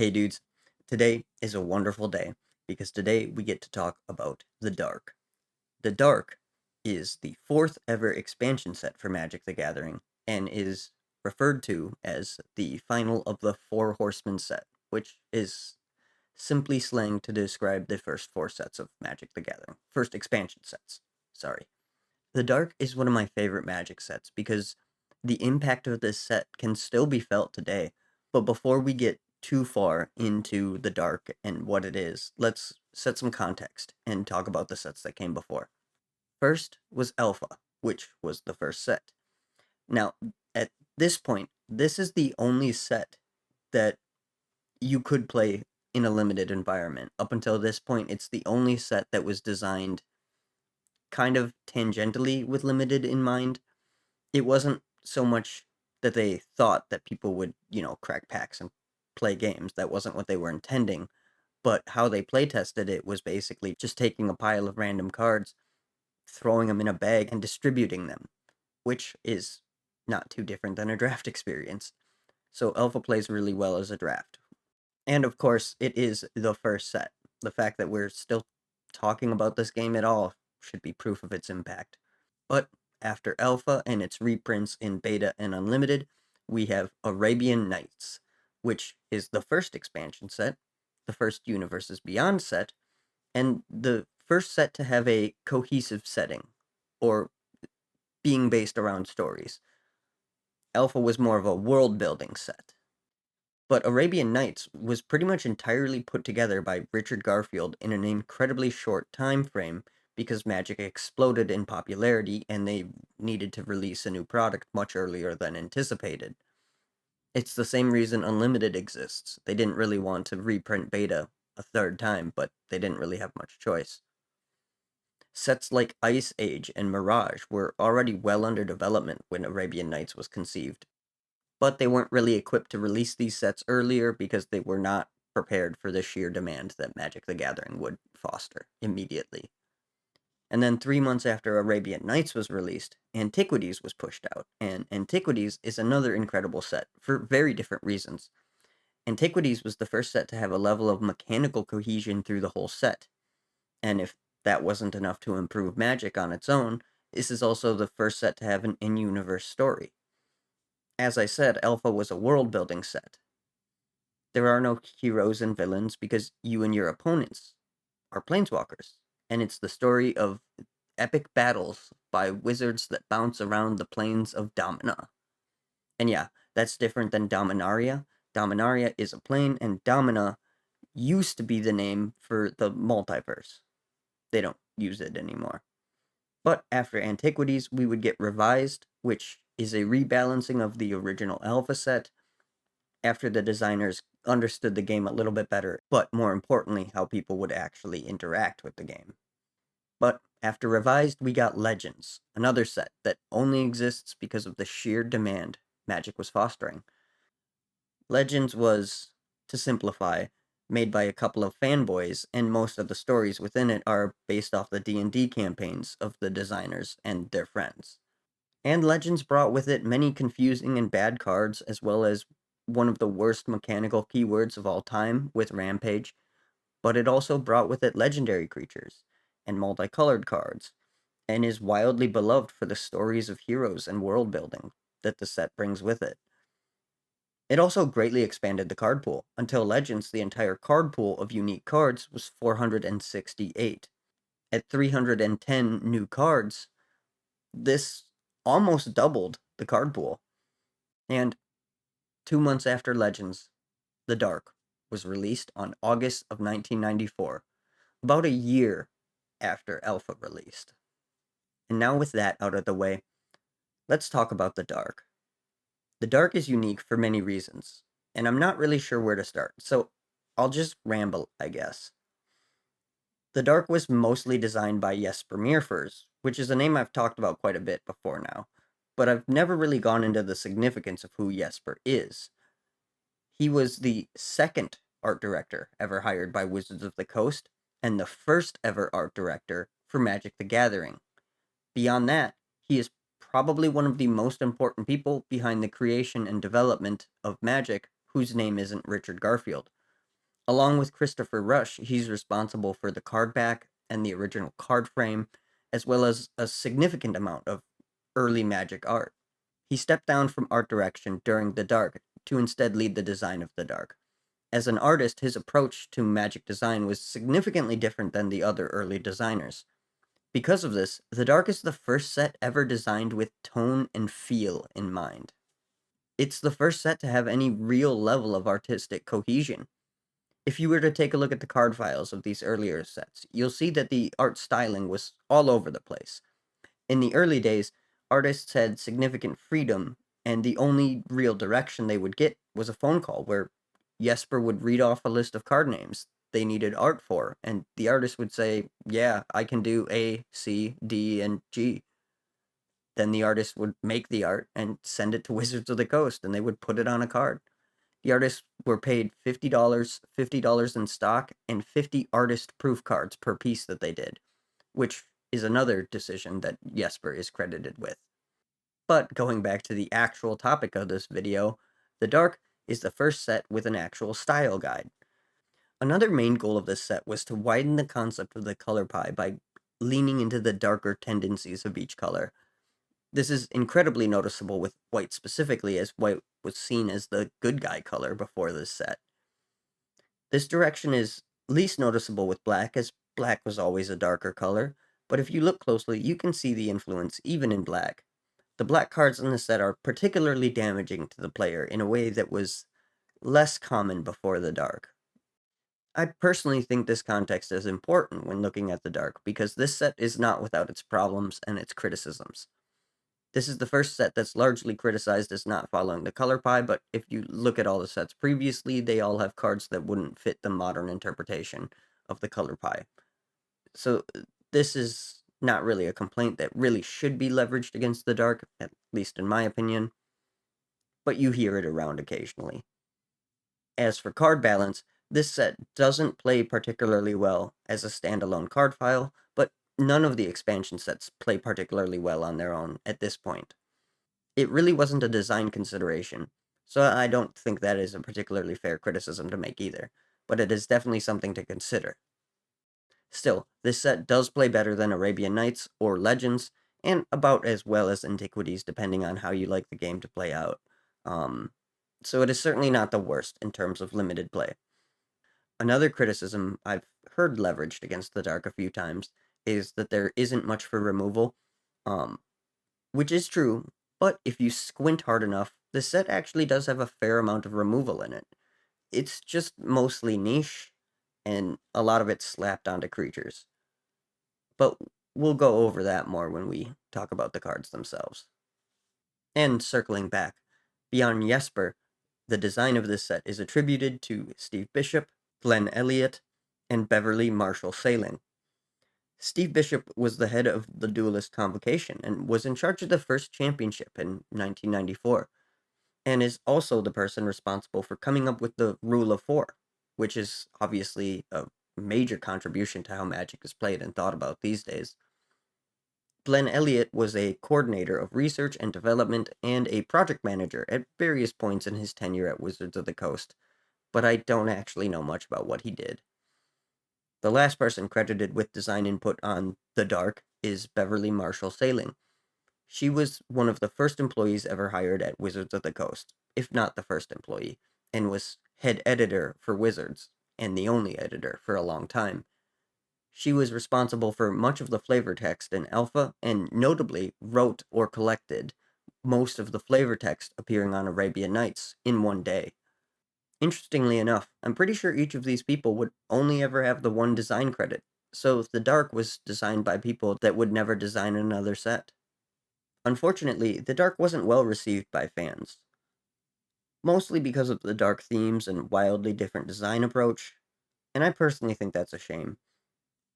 Hey dudes, today is a wonderful day because today we get to talk about the Dark. The Dark is the fourth ever expansion set for Magic the Gathering and is referred to as the final of the Four Horsemen set, which is simply slang to describe the first four sets of Magic the Gathering. First expansion sets, sorry. The Dark is one of my favorite Magic sets because the impact of this set can still be felt today. But before we get too far into the Dark and what it is, let's set some context and talk about the sets that came before. First was Alpha, which was the first set. Now, at this point, this is the only set that you could play in a limited environment. Up until this point, it's the only set that was designed kind of tangentially with limited in mind. It wasn't so much that they thought that people would, crack packs and play games. That wasn't what they were intending. But how they play tested it was basically just taking a pile of random cards, throwing them in a bag, and distributing them, which is not too different than a draft experience. So Alpha plays really well as a draft. And of course, it is the first set. The fact that we're still talking about this game at all should be proof of its impact. But after Alpha and its reprints in Beta and Unlimited, we have Arabian Nights, which is the first expansion set, the first Universes Beyond set, and the first set to have a cohesive setting, or being based around stories. Alpha was more of a world building set. But Arabian Nights was pretty much entirely put together by Richard Garfield in an incredibly short time frame because Magic exploded in popularity and they needed to release a new product much earlier than anticipated. It's the same reason Unlimited exists. They didn't really want to reprint Beta a third time, but they didn't really have much choice. Sets like Ice Age and Mirage were already well under development when Arabian Nights was conceived, but they weren't really equipped to release these sets earlier because they were not prepared for the sheer demand that Magic the Gathering would foster immediately. And then 3 months after Arabian Nights was released, Antiquities was pushed out, and Antiquities is another incredible set for very different reasons. Antiquities was the first set to have a level of mechanical cohesion through the whole set, and if that wasn't enough to improve Magic on its own, this is also the first set to have an in-universe story. As I said, Alpha was a world-building set. There are no heroes and villains because you and your opponents are planeswalkers, and it's the story of epic battles by wizards that bounce around the plains of Domina. And yeah, that's different than Dominaria. Dominaria is a plane, and Domina used to be the name for the multiverse. They don't use it anymore. But after Antiquities, we would get Revised, which is a rebalancing of the original Alpha set after the designers understood the game a little bit better, but more importantly, how people would actually interact with the game. But after Revised, we got Legends, another set that only exists because of the sheer demand Magic was fostering. Legends was, to simplify, made by a couple of fanboys, and most of the stories within it are based off the D&D campaigns of the designers and their friends. And Legends brought with it many confusing and bad cards, as well as one of the worst mechanical keywords of all time with Rampage, but it also brought with it legendary creatures and multicolored cards, and is wildly beloved for the stories of heroes and world building that the set brings with it. It also greatly expanded the card pool. Until Legends, the entire card pool of unique cards was 468. At 310 new cards, this almost doubled the card pool. And 2 months after Legends, The Dark was released on August of 1994, about a year after Alpha released. And now with that out of the way, let's talk about The Dark. The Dark is unique for many reasons, and I'm not really sure where to start, so I'll just ramble, I guess. The Dark was mostly designed by Jesper Meerfers, which is a name I've talked about quite a bit before now, but I've never really gone into the significance of who Jesper is. He was the second art director ever hired by Wizards of the Coast, and the first ever art director for Magic the Gathering. Beyond that, he is probably one of the most important people behind the creation and development of Magic whose name isn't Richard Garfield. Along with Christopher Rush, he's responsible for the card back and the original card frame, as well as a significant amount of early Magic art. He stepped down from art direction during The Dark to instead lead the design of The Dark. As an artist, his approach to Magic design was significantly different than the other early designers. Because of this, The Dark is the first set ever designed with tone and feel in mind. It's the first set to have any real level of artistic cohesion. If you were to take a look at the card files of these earlier sets, you'll see that the art styling was all over the place. In the early days, artists had significant freedom, and the only real direction they would get was a phone call where Jesper would read off a list of card names they needed art for, and the artist would say, "Yeah, I can do A, C, D, and G." Then the artist would make the art and send it to Wizards of the Coast, and they would put it on a card. The artists were paid $50 in stock, and 50 artist proof cards per piece that they did, which is another decision that Jesper is credited with. But going back to the actual topic of this video, The Dark is the first set with an actual style guide. Another main goal of this set was to widen the concept of the color pie by leaning into the darker tendencies of each color. This is incredibly noticeable with white specifically, as white was seen as the good guy color before this set. This direction is least noticeable with black, as black was always a darker color, but if you look closely, you can see the influence even in black. The black cards in this set are particularly damaging to the player in a way that was less common before the dark. I personally think this context is important when looking at the dark, because this set is not without its problems and its criticisms. This is the first set that's largely criticized as not following the color pie, but if you look at all the sets previously, they all have cards that wouldn't fit the modern interpretation of the color pie. So this is not really a complaint that really should be leveraged against the dark, at least in my opinion, but you hear it around occasionally. As for card balance, this set doesn't play particularly well as a standalone card file, but none of the expansion sets play particularly well on their own at this point. It really wasn't a design consideration, so I don't think that is a particularly fair criticism to make either, but it is definitely something to consider. Still, this set does play better than Arabian Nights or Legends, and about as well as Antiquities, depending on how you like the game to play out. Um, so it is certainly not the worst in terms of limited play. Another criticism I've heard leveraged against the Dark a few times is that there isn't much for removal, um, which is true, but if you squint hard enough, the set actually does have a fair amount of removal in it. It's just mostly niche, and a lot of it's slapped onto creatures. But we'll go over that more when we talk about the cards themselves. And circling back, beyond Jesper, the design of this set is attributed to Steve Bishop, Glenn Elliott, and Beverly Marshall Saling. Steve Bishop was the head of the Duelist Convocation and was in charge of the first championship in 1994, and is also the person responsible for coming up with the Rule of Four, which is obviously a major contribution to how Magic is played and thought about these days. Glenn Elliott was a coordinator of research and development and a project manager at various points in his tenure at Wizards of the Coast, but I don't actually know much about what he did. The last person credited with design input on The Dark is Beverly Marshall Saling. She was one of the first employees ever hired at Wizards of the Coast, if not the first employee, and was head editor for Wizards, and the only editor for a long time. She was responsible for much of the flavor text in Alpha, and notably wrote or collected most of the flavor text appearing on Arabian Nights in one day. Interestingly enough, I'm pretty sure each of these people would only ever have the one design credit, so The Dark was designed by people that would never design another set. Unfortunately, The Dark wasn't well received by fans, mostly because of the dark themes and wildly different design approach, and I personally think that's a shame.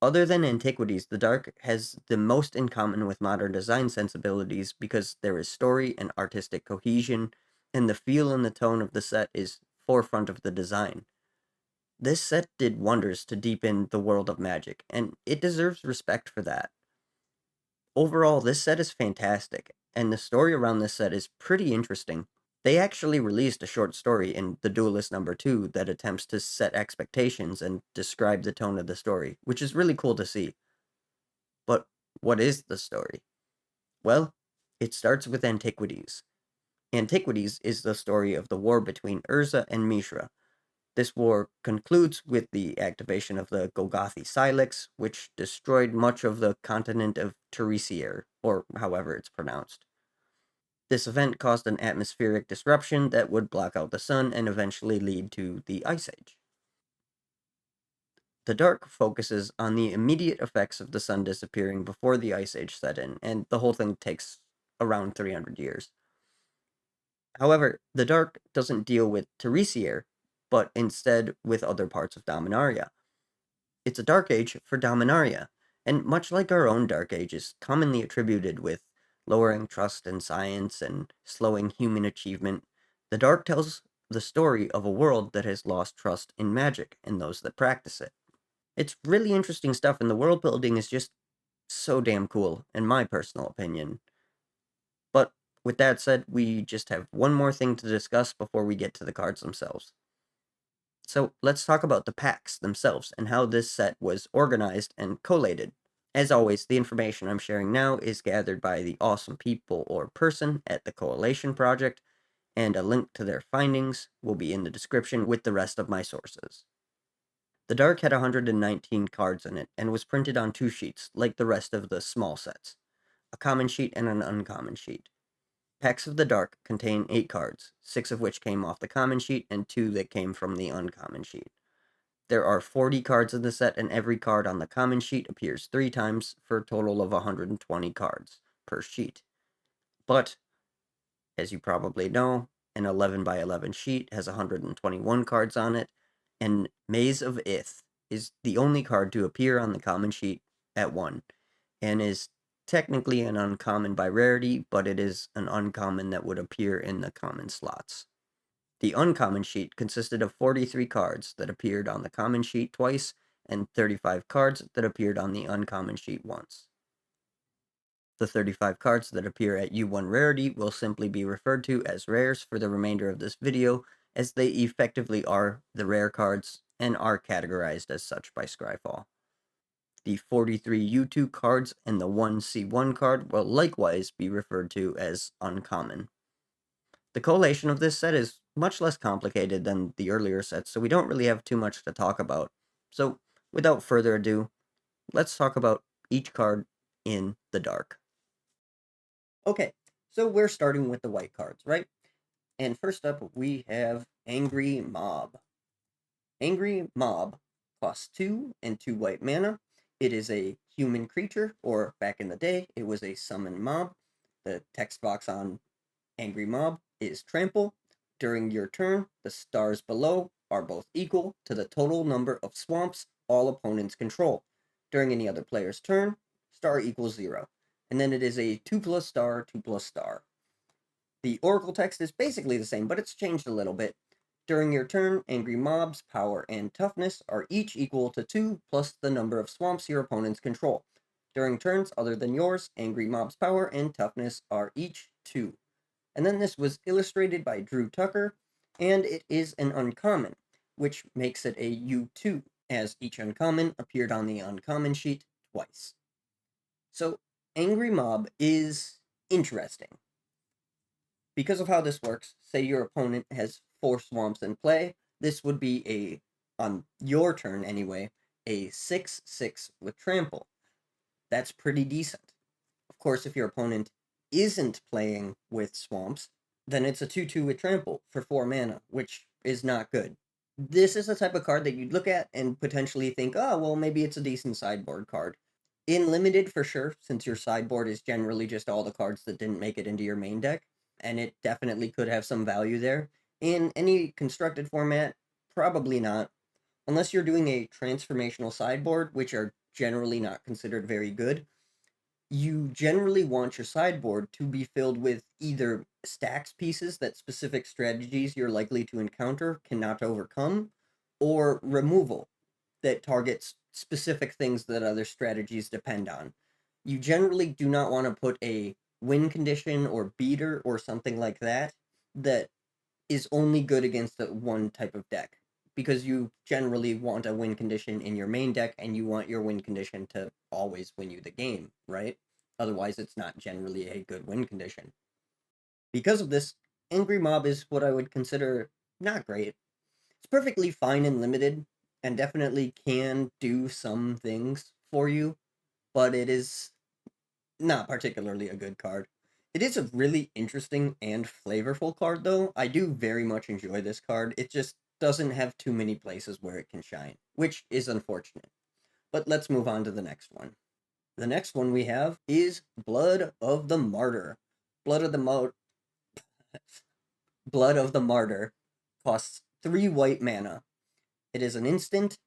Other than Antiquities, The Dark has the most in common with modern design sensibilities because there is story and artistic cohesion, and the feel and the tone of the set is forefront of the design. This set did wonders to deepen the world of Magic, and it deserves respect for that. Overall, this set is fantastic, and the story around this set is pretty interesting. They actually released a short story in The Duelist #2 that attempts to set expectations and describe the tone of the story, which is really cool to see. But what is the story? Well, it starts with Antiquities. Antiquities is the story of the war between Urza and Mishra. This war concludes with the activation of the Golgothi Silex, which destroyed much of the continent of Teresier, or however it's pronounced. This event caused an atmospheric disruption that would block out the sun and eventually lead to the Ice Age. The Dark focuses on the immediate effects of the sun disappearing before the Ice Age set in, and the whole thing takes around 300 years. However, the Dark doesn't deal with Teresier, but instead with other parts of Dominaria. It's a Dark Age for Dominaria, and much like our own Dark Age is commonly attributed with lowering trust in science and slowing human achievement, the Dark tells the story of a world that has lost trust in magic and those that practice it. It's really interesting stuff, and the world building is just so damn cool, in my personal opinion. But with that said, we just have one more thing to discuss before we get to the cards themselves. So let's talk about the packs themselves and how this set was organized and collated. As always, the information I'm sharing now is gathered by the awesome people or person at the Collation project, and a link to their findings will be in the description with the rest of my sources. The Dark had 119 cards in it and was printed on 2 sheets, like the rest of the small sets, a common sheet and an uncommon sheet. Packs of the Dark contain 8 cards, 6 of which came off the common sheet and 2 that came from the uncommon sheet. There are 40 cards in the set, and every card on the common sheet appears 3 times for a total of 120 cards per sheet. But, as you probably know, an 11 by 11 sheet has 121 cards on it, and Maze of Ith is the only card to appear on the common sheet at 1, and is technically an uncommon by rarity, but it is an uncommon that would appear in the common slots. The uncommon sheet consisted of 43 cards that appeared on the common sheet twice and 35 cards that appeared on the uncommon sheet once. The 35 cards that appear at U1 rarity will simply be referred to as rares for the remainder of this video, as they effectively are the rare cards and are categorized as such by Scryfall. The 43 U2 cards and the 1 C1 card will likewise be referred to as uncommon. The collation of this set is much less complicated than the earlier sets, so we don't really have too much to talk about. So, without further ado, let's talk about each card in the Dark. Okay, so we're starting with the white cards, right? And first up, we have Angry Mob. Angry Mob costs 2 and 2 white mana. It is a human creature, or back in the day, it was a summon mob. The text box on Angry Mob is Trample. During your turn, the stars below are both equal to the total number of swamps all opponents control. During any other player's turn, star equals 0. And then it is a 2+ star, 2+ star. The Oracle text is basically the same, but it's changed a little bit. During your turn, Angry Mob's power and toughness are each equal to 2 plus the number of swamps your opponents control. During turns other than yours, Angry Mob's power and toughness are each 2. And then this was illustrated by Drew Tucker, and it is an uncommon, which makes it a U2, as each uncommon appeared on the uncommon sheet twice. So, Angry Mob is interesting. Because of how this works, say your opponent has 4 swamps in play, this would be on your turn anyway, a 6/6 with trample. That's pretty decent. Of course, if your opponent isn't playing with swamps, then it's a 2/2 with trample for 4 mana, which is not good. This is the type of card that you'd look at and potentially think, oh, well, maybe it's a decent sideboard card. In limited, for sure, since your sideboard is generally just all the cards that didn't make it into your main deck, and it definitely could have some value there. In any constructed format, probably not, unless you're doing a transformational sideboard, which are generally not considered very good. You generally want your sideboard to be filled with either stacks pieces that specific strategies you're likely to encounter cannot overcome, or removal that targets specific things that other strategies depend on. You generally do not want to put a win condition or beater or something like that that is only good against the one type of deck, because you generally want a win condition in your main deck and you want your win condition to always win you the game, right? Otherwise, it's not generally a good win condition. Because of this, Angry Mob is what I would consider not great. It's perfectly fine and limited, and definitely can do some things for you, but it is not particularly a good card. It is a really interesting and flavorful card, though. I do very much enjoy this card. It just doesn't have too many places where it can shine, which is unfortunate. But let's move on to the next one. The next one we have is Blood of the Martyr. Blood of the Blood of the Martyr costs 3 white mana. It is an instant,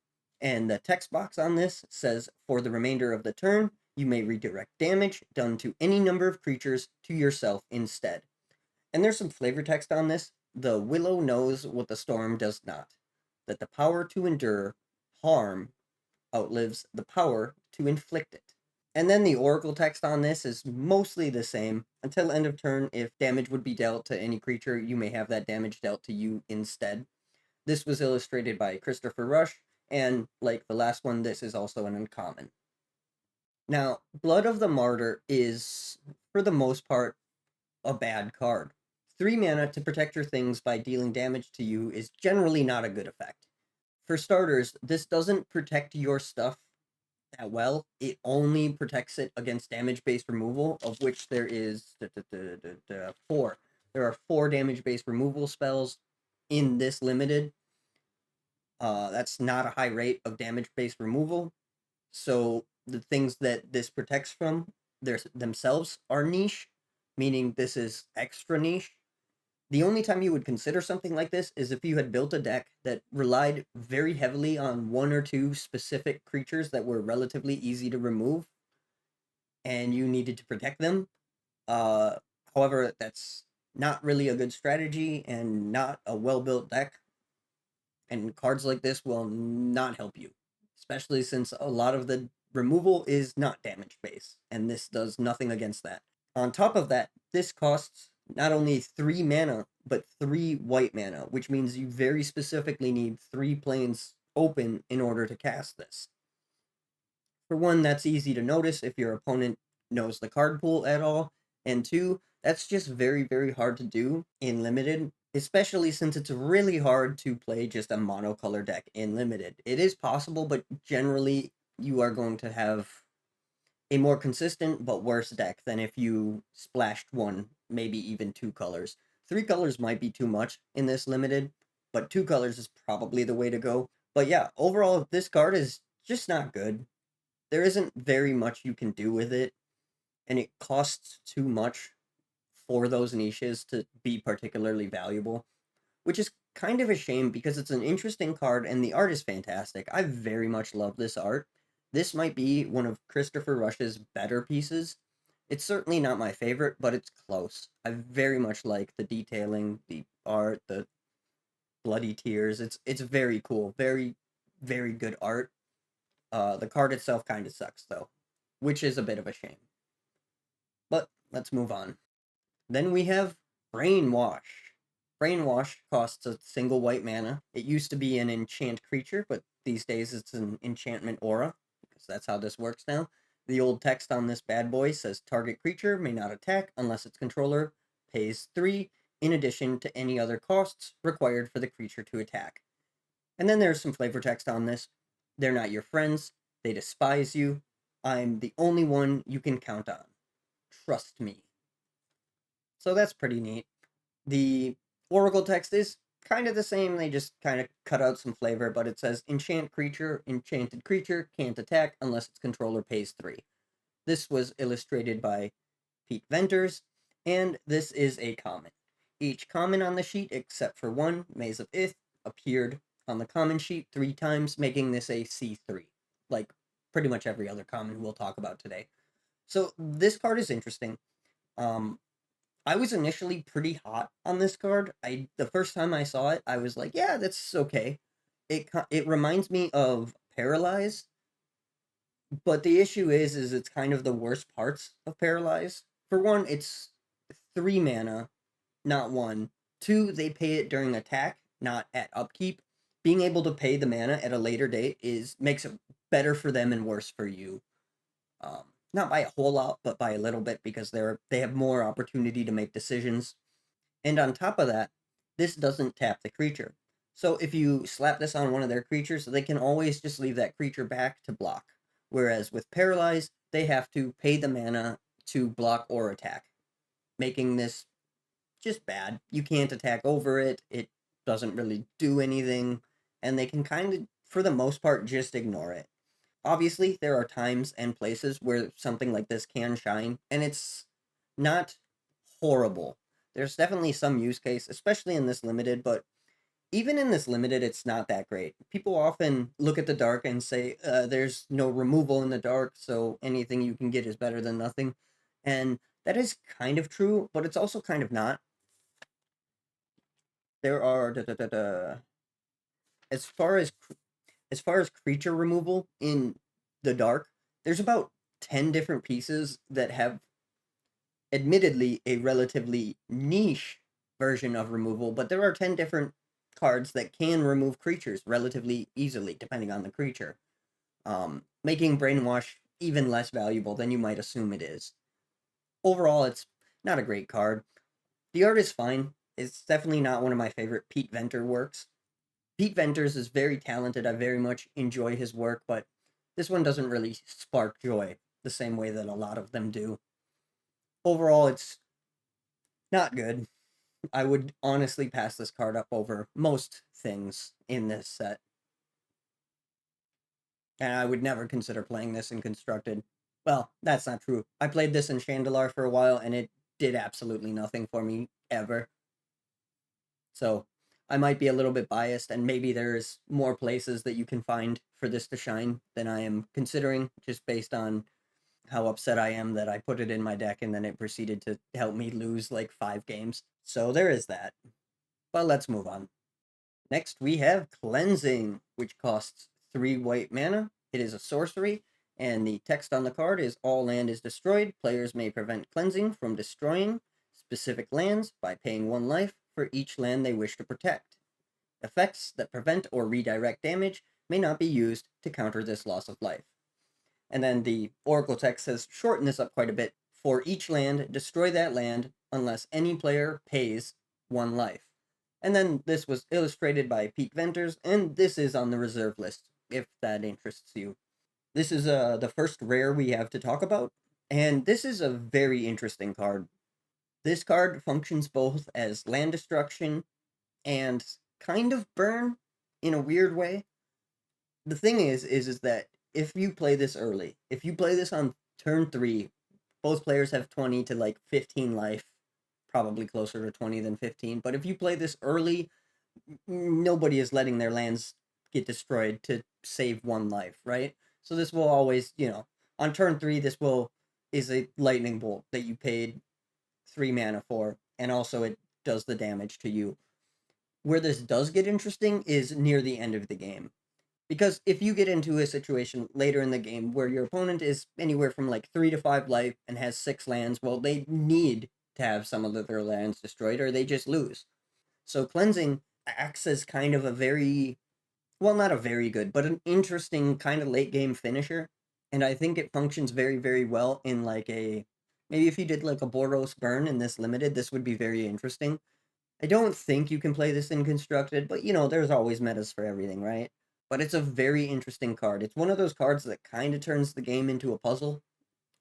and the text box on this says, for the remainder of the turn, you may redirect damage done to any number of creatures to yourself instead. And there's some flavor text on this. The willow knows what the storm does not, that the power to endure harm outlives the power to inflict it. And then the oracle text on this is mostly the same. Until end of turn, if damage would be dealt to any creature, you may have that damage dealt to you instead. This was illustrated by Christopher Rush, and like the last one, this is also an uncommon. Now, Blood of the Martyr is, for the most part, a bad card. 3 mana to protect your things by dealing damage to you is generally not a good effect. For starters, this doesn't protect your stuff that well. It only protects it against damage-based removal, of which there is 4. There are 4 damage-based removal spells in this limited. That's not a high rate of damage-based removal. So the things that this protects from themselves are niche, meaning this is extra niche. The only time you would consider something like this is if you had built a deck that relied very heavily on 1 or 2 specific creatures that were relatively easy to remove, and you needed to protect them. However, that's not really a good strategy and not a well-built deck. And cards like this will not help you, especially since a lot of the removal is not damage based, and this does nothing against that. On top of that, this costs not only 3 mana, but 3 white mana, which means you very specifically need 3 planes open in order to cast this. For one, that's easy to notice if your opponent knows the card pool at all, and 2, that's just very, very hard to do in Limited, especially since it's really hard to play just a monocolor deck in Limited. It is possible, but generally you are going to have a more consistent but worse deck than if you splashed 1, maybe even 2 colors. 3 colors might be too much in this Limited, but 2 colors is probably the way to go. But yeah, overall, this card is just not good. There isn't very much you can do with it, and it costs too much for those niches to be particularly valuable, which is kind of a shame because it's an interesting card and the art is fantastic. I very much love this art. This might be one of Christopher Rush's better pieces. It's certainly not my favorite, but it's close. I very much like the detailing, the art, the bloody tears. It's very cool. Very, very good art. The card itself kind of sucks though, which is a bit of a shame. But let's move on. Then we have Brainwash. Brainwash costs a single white mana. It used to be an enchant creature, but these days it's an enchantment aura, because that's how this works now. The old text on this bad boy says target creature may not attack unless its controller pays 3 in addition to any other costs required for the creature to attack. And then there's some flavor text on this. They're not your friends. They despise you. I'm the only one you can count on. Trust me. So that's pretty neat. The Oracle text is kind of the same. They just kind of cut out some flavor, but it says enchanted creature can't attack unless its controller pays 3. This was illustrated by Pete Venters, and this is a common. Each common on the sheet, except for one, Maze of Ith, appeared on the common sheet 3 times, making this a C3, like pretty much every other common we'll talk about today. So this card is interesting. I was initially pretty hot on this card. The first time I saw it, I was like, yeah, that's okay. It reminds me of Paralyze, but the issue is it's kind of the worst parts of Paralyze. For one, it's 3 mana, not 1. 2, they pay it during attack, not at upkeep. Being able to pay the mana at a later date is makes it better for them and worse for you. Not by a whole lot, but by a little bit because they have more opportunity to make decisions. And on top of that, this doesn't tap the creature. So if you slap this on one of their creatures, they can always just leave that creature back to block. Whereas with Paralyze, they have to pay the mana to block or attack, making this just bad. You can't attack over it, it doesn't really do anything, and they can kind of, for the most part, just ignore it. Obviously, there are times and places where something like this can shine, and it's not horrible. There's definitely some use case, especially in this limited, but even in this limited, it's not that great. People often look at the dark and say, there's no removal in the dark, so anything you can get is better than nothing. And that is kind of true, but it's also kind of not. There are as far as creature removal in the dark, there's about 10 different pieces that have admittedly a relatively niche version of removal, but there are 10 different cards that can remove creatures relatively easily, depending on the creature, making Brainwash even less valuable than you might assume it is. Overall, it's not a great card. The art is fine. It's definitely not one of my favorite Pete Venter works. Pete Venters is very talented. I very much enjoy his work, but this one doesn't really spark joy the same way that a lot of them do. Overall, it's not good. I would honestly pass this card up over most things in this set. And I would never consider playing this in Constructed. Well, that's not true. I played this in Chandelar for a while, and it did absolutely nothing for me, ever. So, I might be a little bit biased, and maybe there's more places that you can find for this to shine than I am considering, just based on how upset I am that I put it in my deck and then it proceeded to help me lose like 5 games. So there is that. But let's move on. Next, we have Cleansing, which costs 3 white mana. It is a sorcery, and the text on the card is all land is destroyed. Players may prevent cleansing from destroying specific lands by paying 1 life for each land they wish to protect. Effects that prevent or redirect damage may not be used to counter this loss of life. And then the Oracle text says, shorten this up quite a bit. For each land, destroy that land unless any player pays 1 life. And then this was illustrated by Pete Venters, and this is on the reserve list, if that interests you. This is the first rare we have to talk about, and this is a very interesting card. This card functions both as land destruction and kind of burn in a weird way. The thing is that if you play this early, if you play this on turn 3, both players have 20 to like 15 life, probably closer to 20 than 15. But if you play this early, nobody is letting their lands get destroyed to save 1 life, right? So this will always, on turn 3, this will is a lightning bolt that you paid 3 mana for, and also it does the damage to you. Where this does get interesting is near the end of the game. Because if you get into a situation later in the game where your opponent is anywhere from like 3 to 5 life and has 6 lands, well, they need to have some of their lands destroyed or they just lose. So Cleansing acts as kind of a very, well, not a very good, but an interesting kind of late game finisher. And I think it functions very, very well in like maybe if you did like a Boros burn in this limited, this would be very interesting. I don't think you can play this in Constructed, but there's always metas for everything, right? But it's a very interesting card. It's one of those cards that kind of turns the game into a puzzle,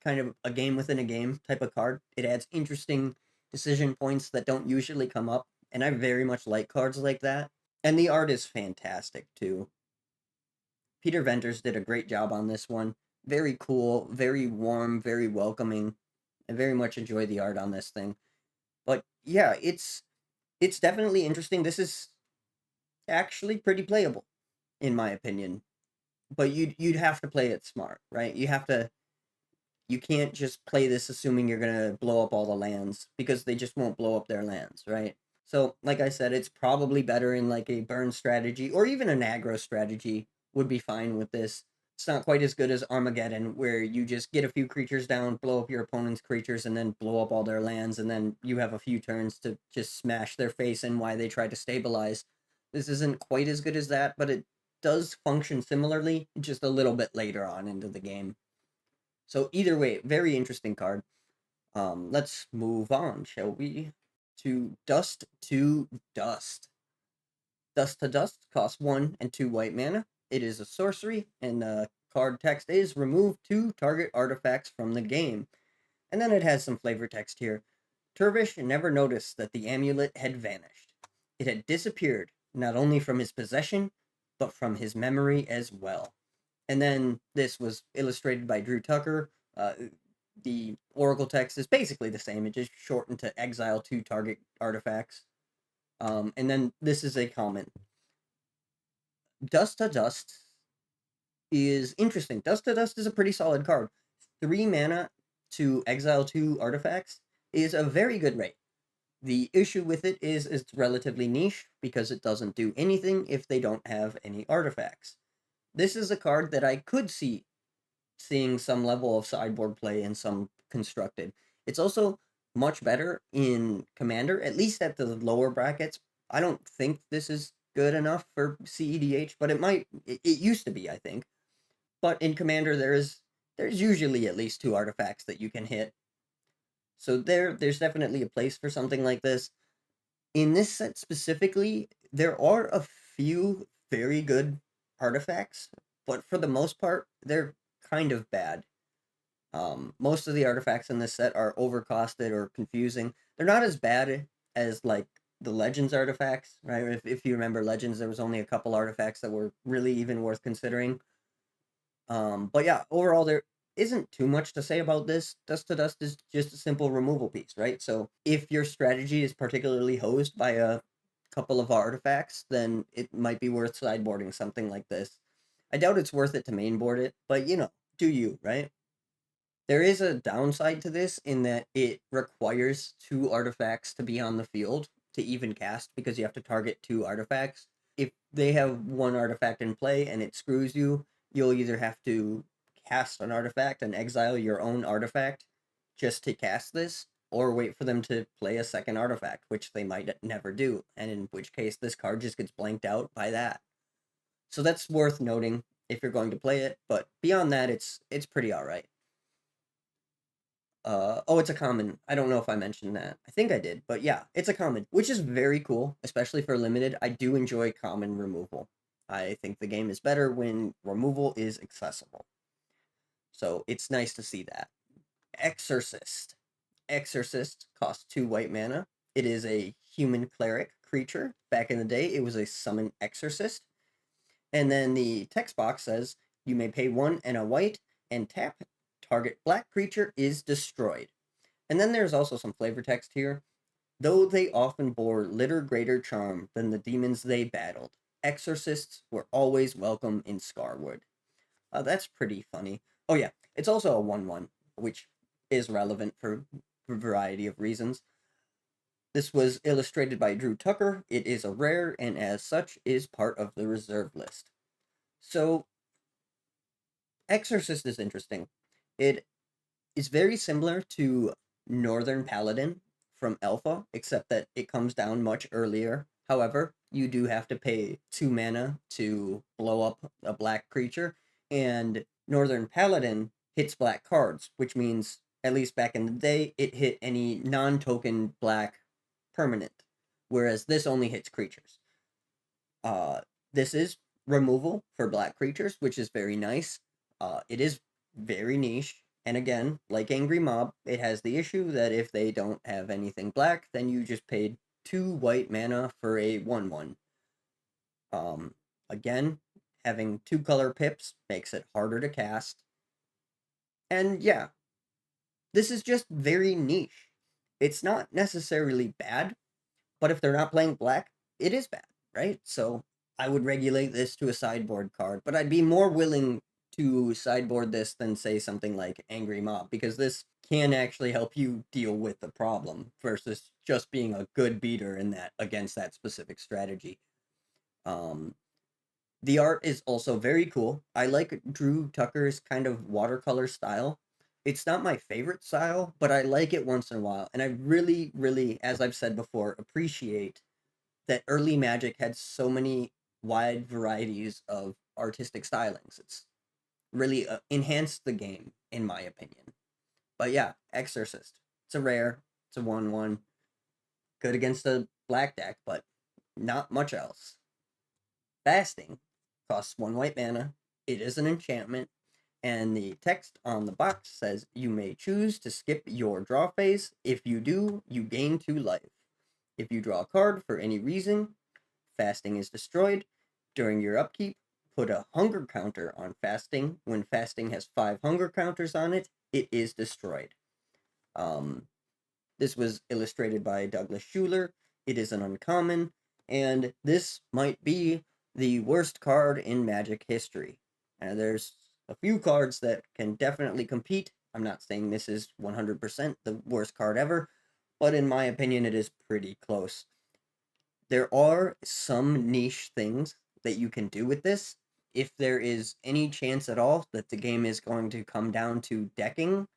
kind of a game within a game type of card. It adds interesting decision points that don't usually come up, and I very much like cards like that. And the art is fantastic too. Peter Venters did a great job on this one. Very cool, very warm, very welcoming. I very much enjoy the art on this thing. But yeah, it's definitely interesting. This is actually pretty playable, in my opinion. But you'd have to play it smart, right? You can't just play this assuming you're gonna blow up all the lands because they just won't blow up their lands, right? So, like I said, it's probably better in like a burn strategy or even an aggro strategy would be fine with this. It's not quite as good as Armageddon, where you just get a few creatures down, blow up your opponent's creatures, and then blow up all their lands, and then you have a few turns to just smash their face in while they try to stabilize. This isn't quite as good as that, but it does function similarly, just a little bit later on into the game. So either way, very interesting card. Let's move on, shall we? To Dust to Dust. Dust to Dust costs 1 and 2 white mana. It is a sorcery, and the card text is remove 2 target artifacts from the game. And then it has some flavor text here. Turvish never noticed that the amulet had vanished. It had disappeared, not only from his possession, but from his memory as well. And then this was illustrated by Drew Tucker. The Oracle text is basically the same. It just shortened to exile 2 target artifacts. And then this is a comment. Dust to Dust is interesting. Dust to Dust is a pretty solid card. 3 mana to exile 2 artifacts is a very good rate. The issue with it is it's relatively niche because it doesn't do anything if they don't have any artifacts. This is a card that I could see seeing some level of sideboard play and some constructed. It's also much better in Commander, at least at the lower brackets. I don't think this is good enough for CEDH, but it used to be, I think. But in Commander there's usually at least 2 artifacts that you can hit. So there's definitely a place for something like this. In this set specifically, there are a few very good artifacts, but for the most part, they're kind of bad. Most of the artifacts in this set are overcosted or confusing. They're not as bad as like the Legends artifacts, right? If you remember Legends, there was only a couple artifacts that were really even worth considering. But yeah, overall there isn't too much to say about this. Dust to Dust is just a simple removal piece, right? So if your strategy is particularly hosed by a couple of artifacts, then it might be worth sideboarding something like this. I doubt it's worth it to mainboard it, but do you, right? There is a downside to this in that it requires 2 artifacts to be on the field to even cast because you have to target 2 artifacts. If they have 1 artifact in play and it screws you, you'll either have to cast an artifact and exile your own artifact just to cast this, or wait for them to play a second artifact, which they might never do, and in which case this card just gets blanked out by that. So that's worth noting if you're going to play it, but beyond that, it's pretty alright. Oh, it's a common. I don't know if I mentioned that. I think I did, but yeah, it's a common, which is very cool, especially for limited. I do enjoy common removal. I think the game is better when removal is accessible. So it's nice to see that. Exorcist. Exorcist costs 2 white mana. It is a human cleric creature. Back in the day, it was a summon exorcist. And then the text box says you may pay 1 and a white and tap. Target black creature is destroyed. And then there's also some flavor text here. Though they often bore little greater charm than the demons they battled, exorcists were always welcome in Scarwood. That's pretty funny. Oh yeah, it's also a 1/1, which is relevant for a variety of reasons. This was illustrated by Drew Tucker. It is a rare, and as such is part of the reserve list. So, Exorcist is interesting. It is very similar to Northern Paladin from Alpha, except that it comes down much earlier. However, you do have to pay 2 mana to blow up a black creature, and Northern Paladin hits black cards, which means, at least back in the day, it hit any non-token black permanent, whereas this only hits creatures. This is removal for black creatures, which is very nice. It is very niche, and again, like Angry Mob, it has the issue that if they don't have anything black, then you just paid 2 white mana for a 1/1. Again, having 2 color pips makes it harder to cast. And yeah, this is just very niche. It's not necessarily bad, but if they're not playing black, it is bad, right? So I would regulate this to a sideboard card, but I'd be more willing to sideboard this than say something like Angry Mob, because this can actually help you deal with the problem versus just being a good beater in that against that specific strategy. Um, The art is also very cool. I like Drew Tucker's kind of watercolor style. It's not my favorite style, but I like it once in a while. And I really, really, as I've said before, appreciate that early Magic had so many wide varieties of artistic stylings. It's really enhanced the game, in my opinion. But yeah, Exorcist. It's a rare. It's a 1/1. Good against a black deck, but not much else. Fasting costs 1 white mana. It is an enchantment, and the text on the box says you may choose to skip your draw phase. If you do, you gain 2 life. If you draw a card for any reason, fasting is destroyed. During your upkeep, put a hunger counter on fasting. When fasting has 5 hunger counters on it, it is destroyed. Um, this was illustrated by Douglas Schuler. It is an uncommon, and this might be the worst card in Magic history. And there's a few cards that can definitely compete. I'm not saying this is 100% the worst card ever, but in my opinion, it is pretty close. There are some niche things that you can do with this. If there is any chance at all that the game is going to come down to decking,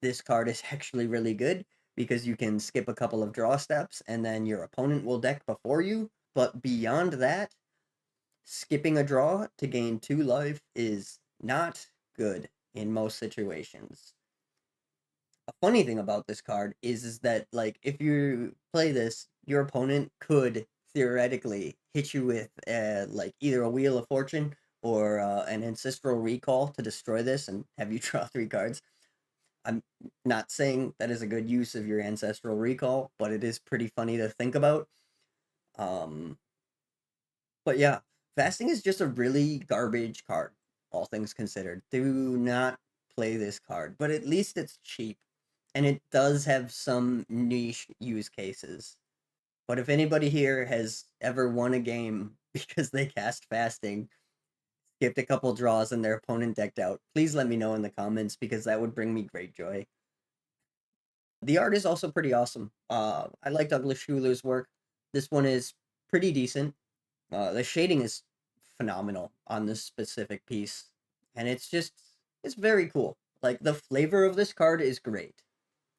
this card is actually really good because you can skip a couple of draw steps and then your opponent will deck before you. But beyond that, skipping a draw to gain 2 life is not good in most situations. A funny thing about this card is that like if you play this, your opponent could theoretically hit you with like either a Wheel of Fortune or an Ancestral Recall to destroy this and have you draw 3 cards. I'm not saying that is a good use of your Ancestral Recall, but it is pretty funny to think about. Um, but yeah, Fasting is just a really garbage card, all things considered. Do not play this card, but at least it's cheap. And it does have some niche use cases. But if anybody here has ever won a game because they cast Fasting, skipped a couple draws, and their opponent decked out, please let me know in the comments because that would bring me great joy. The art is also pretty awesome. I like Douglas Schuler's work. This one is pretty decent. The shading is phenomenal on this specific piece, and it's very cool. Like the flavor of this card is great.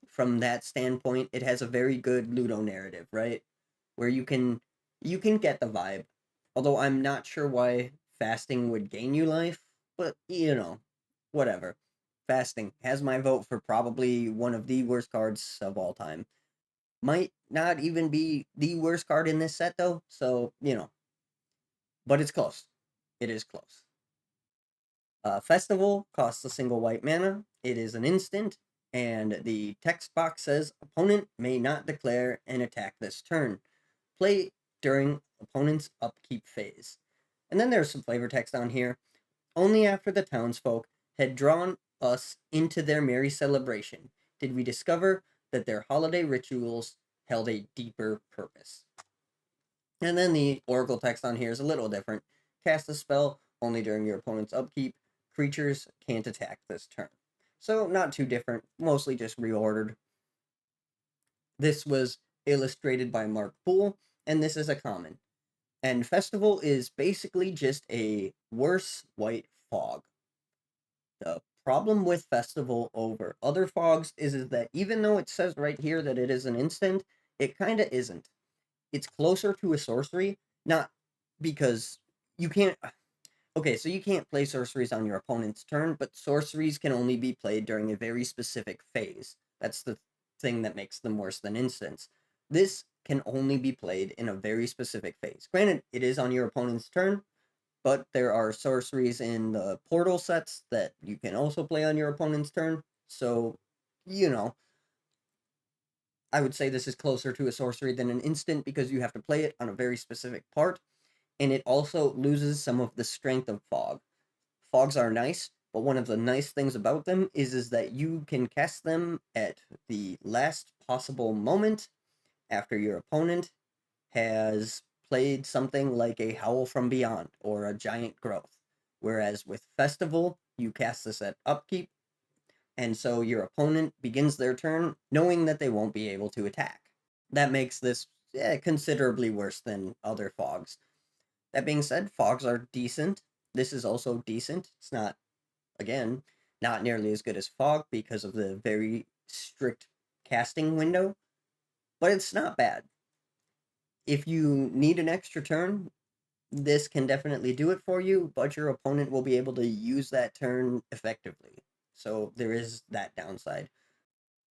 From that standpoint, it has a very good Ludo narrative, right? Where you can get the vibe. Although I'm not sure why fasting would gain you life, but whatever. Fasting has my vote for probably one of the worst cards of all time. Might not even be the worst card in this set though, so but it's close. It is close. Festival costs a single white mana. It is an instant, and the text box says opponent may not declare an attack this turn. Play during opponent's upkeep phase. And then there's some flavor text on here. Only after the townsfolk had drawn us into their merry celebration did we discover that their holiday rituals held a deeper purpose. And then the oracle text on here is a little different. Cast a spell only during your opponent's upkeep. Creatures can't attack this turn. So not too different, mostly just reordered. This was illustrated by Mark Poole, and this is a common. And Festival is basically just a worse white fog. The problem with Festival over other fogs is that even though it says right here that it is an instant, it kind of isn't. It's closer to a sorcery, not because you can't. Okay, so you can't play sorceries on your opponent's turn, but sorceries can only be played during a very specific phase. That's the thing that makes them worse than instants. This can only be played in a very specific phase. Granted, it is on your opponent's turn, but there are sorceries in the portal sets that you can also play on your opponent's turn. So, you know, I would say this is closer to a sorcery than an instant because you have to play it on a very specific part, and it also loses some of the strength of fog. Fogs are nice, but one of the nice things about them is that you can cast them at the last possible moment after your opponent has played something like a Howl from Beyond or a Giant Growth. Whereas with Festival, you cast this at upkeep, and so your opponent begins their turn knowing that they won't be able to attack. That makes this considerably worse than other fogs. That being said, fogs are decent. This is also decent. It's not, again, not nearly as good as fog because of the very strict casting window, but it's not bad. If you need an extra turn, this can definitely do it for you, but your opponent will be able to use that turn effectively. So there is that downside.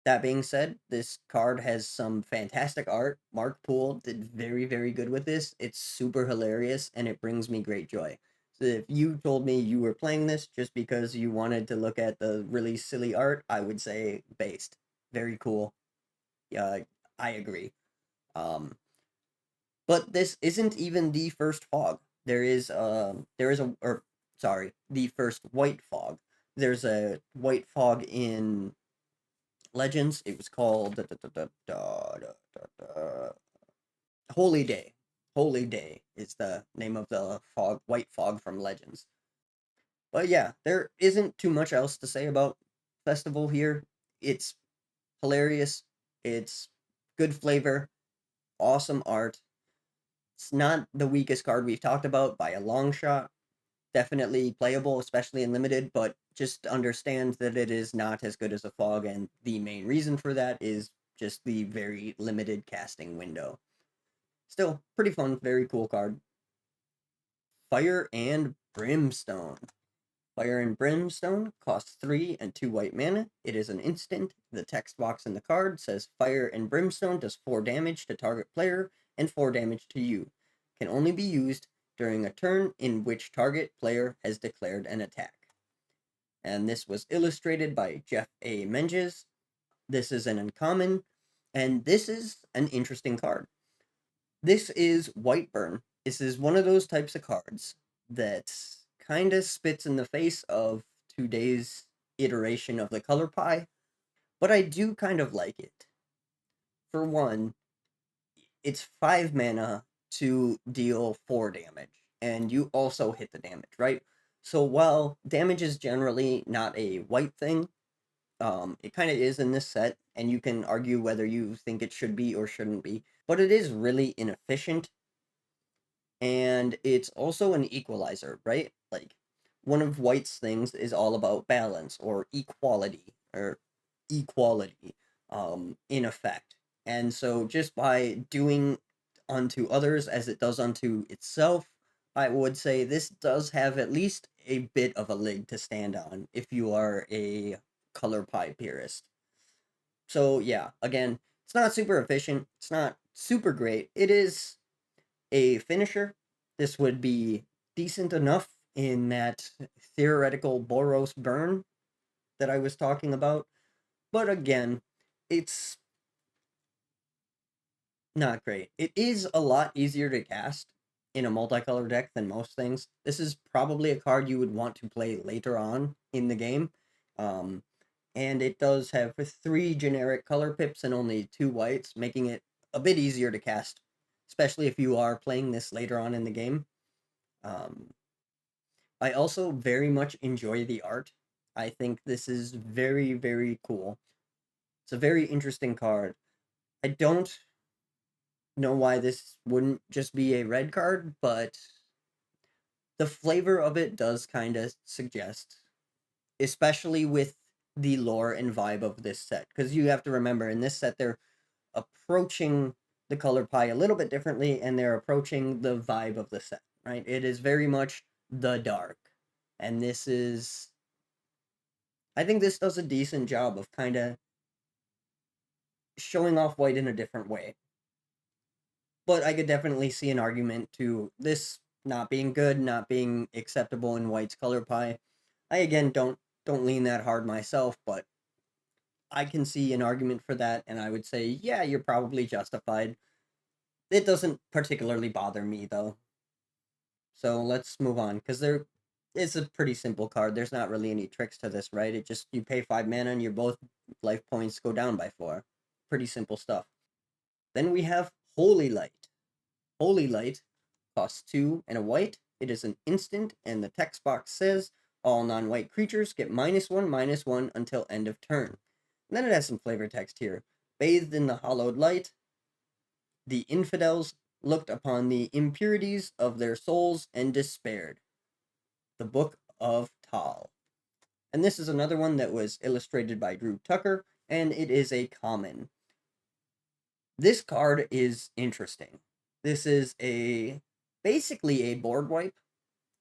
That being said, this card has some fantastic art. Mark Poole did very, very good with this. It's super hilarious and it brings me great joy. So if you told me you were playing this just because you wanted to look at the really silly art, I would say based. Very cool. Yeah, I agree. Um, but this isn't even the first fog. The first white fog. There's a white fog in Legends. It was called Holy Day. Holy Day is the name of the fog, white fog from Legends. But yeah, there isn't too much else to say about Festival here. It's hilarious. It's good flavor, awesome art. It's not the weakest card we've talked about by a long shot. Definitely playable, especially in limited, but just understand that it is not as good as a fog, and the main reason for that is just the very limited casting window. Still, pretty fun, very cool card. Fire and Brimstone. Fire and Brimstone costs 3 and 2 white mana. It is an instant. The text box in the card says Fire and Brimstone does 4 damage to target player and 4 damage to you. Can only be used during a turn in which target player has declared an attack. And this was illustrated by Jeff A. Menges. This is an uncommon, and this is an interesting card. This is Whiteburn. This is one of those types of cards that kind of spits in the face of today's iteration of the color pie, but I do kind of like it. For one, it's 5 mana to deal 4 damage, and you also hit the damage, right? So while damage is generally not a white thing, it kind of is in this set, and you can argue whether you think it should be or shouldn't be, but it is really inefficient, and it's also an equalizer, right? Like, one of White's things is all about balance or equality, in effect. And so just by doing unto others as it does unto itself, I would say this does have at least a bit of a leg to stand on if you are a color pie purist. So yeah, again, it's not super efficient. It's not super great. It is a finisher. This would be decent enough in that theoretical Boros burn that I was talking about. But again, it's not great. It is a lot easier to cast in a multicolor deck than most things. This is probably a card you would want to play later on in the game. Um, and it does have 3 generic color pips and only 2 whites, making it a bit easier to cast, especially if you are playing this later on in the game. Um, I also very much enjoy the art. I think this is very, very cool. It's a very interesting card. I don't know why this wouldn't just be a red card, but the flavor of it does kind of suggest, especially with the lore and vibe of this set. Because you have to remember, in this set, they're approaching the color pie a little bit differently, and they're approaching the vibe of the set, right? It is very much the dark. And this is, I think this does a decent job of kind of showing off White in a different way. But I could definitely see an argument to this not being good, not being acceptable in White's color pie. I again don't lean that hard myself, but I can see an argument for that, and I would say, yeah, you're probably justified. It doesn't particularly bother me though. So let's move on, because there it's a pretty simple card. There's not really any tricks to this, right? It just, you pay 5 mana and your both life points go down by 4. Pretty simple stuff. Then we have Holy Light. Holy Light costs 2 and a white. It is an instant, and the text box says all non-white creatures get -1/-1 until end of turn. And then it has some flavor text here. Bathed in the hollowed light, the infidels looked upon the impurities of their souls and despaired. The Book of Tal. And this is another one that was illustrated by Drew Tucker, and it is a common. This card is interesting. This is basically a board wipe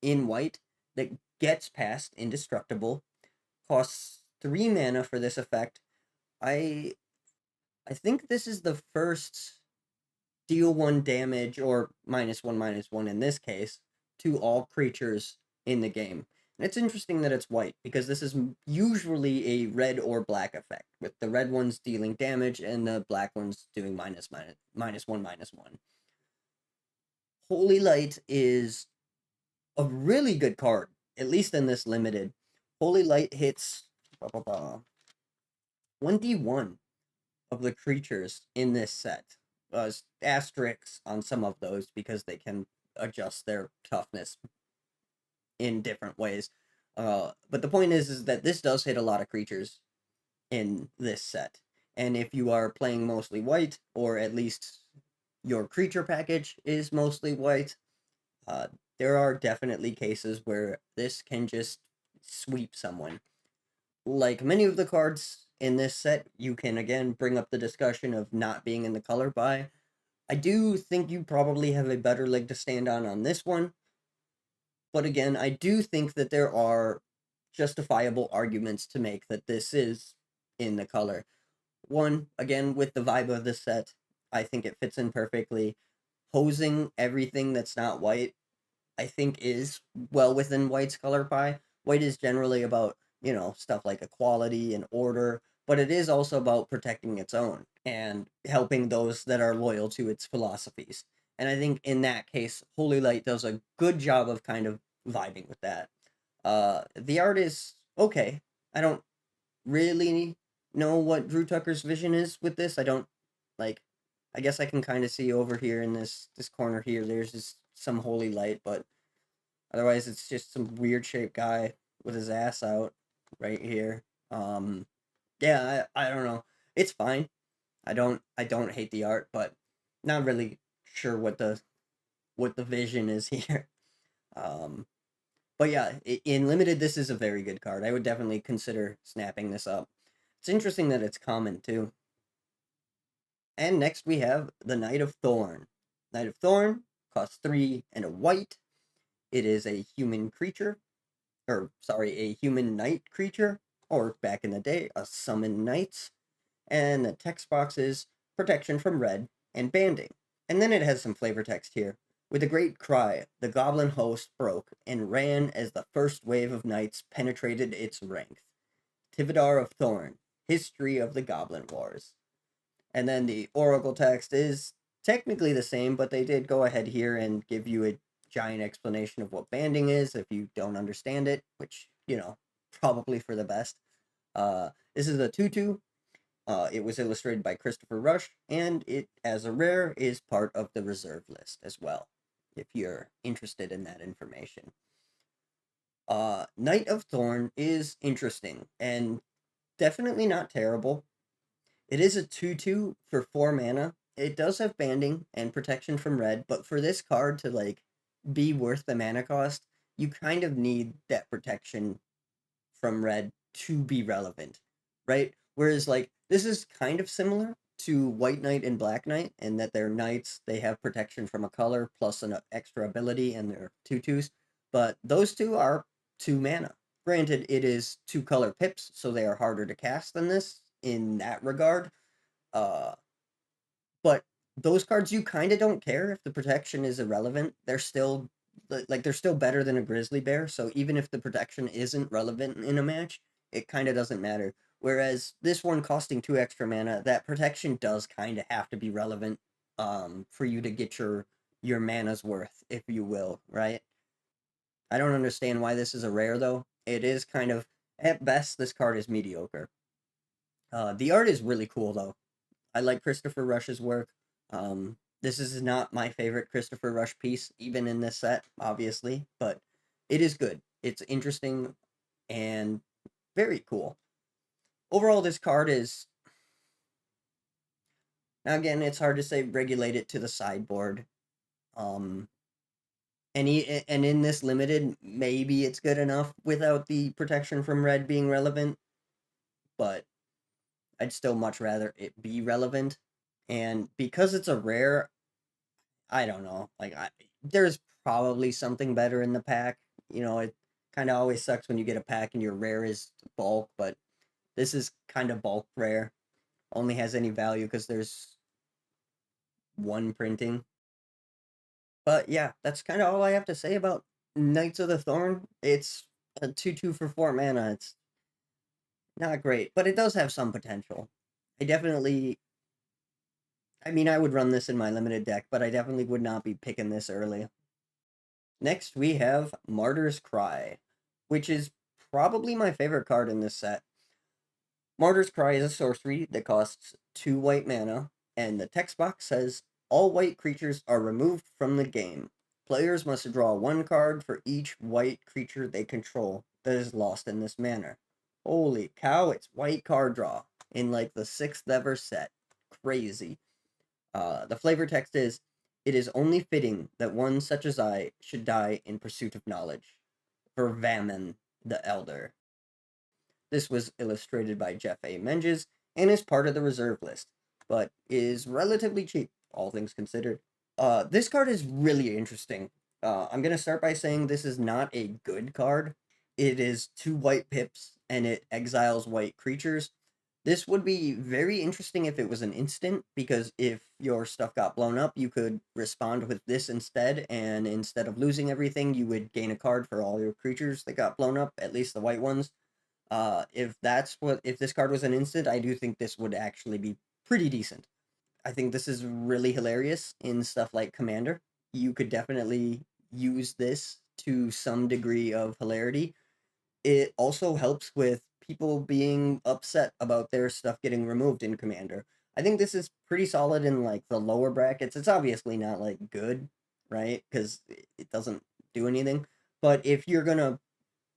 in white that gets past indestructible, costs 3 mana for this effect. I I think this is the first deal 1 damage, or -1/-1 in this case, to all creatures in the game. And it's interesting that it's white, because this is usually a red or black effect, with the red ones dealing damage and the black ones doing -1/-1. Holy Light is a really good card, at least in this limited. Holy Light hits 1d1 of the creatures in this set. Asterisks on some of those because they can adjust their toughness in different ways. But the point is that this does hit a lot of creatures in this set. And if you are playing mostly white, or at least your creature package is mostly white, uh, there are definitely cases where this can just sweep someone. Like many of the cards in this set, you can again bring up the discussion of not being in the color buy. I do think you probably have a better leg to stand on this one. But again, I do think that there are justifiable arguments to make that this is in the color. One, again, with the vibe of the set, I think it fits in perfectly. Hosing everything that's not white, I think, is well within white's color pie. White is generally about, stuff like equality and order, but it is also about protecting its own and helping those that are loyal to its philosophies. And I think in that case, Holy Light does a good job of kind of vibing with that. The art is okay. I don't really know what Drew Tucker's vision is with this. I don't like. I guess I can kind of see over here in this corner here. There's some Holy Light, but otherwise it's just some weird shaped guy with his ass out right here. Yeah, I don't know. It's fine. I don't hate the art, but not really sure what the vision is here. Um, but yeah, in limited, this is a very good card. I would definitely consider snapping this up. It's interesting that it's common too. And next we have the Knight of Thorn. Knight of Thorn costs 3 and a white. It is a human creature, or sorry, a human knight creature, or back in the day, a summon knight. And the text box is protection from red and banding. And then it has some flavor text here. With a great cry, the goblin host broke and ran as the first wave of knights penetrated its ranks. Tivadar of Thorn, History of the Goblin Wars. And then the oracle text is technically the same, but they did go ahead here and give you a giant explanation of what banding is if you don't understand it, which, probably for the best. This is a 2/2. It was illustrated by Christopher Rush, and it, as a rare, is part of the reserve list as well, if you're interested in that information. Knight of Thorn is interesting, and definitely not terrible. It is a 2/2 for 4 mana. It does have banding and protection from red, but for this card to, be worth the mana cost, you kind of need that protection from red to be relevant, right? Whereas this is kind of similar to White Knight and Black Knight in that they're knights, they have protection from a color plus an extra ability, and they're 2/2s. But those two are 2 mana. Granted, it is 2 color pips, so they are harder to cast than this in that regard. Uh, but those cards, you kind of don't care if the protection is irrelevant. They're still they're still better than a grizzly bear. So even if the protection isn't relevant in a match, it kind of doesn't matter. Whereas this one costing 2 extra mana, that protection does kind of have to be relevant for you to get your mana's worth, if you will, right? I don't understand why this is a rare though. It is kind of, at best, this card is mediocre. The art is really cool though. I like Christopher Rush's work. This is not my favorite Christopher Rush piece, even in this set, obviously, but it is good. It's interesting and very cool. Overall, this card is, now again, it's hard to say regulate it to the sideboard. Um, and in this limited, maybe it's good enough without the protection from red being relevant, but I'd still much rather it be relevant. And because it's a rare, I don't know. There's probably something better in the pack. It kind of always sucks when you get a pack and your rare is bulk, but this is kind of bulk rare. Only has any value because there's one printing. But yeah, that's kind of all I have to say about Knights of the Thorn. It's a 2/2 for 4 mana. It's not great, but it does have some potential. I definitely, I mean, I would run this in my limited deck, but I definitely would not be picking this early. Next, we have Martyr's Cry, which is probably my favorite card in this set. Martyr's Cry is a sorcery that costs 2 white mana, and the text box says all white creatures are removed from the game. Players must draw 1 card for each white creature they control that is lost in this manner. Holy cow, it's white card draw in like the 6th ever set. Crazy. The flavor text is, "It is only fitting that one such as I should die in pursuit of knowledge. For Vaman the Elder." This was illustrated by Jeff A. Menges and is part of the reserve list, but is relatively cheap, all things considered. This card is really interesting. I'm going to start by saying this is not a good card. It is 2 white pips, and it exiles white creatures. This would be very interesting if it was an instant, because if your stuff got blown up, you could respond with this instead, and instead of losing everything, you would gain a card for all your creatures that got blown up, at least the white ones. If this card was an instant, I do think this would actually be pretty decent. I think this is really hilarious in stuff like Commander. You could definitely use this to some degree of hilarity. It also helps with people being upset about their stuff getting removed in Commander. I think this is pretty solid in like the lower brackets. It's obviously not like good, right? Because it doesn't do anything. But if you're gonna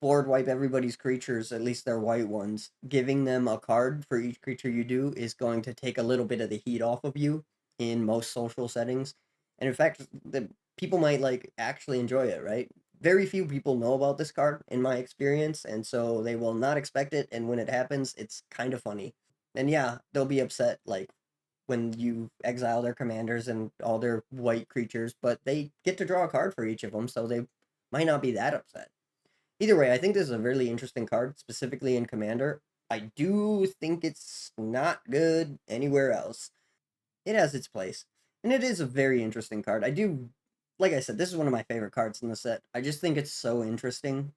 board wipe everybody's creatures, at least their white ones, giving them a card for each creature you do is going to take a little bit of the heat off of you in most social settings. And in fact, the people might like actually enjoy it, right? Very few people know about this card in my experience, and so they will not expect it, and when it happens, it's kind of funny. And yeah, they'll be upset like when you exile their commanders and all their white creatures, but they get to draw a card for each of them, so they might not be that upset. Either way, I think this is a really interesting card, specifically in Commander. I do think it's not good anywhere else. It has its place, and it is a very interesting card. I do, like I said, this is one of my favorite cards in the set. I just think it's so interesting.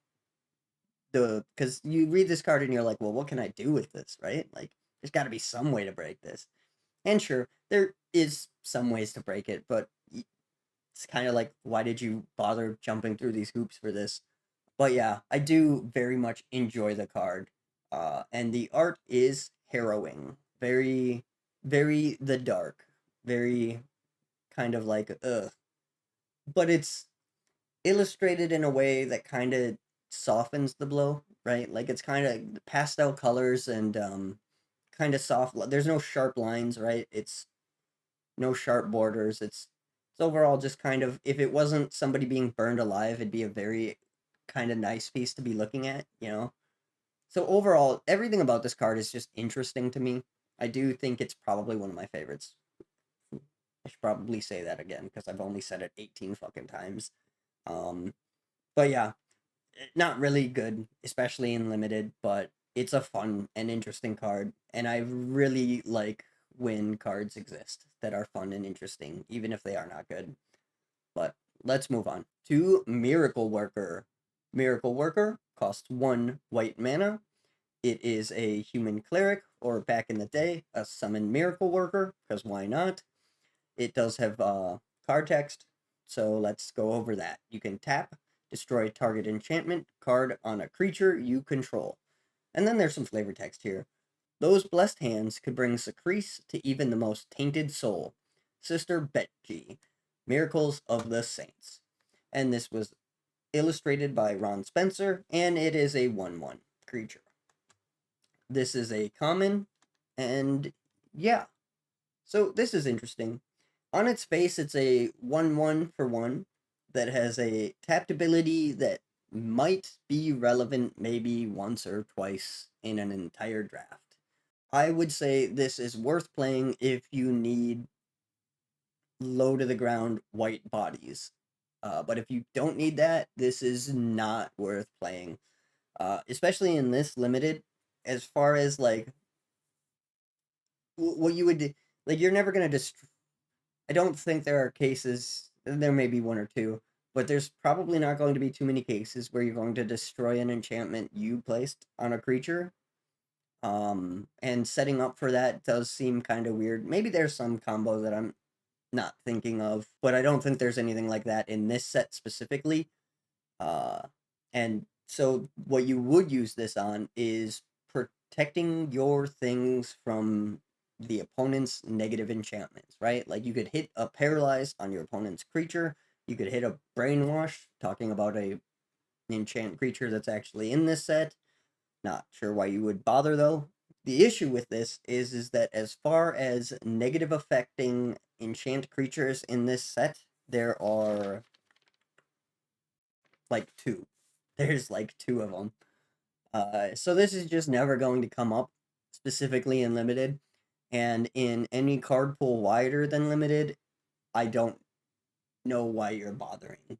Because you read this card and you're like, well, what can I do with this, right? Like, there's got to be some way to break this. And sure, there is some ways to break it, but it's kind of like, why did you bother jumping through these hoops for this? But yeah, I do very much enjoy the card. And the art is harrowing. Very, very the dark. Very kind of like, ugh. But it's illustrated in a way that kind of softens the blow, right? Like it's kind of pastel colors and kind of soft. There's no sharp lines, right? It's no sharp borders. It's overall just kind of, if it wasn't somebody being burned alive, it'd be a very kind of nice piece to be looking at, you know? So overall, everything about this card is just interesting to me. I do think it's probably one of my favorites. I should probably say that again because I've only said it 18 fucking times. Um, but yeah, not really good, especially in limited, but it's a fun and interesting card, and I really like when cards exist that are fun and interesting, even if they are not good. But let's move on to Miracle Worker. Miracle Worker costs 1 white mana. It is a human cleric, or back in the day, a summon Miracle Worker, because why not? It does have card text, so let's go over that. You can tap, destroy target enchantment card on a creature you control. And then there's some flavor text here. Those blessed hands could bring Secrease to even the most tainted soul. Sister Betji, Miracles of the Saints. And this was illustrated by Ron Spencer, and it is a 1/1 creature. This is a common, and yeah. So this is interesting. On its face, it's a 1/1 for 1 that has a tapped ability that might be relevant maybe once or twice in an entire draft. I would say this is worth playing if you need low to the ground white bodies. But if you don't need that, this is not worth playing. Especially in this limited, as far as like what you would like, you're never gonna I don't think there are cases. There may be one or two, but there's probably not going to be too many cases where you're going to destroy an enchantment you placed on a creature. And setting up for that does seem kind of weird. Maybe there's some combo that I'm not thinking of, but I don't think there's anything like that in this set specifically. And so what you would use this on is protecting your things from the opponent's negative enchantments, right? Like you could hit a paralyze on your opponent's creature, you could hit a brainwash, talking about a enchant creature that's actually in this set. Not sure why you would bother though. The issue with this is that as far as negative affecting enchant creatures in this set, there are like two. There's like two of them. So this is just never going to come up specifically in limited, and in any card pool wider than limited, I don't know why you're bothering.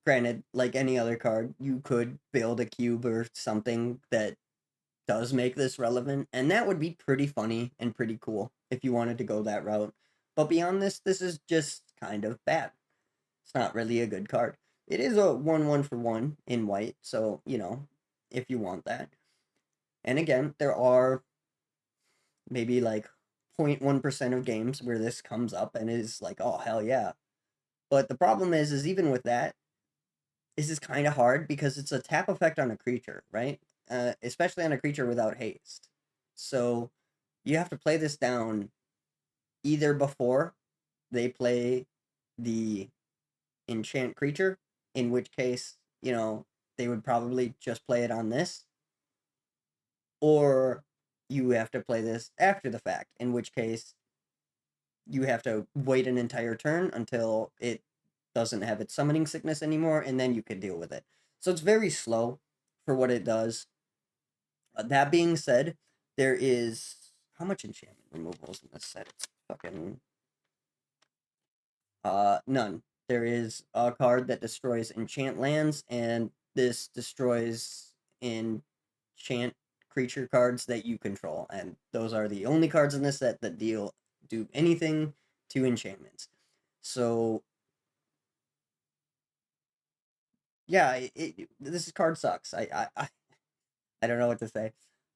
Granted, like any other card, you could build a cube or something that does make this relevant, and that would be pretty funny and pretty cool if you wanted to go that route. But beyond this, this is just kind of bad. It's not really a good card. It is a 1/1 for 1 in white, so, if you want that. And again, there are maybe like 0.1% of games where this comes up and is like, oh, hell yeah. But the problem is even with that, this is kind of hard because it's a tap effect on a creature, right? Especially on a creature without haste. So you have to play this down either before they play the enchant creature, in which case, they would probably just play it on this, or you have to play this after the fact, in which case you have to wait an entire turn until it doesn't have its summoning sickness anymore, and then you can deal with it. So it's very slow for what it does. That being said, there is how much enchantment removals in this set? It's fucking none. There is a card that destroys enchant lands, and this destroys enchant creature cards that you control, and those are the only cards in this set that do anything to enchantments. So yeah, this card sucks. I don't know what to say.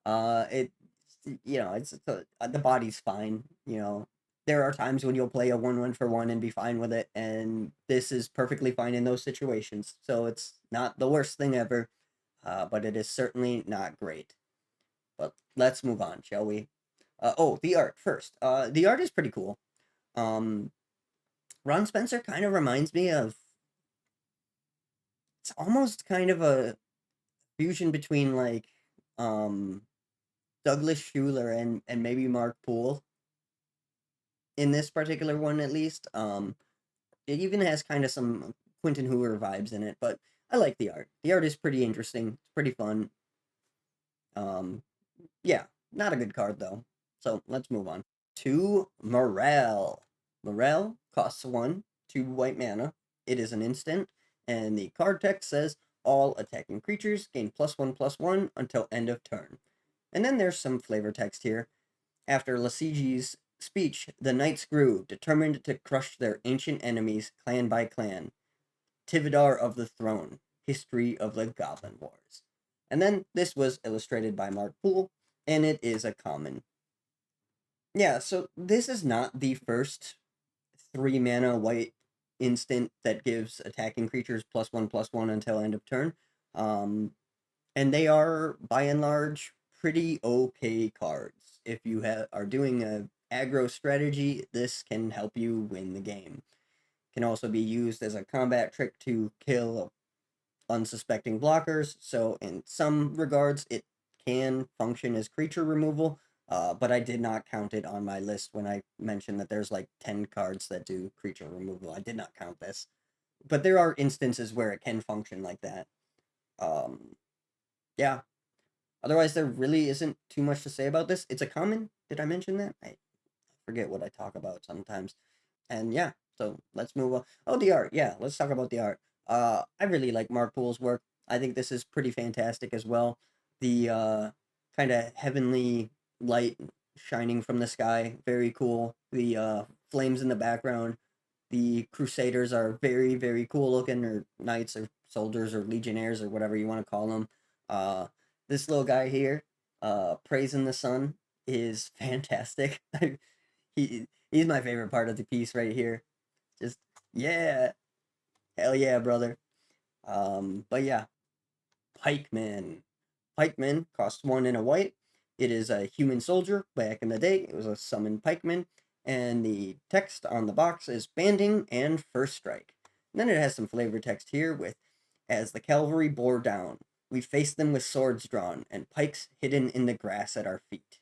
It the body's fine. There are times when you'll play a 1/1 for 1 and be fine with it, and this is perfectly fine in those situations. So it's not the worst thing ever, but it is certainly not great. But let's move on, shall we? The art first. The art is pretty cool. Um, Ron Spencer kind of reminds me of. It's almost kind of a fusion between like um Douglas Schuler and maybe Mark Poole in this particular one at least. It even has kind of some Quentin Hoover vibes in it, but I like the art. The art is pretty interesting. It's pretty fun. Um, yeah, not a good card though. So let's move on to Morale. Morale costs 1, 2 white mana. It is an instant, and the card text says all attacking creatures gain +1/+1 until end of turn. And then there's some flavor text here. After Lasigi's speech, the knights grew, determined to crush their ancient enemies clan by clan. Tivadar of the Throne, History of the Goblin Wars. And then this was illustrated by Mark Poole, and it is a common. Yeah, so this is not the first 3 mana white instant that gives attacking creatures +1/+1 until end of turn. Um, and they are by and large pretty okay cards. If you are doing a aggro strategy, this can help you win the game. Can also be used as a combat trick to kill unsuspecting blockers, so in some regards it can function as creature removal, But I did not count it on my list when I mentioned that there's like 10 cards that do creature removal. I did not count this. But there are instances where it can function like that. Um, yeah. Otherwise, there really isn't too much to say about this. It's a common. Did I mention that? I forget what I talk about sometimes. And yeah, so let's move on. Oh, the art. Yeah, let's talk about the art. I really like Mark Poole's work. I think this is pretty fantastic as well. The kind of heavenly light shining from the sky, very cool. The flames in the background. The Crusaders are very, very cool looking, or knights, or soldiers, or legionnaires, or whatever you want to call them. Uh, this little guy here, praising the sun, is fantastic. He's my favorite part of the piece right here. Just yeah, hell yeah, brother. But yeah, Pikeman. Pikeman costs 1 and a white. It is a human soldier. Back in the day, it was a summoned pikeman, and the text on the box is banding and first strike. And then it has some flavor text here with, as the cavalry bore down, we faced them with swords drawn and pikes hidden in the grass at our feet.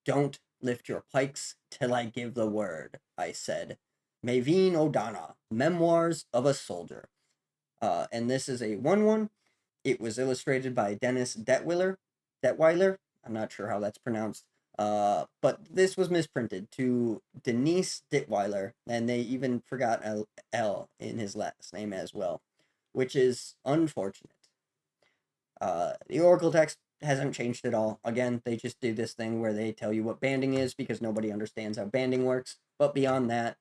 Don't lift your pikes till I give the word, I said. Maveen O'Donnell, Memoirs of a Soldier. And this is a 1/1. It was illustrated by Dennis Detweiler. I'm not sure how that's pronounced. But this was misprinted to Denise Ditweiler, and they even forgot a L in his last name as well, which is unfortunate. The Oracle text hasn't changed at all. Again, they just do this thing where they tell you what banding is because nobody understands how banding works. But beyond that,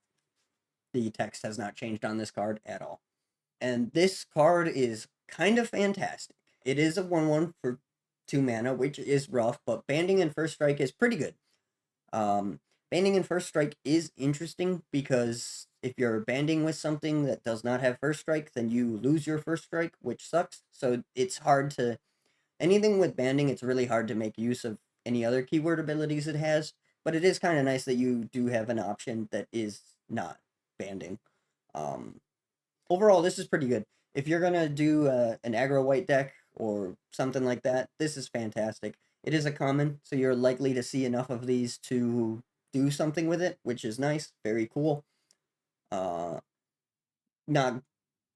the text has not changed on this card at all. And this card is kind of fantastic. It is a 1/1 for 2 mana, which is rough, but banding and first strike is pretty good. Um, Banding and first strike is interesting because if you're banding with something that does not have first strike, then you lose your first strike, which sucks. So it's hard to anything with banding, it's really hard to make use of any other keyword abilities it has, but it is kind of nice that you do have an option that is not banding. Um, Overall, this is pretty good. If you're gonna do an aggro white deck or something like that, this is fantastic. It is a common, so you're likely to see enough of these to do something with it, which is nice, very cool. Uh, Not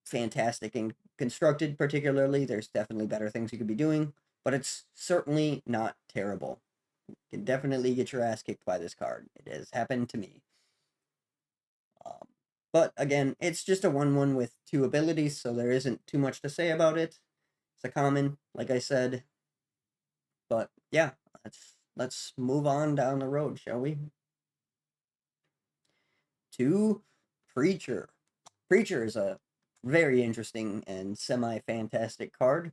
fantastic and constructed particularly. There's definitely better things you could be doing, but it's certainly not terrible. You can definitely get your ass kicked by this card. It has happened to me. Um, but again, it's just a 1/1 with 2 abilities, so there isn't too much to say about it. It's a common, like I said. But yeah, let's move on down the road, shall we? To Preacher. Preacher is a very interesting and semi-fantastic card.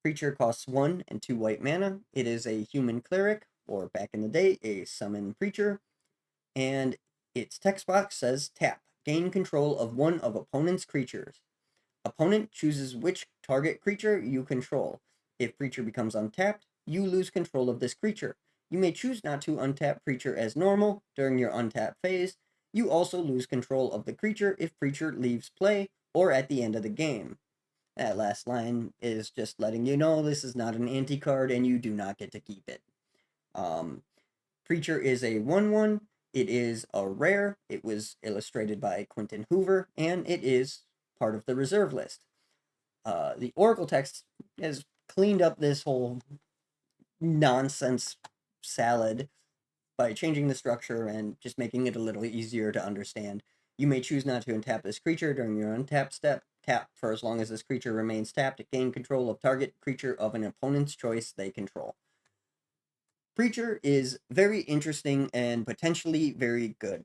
Preacher costs 1 and 2 white mana. It is a human cleric, or back in the day, a summon preacher. And its text box says tap. Gain control of one of opponent's creatures. Opponent chooses which target creature you control. If creature becomes untapped, you lose control of this creature. You may choose not to untap creature as normal during your untap phase. You also lose control of the creature if creature leaves play or at the end of the game. That last line is just letting you know this is not an anti card and you do not get to keep it. Um, Preacher is a 1/1. It is a rare. It was illustrated by Quentin Hoover, and it is part of the reserve list. The Oracle text has cleaned up this whole nonsense salad by changing the structure and just making it a little easier to understand. You may choose not to untap this creature during your untap step. Tap for as long as this creature remains tapped. Gain control of target creature of an opponent's choice they control. Preacher is very interesting and potentially very good.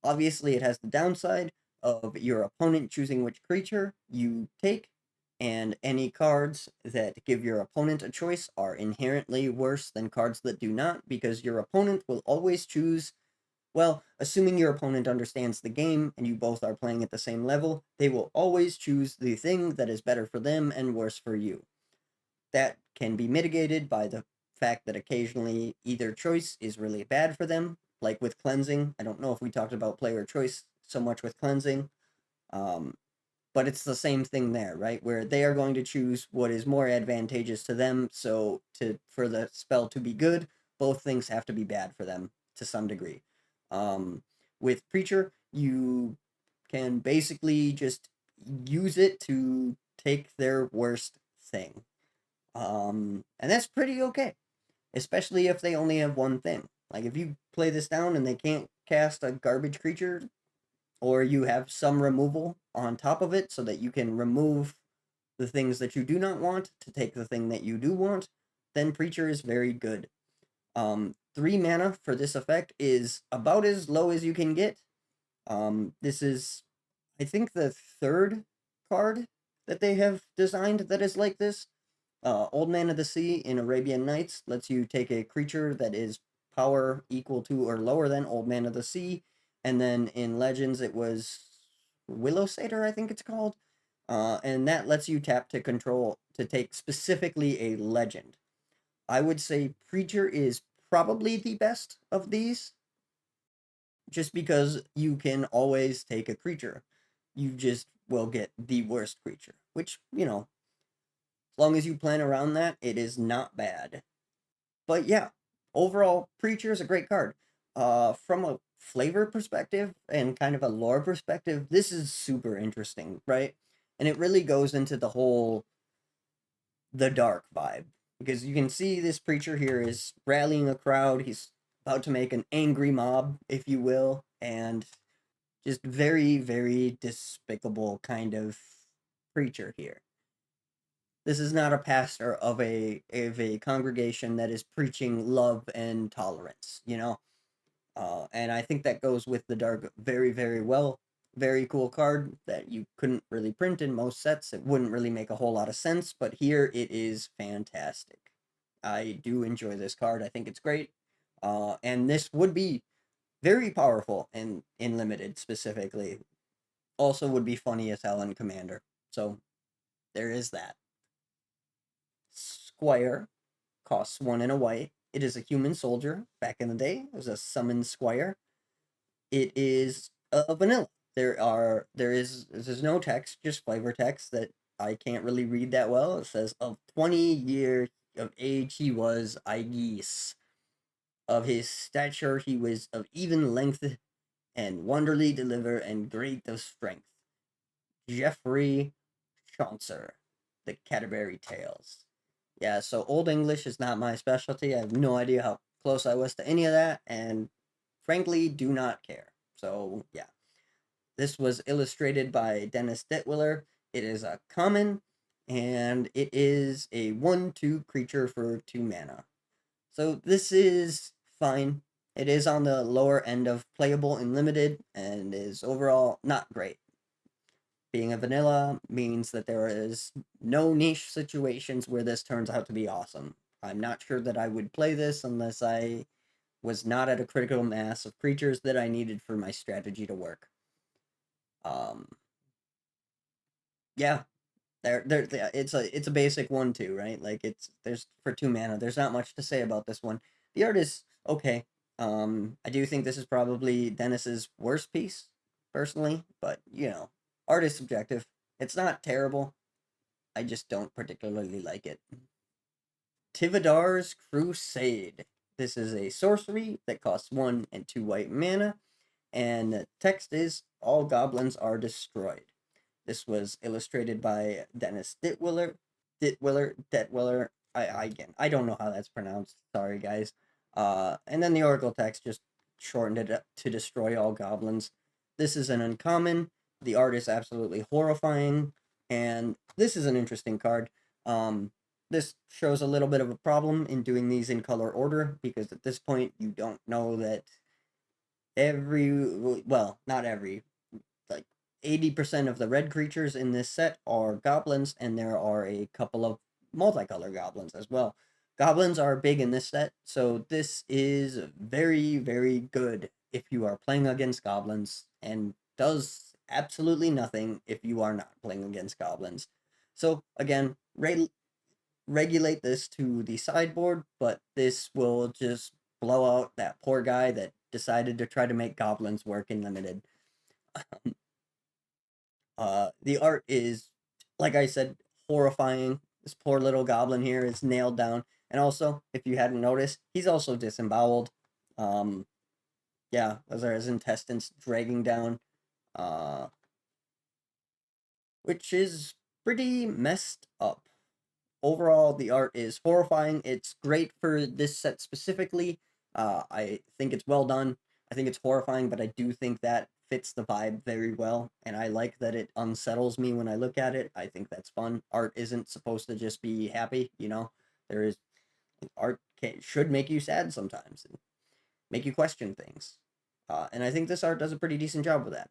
Obviously, it has the downside of your opponent choosing which creature you take, and any cards that give your opponent a choice are inherently worse than cards that do not, because your opponent will always choose, well, assuming your opponent understands the game and you both are playing at the same level, they will always choose the thing that is better for them and worse for you. That can be mitigated by the fact that occasionally either choice is really bad for them, like with cleansing. I don't know if we talked about player choice so much with cleansing, um, but it's the same thing there, right? Where they are going to choose what is more advantageous to them, so for the spell to be good, both things have to be bad for them to some degree. Um, with Preacher, you can basically just use it to take their worst thing. And that's pretty okay, especially if they only have one thing. Like if you play this down and they can't cast a garbage creature, or you have some removal on top of it so that you can remove the things that you do not want to take the thing that you do want, then Preacher is very good. 3 mana for this effect is about as low as you can get. This is, I think, the third card that they have designed that is like this. Old Man of the Sea in Arabian Nights lets you take a creature that is power equal to or lower than Old Man of the Sea. And then in Legends, it was Willow Satyr, I think it's called. And that lets you tap to control, to take specifically a legend. I would say Preacher is probably the best of these, just because you can always take a creature. You just will get the worst creature, which, as long as you plan around that, it is not bad. But yeah, overall, Preacher is a great card. From a flavor perspective and kind of a lore perspective, this is super interesting, right? And it really goes into the dark vibe, because you can see this Preacher here is rallying a crowd. He's about to make an angry mob, if you will, and just very, very despicable kind of preacher here. This is not a pastor of a congregation that is preaching love and tolerance. And I think that goes with the dark very, very well. Very cool card that you couldn't really print in most sets. It wouldn't really make a whole lot of sense, but here it is fantastic. I do enjoy this card. I think it's great. And this would be very powerful in limited specifically. Also would be funny as hell in Commander. So there is that. Squire costs 1 and a white. It is a human soldier. Back in the day, it was a summon squire. It is a vanilla. There's no text, just flavor text that I can't really read that well. It says of 20 years of age he was, I guess. Of his stature he was of even length and wonderly deliver and great of strength. Geoffrey Chaucer, the Canterbury Tales. Yeah, so Old English is not my specialty. I have no idea how close I was to any of that, and frankly, do not care. So, yeah. This was illustrated by Dennis Detwiller. It is a common, and it is a 1/2 creature for 2 mana. So, this is fine. It is on the lower end of playable and limited, and is overall not great. Being a vanilla means that there is no niche situations where this turns out to be awesome. I'm not sure that I would play this unless I was not at a critical mass of creatures that I needed for my strategy to work. Um, yeah, it's a basic 1/2, right? Like there's for 2 mana. There's not much to say about this one. The art is okay. I do think this is probably Dennis's worst piece, personally, but art is subjective. It's not terrible. I just don't particularly like it. Tividar's Crusade. This is a sorcery that costs 1 and 2 white mana, and the text is all goblins are destroyed. This was illustrated by Dennis Detwiller. I don't know how that's pronounced. Sorry, guys. And then the Oracle text just shortened it up to destroy all goblins. This is an uncommon. The art is absolutely horrifying, and this is an interesting card. This shows a little bit of a problem in doing these in color order, because at this point you don't know that not every, like 80% of the red creatures in this set are goblins, and there are a couple of multicolor goblins as well. Goblins are big in this set, so this is very, very good if you are playing against goblins, and does absolutely nothing if you are not playing against goblins. So again, regulate this to the sideboard, but this will just blow out that poor guy that decided to try to make goblins work in limited. The art is, like I said, horrifying. This poor little goblin here is nailed down. And also, if you hadn't noticed, he's also disemboweled. Um, yeah, those are his intestines dragging down, uh, which is pretty messed up. Overall, the art is horrifying. It's great for this set specifically. I think it's well done. I think it's horrifying, but I do think that fits the vibe very well, and I like that it unsettles me when I look at it. I think that's fun. Art isn't supposed to just be happy, you know. There is should make you sad sometimes and make you question things. And I think this art does a pretty decent job with that.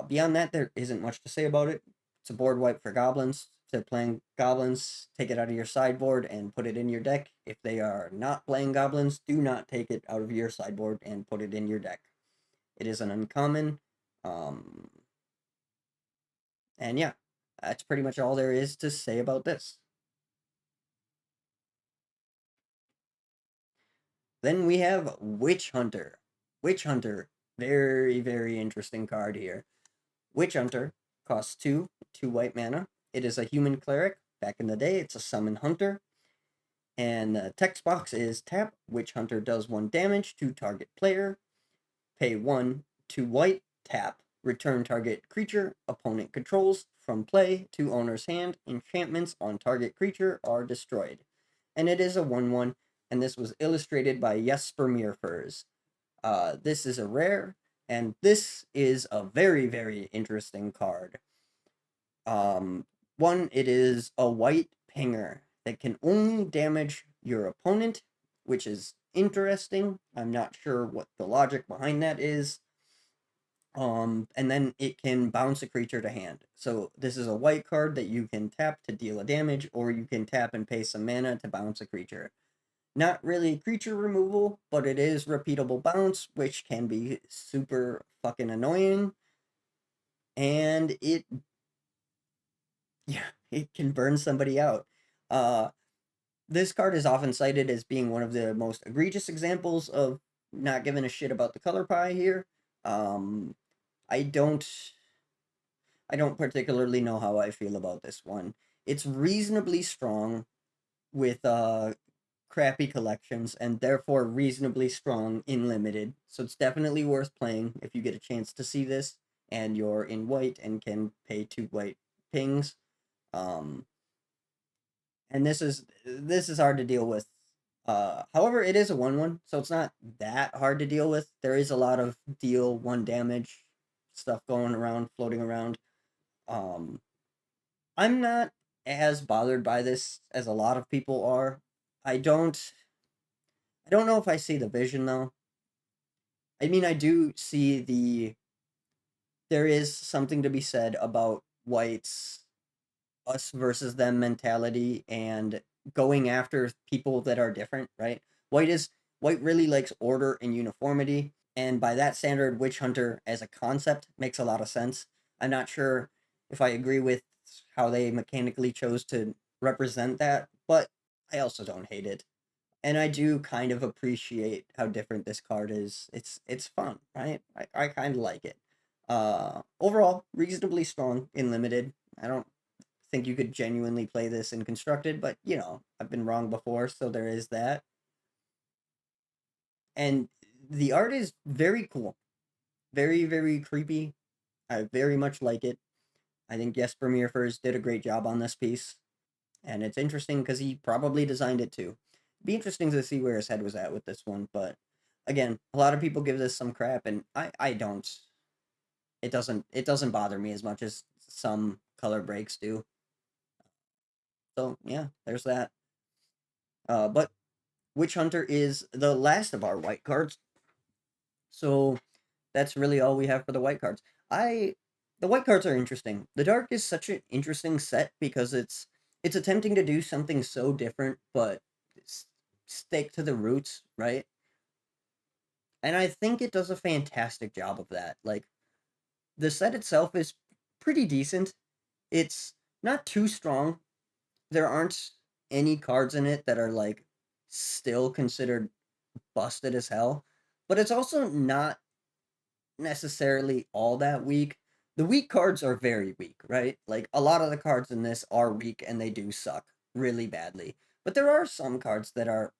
Beyond that, there isn't much to say about it. It's a board wipe for goblins. If they're playing goblins, take it out of your sideboard and put it in your deck. If they are not playing goblins, do not take it out of your sideboard and put it in your deck. It is an uncommon. Um, and yeah, that's pretty much all there is to say about this. Then we have Witch Hunter. Witch Hunter, very, very interesting card here. Witch Hunter costs 2 white mana. It is a human cleric. Back in the day, it's a summon hunter. And the text box is tap. Witch Hunter does 1 damage to target player. Pay 1 white, tap. Return target creature opponent controls from play to owner's hand. Enchantments on target creature are destroyed. And it is a 1/1, and this was illustrated by Jesper Meerfurs. This is a rare, and this is a very, very interesting card. Um, One, it is a white pinger that can only damage your opponent, which is interesting. I'm not sure what the logic behind that is. And then it can bounce a creature to hand. So this is a white card that you can tap to deal a damage, or you can tap and pay some mana to bounce a creature. Not really creature removal, but it is repeatable bounce, which can be super fucking annoying. And it, yeah, it can burn somebody out. Uh, this card is often cited as being one of the most egregious examples of not giving a shit about the color pie here. Um, I don't, I don't particularly know how I feel about this one. It's reasonably strong with crappy collections and therefore reasonably strong in limited. So it's definitely worth playing if you get a chance to see this and you're in white and can pay 2 white pings. Um, and this is hard to deal with. However, it is a 1/1, so it's not that hard to deal with. There is a lot of deal 1 damage stuff going around, floating around. Um, I'm not as bothered by this as a lot of people are. I don't I don't know if I see the vision though. I mean, I do see there is something to be said about whites us versus them mentality and going after people that are different, right? White really likes order and uniformity, and by that standard, Witch Hunter as a concept makes a lot of sense. I'm not sure if I agree with how they mechanically chose to represent that, but I also don't hate it. And I do kind of appreciate how different this card is. It's fun, right? I kind of like it. Overall, reasonably strong in limited. I don't think you could genuinely play this in constructed, but you know, I've been wrong before, so there is that. And the art is very cool. Very, very creepy. I very much like it. I think Jesper Meerfors did a great job on this piece. And it's interesting because he probably designed it too. Be interesting to see where his head was at with this one, but again, a lot of people give this some crap, and I don't. It doesn't bother me as much as some color breaks do. So yeah, there's that. But Witch Hunter is the last of our white cards, so that's really all we have for the white cards. I The white cards are interesting. The dark is such an interesting set because it's attempting to do something so different, but stick to the roots, right? And I think it does a fantastic job of that. Like the set itself is pretty decent. It's not too strong. There aren't any cards in it that are like still considered busted as hell, but it's also not necessarily all that weak. The weak cards are very weak, right? Like a lot of the cards in this are weak and they do suck really badly. But there are some cards that are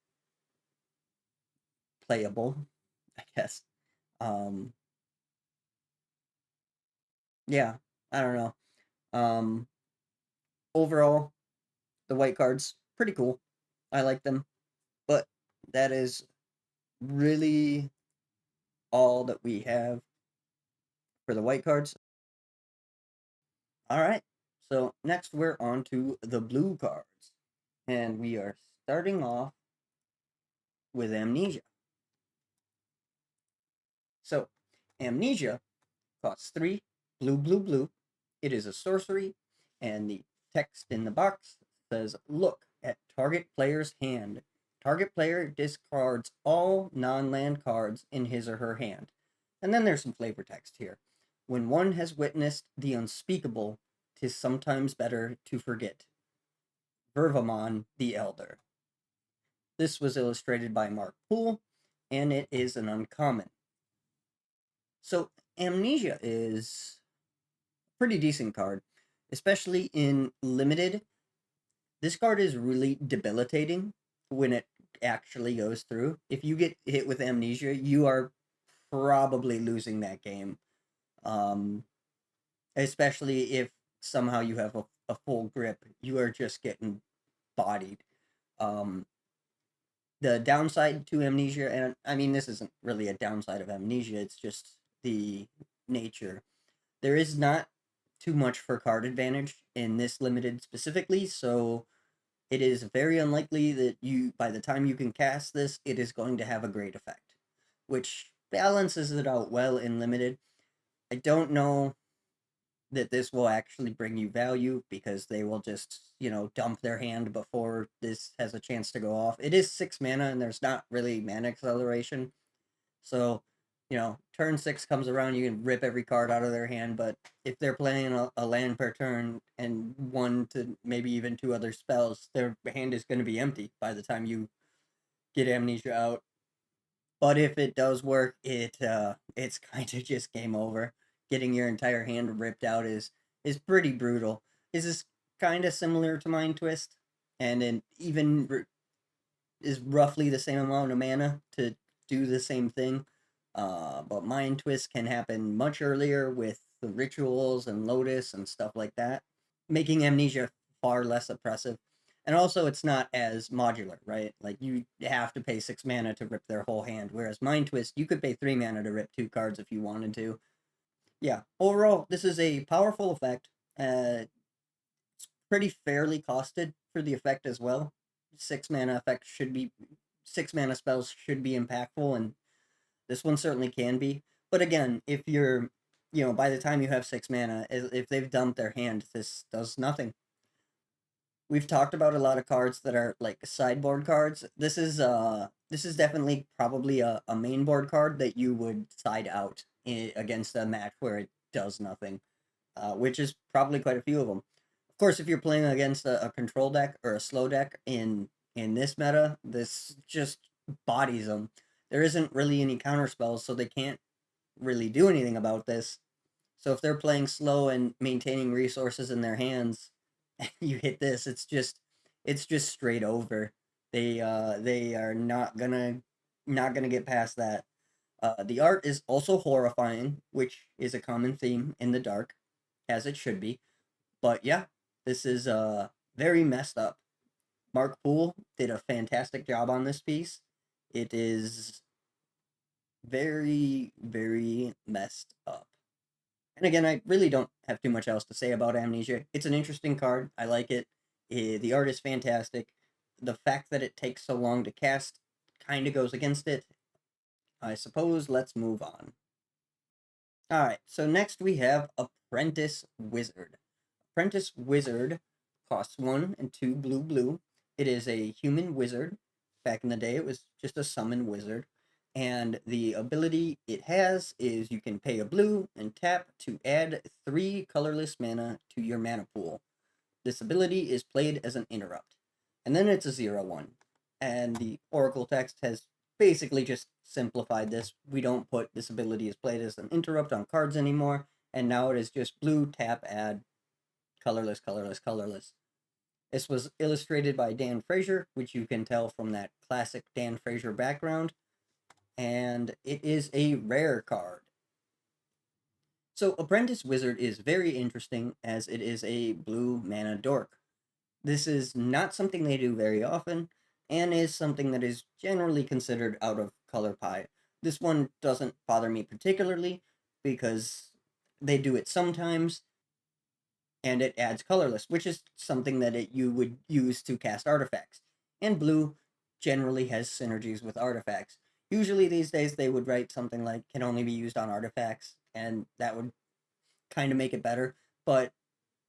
playable, I guess. Um yeah, I don't know. Um Overall, the white cards pretty cool. I like them, but that is really all that we have for the white cards. All right. So next we're on to the blue cards. And we are starting off with Amnesia. So, Amnesia costs 3 blue, blue, blue. It is a sorcery, and the text in the box says, "Look at target player's hand. Target player discards all non-land cards in his or her hand." And then there's some flavor text here. "When one has witnessed the unspeakable, 'tis sometimes better to forget. Vervamon the Elder." This was illustrated by Mark Poole, and it is an uncommon. So, Amnesia is a pretty decent card, especially in limited. This card is really debilitating when it actually goes through. If you get hit with Amnesia, you are probably losing that game. Um, Especially if somehow you have a full grip, you are just getting bodied. Um, the downside to Amnesia, and I mean, this isn't really a downside of Amnesia, it's just the nature. There is not too much for card advantage in this limited specifically, so it is very unlikely that you, by the time you can cast this, it is going to have a great effect, which balances it out well in limited. I don't know that this will actually bring you value because they will just, dump their hand before this has a chance to go off. It is 6 mana and there's not really mana acceleration. So, turn 6 comes around, you can rip every card out of their hand, but if they're playing a land per turn and one to maybe even two other spells, their hand is going to be empty by the time you get Amnesia out. But if it does work, it's kind of just game over. Getting your entire hand ripped out is pretty brutal. This is kind of similar to Mind Twist, and it even is roughly the same amount of mana to do the same thing. But Mind Twist can happen much earlier with the rituals and Lotus and stuff like that, making Amnesia far less oppressive. And also, it's not as modular, right? Like, you have to pay 6 mana to rip their whole hand, whereas Mind Twist, you could pay 3 mana to rip 2 cards if you wanted to. Yeah, overall, this is a powerful effect. It's pretty fairly costed for the effect as well. 6 mana effect should be 6 mana spells should be impactful, and this one certainly can be. But again, if you're, by the time you have 6 mana, if they've dumped their hand, this does nothing. We've talked about a lot of cards that are like sideboard cards. This is definitely probably a main board card that you would side out against a match where it does nothing, which is probably quite a few of them. Of course, if you're playing against a control deck or a slow deck in this meta, this just bodies them. There isn't really any counter spells, so they can't really do anything about this. So if they're playing slow and maintaining resources in their hands, you hit this, it's just straight over. They are not gonna get past that. The art is also horrifying, which is a common theme in the dark, as it should be. But yeah, this is very messed up. Mark Poole did a fantastic job on this piece. It is very, very messed up. And again, I really don't have too much else to say about Amnesia. It's an interesting card. I like it. The art is fantastic. The fact that it takes so long to cast kind of goes against it. I suppose let's move on. All right, so next we have Apprentice Wizard. Apprentice Wizard costs 1 and 2 blue blue. It is a human wizard. Back in the day, it was just a summon wizard. And the ability it has is you can pay a blue and tap to add 3 colorless mana to your mana pool. This ability is played as an interrupt. And then it's a 0/1. And the Oracle text has basically just simplified this. We don't put this ability is played as an interrupt on cards anymore, and now it is just blue, tap, add, colorless, colorless, colorless. This was illustrated by Dan Fraser, which you can tell from that classic Dan Fraser background, and it is a rare card. So Apprentice Wizard is very interesting as it is a blue mana dork. This is not something they do very often, and is something that is generally considered out of color pie. This one doesn't bother me particularly because they do it sometimes, and it adds colorless, which is something that you would use to cast artifacts. And blue generally has synergies with artifacts. Usually these days they would write something like can only be used on artifacts, and that would kind of make it better. But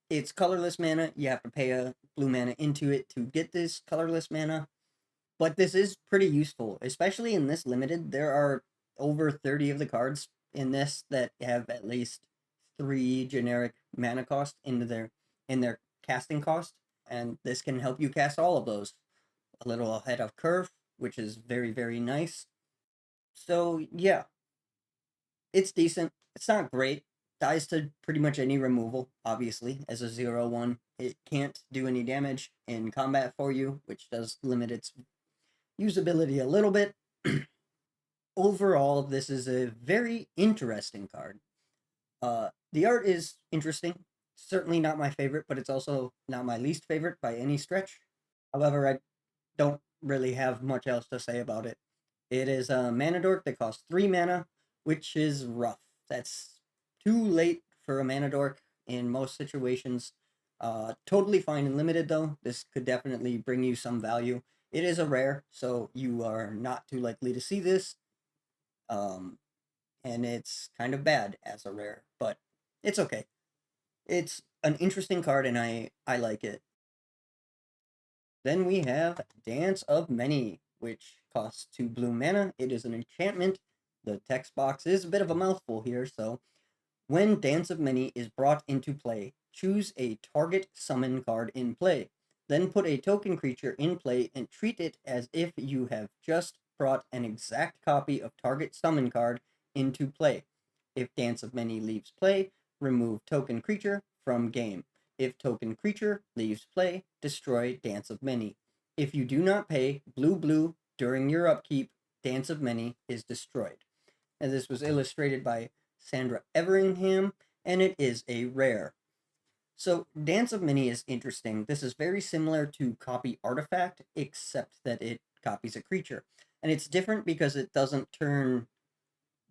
it's colorless mana. You have to pay a blue mana into it to get this colorless mana. But this is pretty useful, especially in this limited. There are over 30 of the cards in this that have at least 3 generic mana cost in their casting cost, and this can help you cast all of those a little ahead of curve, which is very, very nice. So yeah, it's decent. It's not great. Dies to pretty much any removal, obviously, as a 0/1. It can't do any damage in combat for you, which does limit its usability a little bit. Overall, this is a very interesting card. The art is interesting. Certainly not my favorite, but it's also not my least favorite by any stretch. However, I don't really have much else to say about it. It is a mana dork that costs 3 mana, which is rough. That's too late for a mana dork in most situations. Totally fine and limited though. This could definitely bring you some value. It is a rare, so you are not too likely to see this. And it's kind of bad as a rare, but it's okay. It's an interesting card, and I like it. Then we have Dance of Many, which costs 2 blue mana. It is an enchantment. The text box is a bit of a mouthful here, so when Dance of Many is brought into play, choose a target summon card in play. Then put a token creature in play and treat it as if you have just brought an exact copy of target summon card into play. If Dance of Many leaves play, remove token creature from game. If token creature leaves play, destroy Dance of Many. If you do not pay blue during your upkeep, Dance of Many is destroyed. And this was illustrated by Sandra Everingham, and it is a rare. So, Dance of Many is interesting. This is very similar to Copy Artifact, except that it copies a creature. And it's different because it doesn't turn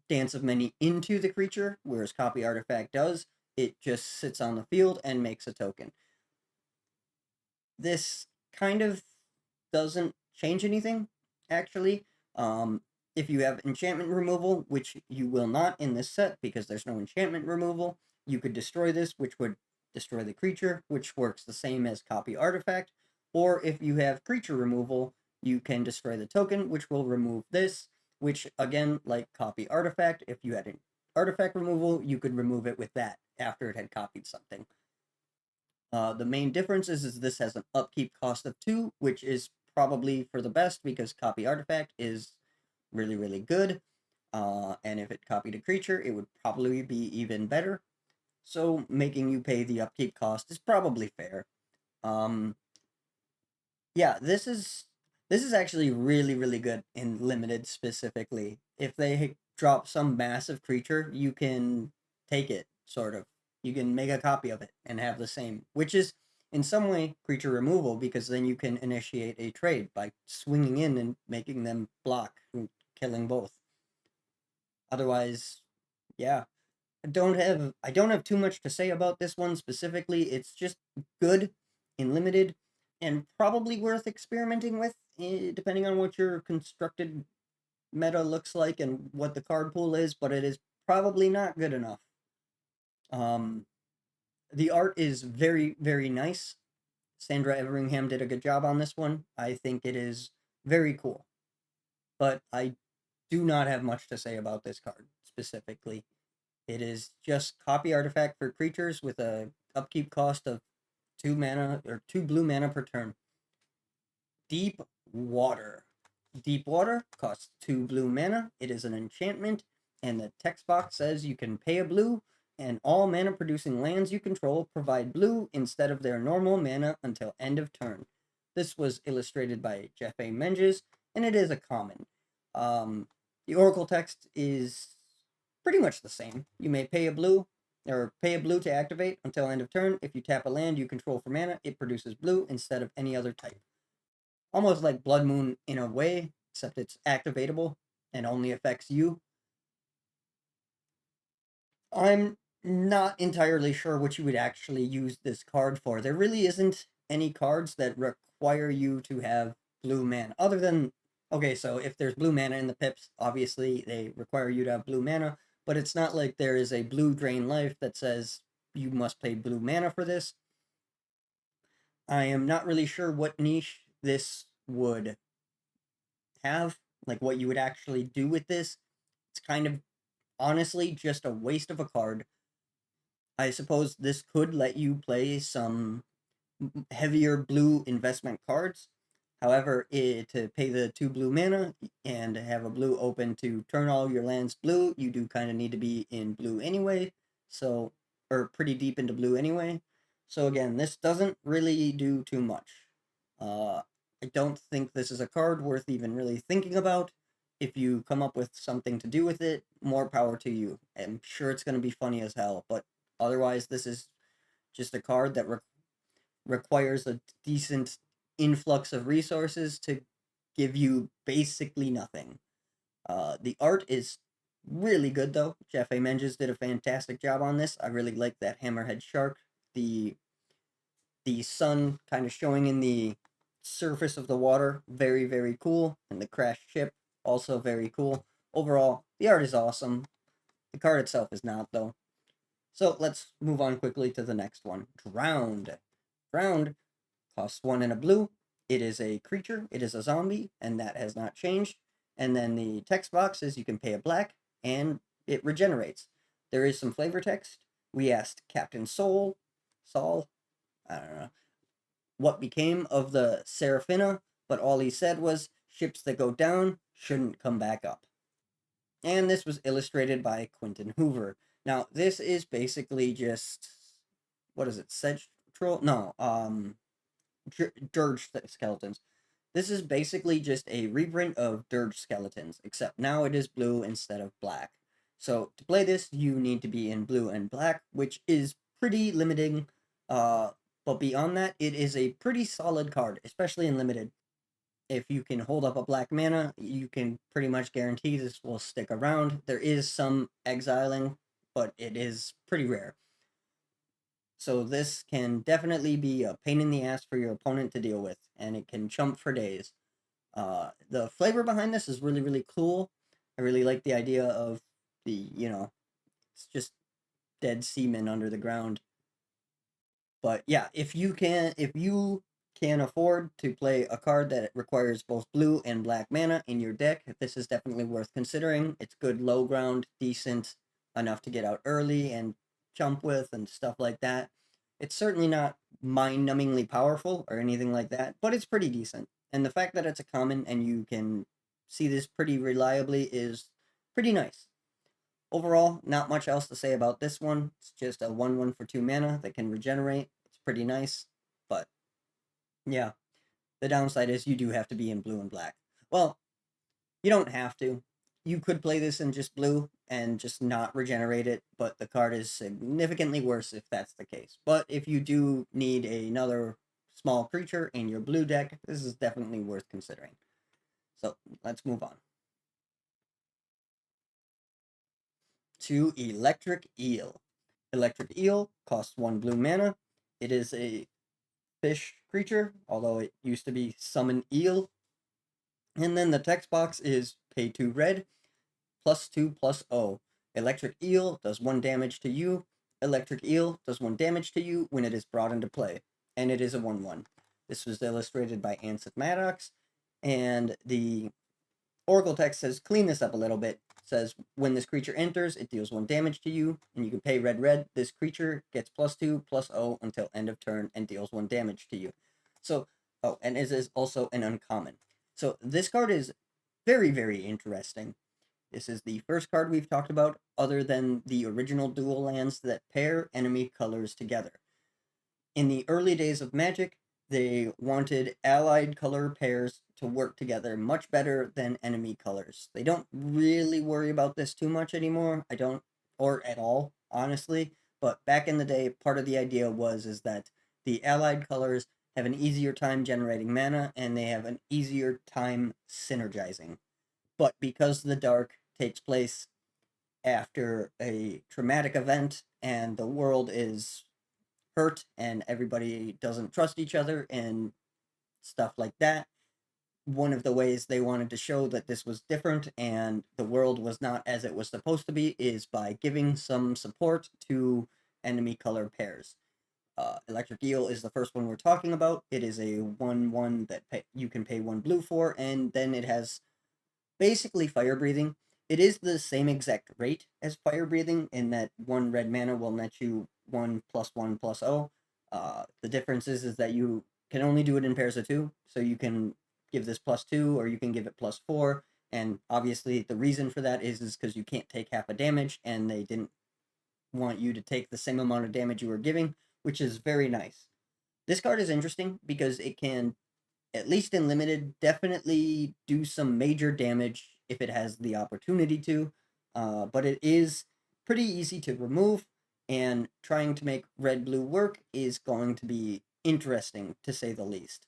Dance of Many into the creature, whereas Copy Artifact does. It just sits on the field and makes a token. This kind of doesn't change anything, actually. If you have enchantment removal, which you will not in this set because there's no enchantment removal, you could destroy this, which would destroy the creature, which works the same as Copy Artifact. Or if you have creature removal, you can destroy the token, which will remove this, which, again, like Copy Artifact, if you had an artifact removal, you could remove it with that after it had copied something. The main difference is this has an upkeep cost of 2, which is probably for the best because Copy Artifact is really, really good. And if it copied a creature, it would probably be even better. So making you pay the upkeep cost is probably fair. Yeah, this is actually really, really good in limited specifically. If they drop some massive creature, you can take it, sort of. You can make a copy of it and have the same, which is in some way creature removal because then you can initiate a trade by swinging in and making them block and killing both. Otherwise, yeah, I don't have too much to say about this one specifically. It's just good in limited and probably worth experimenting with, depending on what your constructed meta looks like and what the card pool is, but it is probably not good enough. Um, the art is very, very nice. Sandra Everingham did a good job on this one. I think it is very cool. But I do not have much to say about this card specifically. It is just copy artifact for creatures with a upkeep cost of 2 mana or 2 blue mana per turn. Deep Water. Deep Water costs 2 blue mana. It is an enchantment, and the text box says you can pay a blue and all mana producing lands you control provide blue instead of their normal mana until end of turn. This was illustrated by Jeff A. Menges, and it is a common. The Oracle text is pretty much the same. You may pay a blue to activate until end of turn. If you tap a land you control for mana, it produces blue instead of any other type. Almost like Blood Moon in a way, except it's activatable and only affects you. I'm not entirely sure what you would actually use this card for. There really isn't any cards that require you to have blue mana, other than, okay, so if there's blue mana in the pips, obviously they require you to have blue mana, but it's not like there is a blue drain life that says you must pay blue mana for this. I am not really sure what niche this would have, like what you would actually do with this. It's kind of honestly just a waste of a card. I suppose this could let you play some heavier blue investment cards. However, to pay the 2 blue mana and have a blue open to turn all your lands blue, you do kind of need to be in blue anyway, so, or pretty deep into blue anyway. So again, this doesn't really do too much. I don't think this is a card worth even really thinking about. If you come up with something to do with it, more power to you. I'm sure it's going to be funny as hell, but otherwise, this is just a card that requires a decent influx of resources to give you basically nothing. The art is really good though. Jeff A. Menges did a fantastic job on this. I really like that hammerhead shark. The sun kind of showing in the surface of the water, very very cool, and the crashed ship also very cool. Overall, the art is awesome. The card itself is not though. So let's move on quickly to the next one. Drowned. Drowned costs 1 and a blue. It is a creature, it is a zombie, and that has not changed. And then the text box is you can pay a black, and it regenerates. There is some flavor text. We asked Captain Saul, I don't know, what became of the Seraphina, but all he said was, ships that go down shouldn't come back up. And this was illustrated by Quentin Hoover. Now, this is basically just, what is it, Sedge Troll? No, Dirge Skeletons. This is basically just a reprint of Dirge Skeletons, except now it is blue instead of black. So to play this, you need to be in blue and black, which is pretty limiting. But beyond that, it is a pretty solid card, especially in limited. If you can hold up a black mana, you can pretty much guarantee this will stick around. There is some exiling, but it is pretty rare. So this can definitely be a pain in the ass for your opponent to deal with, and it can chump for days. The flavor behind this is really, really cool. I really like the idea of it's just dead seamen under the ground. But yeah, if you can afford to play a card that requires both blue and black mana in your deck, this is definitely worth considering. It's good low ground, decent enough to get out early and jump with and stuff like that. It's certainly not mind-numbingly powerful or anything like that, but it's pretty decent. And the fact that it's a common and you can see this pretty reliably is pretty nice. Overall, not much else to say about this one. It's just a 1/1 for 2 mana that can regenerate. It's pretty nice, but yeah, the downside is you do have to be in blue and black. Well, you don't have to. You could play this in just blue and just not regenerate it, but the card is significantly worse if that's the case. But if you do need another small creature in your blue deck, this is definitely worth considering. So let's move on to Electric Eel. Electric Eel costs 1 blue mana. It is a fish creature, although it used to be summon eel. And then the text box is pay 2 red, +2/+0. Electric Eel does 1 damage to you. Electric Eel does 1 damage to you when it is brought into play. And it is a 1/1. This was illustrated by Anseth Maddox. And the Oracle text says, clean this up a little bit. It says, when this creature enters, it deals 1 damage to you, and you can pay red. This creature gets +2/+0 until end of turn and deals 1 damage to you. So, oh, and it is also an uncommon. So this card is very, very interesting. This is the first card we've talked about other than the original dual lands that pair enemy colors together. In the early days of Magic, they wanted allied color pairs to work together much better than enemy colors. They don't really worry about this too much anymore. I don't, or at all, honestly. But back in the day, part of the idea is that the allied colors have an easier time generating mana and they have an easier time synergizing. But because the dark takes place after a traumatic event and the world is hurt and everybody doesn't trust each other and stuff like that. One of the ways they wanted to show that this was different and the world was not as it was supposed to be is by giving some support to enemy color pairs. Electric Eel is the first one we're talking about. It is a 1/1 that you can pay 1 blue for, and then it has basically fire breathing. It is the same exact rate as fire breathing in that 1 red mana will net you 1+1+0. The difference is that you can only do it in pairs of 2, so you can give this +2 or you can give it +4. And obviously, the reason for that is because you can't take half a damage, and they didn't want you to take the same amount of damage you were giving, which is very nice. This card is interesting because it can, at least in limited, definitely do some major damage if it has the opportunity to. But it is pretty easy to remove, and trying to make red blue work is going to be interesting to say the least.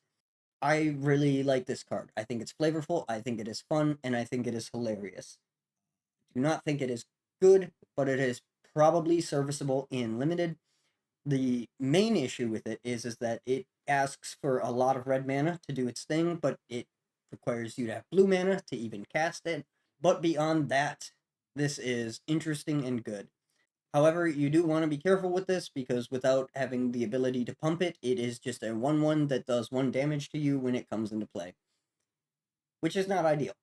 I really like this card. I think it's flavorful, I think it is fun, and I think it is hilarious. I do not think it is good, but it is probably serviceable in limited. The main issue with it is that it asks for a lot of red mana to do its thing, but it requires you to have blue mana to even cast it. But beyond that, this is interesting and good. However, you do want to be careful with this because without having the ability to pump it, it is just a 1/1 that does 1 damage to you when it comes into play, which is not ideal.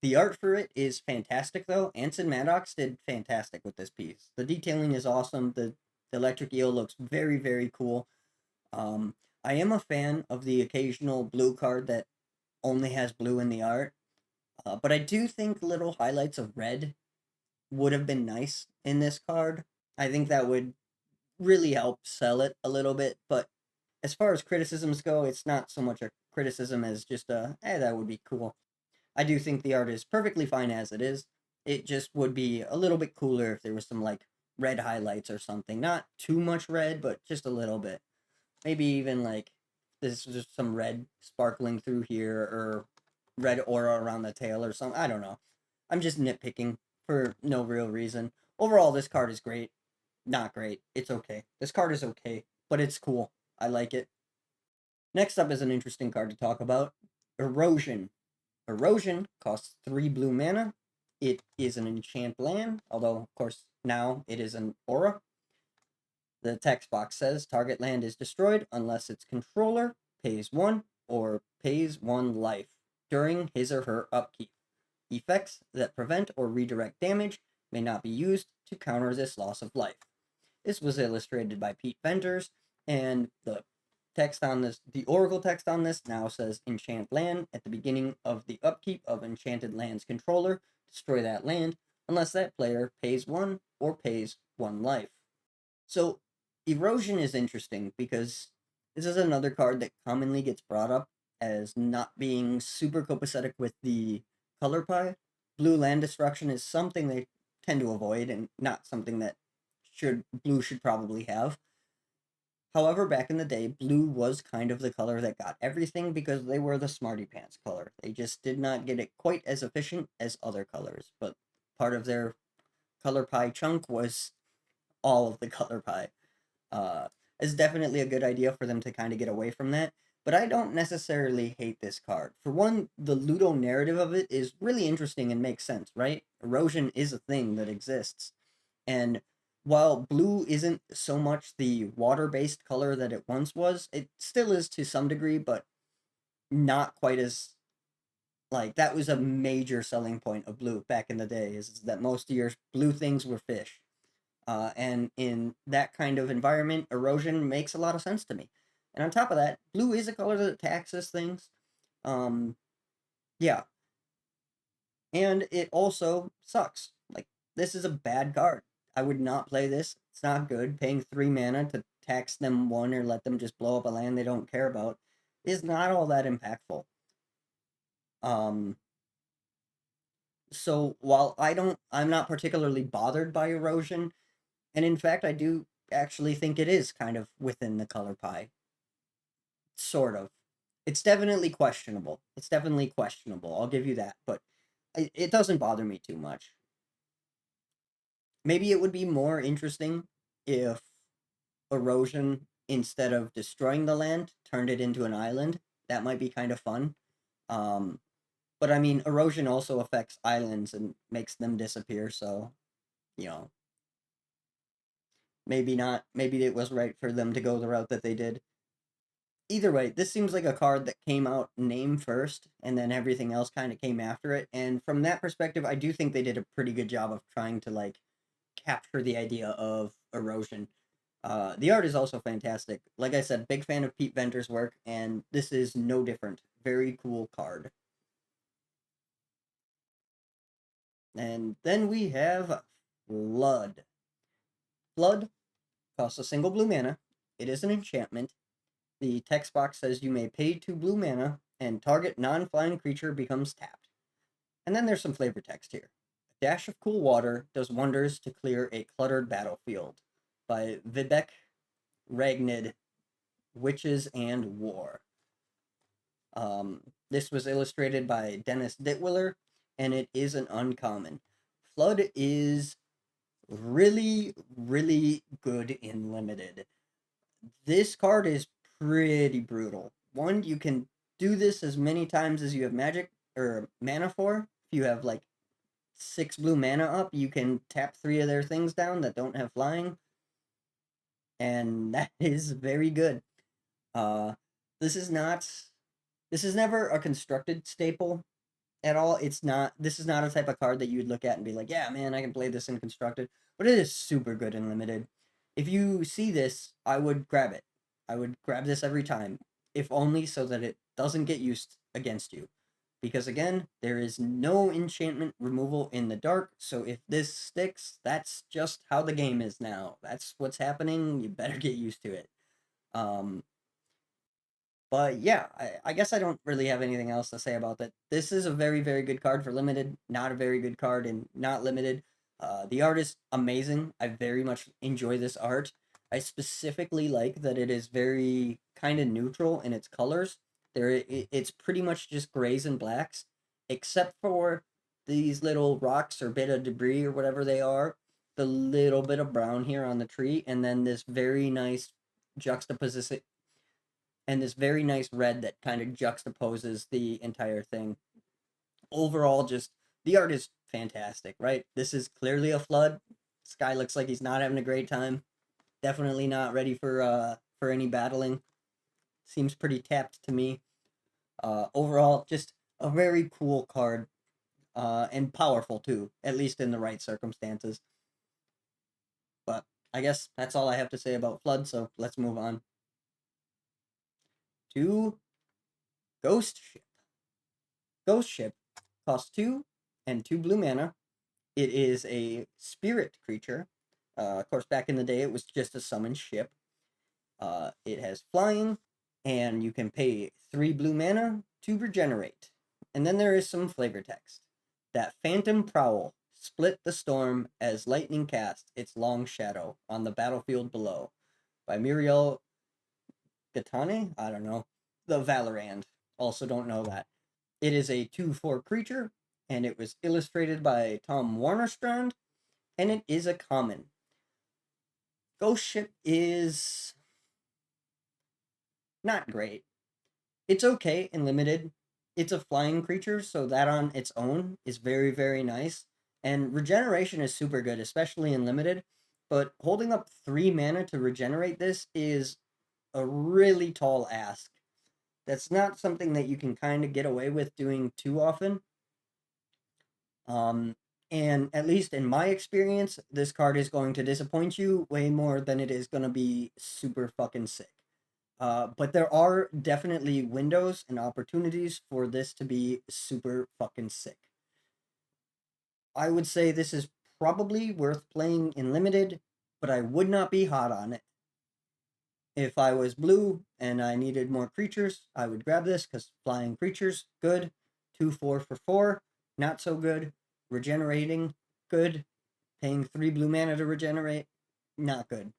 The art for it is fantastic, though. Anson Maddox did fantastic with this piece. The detailing is awesome. The electric eel looks very, very cool. I am a fan of the occasional blue card that only has blue in the art, but I do think little highlights of red would have been nice in this card. I think that would really help sell it a little bit, but as far as criticisms go, it's not so much a criticism as just a, that would be cool. I do think the art is perfectly fine as it is. It just would be a little bit cooler if there was some, like, red highlights or something. Not too much red, but just a little bit. Maybe even, like, this is just some red sparkling through here, or red aura around the tail or something. I don't know. I'm just nitpicking for no real reason. Overall, this card is great. Not great. It's okay. This card is okay, but it's cool. I like it. Next up is an interesting card to talk about. Erosion. Erosion costs 3 blue mana. It is an enchant land, although, of course, now it is an aura. The text box says target land is destroyed unless its controller pays 1 or pays 1 life during his or her upkeep. Effects that prevent or redirect damage may not be used to counter this loss of life. This was illustrated by Pete Venters, and the Oracle text on this now says enchant land at the beginning of the upkeep of enchanted land's controller. Destroy that land unless that player pays 1 or pays 1 life. So, erosion is interesting because this is another card that commonly gets brought up as not being super copacetic with the color pie. Blue land destruction is something they tend to avoid and not something that blue should probably have. However, back in the day, blue was kind of the color that got everything because they were the smarty pants color. They just did not get it quite as efficient as other colors, but part of their color pie chunk was all of the color pie. It's definitely a good idea for them to kind of get away from that, but I don't necessarily hate this card. For one, the Ludo narrative of it is really interesting and makes sense, right? Erosion is a thing that exists. And while blue isn't so much the water-based color that it once was, it still is to some degree, but not quite as, like, that was a major selling point of blue back in the day, is that most of your blue things were fish. And in that kind of environment, erosion makes a lot of sense to me. And on top of that, blue is a color that taxes things. Yeah. And it also sucks. Like, this is a bad card. I would not play this. It's not good. Paying 3 mana to tax them 1 or let them just blow up a land they don't care about is not all that impactful. Um, so while I'm not particularly bothered by erosion, and in fact, I do actually think it is kind of within the color pie. Sort of. It's definitely questionable. It's definitely questionable. I'll give you that, but it doesn't bother me too much. Maybe it would be more interesting if erosion, instead of destroying the land, turned it into an island. That might be kind of fun. Um, but I mean, erosion also affects islands and makes them disappear. So, you know, maybe not. Maybe it was right for them to go the route that they did. Either way, this seems like a card that came out name first, and then everything else kind of came after it. And from that perspective, I do think they did a pretty good job of trying to like capture the idea of erosion. The art is also fantastic. Like I said, big fan of Pete Venter's work, and this is no different. Very cool card. And then we have Flood. Flood costs a single blue mana. It is an enchantment. The text box says you may pay 2 blue mana, and target non-flying creature becomes tapped. And then there's some flavor text here. A dash of cool water does wonders to clear a cluttered battlefield. By Vivek Ragnid, Witches and War. This was illustrated by Dennis Ditwiller, and it is an uncommon. Flood is really, really good in limited. This card is pretty brutal. One, you can do this as many times as you have magic or mana for. If you have like 6 blue mana up, you can tap 3 of their things down that don't have flying, and that is very good. Uh, this is not. This is never a constructed staple at all. It's not. This is not a type of card that you would look at and be like, "Yeah, man, I can play this in constructed." But it is super good in limited. If you see this, I would grab it. I would grab this every time, if only so that it doesn't get used against you. Because again, there is no enchantment removal in the dark, so if this sticks, that's just how the game is now. That's what's happening. You better get used to it. Um, but yeah, I guess I don't really have anything else to say about that. This is a very, very good card for limited, not a very good card in not limited. The art is amazing. I very much enjoy this art. I specifically like that it is very kind of neutral in its colors. It's pretty much just grays and blacks, except for these little rocks or bit of debris or whatever they are. The little bit of brown here on the tree, and then this very nice juxtaposition and this very nice red that kind of juxtaposes the entire thing. Overall, just the art is fantastic, right? This is clearly a flood. This guy looks like he's not having a great time. Definitely not ready for any battling. Seems pretty tapped to me. Overall, just a very cool card, and powerful too, at least in the right circumstances. But I guess that's all I have to say about Flood, so let's move on to Ghost Ship. Ghost Ship costs 2 and 2 blue mana. It is a spirit creature. Of course, back in the day, it was just a summoned ship. It has flying, and you can pay 3 blue mana to regenerate. And then there is some flavor text. That phantom prowl split the storm as lightning cast its long shadow on the battlefield below. By Muriel Gatane? I don't know. The Valorand. Also don't know that. It is a 2/4 creature, and it was illustrated by Tom Warnerstrand, and it is a common. Ghost Ship is not great. It's okay and limited. It's a flying creature, so that on its own is very, very nice. And regeneration is super good, especially in limited. But holding up 3 mana to regenerate this is a really tall ask. That's not something that you can kind of get away with doing too often. Um, and at least in my experience, this card is going to disappoint you way more than it is going to be super fucking sick. But there are definitely windows and opportunities for this to be super fucking sick. I would say this is probably worth playing in limited, but I would not be hot on it. If I was blue and I needed more creatures, I would grab this because flying creatures, good. 2/4 for 4, not so good. Regenerating, good. Paying 3 blue mana to regenerate, not good.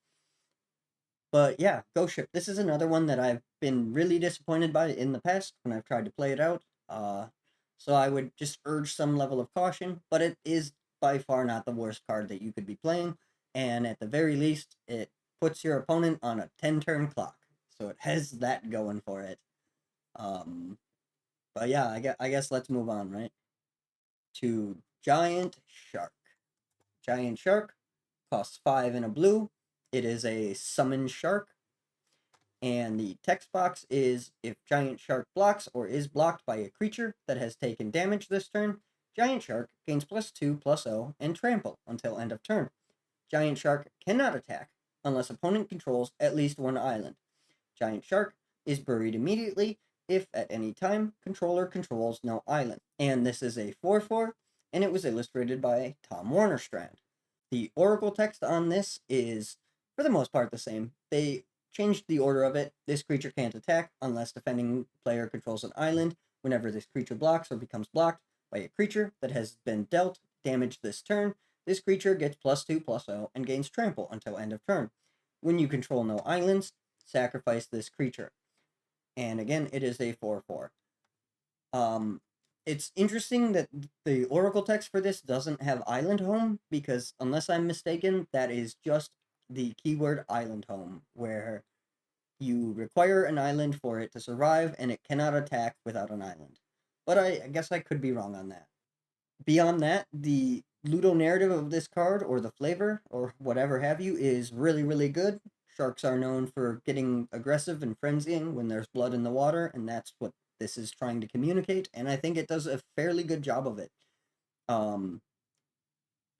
But yeah, Ghost Ship. This is another one that I've been really disappointed by in the past when I've tried to play it out. So I would just urge some level of caution, but it is by far not the worst card that you could be playing. And at the very least, it puts your opponent on a 10-turn clock. So it has that going for it. Um, but yeah, I guess let's move on, right? To Giant Shark. Giant Shark costs 5 and a blue. It is a summon shark. And the text box is if Giant Shark blocks or is blocked by a creature that has taken damage this turn, Giant Shark gains +2/+0 and trample until end of turn. Giant Shark cannot attack unless opponent controls at least one island. Giant Shark is buried immediately if at any time controller controls no island. And this is a 4/4, and it was illustrated by Tom Warnerstrand. The Oracle text on this is, for the most part, the same. They changed the order of it. This creature can't attack unless defending player controls an island. Whenever this creature blocks or becomes blocked by a creature that has been dealt damage this turn, this creature gets +2/+0 and gains trample until end of turn. When you control no islands, sacrifice this creature. And again, it is a 4/4. Um, it's interesting that the Oracle text for this doesn't have island home because, unless I'm mistaken, that is just the keyword island home, where you require an island for it to survive and it cannot attack without an island. But I guess I could be wrong on that. Beyond that, the Ludo narrative of this card, or the flavor, or whatever have you, is really, really good. Sharks are known for getting aggressive and frenzying when there's blood in the water, and that's what this is trying to communicate, and I think it does a fairly good job of it. Um,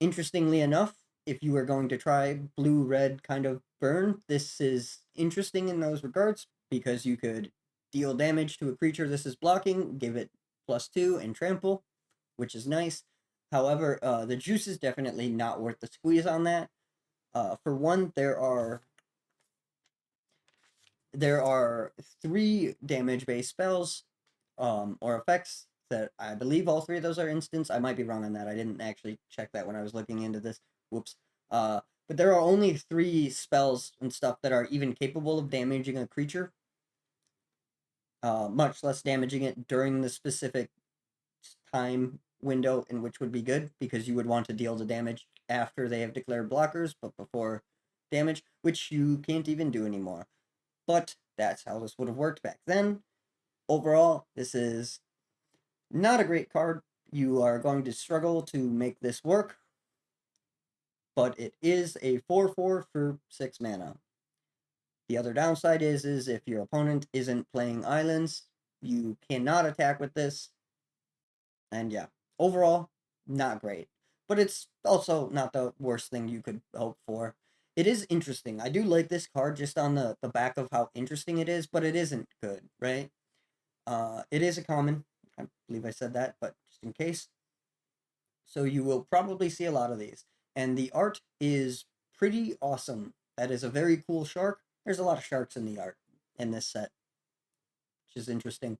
Interestingly enough, if you are going to try blue red kind of burn, this is interesting in those regards because you could deal damage to a creature this is blocking, give it +2 and trample, which is nice. However, the juice is definitely not worth the squeeze on that. For one, there are 3 damage based spells, or effects that I believe all 3 of those are instants. I might be wrong on that. I didn't actually check that when I was looking into this. Whoops. But there are only 3 spells and stuff that are even capable of damaging a creature, much less damaging it during the specific time window in which would be good, because you would want to deal the damage after they have declared blockers, but before damage, which you can't even do anymore. But that's how this would have worked back then. Overall, this is not a great card. You are going to struggle to make this work, but it is a 4/4 for 6 mana. The other downside is if your opponent isn't playing islands, you cannot attack with this. And yeah, overall, not great. But it's also not the worst thing you could hope for. It is interesting. I do like this card just on the back of how interesting it is, but it isn't good, right? It is a common. I believe I said that, but just in case. So you will probably see a lot of these. And the art is pretty awesome. That is a very cool shark. There's a lot of sharks in the art in this set, which is interesting.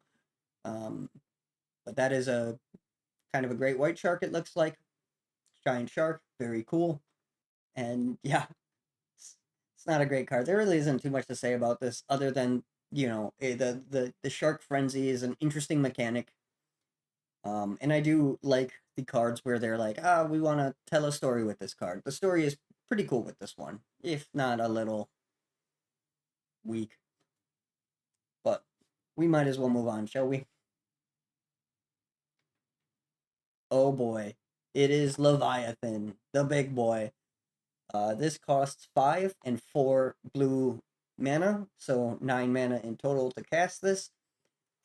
Um, but that is a kind of a great white shark, it looks like. Giant shark, very cool. And yeah, it's not a great card. There really isn't too much to say about this other than, the shark frenzy is an interesting mechanic. And I do like the cards where they're like, we want to tell a story with this card. The story is pretty cool with this one, if not a little weak. But we might as well move on, shall we? Oh boy, it is Leviathan, the big boy. This costs 5 and 4 blue mana, so 9 mana in total to cast this.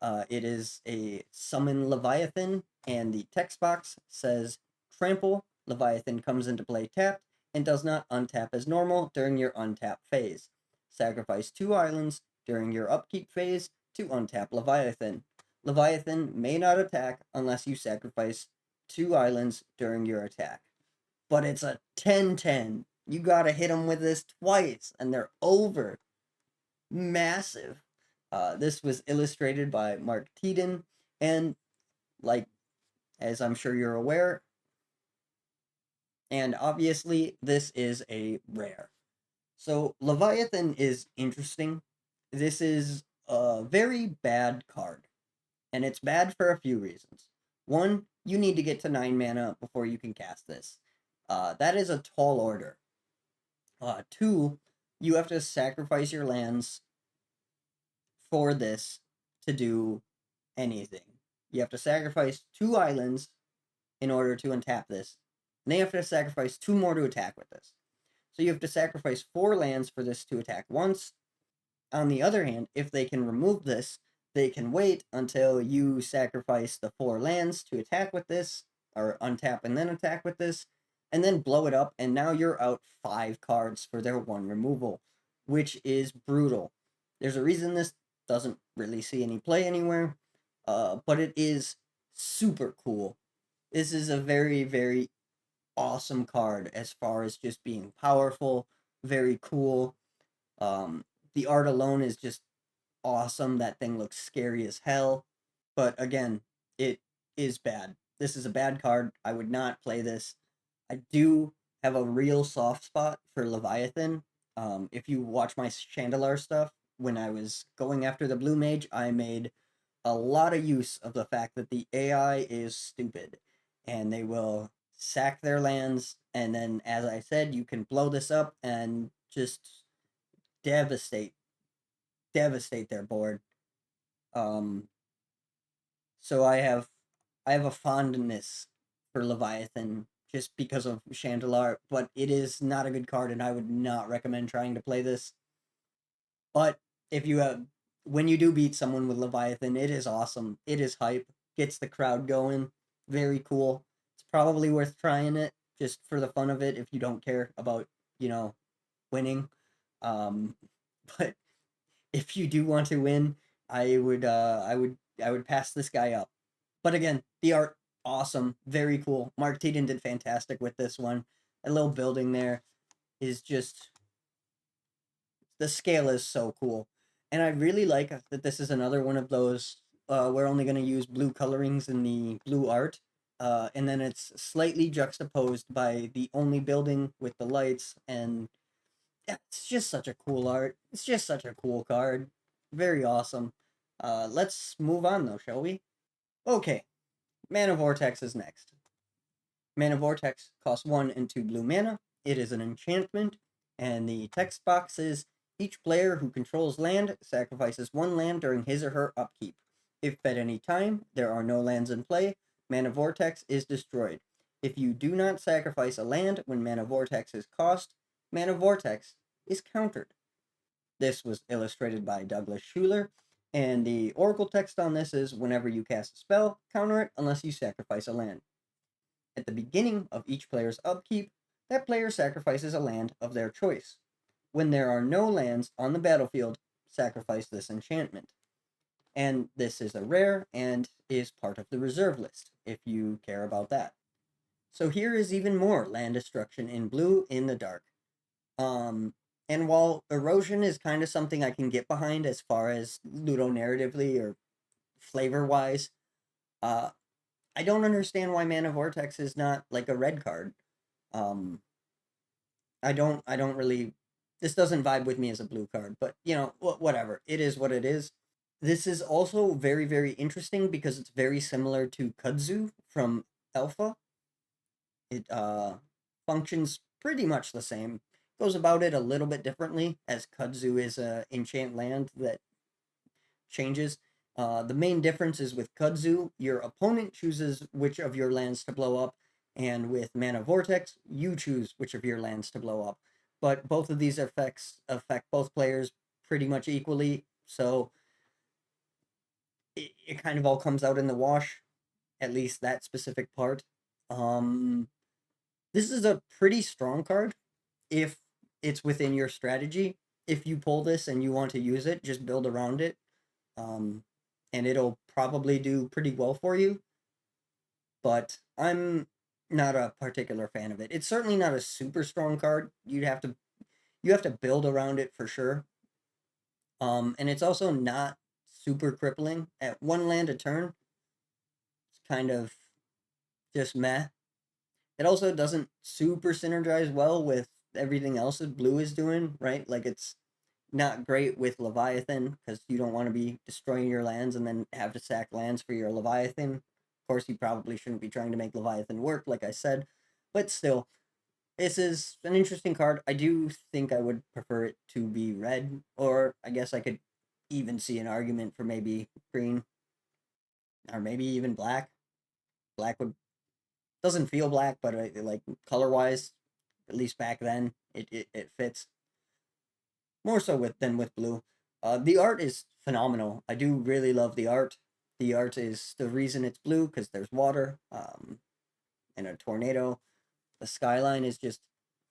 It is a summon Leviathan, and the text box says Trample. Leviathan comes into play tapped and does not untap as normal during your untap phase. Sacrifice 2 islands during your upkeep phase to untap Leviathan. Leviathan may not attack unless you sacrifice 2 islands during your attack. But it's a 10-10. You gotta hit them with this twice, and they're over. Massive. This was illustrated by Mark Teeden, and like, as I'm sure you're aware, and obviously this is a rare. So Leviathan is interesting. This is a very bad card, and it's bad for a few reasons. One, you need to get to 9 mana before you can cast this. That is a tall order. Two, you have to sacrifice your lands for this to do anything. You have to sacrifice 2 islands in order to untap this. And then you have to sacrifice 2 more to attack with this. So you have to sacrifice 4 lands for this to attack once. On the other hand, if they can remove this, they can wait until you sacrifice the 4 lands to attack with this, or untap and then attack with this, and then blow it up, and now you're out 5 cards for their 1 removal, which is brutal. There's a reason this doesn't really see any play anywhere, but it is super cool. This is a very, very awesome card as far as just being powerful, very cool. The art alone is just awesome. That thing looks scary as hell. But again, it is bad. This is a bad card. I would not play this. I do have a real soft spot for Leviathan. If you watch my Chandelar stuff, when I was going after the Blue Mage, I made a lot of use of the fact that the AI is stupid and they will sack their lands. And then, as I said, you can blow this up and just devastate, devastate their board. Um, so I have a fondness for Leviathan just because of Chandelar, but it is not a good card, and I would not recommend trying to play this. But if you have, when you do beat someone with Leviathan, it is awesome. It is hype, gets the crowd going. Very cool. It's probably worth trying it just for the fun of it if you don't care about, winning. Um, but if you do want to win, I would pass this guy up. But again, the art awesome, very cool. Mark Teeden did fantastic with this one. A little building there is just, the scale is so cool. And I really like that this is another one of those, we're only going to use blue colorings in the blue art. And then it's slightly juxtaposed by the only building with the lights. And yeah, it's just such a cool art. It's just such a cool card. Very awesome. Let's move on though, shall we? Okay, Mana Vortex is next. Mana Vortex costs 1 and 2 blue mana. It is an enchantment, and the text box is each player who controls land sacrifices 1 land during his or her upkeep. If at any time there are no lands in play, Mana Vortex is destroyed. If you do not sacrifice a land when Mana Vortex is cost, Mana Vortex is countered. This was illustrated by Douglas Schuler, and the oracle text on this is whenever you cast a spell, counter it unless you sacrifice a land. At the beginning of each player's upkeep, that player sacrifices a land of their choice. When there are no lands on the battlefield, sacrifice this enchantment. And this is a rare and is part of the reserve list, if you care about that. So here is even more land destruction in blue in the dark. And while erosion is kind of something I can get behind as far as ludonarratively or flavor wise, uh, I don't understand why Mana Vortex is not like a red card. Um, I don't really. This doesn't vibe with me as a blue card, but whatever. It is what it is. This is also very, very interesting because it's very similar to Kudzu from Alpha. It functions pretty much the same. Goes about it a little bit differently, as Kudzu is a enchant land that changes. The main difference is with Kudzu, your opponent chooses which of your lands to blow up, and with Mana Vortex, you choose which of your lands to blow up. But both of these effects affect both players pretty much equally, so it kind of all comes out in the wash, at least that specific part. Um, this is a pretty strong card if it's within your strategy. If you pull this and you want to use it, just build around it. And it'll probably do pretty well for you. but I'm not a particular fan of it. It's certainly not a super strong card. You have to build around it for sure. And it's also not super crippling. At one land a turn, it's kind of just meh. It also doesn't super synergize well with everything else that blue is doing, right? Like it's not great with Leviathan because you don't want to be destroying your lands and then have to sack lands for your Leviathan. Of course, you probably shouldn't be trying to make Leviathan work, like I said, but still, this is an interesting card. I do think I would prefer it to be red, or I guess I could even see an argument for maybe green, or maybe even black. Black would doesn't feel black, but like color wise, at least back then, it fits more so with than with blue. The art is phenomenal. I do really love the art. The art is the reason it's blue because there's water, and a tornado. The skyline is just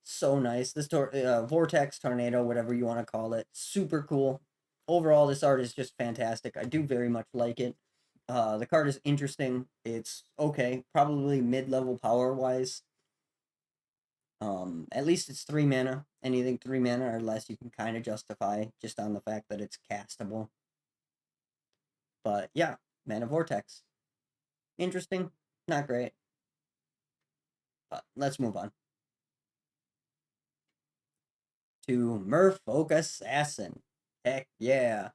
so nice. This vortex tornado, whatever you want to call it, super cool. Overall, this art is just fantastic. I do very much like it. The card is interesting. It's okay, probably mid-level power wise. At least it's 3 mana. Anything 3 mana or less, you can kind of justify just on the fact that it's castable. But yeah, Mana Vortex, interesting, not great. But let's move on to Merfolk Assassin. Heck yeah!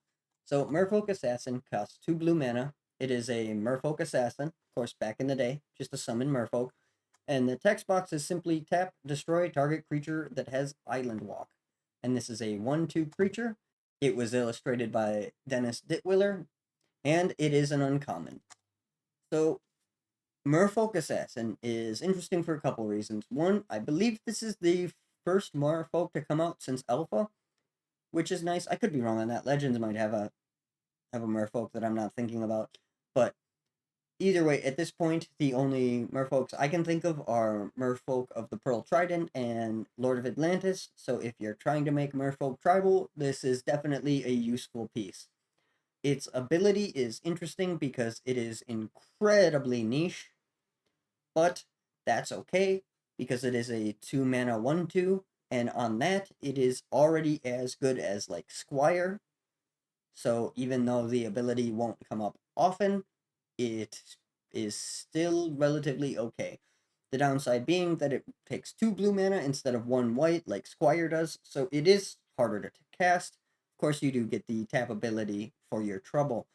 So Merfolk Assassin costs 2 blue mana. It is a Merfolk Assassin, of course, back in the day, just to summon Merfolk. And the text box is simply tap, destroy target creature that has Island Walk. And this is a 1/2 creature. It was illustrated by Dennis Dittwiller, and it is an uncommon. So, Merfolk Assassin is interesting for a couple reasons. One, I believe this is the first Merfolk to come out since Alpha, which is nice. I could be wrong on that. Legends might have a Merfolk that I'm not thinking about, but either way, at this point, the only merfolks I can think of are Merfolk of the Pearl Trident and Lord of Atlantis. So if you're trying to make Merfolk tribal, this is definitely a useful piece. Its ability is interesting because it is incredibly niche, but that's okay because it is a 2 mana 1/2, and on that, it is already as good as like Squire. So even though the ability won't come up often, it is still relatively okay. The downside being that it takes 2 blue mana instead of 1 white, like Squire does, so it is harder to cast. Of course, you do get the tap ability for your trouble.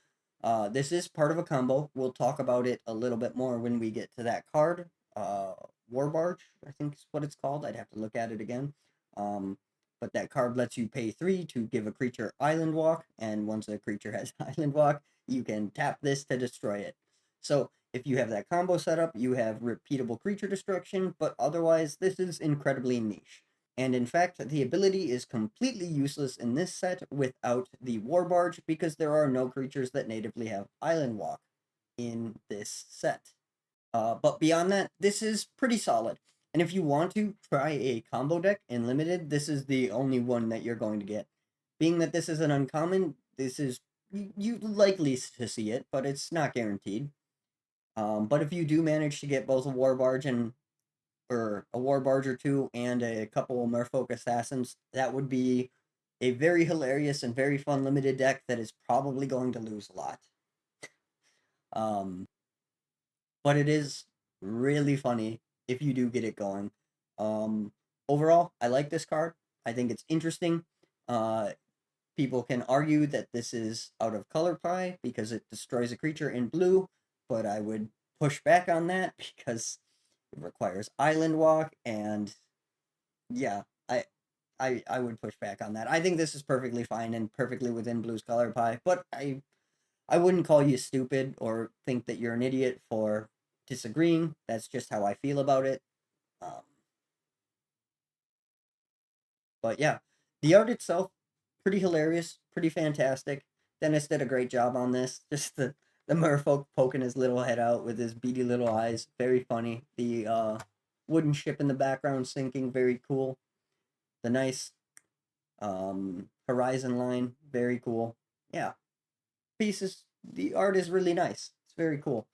This is part of a combo. We'll talk about it a little bit more when we get to that card. Uh, War Barge, I think is what it's called. I'd have to look at it again. Um, but that card lets you pay 3 to give a creature Island Walk, and once a creature has Island Walk, you can tap this to destroy it. So if you have that combo set up, you have repeatable creature destruction, but otherwise, this is incredibly niche. And in fact, the ability is completely useless in this set without the War Barge because there are no creatures that natively have Island Walk in this set. But beyond that, this is pretty solid. And if you want to try a combo deck in Limited, this is the only one that you're going to get. Being that this is an uncommon, this is you likely to see it, but it's not guaranteed. But if you do manage to get both a War Barge and or a War Barge or two and a couple Merfolk Assassins, that would be a very hilarious and very fun limited deck that is probably going to lose a lot. Um, but it is really funny if you do get it going. Um, Overall, I like this card. I think it's interesting. People can argue that this is out of color pie because it destroys a creature in blue, but I would push back on that because it requires Island Walk, and yeah, I would push back on that. I think this is perfectly fine and perfectly within blue's color pie, but I wouldn't call you stupid or think that you're an idiot for disagreeing. That's just how I feel about it. Um, but yeah, the art itself, pretty hilarious, pretty fantastic. Dennis did a great job on this. Just the merfolk poking his little head out with his beady little eyes, very funny. The wooden ship in the background sinking, very cool. The nice horizon line, very cool. Yeah, pieces. The art is really nice. It's very cool.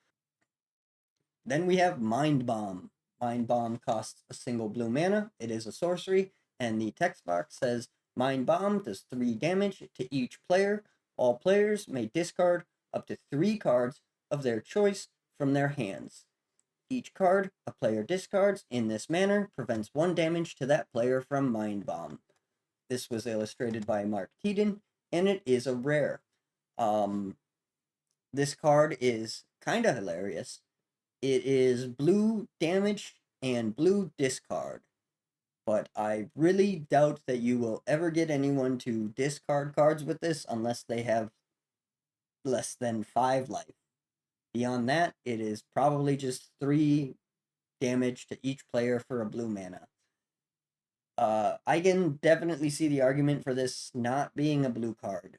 Then we have Mind Bomb. Mind Bomb costs a single blue mana. It is a sorcery, and the text box says Mind Bomb does 3 damage to each player. All players may discard up to 3 cards of their choice from their hands. Each card a player discards in this manner prevents 1 damage to that player from Mind Bomb. This was illustrated by Mark Teeden, and it is a rare. Um, this card is kind of hilarious. It is blue damage and blue discard, but I really doubt that you will ever get anyone to discard cards with this unless they have less than 5 life. Beyond that, it is probably just 3 damage to each player for a blue mana. I can definitely see the argument for this not being a blue card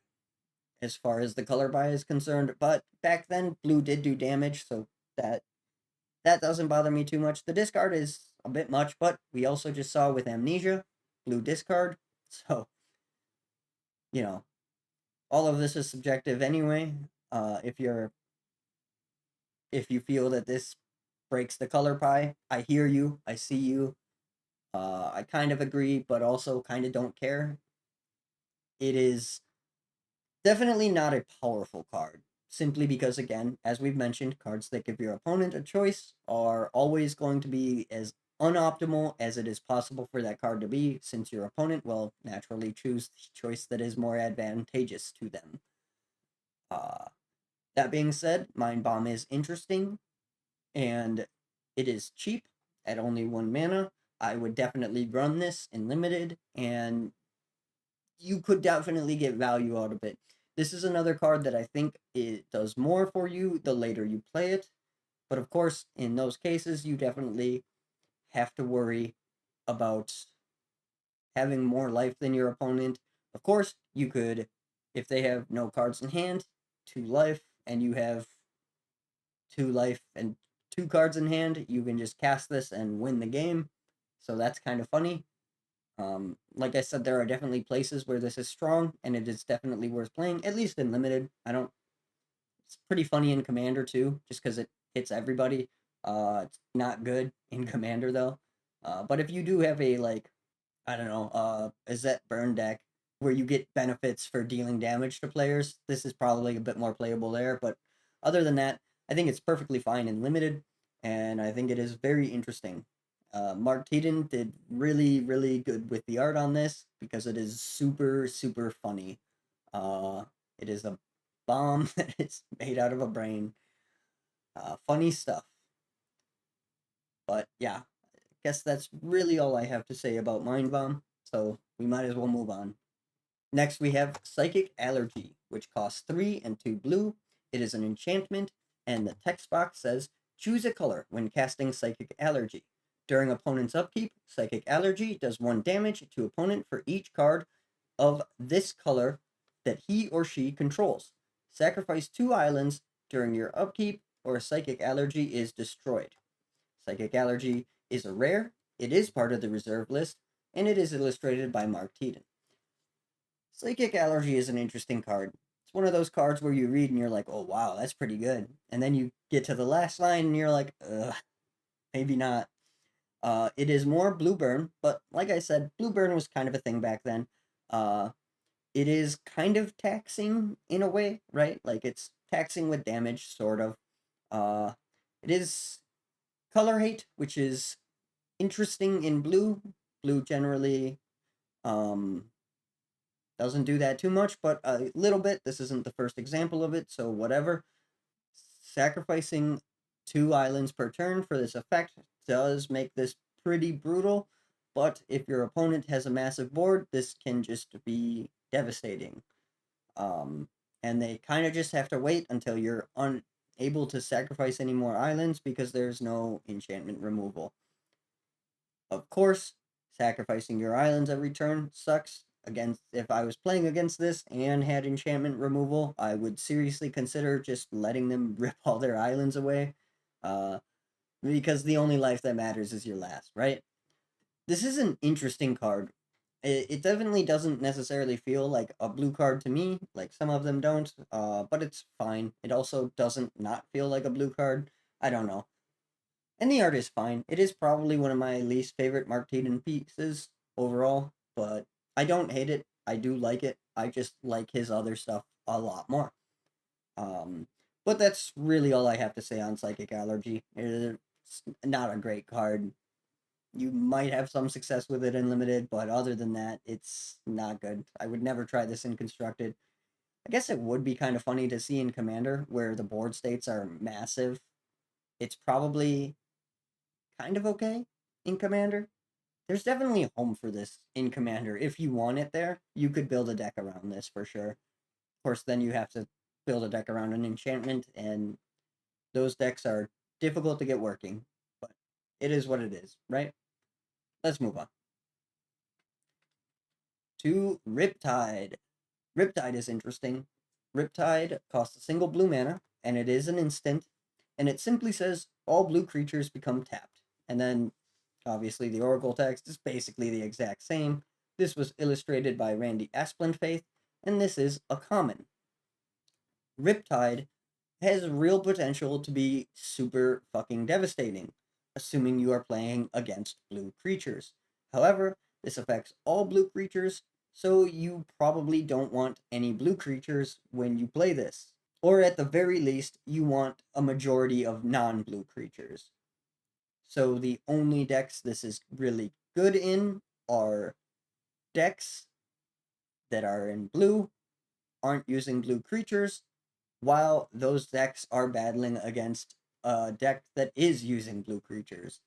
as far as the color buy is concerned, but back then blue did do damage, so that doesn't bother me too much. The discard is a bit much, but we also just saw with Amnesia, blue discard, so you know, all of this is subjective anyway. If you feel that this breaks the color pie, I hear you, I see you. I kind of agree, but also kind of don't care. It is definitely not a powerful card, simply because, again, as we've mentioned, cards that give your opponent a choice are always going to be as unoptimal as it is possible for that card to be, since your opponent will naturally choose the choice that is more advantageous to them. Uh, that being said, Mind Bomb is interesting, and it is cheap at only 1 mana. I would definitely run this in limited, and you could definitely get value out of it. This is another card that I think it does more for you the later you play it. But of course, in those cases, you definitely have to worry about having more life than your opponent. Of course, you could, if they have no cards in hand, 2 life, and you have 2 life and 2 cards in hand, you can just cast this and win the game. So that's kind of funny. Like I said, there are definitely places where this is strong, and it is definitely worth playing, at least in limited. I don't. It's pretty funny in Commander too, just because it hits everybody. It's not good in Commander though. But if you do have a like, I don't know, a Zet burn deck where you get benefits for dealing damage to players, this is probably a bit more playable there. But other than that, I think it's perfectly fine in limited, and I think it is very interesting. Mark Teeden did really, really good with the art on this because it is super, super funny. Uh, it is a bomb that is made out of a brain. Funny stuff. But yeah, I guess that's really all I have to say about Mind Bomb. So we might as well move on. Next, we have Psychic Allergy, which costs 3 and 2 blue. It is an enchantment, and the text box says choose a color when casting Psychic Allergy. During opponent's upkeep, Psychic Allergy does 1 damage to opponent for each card of this color that he or she controls. Sacrifice 2 islands during your upkeep, or Psychic Allergy is destroyed. Psychic Allergy is a rare, it is part of the reserve list, and it is illustrated by Mark Teeden. Psychic Allergy is an interesting card. It's one of those cards where you read and you're like, oh wow, that's pretty good. And then you get to the last line and you're like, ugh, maybe not. It is more blue burn, but like I said, blue burn was kind of a thing back then. Uh, it is kind of taxing in a way, right? Like it's taxing with damage, sort of. Uh, it is color hate, which is interesting in blue. Blue generally um, doesn't do that too much, but a little bit. This isn't the first example of it, so whatever. Sacrificing 2 islands per turn for this effect does make this pretty brutal, but if your opponent has a massive board, this can just be devastating. Um, and they kind of just have to wait until you're unable to sacrifice any more islands because there's no enchantment removal. Of course, sacrificing your islands every turn sucks. Against if I was playing against this and had enchantment removal, I would seriously consider just letting them rip all their islands away. Uh, because the only life that matters is your last, right? This is an interesting card. It definitely doesn't necessarily feel like a blue card to me, like some of them don't, but it's fine. It also doesn't not feel like a blue card. I don't know. And the art is fine. It is probably one of my least favorite Mark Taden pieces overall, but I don't hate it. I do like it. I just like his other stuff a lot more. Um, but that's really all I have to say on Psychic Allergy. It's not a great card. You might have some success with it in limited, but other than that, it's not good. I would never try this in constructed. I guess it would be kind of funny to see in Commander, where the board states are massive. It's probably kind of okay in Commander. There's definitely a home for this in Commander. If you want it there, you could build a deck around this for sure. Of course, then you have to build a deck around an enchantment, and those decks are difficult to get working. But it is what it is, right? Let's move on to Riptide. Riptide is interesting. Riptide costs a single blue mana, and it is an instant, and it simply says all blue creatures become tapped. And then, obviously, the Oracle text is basically the exact same. This was illustrated by Randy Asplenfaith, and this is a common. Riptide has real potential to be super fucking devastating, assuming you are playing against blue creatures. However, this affects all blue creatures, so you probably don't want any blue creatures when you play this. Or at the very least, you want a majority of non blue creatures. So the only decks this is really good in are decks that are in blue, aren't using blue creatures, while those decks are battling against a deck that is using blue creatures,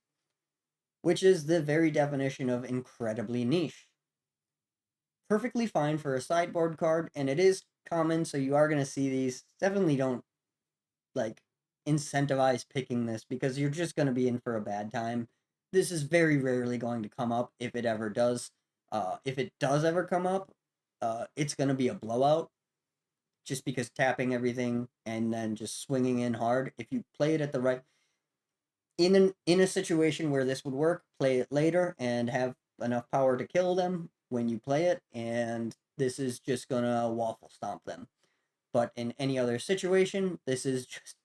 which is the very definition of incredibly niche. Perfectly fine for a sideboard card, and it is common, so you are going to see these. Definitely don't like incentivize picking this because you're just going to be in for a bad time. This is very rarely going to come up if it ever does. If it does ever come up, it's going to be a blowout just because tapping everything and then just swinging in hard. If you play it at the right in a situation where this would work, play it later and have enough power to kill them when you play it, and this is just gonna waffle stomp them. But in any other situation, this is just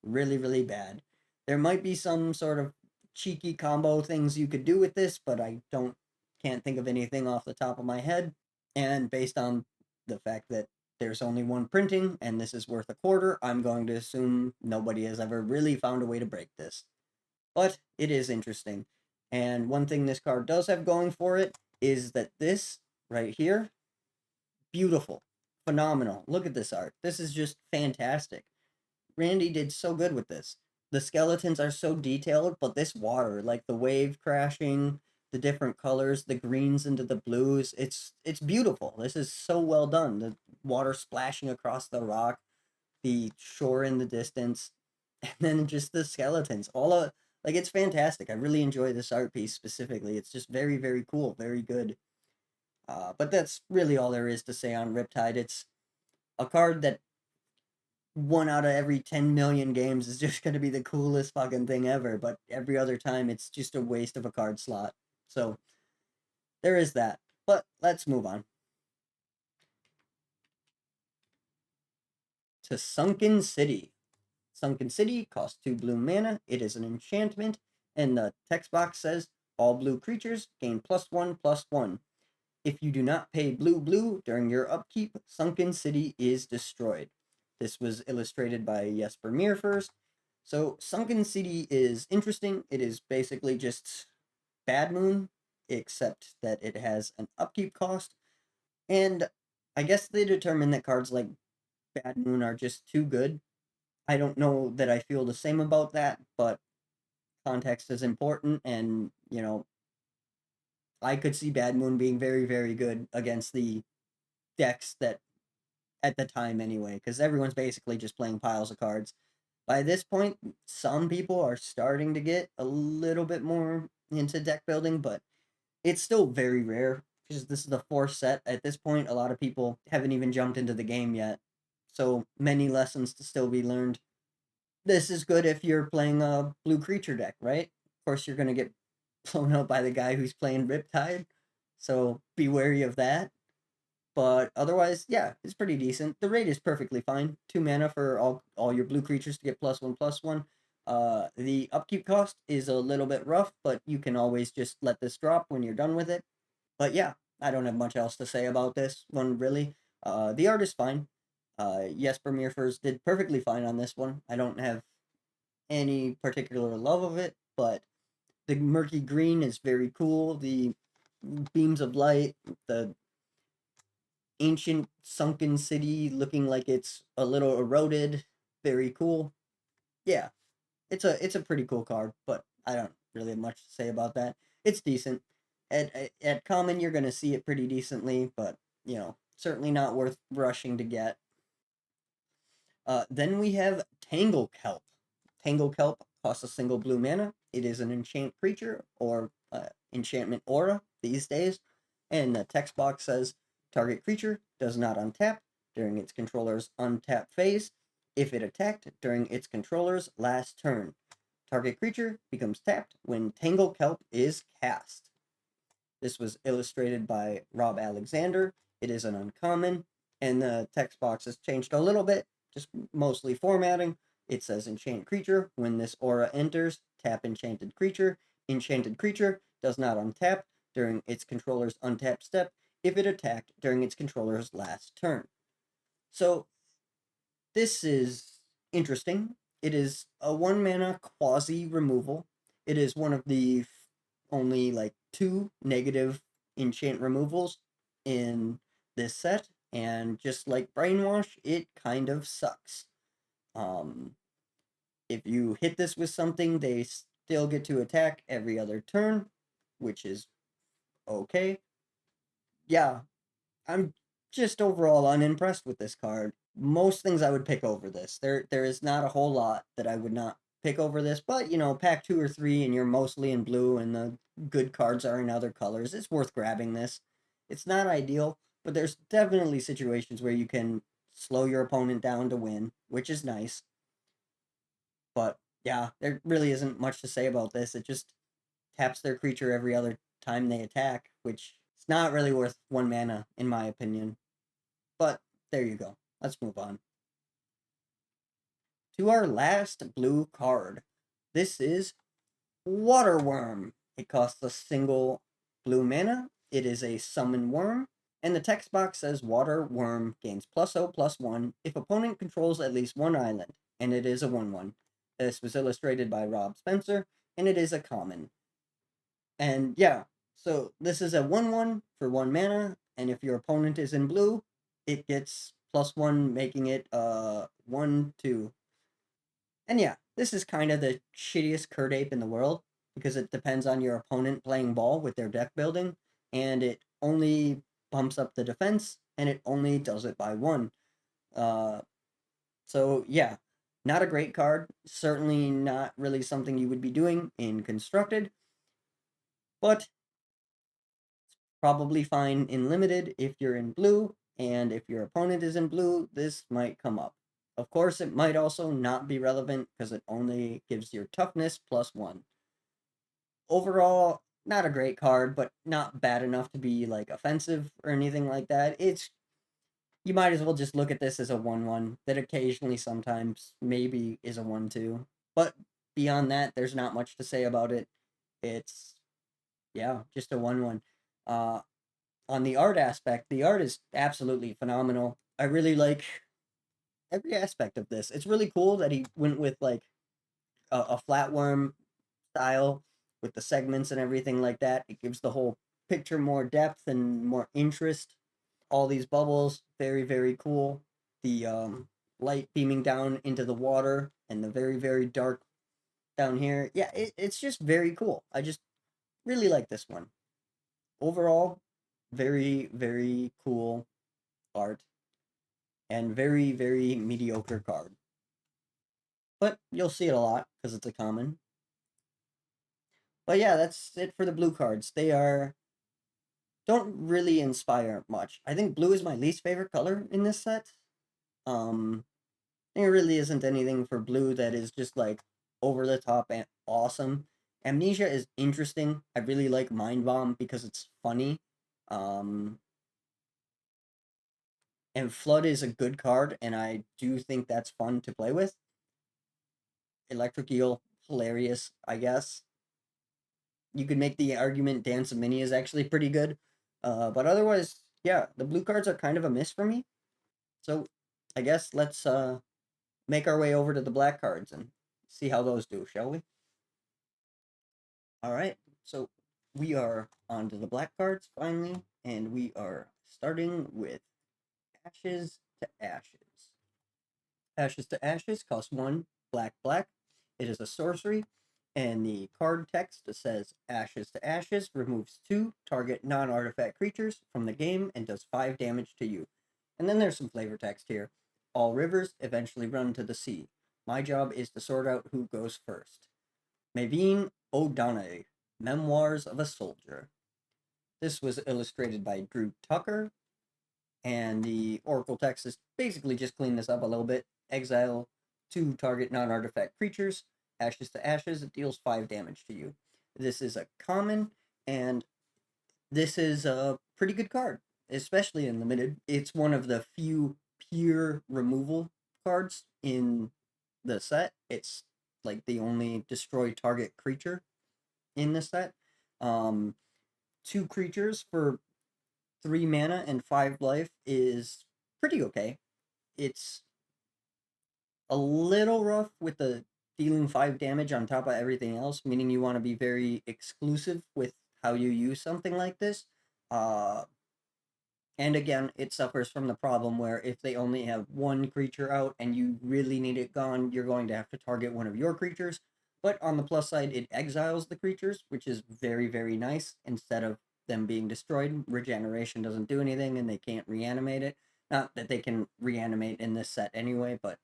really, really bad. There might be some sort of cheeky combo things you could do with this, but I can't think of anything off the top of my head. And based on the fact that there's only one printing and this is worth a quarter, I'm going to assume nobody has ever really found a way to break this. But it is interesting. And one thing this card does have going for it is that this right here, beautiful, phenomenal. Look at this art. This is just fantastic. Randy did so good with this. The skeletons are so detailed, but this water, like the wave crashing, the different colors, the greens into the blues, it's beautiful. This is so well done. The water splashing across the rock, the shore in the distance, and then just the skeletons. All of like it's fantastic. I really enjoy this art piece specifically. It's just very, very cool, very good. But that's really all there is to say on Riptide. It's a card that 1 out of every 10 million games is just going to be the coolest fucking thing ever, but every other time it's just a waste of a card slot. So there is that. But let's move on to Sunken City. Sunken City costs 2 blue mana. It is an enchantment, and the text box says all blue creatures gain +1/+1. If you do not pay blue during your upkeep, Sunken City is destroyed. This was illustrated by Jesper Meer first. So Sunken City is interesting. It is basically just Bad Moon, except that it has an upkeep cost. And I guess they determined that cards like Bad Moon are just too good. I don't know that I feel the same about that, but context is important, and I could see Bad Moon being very, very good against the decks that at the time anyway, because everyone's basically just playing piles of cards. By this point, some people are starting to get a little bit more into deck building, but it's still very rare because this is the fourth set. At this point, a lot of people haven't even jumped into the game yet. So many lessons to still be learned. This is good if you're playing a blue creature deck, right? Of course, you're going to get blown out by the guy who's playing Riptide. So be wary of that. But otherwise, yeah, it's pretty decent. The rate is perfectly fine. 2 mana for all your blue creatures to get +1/+1. The upkeep cost is a little bit rough, but you can always just let this drop when you're done with it. But yeah, I don't have much else to say about this one, really. The art is fine. Jesper Mirfors did perfectly fine on this one. I don't have any particular love of it, but the murky green is very cool. The beams of light, the ancient sunken city looking like it's a little eroded, very cool. Yeah, it's a pretty cool card, but I don't really have much to say about that. It's decent. At common, you're gonna see it pretty decently, but certainly not worth rushing to get. Then we have Tangle Kelp. Tangle Kelp costs a single blue mana. It is an enchant creature or enchantment aura these days, and the text box says target creature does not untap during its controller's untap phase if it attacked during its controller's last turn. Target creature becomes tapped when Tangle Kelp is cast. This was illustrated by Rob Alexander. It is an uncommon, and the text box has changed a little bit, just mostly formatting. It says Enchanted Creature. When this aura enters, tap Enchanted Creature. Enchanted Creature does not untap during its controller's untap step if it attacked during its controller's last turn. So this is interesting. It is a one mana quasi removal. It is one of the only like two negative enchant removals in this set, and just like Brainwash, it kind of sucks. Um, if you hit this with something, they still get to attack every other turn, which is okay. Yeah, I'm just overall unimpressed with this card. Most things I would pick over this. There is not a whole lot that I would not pick over this, but pack 2 or 3 and you're mostly in blue and the good cards are in other colors. It's worth grabbing this. It's not ideal, but there's definitely situations where you can slow your opponent down to win, which is nice. But yeah, there really isn't much to say about this. It just taps their creature every other time they attack, which is not really worth 1 mana in my opinion. But there you go. Let's move on to our last blue card. This is Waterworm. It costs a single blue mana. It is a summon worm. And the text box says Water Worm gains +0/+1 if opponent controls at least one island. And it is a 1/1. This was illustrated by Rob Spencer, and it is a common. And yeah, so this is a 1/1 for 1 mana, and if your opponent is in blue, it gets +1, making it 1/2. And yeah, this is kind of the shittiest Curd Ape in the world because it depends on your opponent playing ball with their deck building, and it only bumps up the defense, and it only does it by 1. Uh, so yeah, not a great card. Certainly not really something you would be doing in Constructed, but probably fine in limited if you're in blue, and if your opponent is in blue, this might come up. Of course, it might also not be relevant because it only gives your toughness +1. Overall, not a great card, but not bad enough to be like offensive or anything like that. You might as well just look at this as a 1/1 that occasionally sometimes maybe is a 1/2. But beyond that, there's not much to say about it. It's yeah, just a 1/1. Uh on the art aspect, the art is absolutely phenomenal. I really like every aspect of this. It's really cool that he went with like a flatworm style with the segments and everything like that. It gives the whole picture more depth and more interest. All these bubbles, very, very cool. The light beaming down into the water and the very, very dark down here. Yeah, it's just very cool. I just really like this one. Overall, very, very cool art and very, very mediocre card. But you'll see it a lot because it's a common. But yeah, that's it for the blue cards. They don't really inspire much. I think blue is my least favorite color in this set. Um, there really isn't anything for blue that is just like over the top and awesome. Amnesia is interesting. I really like Mind Bomb because it's funny. Um, and Flood is a good card, and I do think that's fun to play with. Electric Eel, hilarious, I guess. You could make the argument Dance of Mini is actually pretty good. But otherwise, yeah, the blue cards are kind of a miss for me. So I guess let's make our way over to the black cards and see how those do, shall we? All right. So we are on to the black cards finally, and we are starting with Ashes to Ashes. Ashes to Ashes costs one black black. It is a sorcery, and the card text says Ashes to Ashes removes two target non artifact creatures from the game and does 5 damage to you. And then there's some flavor text here. All rivers eventually run to the sea. My job is to sort out who goes first. Maveen O'Donoghue, Memoirs of a Soldier. This was illustrated by Drew Tucker, and the Oracle text is basically just clean this up a little bit. Exile two target non artifact creatures. Ashes to Ashes, it deals 5 damage to you. This is a common, and this is a pretty good card, especially in limited. It's one of the few pure removal cards in the set. It's like the only destroy target creature in the set. Um, two creatures for 3 mana and 5 life is pretty okay. It's a little rough with the dealing 5 damage on top of everything else, meaning you want to be very exclusive with how you use something like this. Uh, and again, it suffers from the problem where if they only have one creature out and you really need it gone, you're going to have to target one of your creatures. But on the plus side, it exiles the creatures, which is very, very nice. Instead of them being destroyed, regeneration doesn't do anything and they can't reanimate it. Not that they can reanimate in this set anyway, but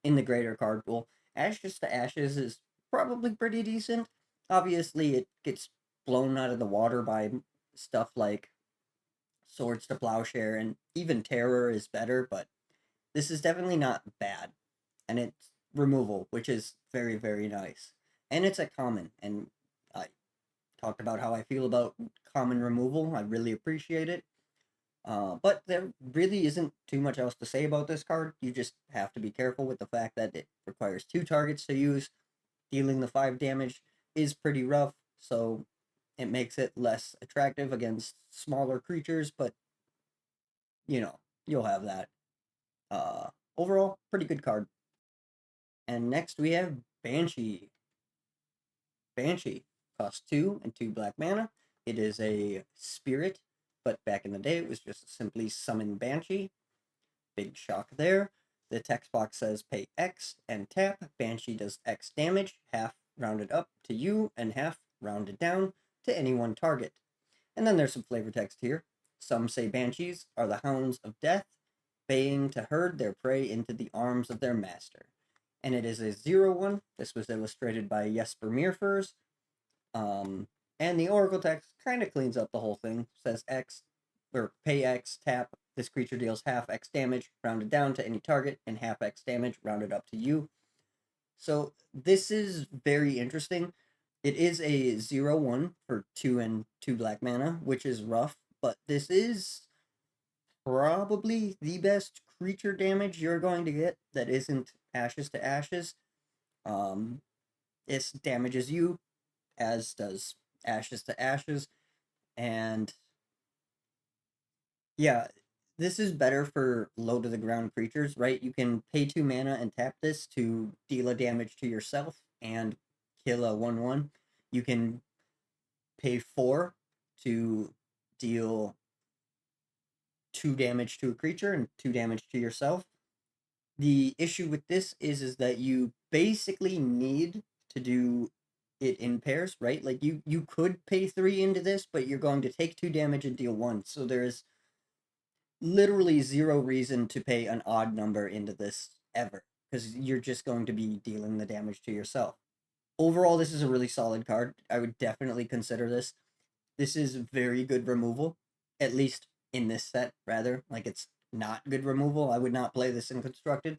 in the greater card pool, Ashes to Ashes is probably pretty decent. Obviously, it gets blown out of the water by stuff like Swords to Plowshare, and even Terror is better, but this is definitely not bad. And it's removal, which is very, very nice. And it's a common, and I talked about how I feel about common removal. I really appreciate it. But there really isn't too much else to say about this card. You just have to be careful with the fact that it requires 2 targets to use. Dealing the 5 damage is pretty rough, so it makes it less attractive against smaller creatures, but you know, you'll have that. Overall, pretty good card. And next we have Banshee. Banshee costs 2 and 2 black mana. It is a spirit, but back in the day it was just simply summon Banshee. Big shock there. The text box says pay X and tap. Banshee does X damage, half rounded up to you and half rounded down to any one target. And then there's some flavor text here. Some say banshees are the hounds of death, baying to herd their prey into the arms of their master. And it is a 0/1. This was illustrated by Jesper Meerfurs. And the Oracle text kind of cleans up the whole thing. Says X, or pay X, tap. This creature deals half X damage, rounded down to any target, and half X damage, rounded up to you. So this is very interesting. It is a 0/1 for 2 and 2 black mana, which is rough, but this is probably the best creature damage you're going to get that isn't Ashes to Ashes. Um, this damages you, as does Ashes to Ashes, and yeah, this is better for low to the ground creatures, right? You can pay 2 mana and tap this to deal a damage to yourself and kill a 1/1. You can pay 4 to deal 2 damage to a creature and 2 damage to yourself. The issue with this is that you basically need to do it in pairs, right? Like you could pay 3 into this, but you're going to take 2 damage and deal 1. So there's literally zero reason to pay an odd number into this ever, because you're just going to be dealing the damage to yourself. Overall, this is a really solid card. I would definitely consider this. This is very good removal, at least in this set, rather. Like, it's not good removal. I would not play this in Constructed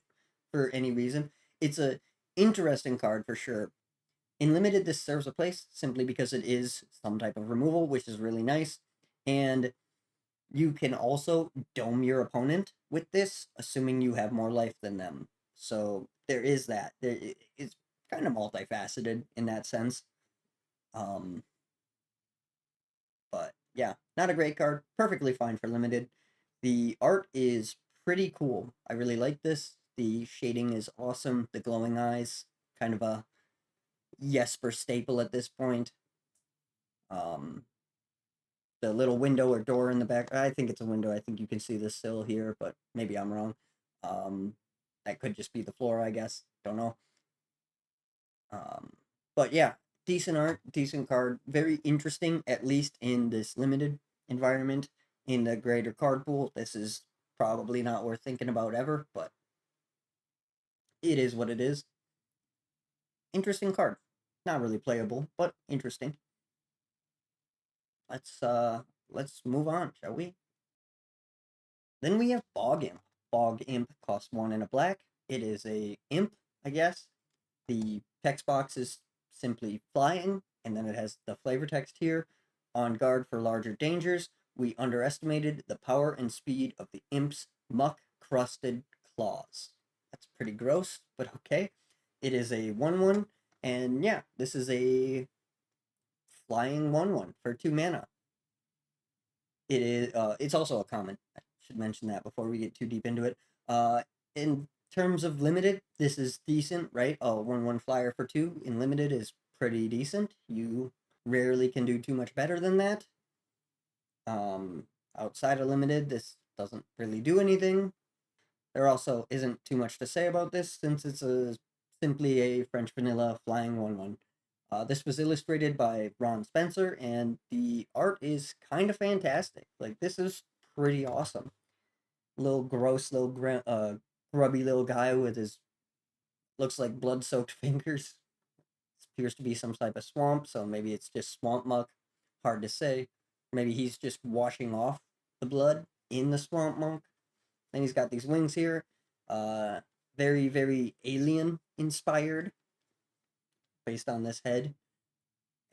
for any reason. It's a interesting card for sure. In Limited, this serves a place simply because it is some type of removal, which is really nice. And you can also dome your opponent with this, assuming you have more life than them. So there is that. It's kind of multifaceted in that sense. Um, but yeah, not a great card. Perfectly fine for limited. The art is pretty cool. I really like this. The shading is awesome. The glowing eyes, kind of a Jesper staple at this point. Um, the little window or door in the back. I think it's a window. I think you can see the sill here, but maybe I'm wrong. Um, that could just be the floor, I guess. Don't know. Um, but yeah, decent art, decent card, very interesting, at least in this limited environment. In the greater card pool, this is probably not worth thinking about ever, but it is what it is. Interesting card. Not really playable, but interesting. Let's move on, shall we? Then we have Bog Imp. Bog Imp costs one and a black. It is a imp, I guess. The text box is simply flying, and then it has the flavor text here. On guard for larger dangers, we underestimated the power and speed of the imp's muck-crusted claws. That's pretty gross, but okay. It is a 1/1, and yeah, this is a flying 1/1 for 2 mana. It's also a common. I should mention that before we get too deep into it. In terms of limited, this is decent, right? A 1/1 flyer for 2 in limited is pretty decent. You rarely can do too much better than that. Um, Outside of limited, this doesn't really do anything. There also isn't too much to say about this since it's simply a French vanilla flying 1/1. This was illustrated by Ron Spencer, and the art is kind of fantastic. Like, this is pretty awesome. Little gross, grubby little guy with his looks like blood soaked fingers. This appears to be some type of swamp, so maybe it's just swamp muck. Hard to say. Maybe he's just washing off the blood in the swamp muck. And he's got these wings here. Uh, Very, very alien inspired based on this head.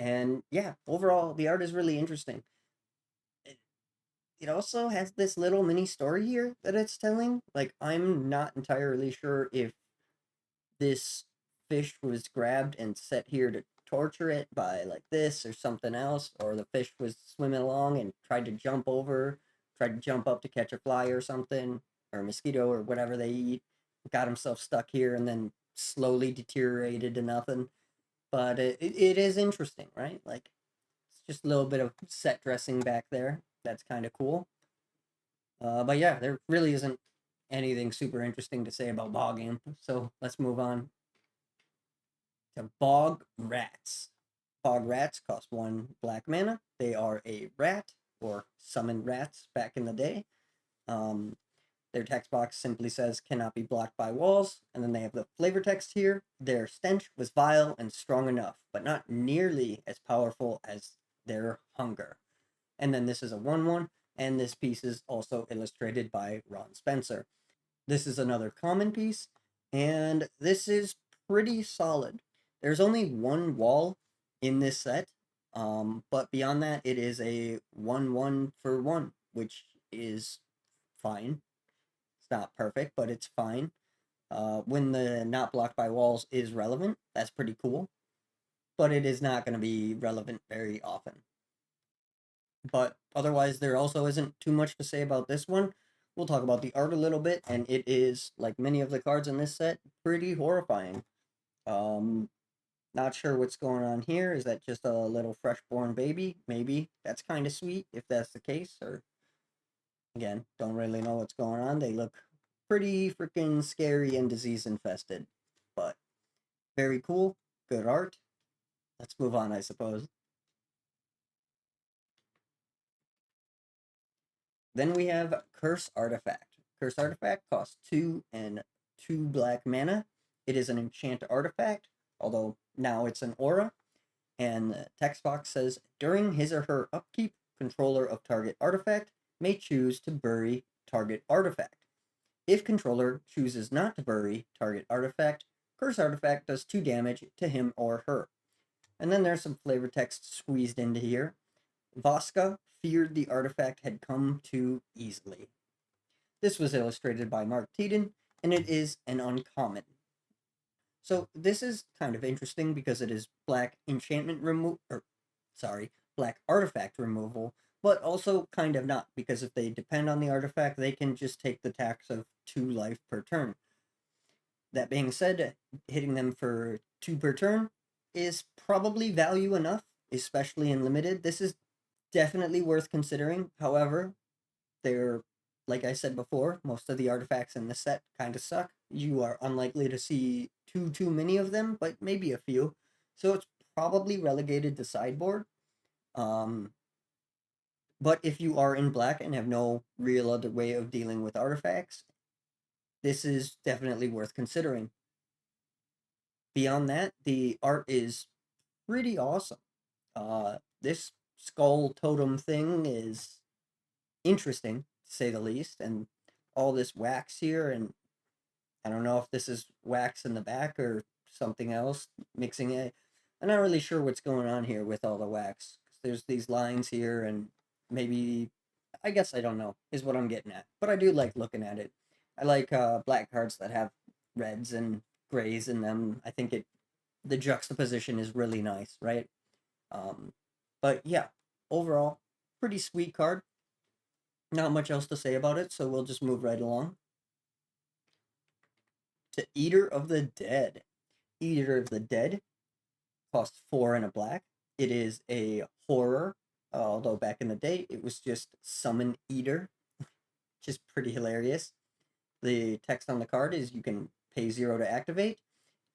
And yeah, overall, the art is really interesting. It, it also has this little mini story here that it's telling. Like, I'm not entirely sure if this fish was grabbed and set here to torture it by like this or something else, or the fish was swimming along and tried to jump up to catch a fly or something, or a mosquito or whatever they eat, got himself stuck here and then slowly deteriorated to nothing. But it is interesting, right? Like, it's just a little bit of set dressing back there. That's kind of cool. But yeah, there really isn't anything super interesting to say about Bog Imp, so let's move on to Bog Rats. Bog Rats cost one black mana. They are a rat, or summoned rats back in the day. Um, their text box simply says cannot be blocked by walls, and then they have the flavor text here. Their stench was vile and strong enough, but not nearly as powerful as their hunger. And then this is a 1/1, and this piece is also illustrated by Ron Spencer. This is another common piece, and this is pretty solid. There's only one wall in this set, but beyond that, it is a 1/1 for 1, which is fine. It's not perfect, but it's fine. When the not blocked by walls is relevant, that's pretty cool, but it is not going to be relevant very often. But otherwise, there also isn't too much to say about this one. We'll talk about the art a little bit, and it is, like many of the cards in this set, pretty horrifying. Um, Not sure what's going on here. Is that just a little freshborn baby? Maybe. That's kind of sweet if that's the case. Or, again, don't really know what's going on. They look pretty freaking scary and disease infested. But very cool. Good art. Let's move on, I suppose. Then we have Curse Artifact. Curse Artifact costs 2 and 2 black mana. It is an enchant artifact, although now it's an aura. And the text box says during his or her upkeep, controller of target artifact may choose to bury target artifact. If controller chooses not to bury target artifact, Curse Artifact does 2 damage to him or her. And then there's some flavor text squeezed into here. Voska feared the artifact had come too easily. This was illustrated by Mark Teeden, and it is an uncommon. So this is kind of interesting because it is black enchantment remove, or sorry, black artifact removal, but also kind of not, because if they depend on the artifact, they can just take the tax of 2 life per turn. That being said, hitting them for 2 per turn is probably value enough, especially in limited. This is definitely worth considering. However, they're, like I said before, most of the artifacts in the set kind of suck. You are unlikely to see too many of them, but maybe a few. So it's probably relegated to sideboard. Um, but if you are in black and have no real other way of dealing with artifacts, this is definitely worth considering. Beyond that, the art is pretty awesome. This skull totem thing is interesting, to say the least, and all this wax here, and I don't know if this is wax in the back or something else, mixing it. I'm not really sure what's going on here with all the wax. 'Cause there's these lines here, and maybe, I guess I don't know, is what I'm getting at. But I do like looking at it. I like black cards that have reds and grays in them. I think the juxtaposition is really nice, right? Um, but yeah, overall, pretty sweet card. Not much else to say about it, so we'll just move right along to Eater of the Dead. Eater of the Dead costs 4 and a black. It is a horror, although back in the day it was just Summon Eater, which is pretty hilarious. The text on the card is you can pay 0 to activate,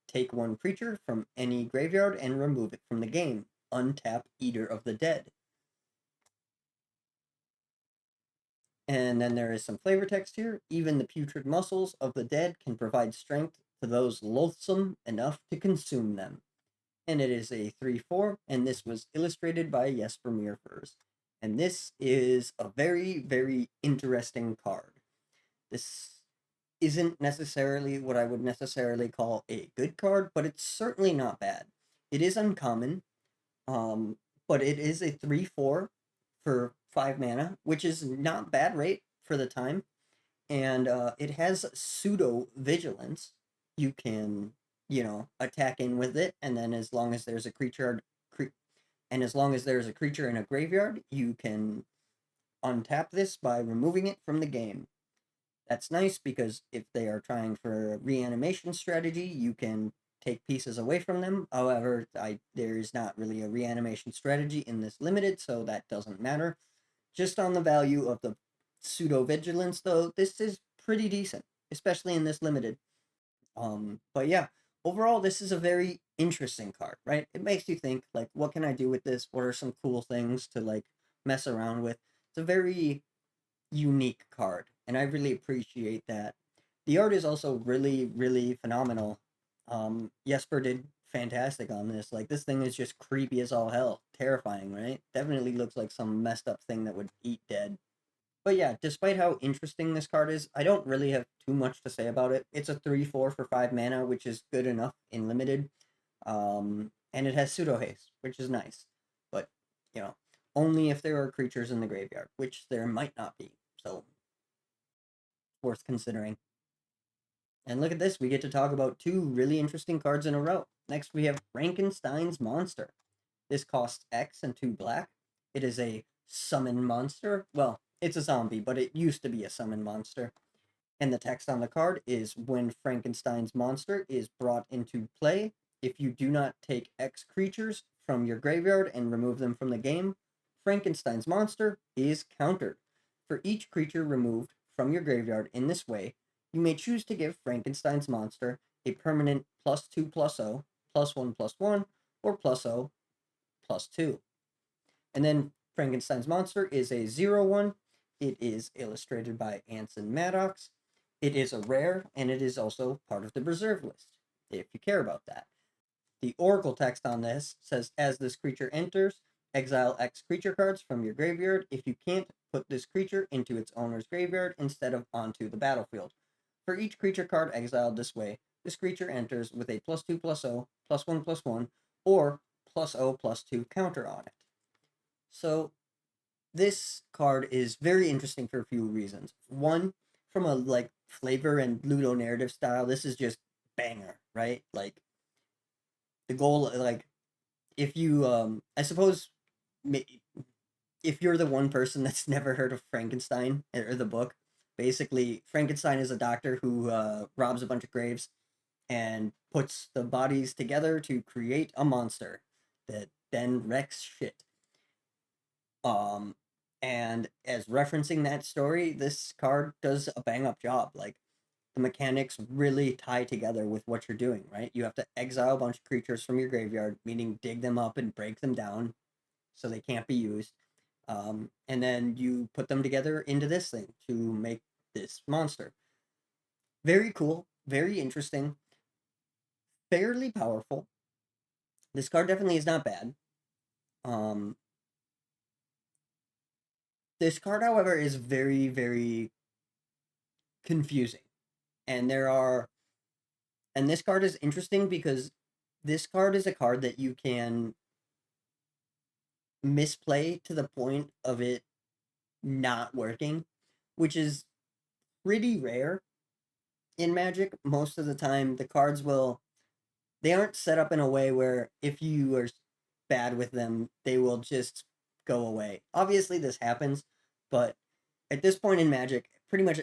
take 1 creature from any graveyard and remove it from the game. Untap Eater of the Dead. And then there is some flavor text here. Even the putrid muscles of the dead can provide strength to those loathsome enough to consume them. And it is a 3/4, and this was illustrated by Jesper Myrfors. And this is a very, very interesting card. This isn't necessarily what I would necessarily call a good card, but it's certainly not bad. It is uncommon, um, but it is a 3/4 for 5 mana, which is not bad rate for the time. And it has pseudo vigilance. You can, attack in with it, and then as long as there's a creature, and as long as there's a creature in a graveyard, you can untap this by removing it from the game. That's nice because if they are trying for a reanimation strategy, you can take pieces away from them. However, there is not really a reanimation strategy in this limited, so that doesn't matter. Just on the value of the pseudo vigilance, though, this is pretty decent, especially in this limited. But yeah, overall, this is a very interesting card, right? It makes you think, like, what can I do with this? What are some cool things to like mess around with? It's a very unique card, and I really appreciate that. The art is also really, really phenomenal. Jesper did fantastic on this. Like, this thing is just creepy as all hell, terrifying, right? Definitely looks like some messed up thing that would eat dead. But yeah, despite how interesting this card is, I don't really have too much to say about it. It's a 3/4 for 5 mana, which is good enough in limited. And it has pseudo haste, which is nice. But, you know, only if there are creatures in the graveyard, which there might not be. So, worth considering. And look at this, we get to talk about 2 really interesting cards in a row. Next, we have Frankenstein's Monster. This costs X and 2 black. It is a summon monster. Well, it's a zombie, but it used to be a summon monster. And the text on the card is when Frankenstein's monster is brought into play, if you do not take X creatures from your graveyard and remove them from the game, Frankenstein's monster is countered. For each creature removed from your graveyard in this way, you may choose to give Frankenstein's monster a permanent +2/+0, +1/+1, or +0/+2. And then Frankenstein's monster is a 0/1. It is illustrated by Anson Maddox. It is a rare, and it is also part of the reserve list, if you care about that. The Oracle text on this says, as this creature enters, exile X creature cards from your graveyard. If you can't, put this creature into its owner's graveyard instead of onto the battlefield. For each creature card exiled this way, this creature enters with a +2/+0, +1/+1, or +0/+2 counter on it. So this card is very interesting for a few reasons. One, from a like flavor and ludo narrative style, this is just banger, right? Like the goal, like if you, I suppose, if you're the one person that's never heard of Frankenstein or the book, basically Frankenstein is a doctor who robs a bunch of graves and puts the bodies together to create a monster that then wrecks shit. Um, and as referencing that story, this card does a bang up job. Like the mechanics really tie together with what you're doing, right? You have to exile a bunch of creatures from your graveyard, meaning dig them up and break them down so they can't be used. And then you put them together into this thing to make this monster. Very cool, very interesting, fairly powerful. This card definitely is not bad. Um, this card, however, is very, very confusing. And there are, and this card is interesting because this card is a card that you can misplay to the point of it not working, which is pretty rare in Magic. Most of the time, the cards will, they aren't set up in a way where if you are bad with them, they will just go away. Obviously, this happens, but at this point in Magic, pretty much,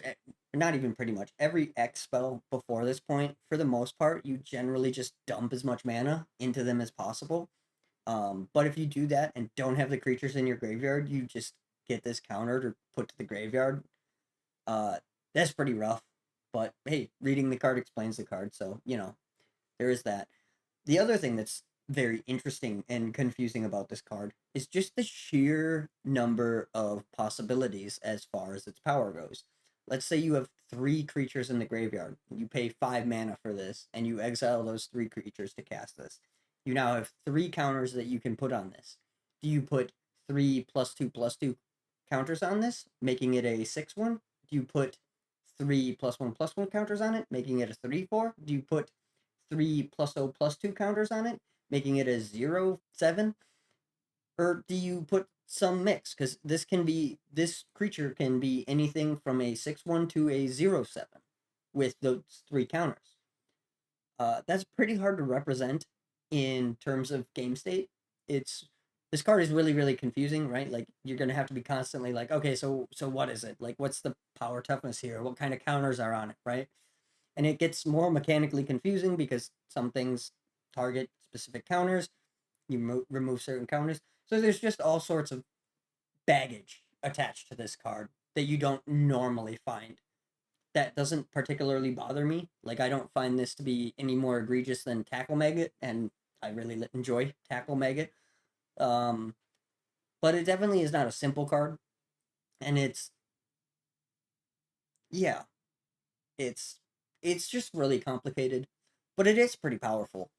not even pretty much, every X spell before this point, for the most part, you generally just dump as much mana into them as possible. But if you do that and don't have the creatures in your graveyard, you just get this countered or put to the graveyard. Uh, that's pretty rough. But hey, reading the card explains the card, so there is that. The other thing that's very interesting and confusing about this card is just the sheer number of possibilities as far as its power goes. Let's say you have three creatures in the graveyard. You pay 5 mana for this, and you exile those three creatures to cast this. You now have three counters that you can put on this. Do you put 3+2+2 counters on this, making it a 6/1? Do you put 3+1+1 counters on it, making it a 3/4? Do you put 3+0+2 counters on it, making it a 0/7? Or do you put some mix? Because this creature can be anything from a 6/1 to a 0/7 with those three counters. That's pretty hard to represent in terms of game state. It's This card is really, really confusing, right? Like you're gonna have to be constantly like, okay, so what is it? Like what's the power toughness here? What kind of counters are on it, right? And it gets more mechanically confusing because some things target specific counters, you remove certain counters. So there's just all sorts of baggage attached to this card that you don't normally find. That doesn't particularly bother me. Like I don't find this to be any more egregious than Tackle Maggot, and I really enjoy Tackle Maggot. Um, but it definitely is not a simple card, and yeah, it's it's just really complicated, but it is pretty powerful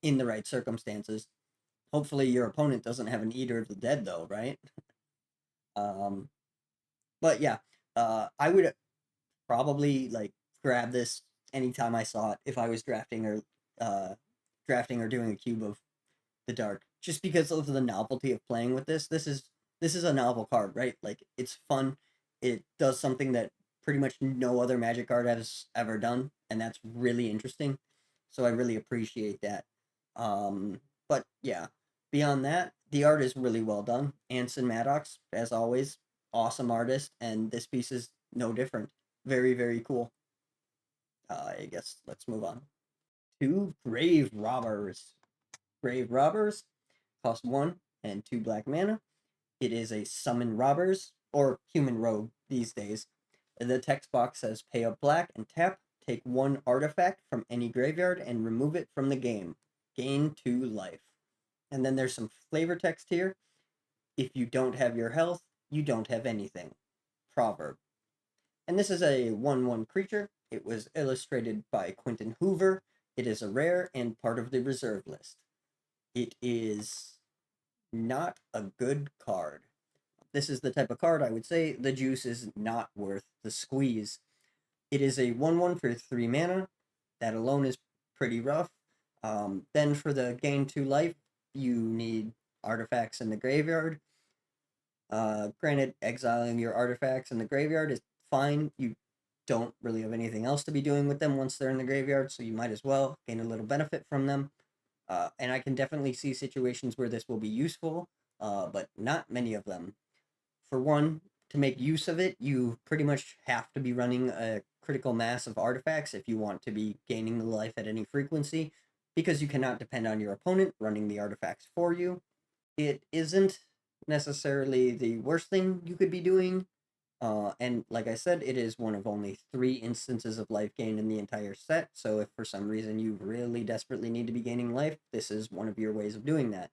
in the right circumstances. Hopefully, your opponent doesn't have an Eater of the Dead, though, right? Um, but yeah, I would probably like grab this anytime I saw it if I was uh, drafting or doing a cube of the dark, just because of the novelty of playing with this. This is a novel card, right? Like it's fun. It does something that pretty much no other Magic card has ever done, and that's really interesting. So I really appreciate that. But yeah, beyond that, the art is really well done. Anson Maddox, as always, awesome artist, and this piece is no different. Very, very cool. I guess let's move on to Grave Robbers. Grave Robbers cost 1 and 2 black mana. It is a summon robbers or human rogue these days. The text box says pay up black and tap, take 1 artifact from any graveyard and remove it from the game. Gain 2 life. And then there's some flavor text here. If you don't have your health, you don't have anything. Proverb. And this is a 1/1 creature. It was illustrated by Quentin Hoover. It is a rare and part of the reserve list. It is not a good card. This is the type of card I would say the juice is not worth the squeeze. It is a 1/1 for 3 mana. That alone is pretty rough. Then for the gain 2 life, you need artifacts in the graveyard. Granted, exiling your artifacts in the graveyard is fine. You don't really have anything else to be doing with them once they're in the graveyard, so you might as well gain a little benefit from them. And I can definitely see situations where this will be useful, but not many of them. For one, to make use of it, you pretty much have to be running a critical mass of artifacts if you want to be gaining the life at any frequency, because you cannot depend on your opponent running the artifacts for you. It isn't necessarily the worst thing you could be doing, and like I said, it is one of only 3 instances of life gain in the entire set, so if for some reason you really desperately need to be gaining life, this is one of your ways of doing that.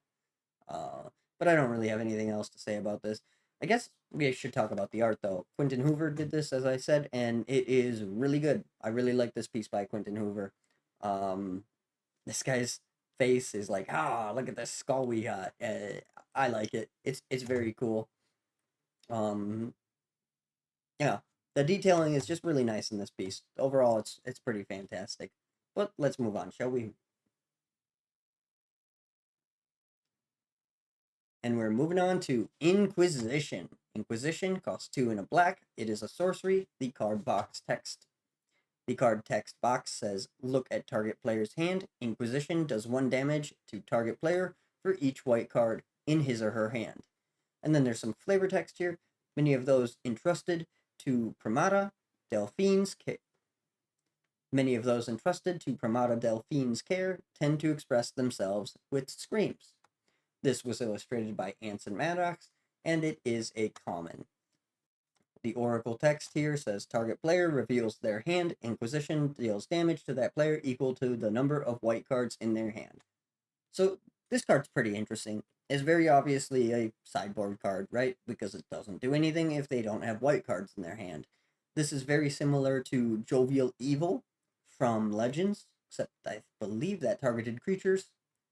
Uh, but I don't really have anything else to say about this. I guess we should talk about the art, though. Quentin Hoover did this, as I said, and it is really good. I really like this piece by Quentin Hoover. Um, this guy's face is like, look at this skull we got. I like it. It's very cool. Um, yeah, the detailing is just really nice in this piece. Overall, it's pretty fantastic. But let's move on, shall we? And we're moving on to Inquisition. Inquisition costs 2 and a black. It is a sorcery. The card text box says, look at target player's hand. Inquisition does 1 damage to target player for each white card in his or her hand. And then there's some flavor text here. Many of those entrusted to Primata Delphine's care. Many of those entrusted to Primata Delphine's care tend to express themselves with screams. This was illustrated by Anson Maddox, and it is a common. The oracle text here says target player reveals their hand. Inquisition deals damage to that player equal to the number of white cards in their hand. So this card's pretty interesting. It's very obviously a sideboard card, right? Because it doesn't do anything if they don't have white cards in their hand. This is very similar to Jovial Evil from Legends, except I believe that targeted creatures.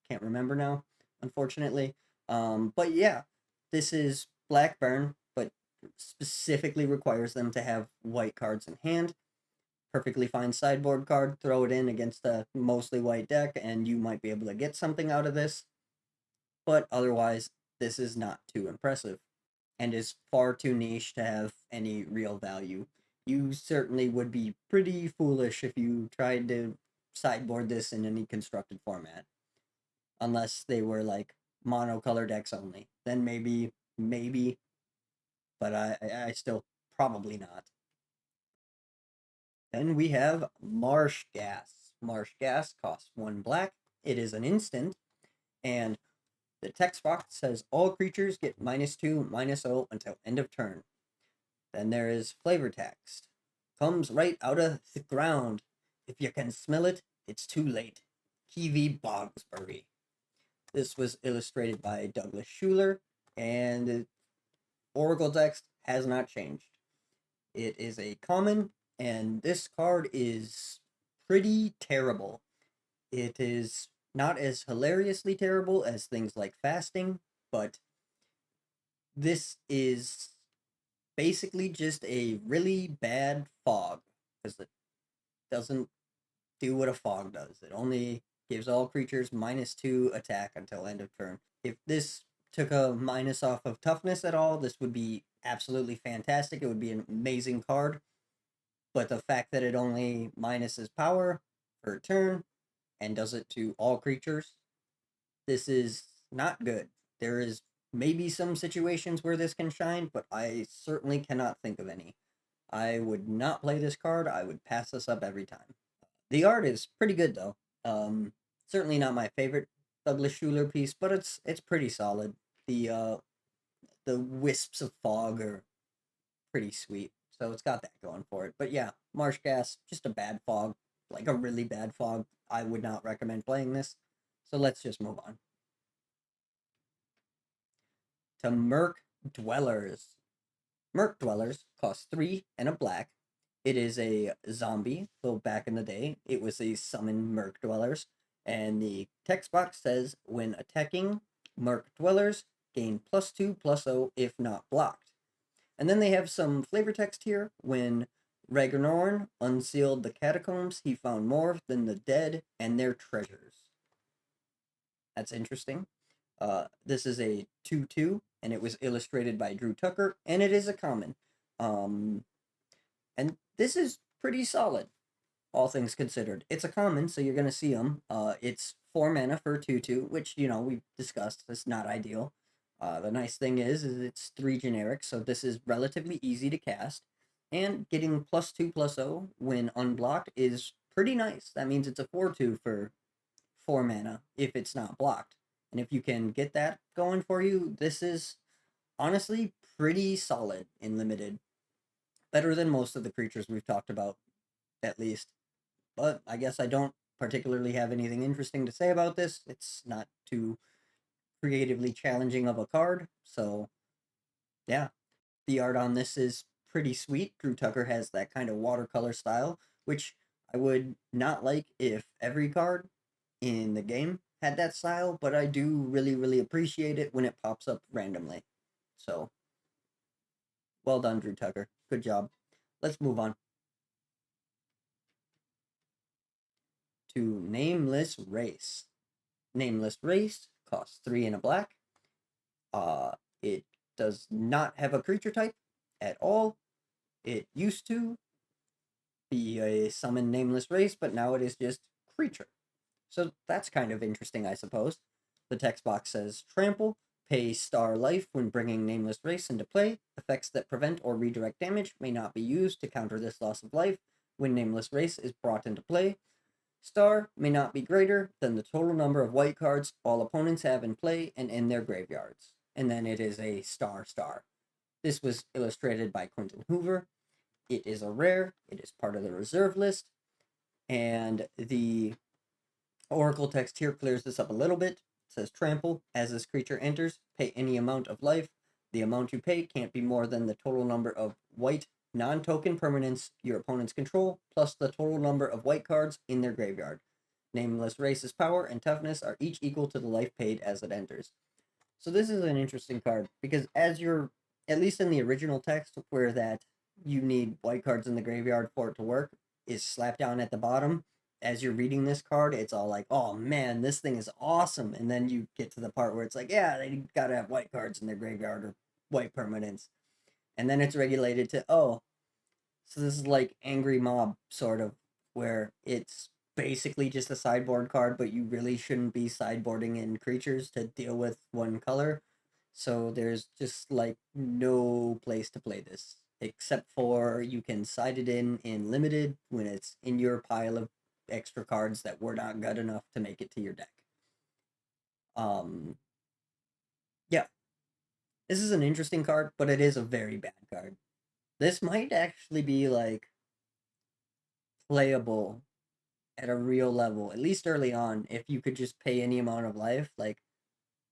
Can't remember now, unfortunately. But yeah, this is Blackburn, but specifically requires them to have white cards in hand. Perfectly fine sideboard card, throw it in against a mostly white deck, and you might be able to get something out of this. But otherwise, this is not too impressive and is far too niche to have any real value. You certainly would be pretty foolish if you tried to sideboard this in any constructed format, unless they were like monocolor decks only. Then maybe, but I still probably not. Then we have Marsh Gas. Marsh Gas costs 1 black. It is an instant, and the text box says all creatures get -2, -0 until end of turn. Then there is flavor text. Comes right out of the ground. If you can smell it, it's too late. Kiwi Bogsbury. This was illustrated by Douglas Schuler, and the oracle text has not changed. It is a common, and this card is pretty terrible. It is not as hilariously terrible as things like fasting, but this is basically just a really bad fog because it doesn't do what a fog does. It only gives all creatures -2 attack until end of turn. If this took a minus off of toughness at all, this would be absolutely fantastic. It would be an amazing card. But the fact that it only minuses power per turn and does it to all creatures, this is not good. There is maybe some situations where this can shine, but I certainly cannot think of any. I would not play this card. I would pass this up every time. The art is pretty good though. Certainly not my favorite Douglas Schuler piece, but it's pretty solid. The wisps of fog are pretty sweet, so it's got that going for it. But yeah, Marsh Gas, just a bad fog, like a really bad fog. I would not recommend playing this. So let's just move on to Merc Dwellers. Merc Dwellers costs 3 and a black. It is a zombie, though back in the day, it was a summon Merc Dwellers. And the text box says, when attacking Merc Dwellers, gain +2/+0 if not blocked. And then they have some flavor text here. When Ragnorn unsealed the catacombs, he found more than the dead and their treasures. That's interesting. This is a 2/2, and it was illustrated by Drew Tucker, and it is a common. And this is pretty solid, all things considered. It's a common, so you're gonna see them. It's 4 mana for 2/2, which we've discussed is not ideal. The nice thing is it's 3 generic, so this is relatively easy to cast, and getting +2/+0 when unblocked is pretty nice. That means it's a 4/2 for 4 mana if it's not blocked, and if you can get that going for you, this is honestly pretty solid in limited. Better than most of the creatures we've talked about, at least. But I guess I don't particularly have anything interesting to say about this. It's not too creatively challenging of a card, so yeah. The art on this is pretty sweet. Drew Tucker has that kind of watercolor style, which I would not like if every card in the game had that style, but I do really, really appreciate it when it pops up randomly. So, well done, Drew Tucker. Good job. Let's move on to Nameless Race. Nameless Race costs 3 and a black. It does not have a creature type at all. It used to be a summon Nameless Race, but now it is just creature. So that's kind of interesting, I suppose. The text box says Trample, pay star life when bringing Nameless Race into play. Effects that prevent or redirect damage may not be used to counter this loss of life when Nameless Race is brought into play. Star may not be greater than the total number of white cards all opponents have in play and in their graveyards. And then it is a star star. This was illustrated by Quentin Hoover. It is a rare. It is part of the reserve list. And the Oracle text here clears this up a little bit. It says Trample. As this creature enters, pay any amount of life. The amount you pay can't be more than the total number of white non-token permanents your opponents control, plus the total number of white cards in their graveyard. Nameless Race's power and toughness are each equal to the life paid as it enters. So this is an interesting card, because as you're, at least in the original text, where that you need white cards in the graveyard for it to work, is slapped down at the bottom. As you're reading this card, it's all like, oh man, this thing is awesome. And then you get to the part where it's like, yeah, they gotta have white cards in their graveyard or white permanents. And then it's regulated to, oh, so this is like Angry Mob, sort of, where it's basically just a sideboard card, but you really shouldn't be sideboarding in creatures to deal with one color. So there's just like no place to play this, except for you can side it in limited when it's in your pile of extra cards that were not good enough to make it to your deck. Um, yeah, this is an interesting card, but it is a very bad card. This might actually be like playable at a real level, at least early on, if you could just pay any amount of life. Like,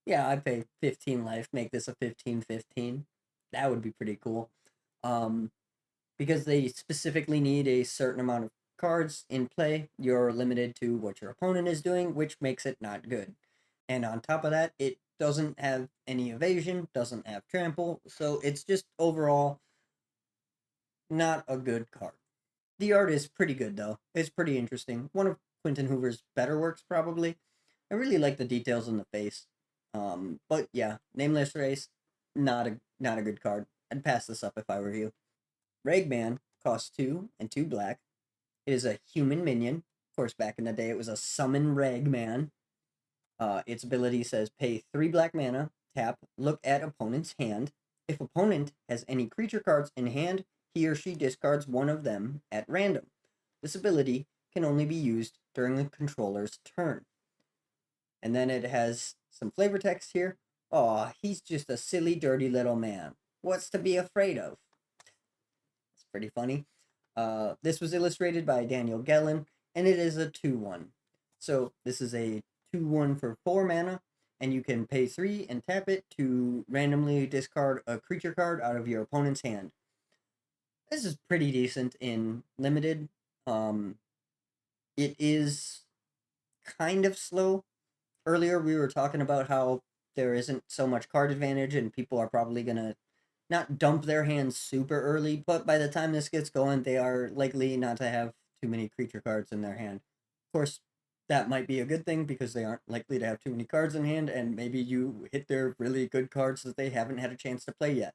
yeah, I'd pay 15 life, make this a 15/15. That would be pretty cool. Um, because they specifically need a certain amount of cards in play, you're limited to what your opponent is doing, which makes it not good. And on top of that, it doesn't have any evasion, doesn't have trample, so it's just overall not a good card. The art is pretty good, though. It's pretty interesting. One of Quentin Hoover's better works, probably. I really like the details in the face. But yeah, Nameless Race, not a good card. I'd pass this up if I were you. Ragman costs 2 and 2 black. It is a human minion. Of course, back in the day, it was a summon Ragman. Its ability says pay 3 black mana, tap, look at opponent's hand. If opponent has any creature cards in hand, he or she discards one of them at random. This ability can only be used during the controller's turn. And then it has some flavor text here. Aw, he's just a silly, dirty little man. What's to be afraid of? It's pretty funny. This was illustrated by Daniel Gellin, and it is a 2/1. So this is a 2/1 for 4 mana, and you can pay 3 and tap it to randomly discard a creature card out of your opponent's hand. This is pretty decent in limited. It is kind of slow. Earlier we were talking about how there isn't so much card advantage, and people are probably gonna not dump their hands super early, but by the time this gets going, they are likely not to have too many creature cards in their hand. Of course, that might be a good thing because they aren't likely to have too many cards in hand, and maybe you hit their really good cards that they haven't had a chance to play yet.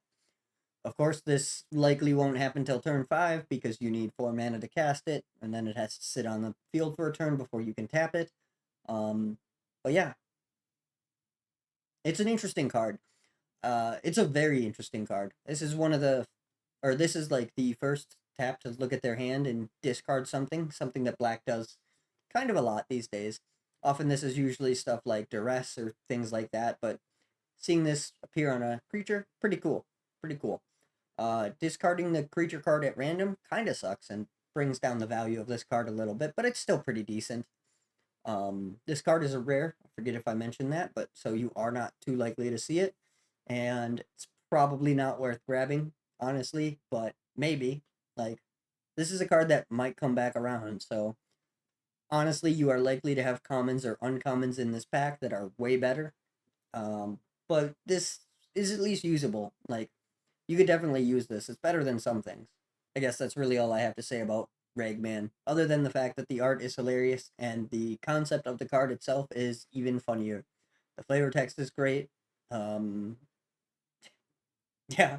Of course, this likely won't happen till turn 5 because you need 4 mana to cast it, and then it has to sit on the field for a turn before you can tap it. Um, but yeah, it's an interesting card. It's a very interesting card. This is one of the, or this is like the first tap to look at their hand and discard something that black does kind of a lot these days. Often this is usually stuff like duress or things like that, but seeing this appear on a creature, pretty cool. Pretty cool. Discarding the creature card at random kind of sucks and brings down the value of this card a little bit, but it's still pretty decent. This card is a rare. I forget if I mentioned that, but so you are not too likely to see it, and it's probably not worth grabbing, honestly. But maybe, like, this is a card that might come back around. So honestly, you are likely to have commons or uncommons in this pack that are way better. But this is at least usable. Like, you could definitely use this. It's better than some things. I guess that's really all I have to say about Ragman, other than the fact that the art is hilarious and the concept of the card itself is even funnier. The flavor text is great. Um, yeah,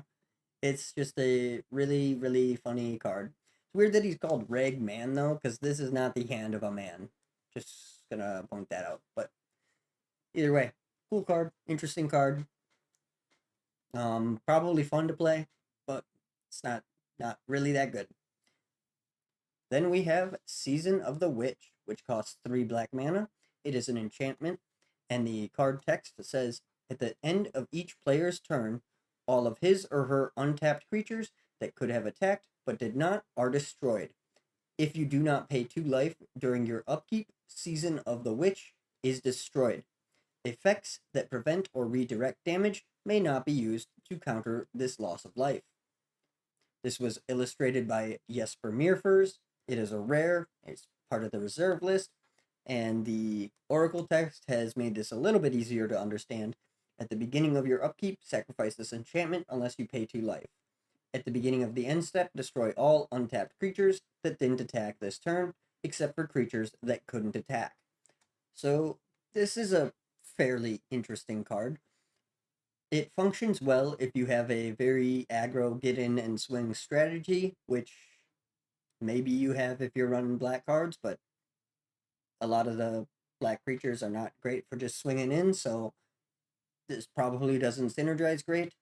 it's just a really, really funny card. It's weird that he's called Ragman, though, because this is not the hand of a man. Just gonna point that out. But either way, cool card, interesting card. Probably fun to play, but it's not really that good. Then we have Season of the Witch, which costs 3 black mana. It is an enchantment, and the card text says at the end of each player's turn, all of his or her untapped creatures that could have attacked but did not are destroyed. If you do not pay 2 life during your upkeep, Season of the Witch is destroyed. Effects that prevent or redirect damage may not be used to counter this loss of life. This was illustrated by Jesper Meerfers. It is a rare, it's part of the reserve list, and the Oracle text has made this a little bit easier to understand. At the beginning of your upkeep, sacrifice this enchantment unless you pay 2 life. At the beginning of the end step, destroy all untapped creatures that didn't attack this turn, except for creatures that couldn't attack. So, this is a fairly interesting card. It functions well if you have a very aggro get in and swing strategy, which maybe you have if you're running black cards, but a lot of the black creatures are not great for just swinging in, so this probably doesn't synergize great.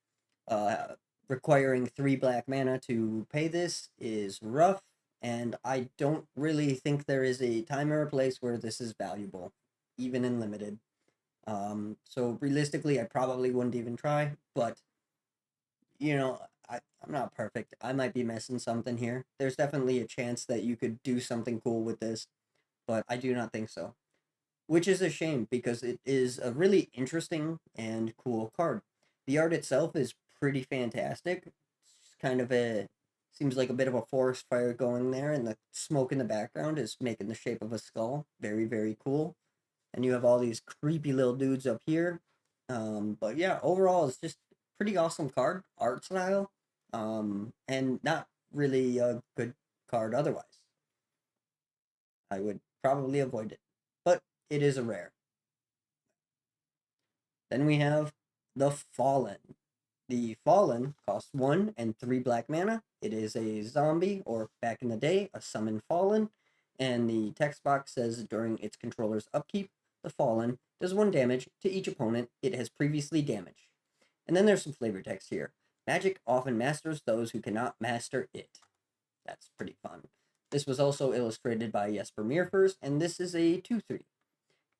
Uh, Requiring 3 black mana to pay this is rough, and I don't really think there is a time or a place where this is valuable, even in limited. So realistically, I probably wouldn't even try, but I'm not perfect. I might be missing something here. There's definitely a chance that you could do something cool with this, but I do not think so. Which is a shame because it is a really interesting and cool card. The art itself is pretty fantastic. It's kind of a seems like a bit of a forest fire going there, and the smoke in the background is making the shape of a skull. Very, very cool. And you have all these creepy little dudes up here. But yeah, overall, it's just pretty awesome card art style, and not really a good card otherwise. I would probably avoid it, but it is a rare. Then we have the Fallen. The Fallen costs 1 and 3 black mana. It is a zombie, or back in the day, a summon Fallen. And the text box says during its controller's upkeep, the Fallen does 1 damage to each opponent it has previously damaged. And then there's some flavor text here. Magic often masters those who cannot master it. That's pretty fun. This was also illustrated by Jesper Meerfers, and this is a 2/3.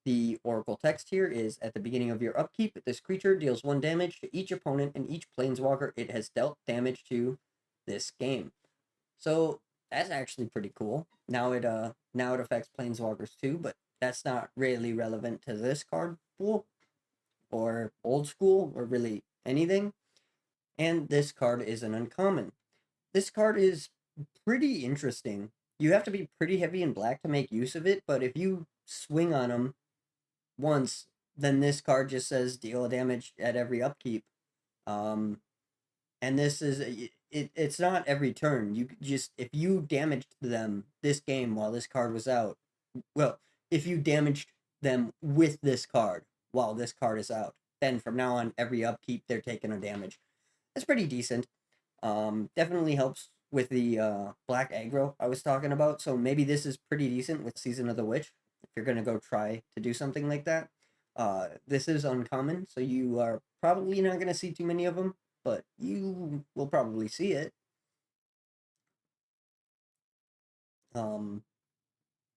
The Oracle text here is at the beginning of your upkeep, this creature deals 1 damage to each opponent and each planeswalker it has dealt damage to this game. So that's actually pretty cool. Now it affects planeswalkers too, but that's not really relevant to this card pool or old school or really anything. And this card is an uncommon. This card is pretty interesting. You have to be pretty heavy in black to make use of it, but if you swing on them once, then this card just says deal damage at every upkeep. Um, and this is it's not every turn. You just if you damaged them this game while this card was out, well, if you damaged them with this card while this card is out, then from now on every upkeep they're taking a damage. That's pretty decent. Definitely helps with the black aggro I was talking about. So maybe this is pretty decent with Season of the Witch if you're gonna go try to do something like that. This is uncommon, so you are probably not gonna see too many of them, but you will probably see it. Um,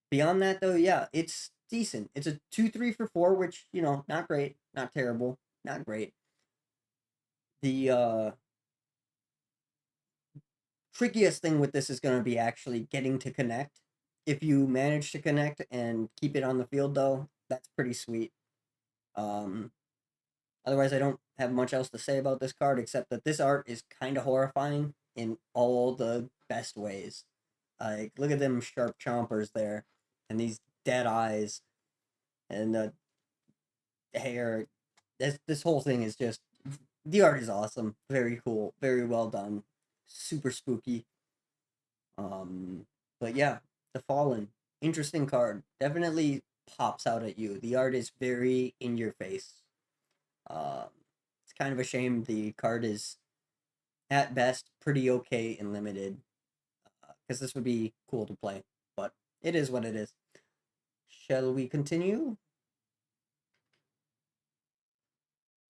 Beyond that, though, yeah, it's decent. It's a 2-3 for 4, which not great, not terrible, not great. The trickiest thing with this is going to be actually getting to connect. If you manage to connect and keep it on the field, though, that's pretty sweet. Um, Otherwise, I don't have much else to say about this card except that this art is kind of horrifying in all the best ways. Like, look at them sharp chompers there, and these dead eyes, and the hair. This whole thing is just the art is awesome, very cool, very well done, super spooky. Um, but yeah, the Fallen, interesting card. Definitely pops out at you. The art is very in your face. Um, it's kind of a shame the card is at best pretty okay in limited, because this would be cool to play. But it is what it is. Shall we continue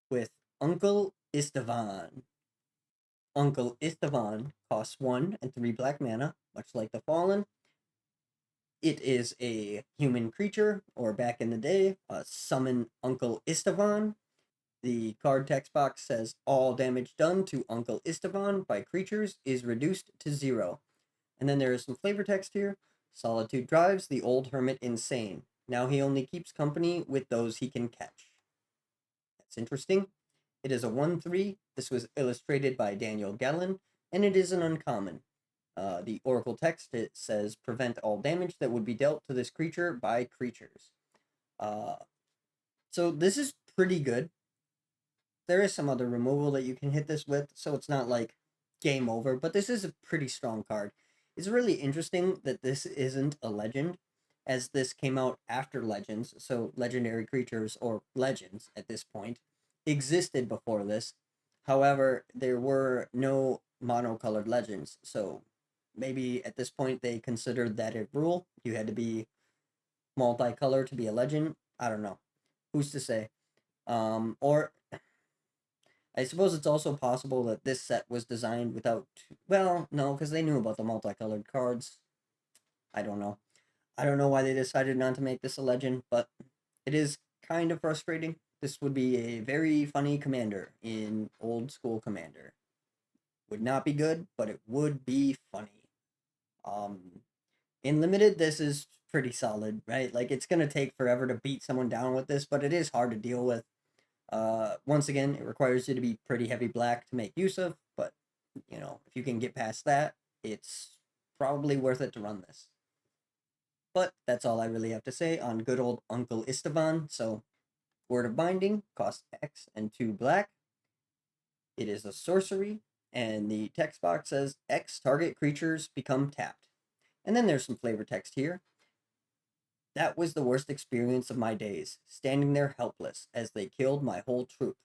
with Uncle Istvan? Uncle Istvan costs 1 and 3 black mana, much like the Fallen. It is a human creature, or back in the day, summon Uncle Istvan. The card text box says all damage done to Uncle Istvan by creatures is reduced to 0. And then there is some flavor text here. Solitude drives the old hermit insane. Now he only keeps company with those he can catch. That's interesting. It is a 1-3. This was illustrated by Daniel Gellin, and it is an uncommon. The Oracle text, it says prevent all damage that would be dealt to this creature by creatures. Uh, so this is pretty good. There is some other removal that you can hit this with, so it's not like game over, but this is a pretty strong card. It's really interesting that this isn't a legend, as this came out after Legends, so legendary creatures, or legends at this point, existed before this. However, there were no monocolored legends, so maybe at this point they considered that a rule. You had to be multicolor to be a legend. I don't know. Who's to say? Or I suppose it's also possible that this set was designed without. Well, no, because they knew about the multicolored cards. I don't know. I don't know why they decided not to make this a legend, but it is kind of frustrating. This would be a very funny commander in old school Commander. Would not be good, but it would be funny. Um, in limited, this is pretty solid, right? Like it's gonna take forever to beat someone down with this, but it is hard to deal with. Once again, it requires you to be pretty heavy black to make use of, but if you can get past that, it's probably worth it to run this. But that's all I really have to say on good old Uncle Istvan. So, Word of Binding costs X and 2 black. It is a sorcery, and the text box says X target creatures become tapped. And then there's some flavor text here. That was the worst experience of my days, standing there helpless as they killed my whole troop.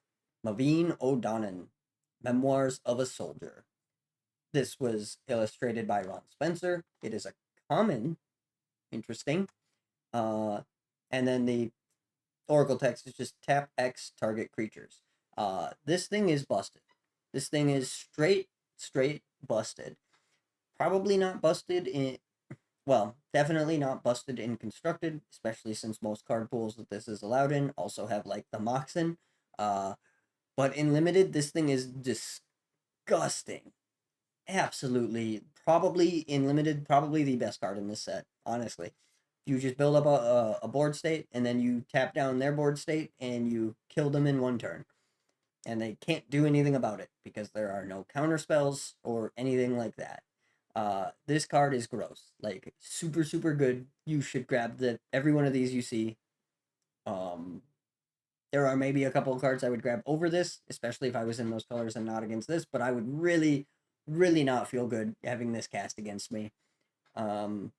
Maveen O'Donan, Memoirs of a Soldier. This was illustrated by Ron Spencer. It is a common, interesting. Uh, and then the Oracle text is just tap X target creatures. This thing is busted. This thing is straight busted. Probably not busted in, well, definitely not busted in constructed, especially since most card pools that this is allowed in also have like the Moxen. Uh, but in limited, this thing is disgusting. Absolutely, probably in limited, probably the best card in this set. Honestly, you just build up a board state, and then you tap down their board state, and you kill them in one turn, and they can't do anything about it because there are no counter spells or anything like that. This card is gross, like super super good. You should grab every one of these you see. Um, there are maybe a couple of cards I would grab over this, especially if I was in those colors and not against this. But I would really, really not feel good having this cast against me, um,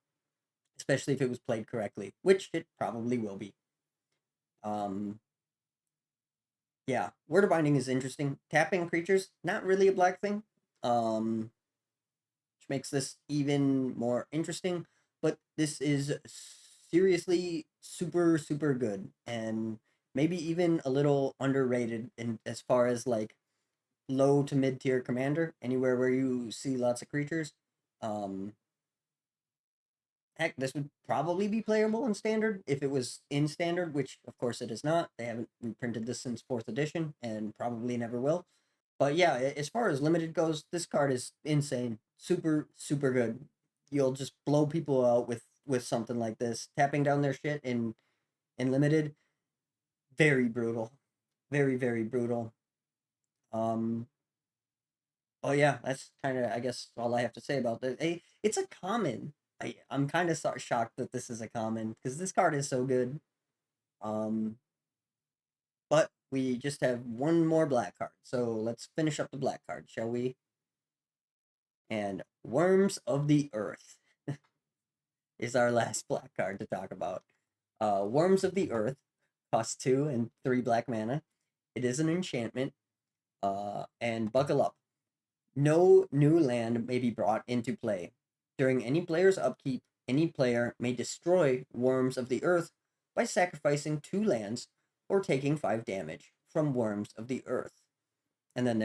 especially if it was played correctly, which it probably will be. Um, yeah, Word of Binding is interesting. Tapping creatures, not really a black thing. which makes this even more interesting. But this is seriously super, super good, and maybe even a little underrated in as far as like low to mid tier commander, anywhere where you see lots of creatures. Um, Heck, this would probably be playable in standard if it was in standard, which of course it is not. They haven't reprinted this since fourth edition and probably never will. But yeah, as far as limited goes, this card is insane. Super, super good. You'll just blow people out with something like this. Tapping down their shit in limited, very brutal. Very, very brutal. Um oh yeah, that's kind of I guess all I have to say about this. It's a common. I'm kind of shocked that this is a common because this card is so good. Um but we just have one more black card. So let's finish up the black card, shall we? And Worms of the Earth is our last black card to talk about. Worms of the Earth costs 2 and 3 black mana. It is an enchantment. And buckle up. No new land may be brought into play. During any player's upkeep, any player may destroy Worms of the Earth by sacrificing 2 lands or taking 5 damage from Worms of the Earth. And then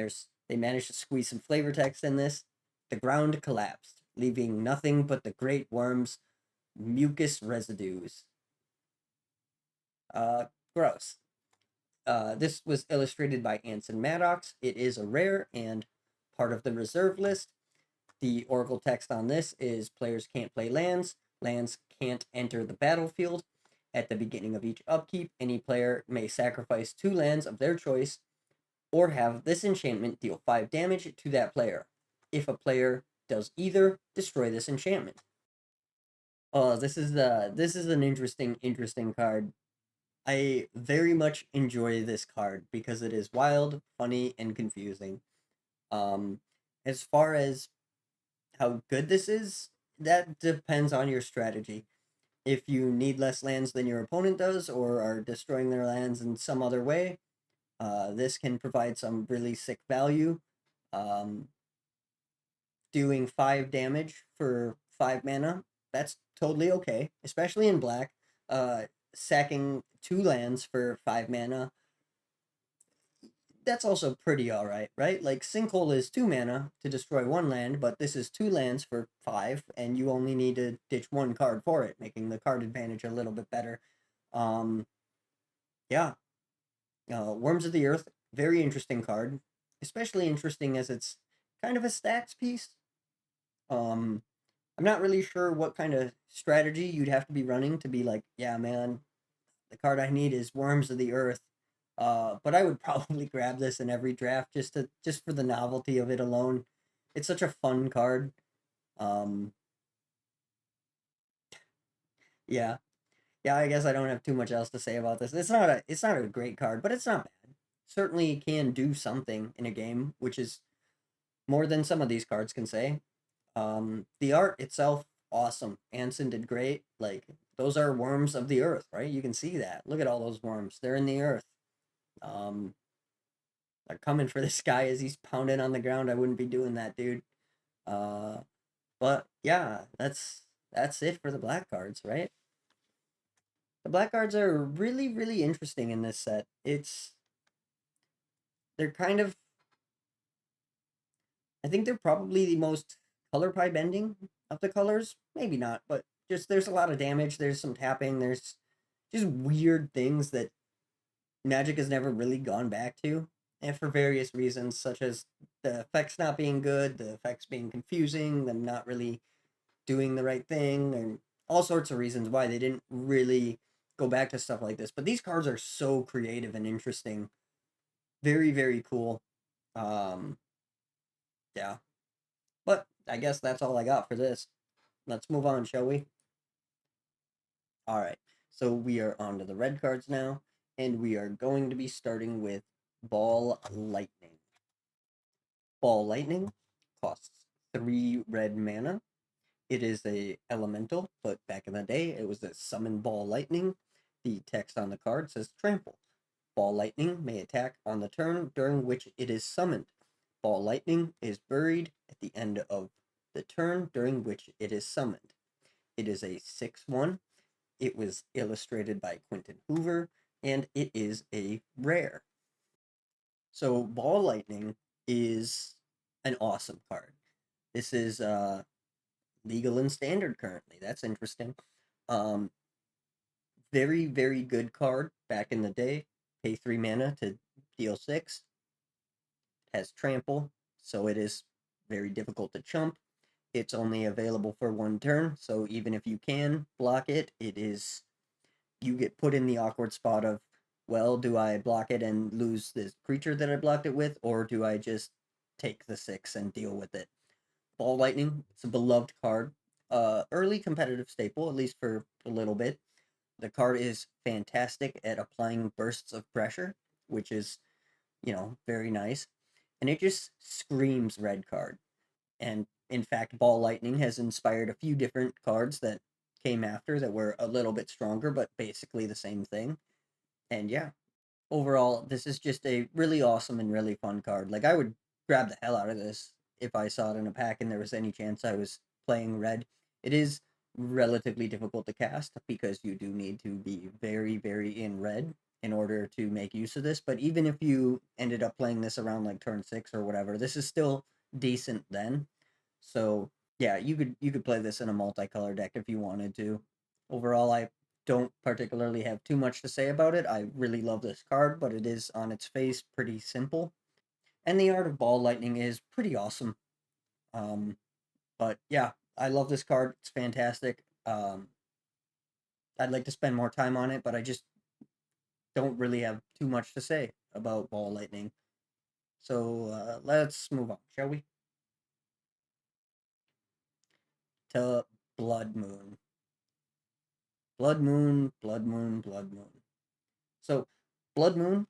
they managed to squeeze some flavor text in this. The ground collapsed, leaving nothing but the great worm's mucus residues. Uh, Gross. This was illustrated by Anson Maddox. It is a rare and part of the reserve list. The Oracle text on this is players can't play lands. Lands can't enter the battlefield. At the beginning of each upkeep, any player may sacrifice 2 lands of their choice or have this enchantment deal 5 damage to that player. If a player does either, destroy this enchantment. Oh, this is an interesting card. I very much enjoy this card because it is wild, funny, and confusing. Um, as far as how good this is, that depends on your strategy. If you need less lands than your opponent does, or are destroying their lands in some other way, this can provide some really sick value. Um, Doing 5 damage for 5 mana, that's totally okay, especially in black. Sacking 2 lands for 5 mana, that's also pretty alright, right? Like Sinkhole is 2 mana to destroy 1 land, but this is 2 lands for 5, and you only need to ditch 1 card for it, making the card advantage a little bit better. Um, yeah, Worms of the Earth, very interesting card, especially interesting as it's kind of a stacks piece. Um, I'm not really sure what kind of strategy you'd have to be running to be like, yeah, man, the card I need is Worms of the Earth. But I would probably grab this in every draft just for the novelty of it alone. It's such a fun card. Um, yeah, yeah. I guess I don't have too much else to say about this. It's not a great card, but it's not bad. Certainly can do something in a game, which is more than some of these cards can say. The art itself, awesome. Anson did great. Like those are worms of the earth, right? You can see that. Look at all those worms. They're in the earth. Um, they're coming for this guy as he's pounding on the ground. I wouldn't be doing that, dude. Uh, but yeah, that's it for the black cards, right? The black cards are really, really interesting in this set. They're kind of, I think they're probably the most color pie bending of the colors. Maybe not, but just there's a lot of damage. There's some tapping. There's just weird things that Magic has never really gone back to, and for various reasons, such as the effects not being good, the effects being confusing, them not really doing the right thing, and all sorts of reasons why they didn't really go back to stuff like this. But these cards are so creative and interesting. Very, very cool. Um, yeah. But I guess that's all I got for this. Let's move on, shall we? All right. So we are on to the red cards now, and we are going to be starting with Ball Lightning. Ball Lightning costs 3 red mana. It is a elemental, but back in the day, it was a summon Ball Lightning. The text on the card says trample. Ball Lightning may attack on the turn during which it is summoned. Ball Lightning is buried at the end of the turn during which it is summoned. It is a 6/1. It was illustrated by Quentin Hoover, and it is a rare. So Ball Lightning is an awesome card. This is legal and standard currently. That's interesting. Um, very, very good card back in the day. Pay 3 mana to deal 6. Has trample, so it is very difficult to chump. It's only available for one turn, so even if you can block it, you get put in the awkward spot of, well, do I block it and lose this creature that I blocked it with, or do I just take the 6 and deal with it? Ball Lightning, it's a beloved card. Early competitive staple, at least for a little bit. The card is fantastic at applying bursts of pressure, which is, very nice. And it just screams red card. And in fact, Ball Lightning has inspired a few different cards that came after that were a little bit stronger, but basically the same thing. And yeah, overall, this is just a really awesome and really fun card. Like, I would grab the hell out of this if I saw it in a pack and there was any chance I was playing red. It is relatively difficult to cast because you do need to be very, very in red in order to make use of this. But even if you ended up playing this around like turn 6 or whatever, this is still decent then. So yeah, you could play this in a multicolor deck if you wanted to. Overall, I don't particularly have too much to say about it. I really love this card, but it is on its face pretty simple. And the art of Ball Lightning is pretty awesome. Um, but yeah, I love this card. It's fantastic. I'd like to spend more time on it, but I just don't really have too much to say about Ball Lightning. So let's move on, shall we? To Blood Moon. Blood Moon, Blood Moon, Blood Moon. So, Blood Moon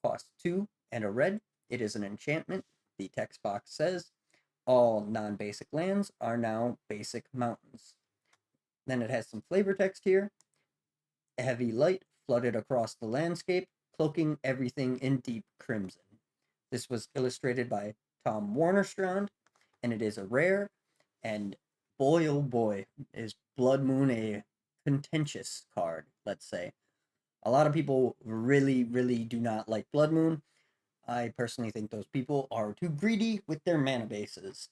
costs 2 and a red. It is an enchantment. The text box says, all non-basic lands are now basic mountains. Then it has some flavor text here. A heavy light flooded across the landscape, cloaking everything in deep crimson. This was illustrated by Tom Warnerstrand, and it is a rare, and boy oh boy, is Blood Moon a contentious card, let's say. A lot of people really, really do not like Blood Moon. I personally think those people are too greedy with their mana bases.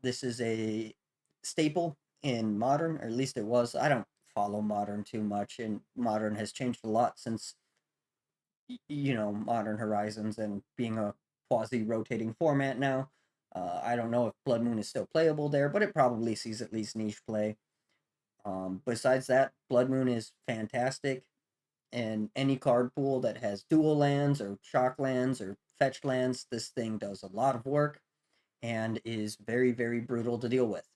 This is a staple in Modern, or at least it was. I don't follow Modern too much, and Modern has changed a lot since, Modern Horizons and being a quasi-rotating format now. I don't know if Blood Moon is still playable there, but it probably sees at least niche play. Besides that, Blood Moon is fantastic. And any card pool that has dual lands or shock lands or fetch lands, this thing does a lot of work and is very, very brutal to deal with.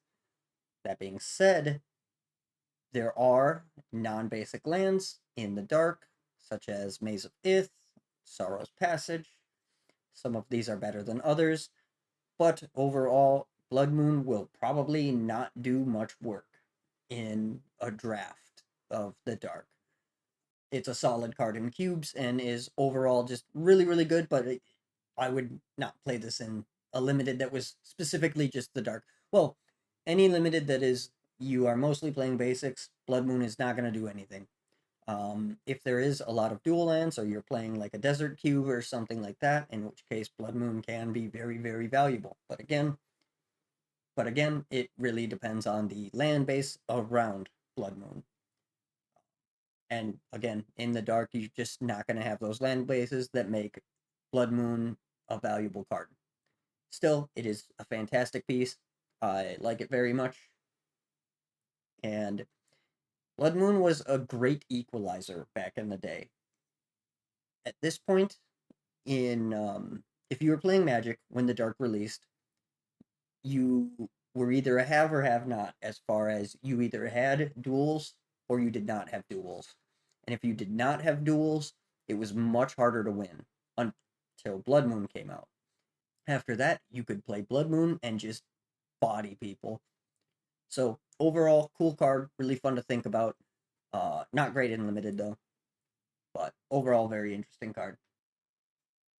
That being said, there are non basic lands in the dark, such as Maze of Ith, Sorrow's Passage. Some of these are better than others, but overall, Blood Moon will probably not do much work in a draft of the dark. It's a solid card in cubes and is overall just really, really good, but I would not play this in a limited that was specifically just the dark. Well, any limited that is you are mostly playing basics, Blood Moon is not going to do anything. If there is a lot of dual lands or you're playing like a desert cube or something like that, in which case Blood Moon can be very, very valuable. But again, it really depends on the land base around Blood Moon. And again, in the dark, you're just not going to have those land bases that make Blood Moon a valuable card. Still, it is a fantastic piece. I like it very much. And Blood Moon was a great equalizer back in the day. At this point, if you were playing Magic when the Dark released, you were either a have or have not, as far as you either had duels or you did not have duels. And if you did not have duels, it was much harder to win until Blood Moon came out. After that, you could play Blood Moon and just body people. So overall, cool card, really fun to think about. Not great in limited though, but overall very interesting card.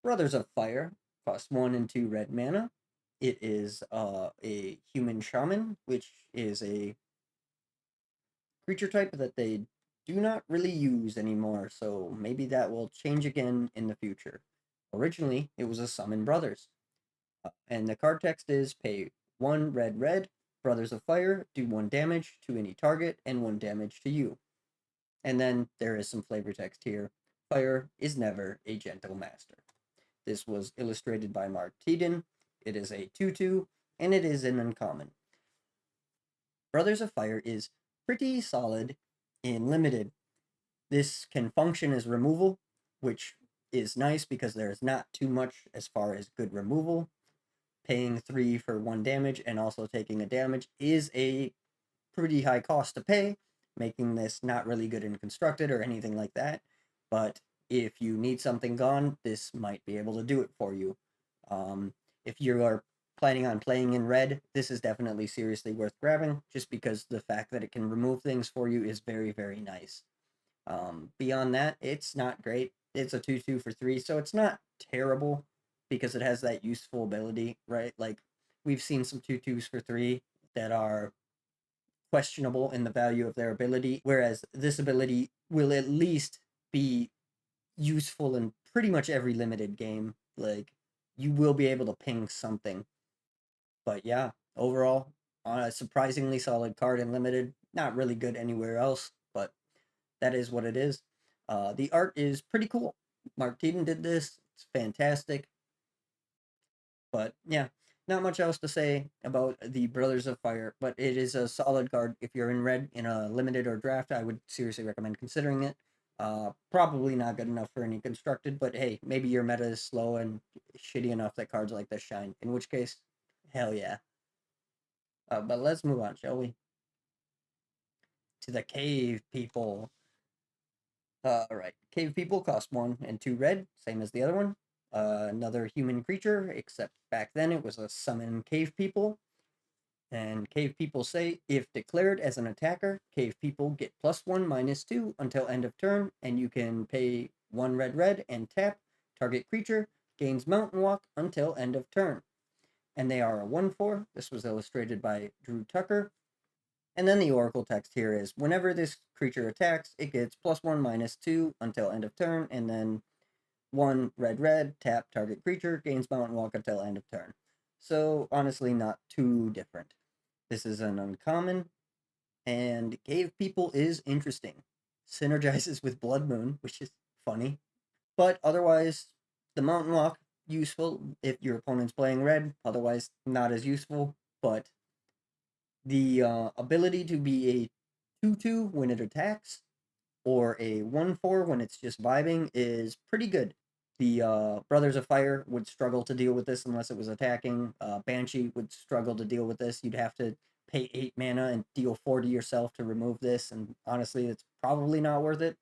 Brothers of Fire. Costs 1 and 2 red mana. It is a human shaman, which is a creature type that they do not really use anymore, so maybe that will change again in the future. Originally, it was a Summon Brothers, and the card text is pay 1 red red, Brothers of Fire, do 1 damage to any target and 1 damage to you. And then there is some flavor text here. Fire is never a gentle master. This was illustrated by Mark Teeden. It is a 2/2, and it is an uncommon. Brothers of Fire is pretty solid in limited. This can function as removal, which is nice because there is not too much as far as good removal. Paying 3 for 1 damage and also taking a damage is a pretty high cost to pay, making this not really good in constructed or anything like that. But if you need something gone, this might be able to do it for you. If you are planning on playing in red, this is definitely seriously worth grabbing, just because the fact that it can remove things for you is very, very nice. Beyond that, it's not great. It's a 2/2 for 3, so it's not terrible because it has that useful ability, right? Like, we've seen some 2/2s for 3 that are questionable in the value of their ability, whereas this ability will at least be useful in pretty much every limited game. Like, you will be able to ping something. But yeah, overall, a surprisingly solid card in limited. Not really good anywhere else, but that is what it is. The art is pretty cool. Mark Teeden did this. It's fantastic. But yeah, not much else to say about the Brothers of Fire, but it is a solid card. If you're in red in a limited or draft, I would seriously recommend considering it. Probably not good enough for any constructed, but hey, maybe your meta is slow and shitty enough that cards like this shine. In which case, hell yeah. But let's move on, shall we? To the cave people. Alright. Cave people cost 1 and 2 red, same as the other one. Another human creature, except back then it was a summon cave people. And cave people say, if declared as an attacker, cave people get +1/-2 until end of turn, and you can pay 1 red red and tap. Target creature gains mountain walk until end of turn. And they are a 1/4. This was illustrated by Drew Tucker. And then the oracle text here is, whenever this creature attacks, it gets +1/-2 until end of turn, and then 1 red red, tap target creature, gains mountain walk until end of turn. So honestly, not too different. This is an uncommon, and Cave People is interesting. Synergizes with Blood Moon, which is funny. But otherwise, the mountain walk, useful if your opponent's playing red, otherwise not as useful, but the ability to be a 2/2 when it attacks, or a 1/4 when it's just vibing, is pretty good. The Brothers of Fire would struggle to deal with this unless it was attacking. Banshee would struggle to deal with this. You'd have to pay 8 mana and deal 4 to yourself to remove this, and honestly, it's probably not worth it.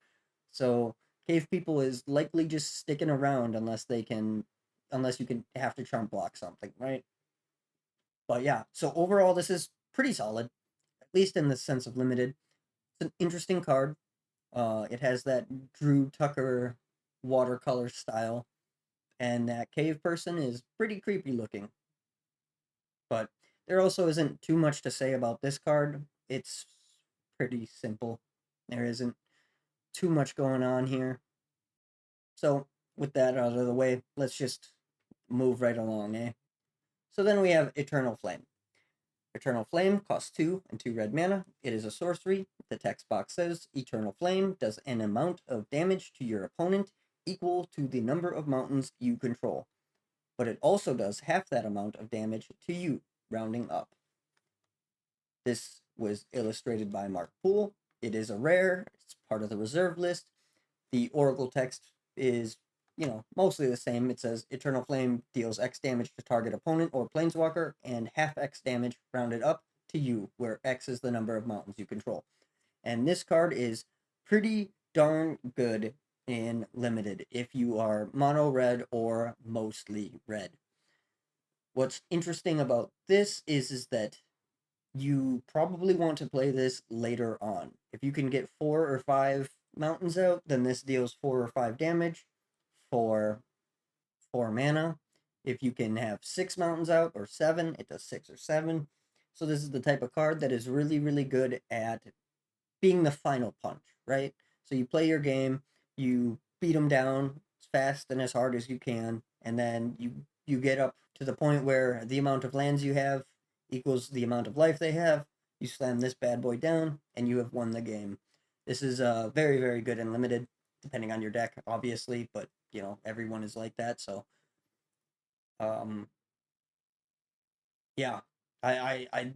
So Cave People is likely just sticking around unless you can have to charm block something, right? But yeah, so overall, this is pretty solid, at least in the sense of limited. It's an interesting card. It has that Drew Tucker watercolor style, and that cave person is pretty creepy looking. But there also isn't too much to say about this card. It's pretty simple. There isn't too much going on here. So, with that out of the way, let's just move right along, eh? So then we have Eternal Flame. Eternal Flame costs 2 and 2 red mana. It is a sorcery. The text box says Eternal Flame does an amount of damage to your opponent equal to the number of mountains you control, but it also does half that amount of damage to you, rounding up. This was illustrated by Mark Poole. It is a rare, it's part of the reserve list. The Oracle text is, mostly the same. It says Eternal Flame deals X damage to target opponent or planeswalker, and half X damage rounded up to you, where X is the number of mountains you control. And this card is pretty darn good in limited if you are mono red or mostly red. What's interesting about this is that you probably want to play this later on. If you can get 4 or 5 mountains out, then this deals 4 or 5 damage for 4 mana. If you can have 6 mountains out or seven, it does 6 or 7. So this is the type of card that is really, really good at being the final punch, right? So you play your game, you beat them down as fast and as hard as you can, and then you get up to the point where the amount of lands you have equals the amount of life they have. You slam this bad boy down, and you have won the game. This is very, very good and limited, depending on your deck, obviously, but everyone is like that. So um, yeah,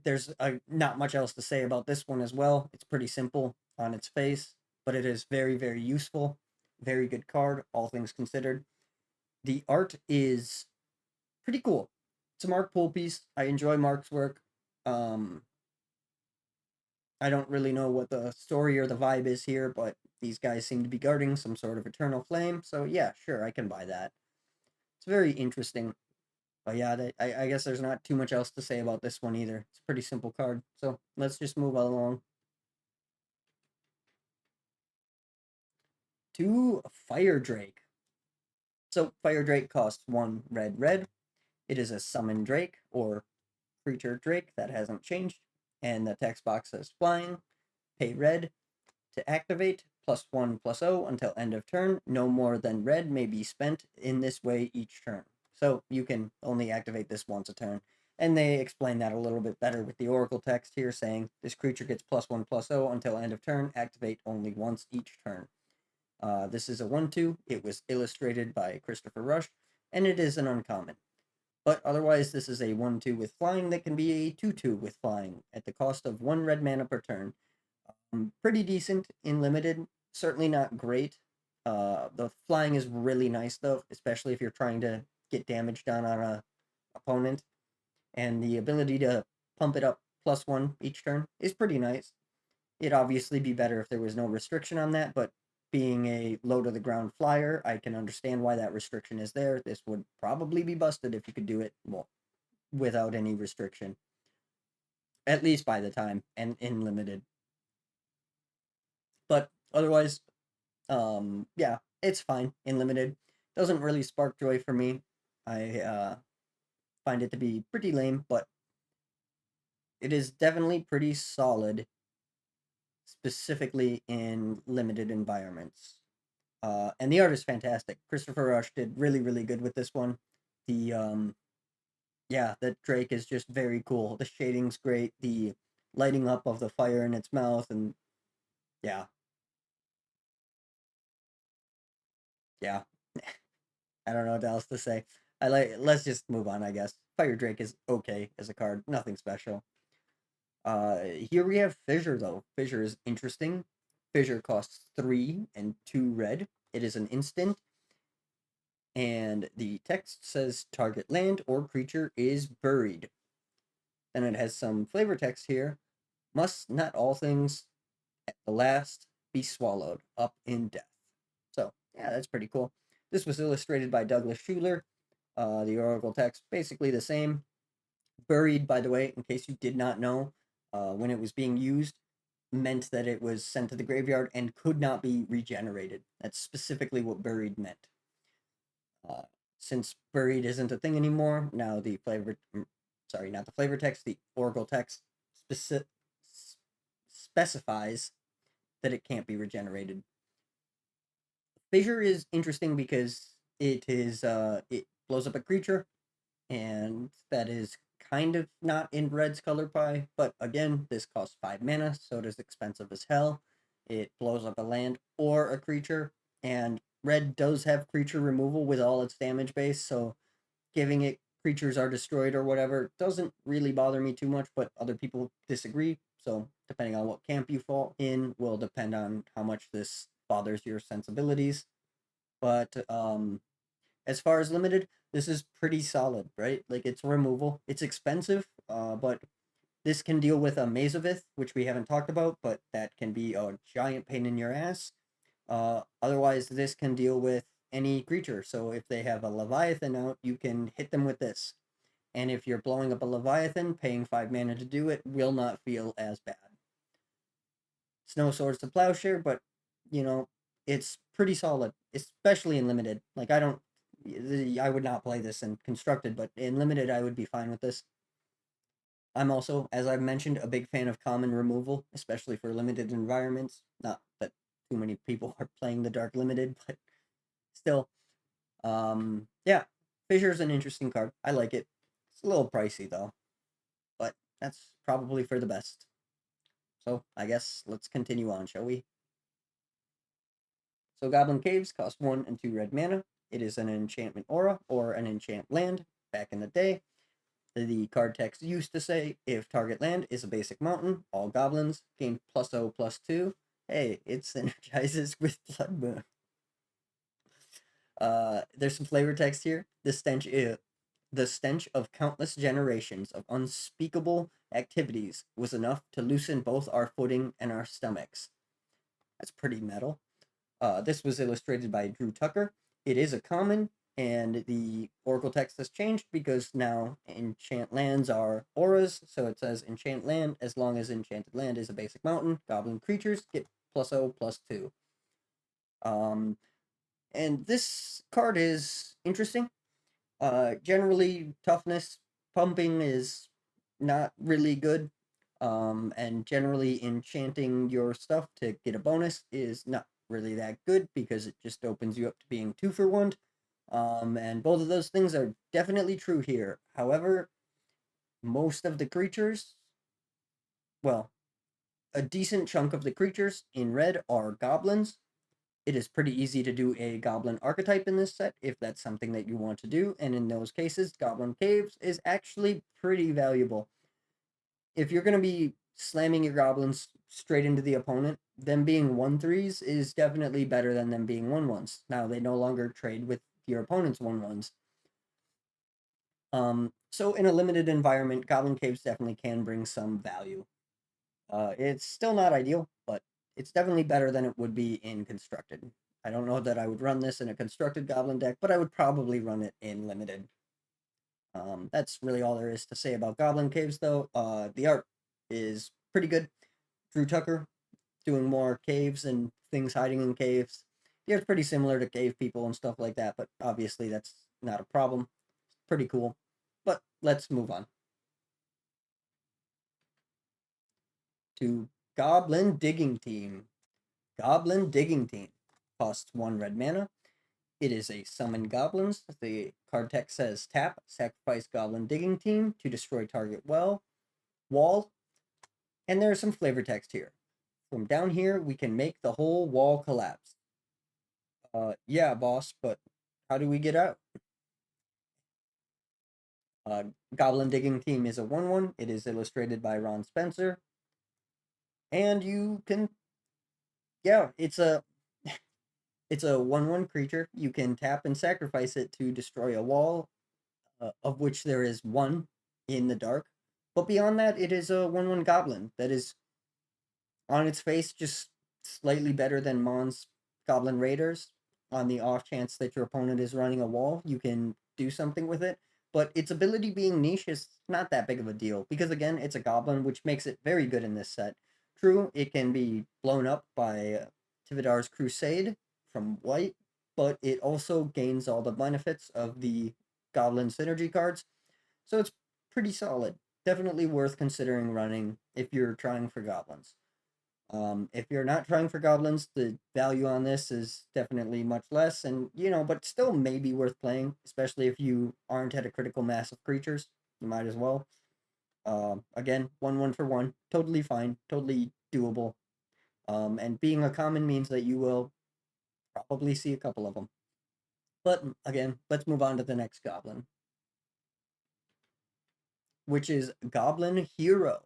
there's not much else to say about this one as well. It's pretty simple on its face, but it is very, very useful. Very good card, all things considered. The art is pretty cool. It's a Mark Poole piece. I enjoy Mark's work. Um, I don't really know what the story or the vibe is here, but these guys seem to be guarding some sort of eternal flame. So yeah, sure, I can buy that. It's very interesting. But yeah, I guess there's not too much else to say about this one either. It's a pretty simple card. So let's just move along to Fire Drake. So Fire Drake costs 1 red. It is a summon Drake or creature Drake that hasn't changed. And the text box says flying, pay red to activate, +1/+0 until end of turn. No more than red may be spent in this way each turn. So you can only activate this once a turn. And they explain that a little bit better with the Oracle text here saying this creature gets +1/+0 until end of turn, activate only once each turn. This is a 1/2. It was illustrated by Christopher Rush, and it is an uncommon. But otherwise, this is a 1/2 with flying that can be a 2/2 with flying at the cost of 1 red mana per turn. Pretty decent in limited, certainly not great. The flying is really nice though, especially if you're trying to get damage done on a opponent, and the ability to pump it up +1 each turn is pretty nice. It'd obviously be better if there was no restriction on that, but being a low to the ground flyer, I can understand why that restriction is there. This would probably be busted if you could do it well without any restriction, at least by the time and in limited. But otherwise, yeah, it's fine in limited. Doesn't really spark joy for me. I find it to be pretty lame, but it is definitely pretty solid, specifically in limited environments. And the art is fantastic. Christopher Rush did really, really good with this one. The yeah, the Drake is just very cool. The shading's great. The lighting up of the fire in its mouth, and yeah, yeah. I don't know what else to say. Let's just move on, I guess. Fire Drake is okay as a card, nothing special. Here we have Fissure though. Fissure is interesting. Fissure costs 3 and 2 red. It is an instant, and the text says target land or creature is buried. Then it has some flavor text here. Must not all things at the last be swallowed up in death. So yeah, that's pretty cool. This was illustrated by Douglas Schuler. The Oracle text basically the same. Buried, by the way, in case you did not know, when it was being used, meant that it was sent to the graveyard and could not be regenerated. That's specifically what buried meant. Uh, since buried isn't a thing anymore, now the flavor, sorry, not the flavor text, the Oracle text specifies that it can't be regenerated. Fissure is interesting because it blows up a creature, and that is kind of not in red's color pie, but again, this costs 5 mana, so it is expensive as hell. It blows up a land or a creature, and red does have creature removal with all its damage base, so giving it creatures are destroyed or whatever doesn't really bother me too much, but other people disagree. So depending on what camp you fall in will depend on how much this bothers your sensibilities. But as far as limited, this is pretty solid, right? Like it's removal. It's expensive, but this can deal with a Mazovith, which we haven't talked about, but that can be a giant pain in your ass. Otherwise, this can deal with any creature. So if they have a Leviathan out, you can hit them with this. And if you're blowing up a Leviathan, paying 5 mana to do it will not feel as bad. Snow Swords to Plowshare, but you know, it's pretty solid, especially in limited. Like I don't I would not play this in constructed, but in limited, I would be fine with this. I'm also, as I've mentioned, a big fan of common removal, especially for limited environments. Not that too many people are playing the Dark Limited, but still. Yeah, Fissure's an interesting card. I like it. It's a little pricey though, but that's probably for the best. So I guess let's continue on, shall we? So Goblin Caves cost 1 and 2 red mana. It is an enchantment aura or an enchant land. Back in the day, the card text used to say, if target land is a basic mountain, all goblins gain +0/+2. Hey, it synergizes with Blood Moon. There's some flavor text here. The stench of countless generations of unspeakable activities was enough to loosen both our footing and our stomachs. That's pretty metal. This was illustrated by Drew Tucker. It is a common, and the Oracle text has changed because now enchant lands are auras, so it says enchant land as long as enchanted land is a basic mountain. Goblin creatures get +0/+2. Um, and this card is interesting. Generally, toughness pumping is not really good. And generally, enchanting your stuff to get a bonus is not really that good because it just opens you up to being 2-for-1. And both of those things are definitely true here. However, most of the creatures, well, a decent chunk of the creatures in red are goblins. It is pretty easy to do a goblin archetype in this set if that's something that you want to do, and in those cases, Goblin Caves is actually pretty valuable. If you're going to be slamming your goblins straight into the opponent, them being 1/3s is definitely better than them being 1/1s. Now, they no longer trade with your opponent's 1/1s. So in a limited environment, Goblin Caves definitely can bring some value. It's still not ideal, but it's definitely better than it would be in constructed. I don't know that I would run this in a constructed goblin deck, but I would probably run it in limited. That's really all there is to say about Goblin Caves, though. The art is pretty good. Drew Tucker doing more caves and things hiding in caves. Yeah, it's pretty similar to cave people and stuff like that, but obviously that's not a problem. Pretty cool. But let's move on to Goblin Digging Team. Goblin Digging Team costs 1 red mana. It is a summon goblins. The card text says tap, sacrifice Goblin Digging Team to destroy target wall. And there's some flavor text here. From down here, we can make the whole wall collapse. Yeah, boss, but how do we get out? Goblin Digging Team is a 1/1. It is illustrated by Ron Spencer. And you can, yeah, it's a 1/1 creature. You can tap and sacrifice it to destroy a wall, of which there is one in the dark. But beyond that, it is a 1/1 goblin that is on its face just slightly better than Mon's Goblin Raiders. On the off chance that your opponent is running a wall, you can do something with it. But its ability being niche is not that big of a deal because, again, it's a goblin, which makes it very good in this set. True, it can be blown up by Tividar's Crusade from white, but it also gains all the benefits of the goblin synergy cards. So it's pretty solid. Definitely worth considering running if you're trying for goblins. If you're not trying for goblins, the value on this is definitely much less, and but still maybe worth playing, especially if you aren't at a critical mass of creatures. You might as well. Again, 1/1 for 1, totally fine, totally doable. And being a common means that you will probably see a couple of them. But again, let's move on to the next goblin, which is Goblin Hero.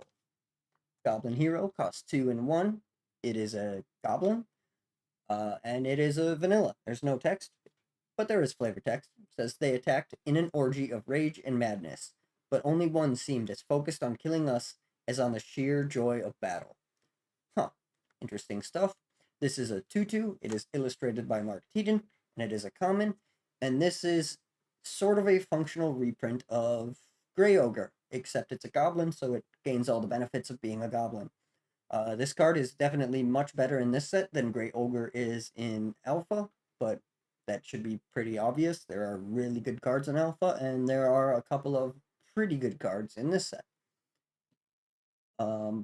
Goblin Hero costs 2 and 1. It is a goblin. And it is a vanilla. There's no text, but there is flavor text. It says they attacked in an orgy of rage and madness, but only one seemed as focused on killing us as on the sheer joy of battle. Huh. Interesting stuff. This is a 2/2. It is illustrated by Mark Teaton, and it is a common. And this is sort of a functional reprint of Grey Ogre, except it's a goblin, so it gains all the benefits of being a goblin. This card is definitely much better in this set than Grey Ogre is in Alpha, but that should be pretty obvious. There are really good cards in Alpha, and there are a couple of pretty good cards in this set.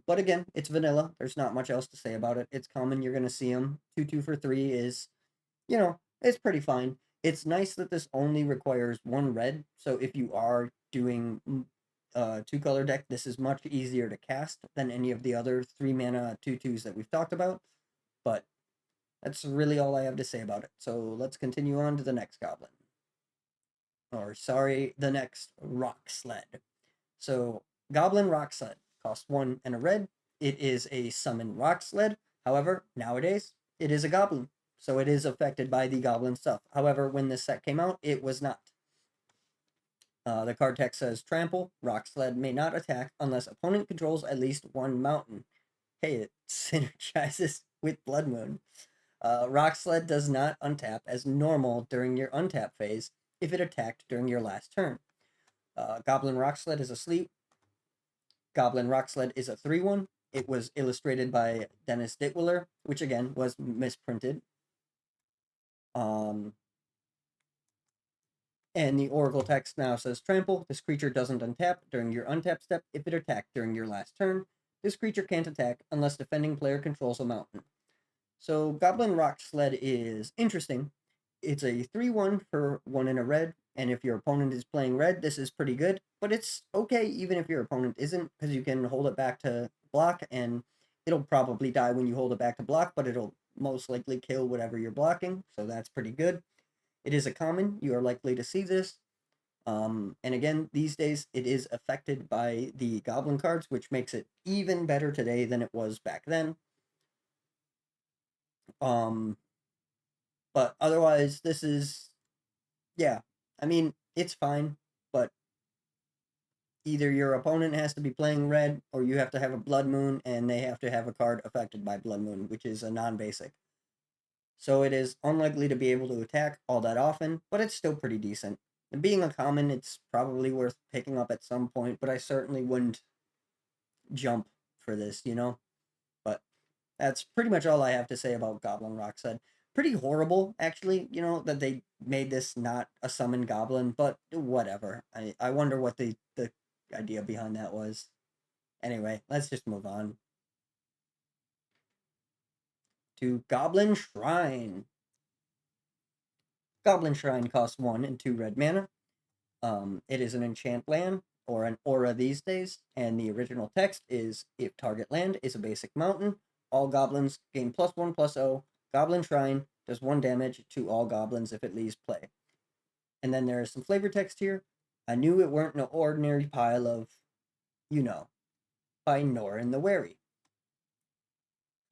But again, it's vanilla. There's not much else to say about it. It's common. You're going to see them. 2 for 3 is, it's pretty fine. It's nice that this only requires 1 red. So if you are doing 2-color deck, this is much easier to cast than any of the other 3 mana 2/2s that we've talked about. But that's really all I have to say about it. So let's continue on to the next goblin. Or sorry, the next rock sled. So Goblin Rock Sled costs 1 and a red. It is a summon rock sled. However, nowadays it is a goblin, so it is affected by the goblin stuff. However, when this set came out, it was not. The card text says Trample, Rock Sled may not attack unless opponent controls at least 1 mountain. Hey, it synergizes with Blood Moon. Rock Sled does not untap as normal during your untap phase if it attacked during your last turn. Goblin Rock Sled is asleep. Goblin Rock Sled is a 3/1. It was illustrated by Dennis Dittwiller, which again was misprinted. And the Oracle text now says Trample. This creature doesn't untap during your untap step if it attacked during your last turn. This creature can't attack unless defending player controls a mountain. So Goblin Rock Sled is interesting. It's a 3/1 for 1 and a red, and if your opponent is playing red, this is pretty good, but it's okay even if your opponent isn't, because you can hold it back to block, and it'll probably die when you hold it back to block, but it'll most likely kill whatever you're blocking, so that's pretty good. It is a common. You are likely to see this. And again, these days, it is affected by the Goblin cards, which makes it even better today than it was back then. But otherwise, this is, yeah, I mean, it's fine, but either your opponent has to be playing red or you have to have a Blood Moon and they have to have a card affected by Blood Moon, which is a non-basic. So it is unlikely to be able to attack all that often, but it's still pretty decent. And being a common, it's probably worth picking up at some point, but I certainly wouldn't jump for this, But that's pretty much all I have to say about Goblin Rock Sled. Pretty horrible, actually, that they made this not a summon goblin, but whatever. I wonder what the idea behind that was. Anyway, let's just move on to Goblin Shrine. Goblin Shrine costs 1 and 2 red mana. It is an enchant land, or an aura these days, and the original text is if target land is a basic mountain, all goblins gain +1/+0. Goblin Shrine does 1 damage to all goblins if it leaves play. And then there is some flavor text here. I knew it weren't no ordinary pile of, by Norin the Wary.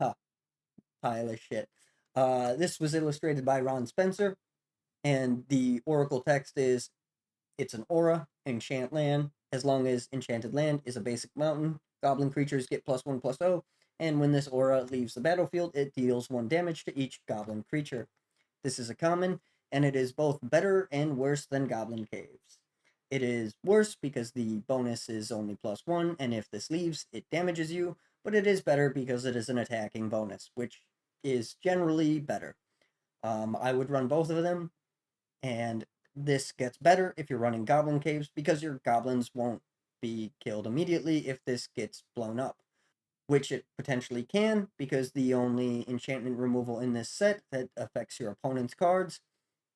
Huh, pile of shit. This was illustrated by Ron Spencer, and the Oracle text is it's an aura, enchant land. As long as enchanted land is a basic mountain, goblin creatures get +1/+0, and when this aura leaves the battlefield, it deals 1 damage to each goblin creature. This is a common, and it is both better and worse than Goblin Caves. It is worse because the bonus is only +1, and if this leaves, it damages you, but it is better because it is an attacking bonus, which is generally better. I would run both of them, and this gets better if you're running Goblin Caves because your goblins won't be killed immediately if this gets blown up, which it potentially can because the only enchantment removal in this set that affects your opponent's cards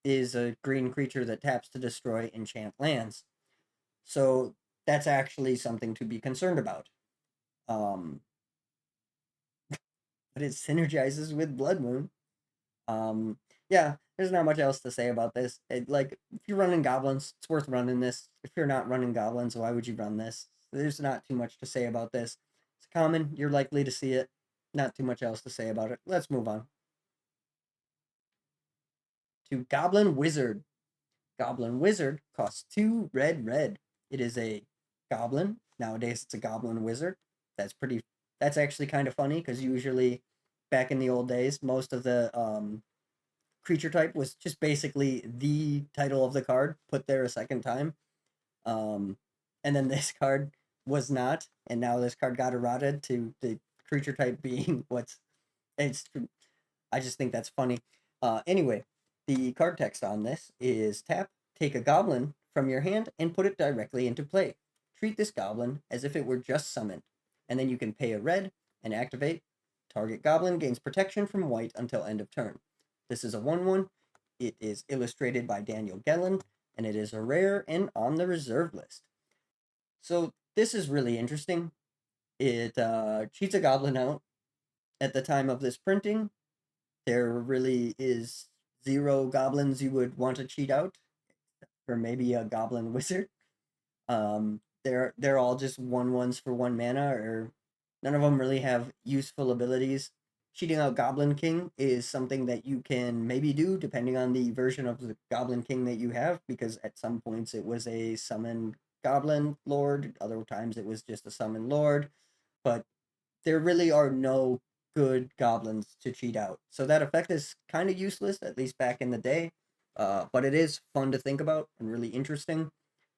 is a green creature that taps to destroy enchant lands. So that's actually something to be concerned about. But it synergizes with Blood Moon. Yeah, there's not much else to say about this. If you're running goblins, it's worth running this. If you're not running goblins, why would you run this? There's not too much to say about this. It's common. You're likely to see it. Not too much else to say about it. Let's move on to Goblin Wizard. Goblin Wizard costs 2 red. It is a goblin. Nowadays, it's a Goblin Wizard. That's actually kind of funny because usually, back in the old days, most of the creature type was just basically the title of the card put there a second time. And then this card was not, and now this card got eroded to the creature type being what's it's I just think that's funny. Anyway, The card text on this is tap, take a goblin from your hand and put it directly into play. Treat this goblin as if it were just summoned, and then you can pay a red and activate. Target goblin gains protection from white until end of turn. This is a 1/1. It is illustrated by Daniel Gellin, and it is a rare and on the reserve list. So this is really interesting. It cheats a goblin out. At the time of this printing, there really is 0 goblins you would want to cheat out, or maybe a goblin wizard. They're all just 1/1s for 1 mana, or none of them really have useful abilities. Cheating out Goblin King is something that you can maybe do depending on the version of the Goblin King that you have, because at some points it was a summon Goblin Lord, other times it was just a summon Lord, but there really are no good goblins to cheat out. So that effect is kind of useless, at least back in the day. But it is fun to think about and really interesting.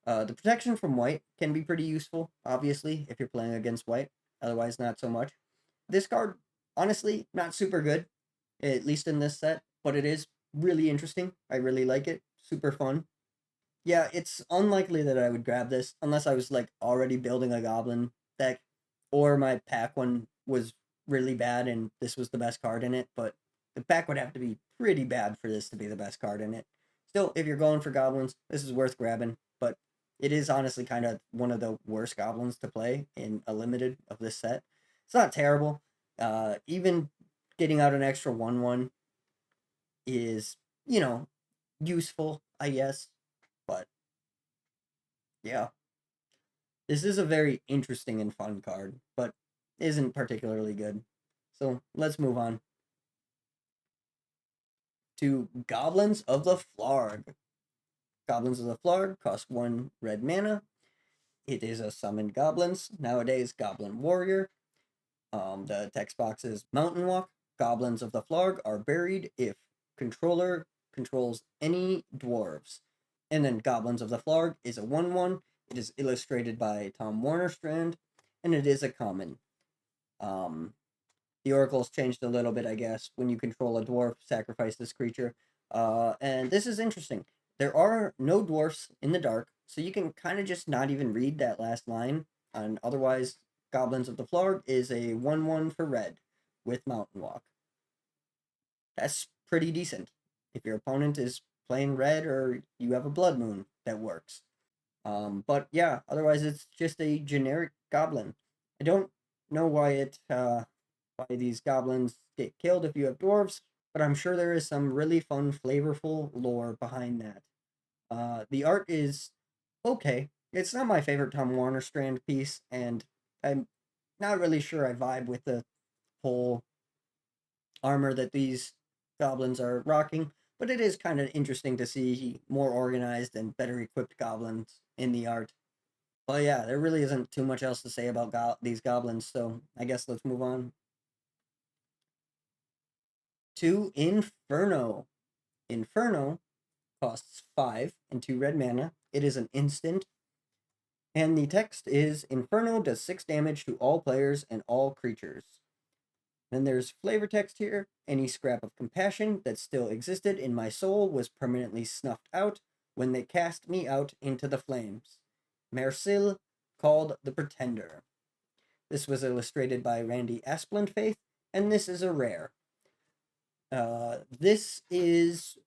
The protection from white can be pretty useful, obviously, if you're playing against white. Otherwise, not so much. This card, honestly, not super good, at least in this set, but it is really interesting. I really like it. Super fun. Yeah, it's unlikely that I would grab this unless I was like already building a goblin deck, or my pack one was really bad and this was the best card in it, but the pack would have to be pretty bad for this to be the best card in it. Still, if you're going for goblins, this is worth grabbing, but it is honestly kind of one of the worst goblins to play in a limited of this set. It's not terrible. Even getting out an extra 1/1 is, useful, I guess. But yeah, this is a very interesting and fun card, but isn't particularly good. So let's move on to Goblins of the Flarg. Goblins of the Flarg cost 1 red mana. It is a summoned goblins. Nowadays, Goblin Warrior. The text box is Mountain Walk. Goblins of the Flarg are buried if controller controls any dwarves. And then Goblins of the Flarg is a 1/1. It is illustrated by Tom Warnerstrand, and it is a common. Um, the oracle's changed a little bit, I guess. When you control a dwarf, sacrifice this creature. And this is interesting. There are no dwarfs in the dark, so you can kind of just not even read that last line. And otherwise, Goblins of the Flarg is a 1/1 for red with Mountain Walk. That's pretty decent. If your opponent is playing red or you have a Blood Moon, that works. But yeah, otherwise it's just a generic goblin. I don't know why these goblins get killed if you have dwarves, but I'm sure there is some really fun, flavorful lore behind that. The art is okay. It's not my favorite Tom Warner Strand piece, and I'm not really sure I vibe with the whole armor that these goblins are rocking, but it is kind of interesting to see more organized and better equipped goblins in the art. But yeah, there really isn't too much else to say about these goblins, so I guess let's move on to Inferno. Inferno costs 5 and 2 red mana. It is an instant, and the text is Inferno does 6 damage to all players and all creatures. Then there's flavor text here. Any scrap of compassion that still existed in my soul was permanently snuffed out when they cast me out into the flames. Mercil called the Pretender. This was illustrated by Randy Asplundfaith, and this is a rare. This is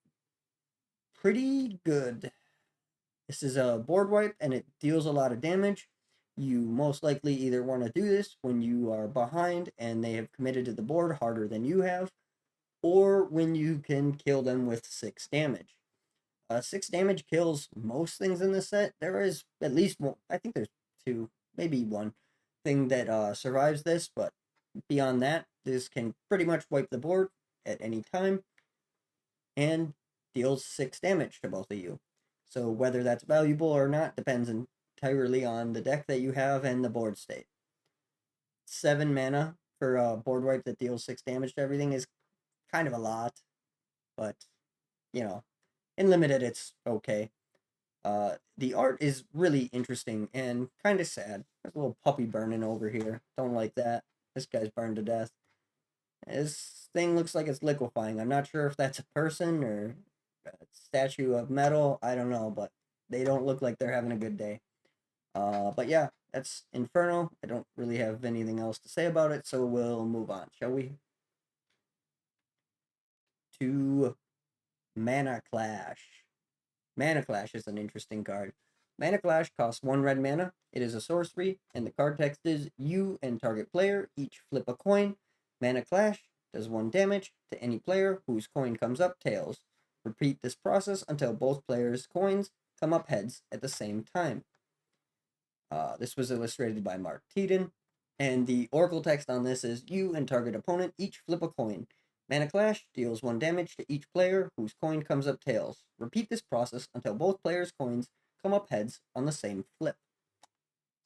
pretty good. This is a board wipe, and it deals a lot of damage. You most likely either want to do this when you are behind and they have committed to the board harder than you have, or when you can kill them with 6 damage. 6 damage kills most things in this set. There is at least one, I think there's 2, maybe 1 thing that survives this, but beyond that, this can pretty much wipe the board at any time and deals 6 damage to both of you. So whether that's valuable or not depends entirely on the deck that you have and the board state. 7 mana for a board wipe that deals 6 damage to everything is kind of a lot, but in limited it's okay. The art is really interesting and kind of sad. There's a little puppy burning over here. Don't like that. This guy's burned to death. This thing looks like it's liquefying. I'm not sure if that's a person or statue of metal. I don't know, but they don't look like they're having a good day. But yeah, that's Inferno. I don't really have anything else to say about it, so we'll move on, shall we? To Mana Clash. Mana Clash is an interesting card. Mana Clash costs 1 red mana. It is a sorcery, and the card text is you and target player each flip a coin. Mana Clash does 1 damage to any player whose coin comes up tails. Repeat this process until both players' coins come up heads at the same time. This was illustrated by Mark Teeden, and the oracle text on this is you and target opponent each flip a coin. Mana Clash deals 1 damage to each player whose coin comes up tails. Repeat this process until both players' coins come up heads on the same flip.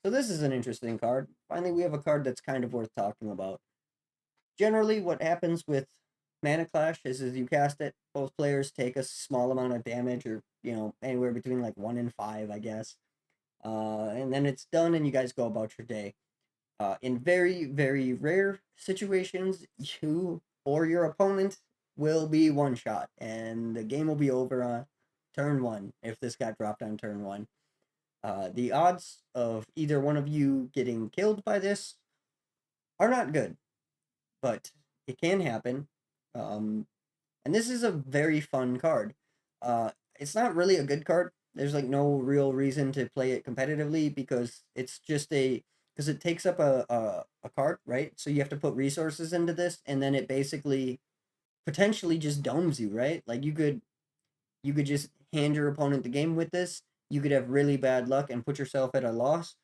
So this is an interesting card. Finally, we have a card that's kind of worth talking about. Generally, what happens with Mana Clash is as you cast it, both players take a small amount of damage, or anywhere between like 1 and 5, I guess. And then it's done, and you guys go about your day. In very, very rare situations, you or your opponent will be one shot, and the game will be over on turn one if this got dropped on turn one. The odds of either one of you getting killed by this are not good, but it can happen. And this is a very fun card. It's not really a good card. There's like no real reason to play it competitively because it's just because it takes up a card, right? So you have to put resources into this, and then it basically potentially just domes you, right? Like you could just hand your opponent the game with this. You could have really bad luck and put yourself at a loss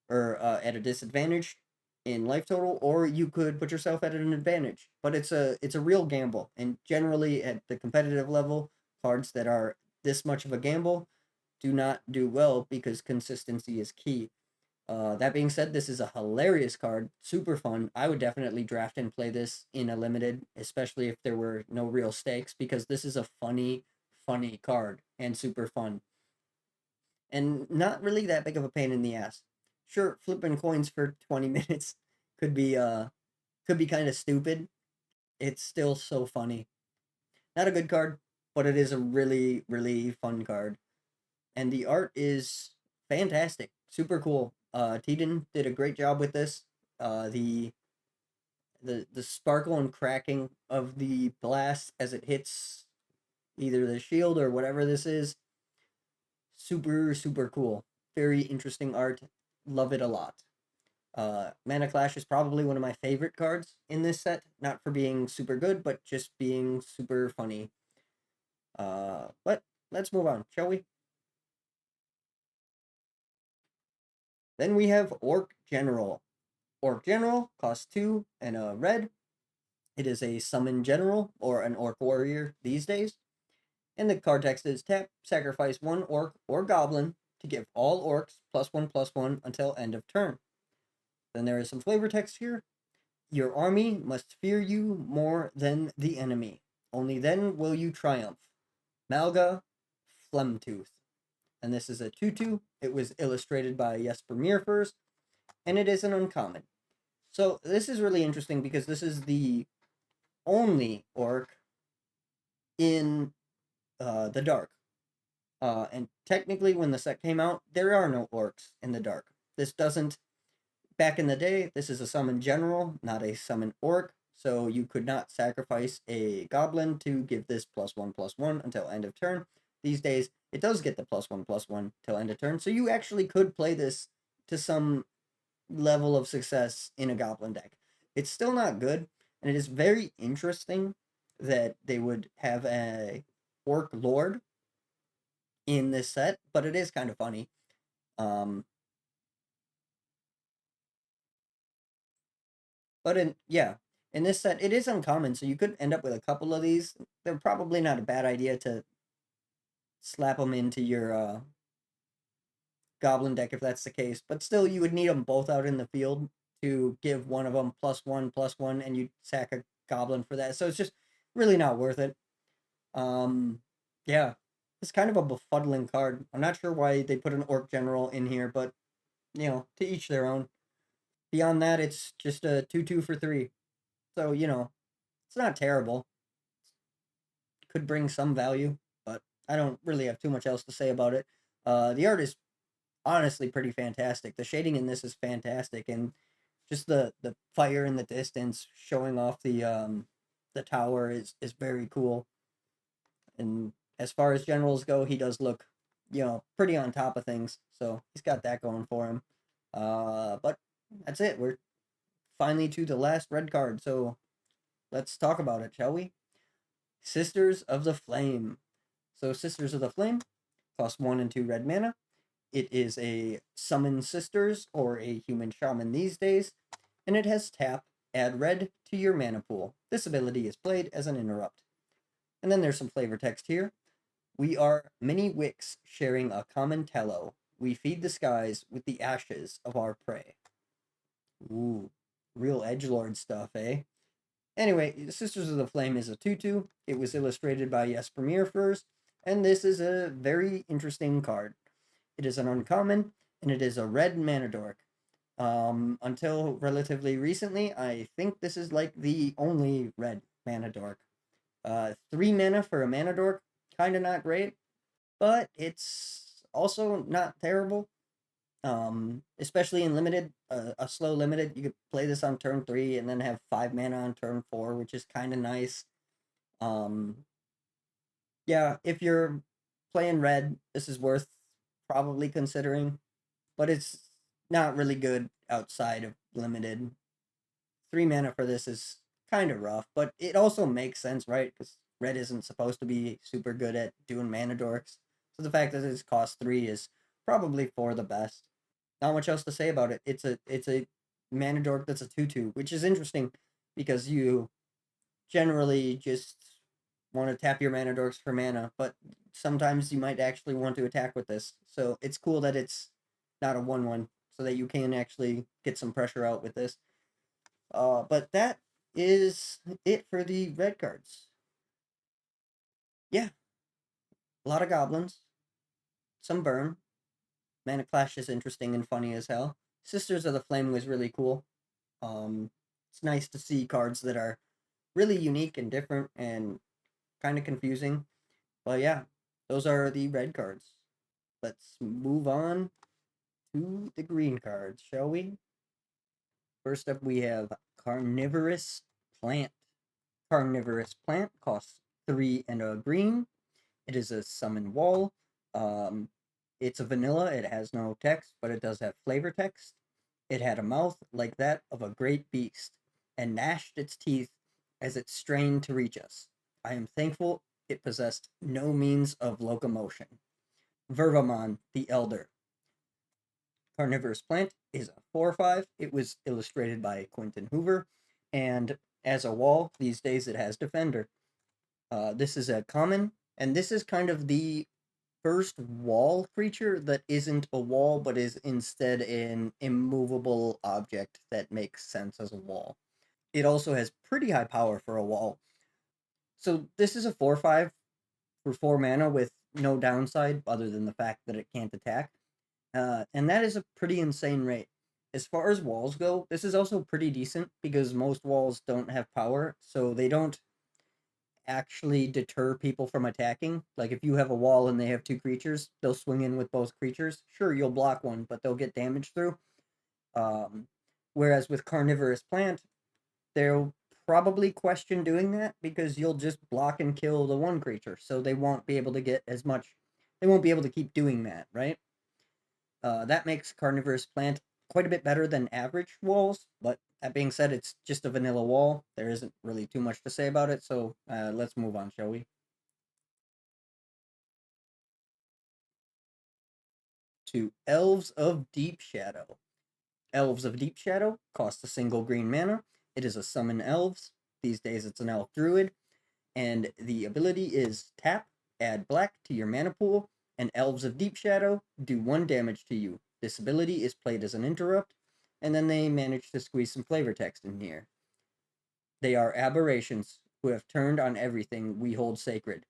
or at a disadvantage in life total, or you could put yourself at an advantage. But it's a real gamble, and generally at the competitive level, cards that are this much of a gamble do not do well because consistency is key. That being said, this is a hilarious card, super fun. I would definitely draft and play this in a limited, especially if there were no real stakes, because this is a funny, funny card and super fun. And not really that big of a pain in the ass. Sure, flipping coins for 20 minutes could be kind of stupid. It's still so funny. Not a good card, but it is a really, really fun card. And the art is fantastic, super cool. Teeden did a great job with this. The sparkle and cracking of the blast as it hits either the shield or whatever this is, super super cool. Very interesting art. Love it a lot. Mana Clash is probably one of my favorite cards in this set, not for being super good, but just being super funny. But let's move on, shall we? Then we have Orc General. Orc General costs 2 and a red. It is a summon general or an orc warrior these days. And the card text is tap, sacrifice 1 orc or goblin to give all orcs +1/+1 until end of turn. Then there is some flavor text here. Your army must fear you more than the enemy. Only then will you triumph. Malga Flemtooth. And this is a 2/2. It was illustrated by Jesper Meerfers, and it is an uncommon. So this is really interesting because this is the only orc in the dark. And technically, when the set came out, there are no orcs in the dark. This doesn't. Back in the day, this is a summon general, not a summon orc. So you could not sacrifice a goblin to give this +1/+1 until end of turn. These days, it does get the +1/+1 till end of turn. So you actually could play this to some level of success in a goblin deck. It's still not good, and it is very interesting that they would have a orc lord in this set, but it is kind of funny. Um, but in this set, it is uncommon, so you could end up with a couple of these. They're probably not a bad idea to slap them into your goblin deck if that's the case. But still, you would need them both out in the field to give one of them +1/+1, and you'd sack a goblin for that. So it's just really not worth it. Um, yeah, it's kind of a befuddling card. I'm not sure why they put an orc general in here, but to each their own. Beyond that, it's just a 2/2 for 3. So, it's not terrible. Could bring some value, but I don't really have too much else to say about it. The art is honestly pretty fantastic. The shading in this is fantastic, and just the fire in the distance showing off the tower is very cool. And as far as generals go, he does look, pretty on top of things. So he's got that going for him. But that's it. We're finally to the last red card. So let's talk about it, shall we? Sisters of the Flame. So Sisters of the Flame cost 1 and 2 red mana. It is a summon sisters or a human shaman these days, and it has tap, add red to your mana pool. This ability is played as an interrupt. And then there's some flavor text here. We are many wicks sharing a common tallow. We feed the skies with the ashes of our prey. Ooh, real edgelord stuff, eh? Anyway, Sisters of the Flame is a 2/2. It was illustrated by Jesper first, and this is a very interesting card. It is an uncommon, and it is a red mana dork. Until relatively recently, I think this is like the only red mana dork. 3 mana for a mana dork, kind of not great, but it's also not terrible. Especially in limited, a slow limited, you could play this on turn 3 and then have 5 mana on turn 4, which is kind of nice. Um, yeah, if you're playing red, this is worth probably considering, but it's not really good outside of limited. 3 mana for this is kind of rough, but it also makes sense, right? Because red isn't supposed to be super good at doing mana dorks. So the fact that it's cost 3 is probably for the best. Not much else to say about it. It's a mana dork that's a 2/2, which is interesting because you generally just want to tap your mana dorks for mana, but sometimes you might actually want to attack with this. So it's cool that it's not a 1/1, so that you can actually get some pressure out with this. But that is it for the red cards. Yeah, a lot of goblins, some burn. Mana Clash is interesting and funny as hell. Sisters of the Flame was really cool. It's nice to see cards that are really unique and different and kind of confusing. But yeah, those are the red cards. Let's move on to the green cards, shall we? First up, we have Carnivorous Plant. Carnivorous Plant costs 3 and a green. It is a summon wall. Um, it's a vanilla. It has no text, but it does have flavor text. It had a mouth like that of a great beast, and gnashed its teeth as it strained to reach us. I am thankful it possessed no means of locomotion. Vervamon the Elder. Carnivorous Plant is a 4/5. It was illustrated by Quentin Hoover, and as a wall, these days it has Defender. This is a common, and this is kind of the first wall creature that isn't a wall but is instead an immovable object that makes sense as a wall. It also has pretty high power for a wall. So this is a 4/5 for 4 mana with no downside other than the fact that it can't attack. And that is a pretty insane rate. As far as walls go, this is also pretty decent because most walls don't have power, so they don't actually deter people from attacking. Like if you have a wall and they have 2 creatures, they'll swing in with both creatures. Sure, you'll block one, but they'll get damage through. Um, Whereas with Carnivorous Plant, they'll probably question doing that because you'll just block and kill the one creature, so they won't be able to get as much. They won't be able to keep doing that, right? That makes Carnivorous Plant quite a bit better than average walls, but that being said, it's just a vanilla wall. There isn't really too much to say about it, so let's move on, shall we? To Elves of Deep Shadow. Elves of Deep Shadow cost a single green mana. It is a summon elves. These days it's an elf druid. And the ability is tap, add black to your mana pool, and Elves of Deep Shadow do 1 damage to you. This ability is played as an interrupt, and then they manage to squeeze some flavor text in here. They are aberrations who have turned on everything we hold sacred.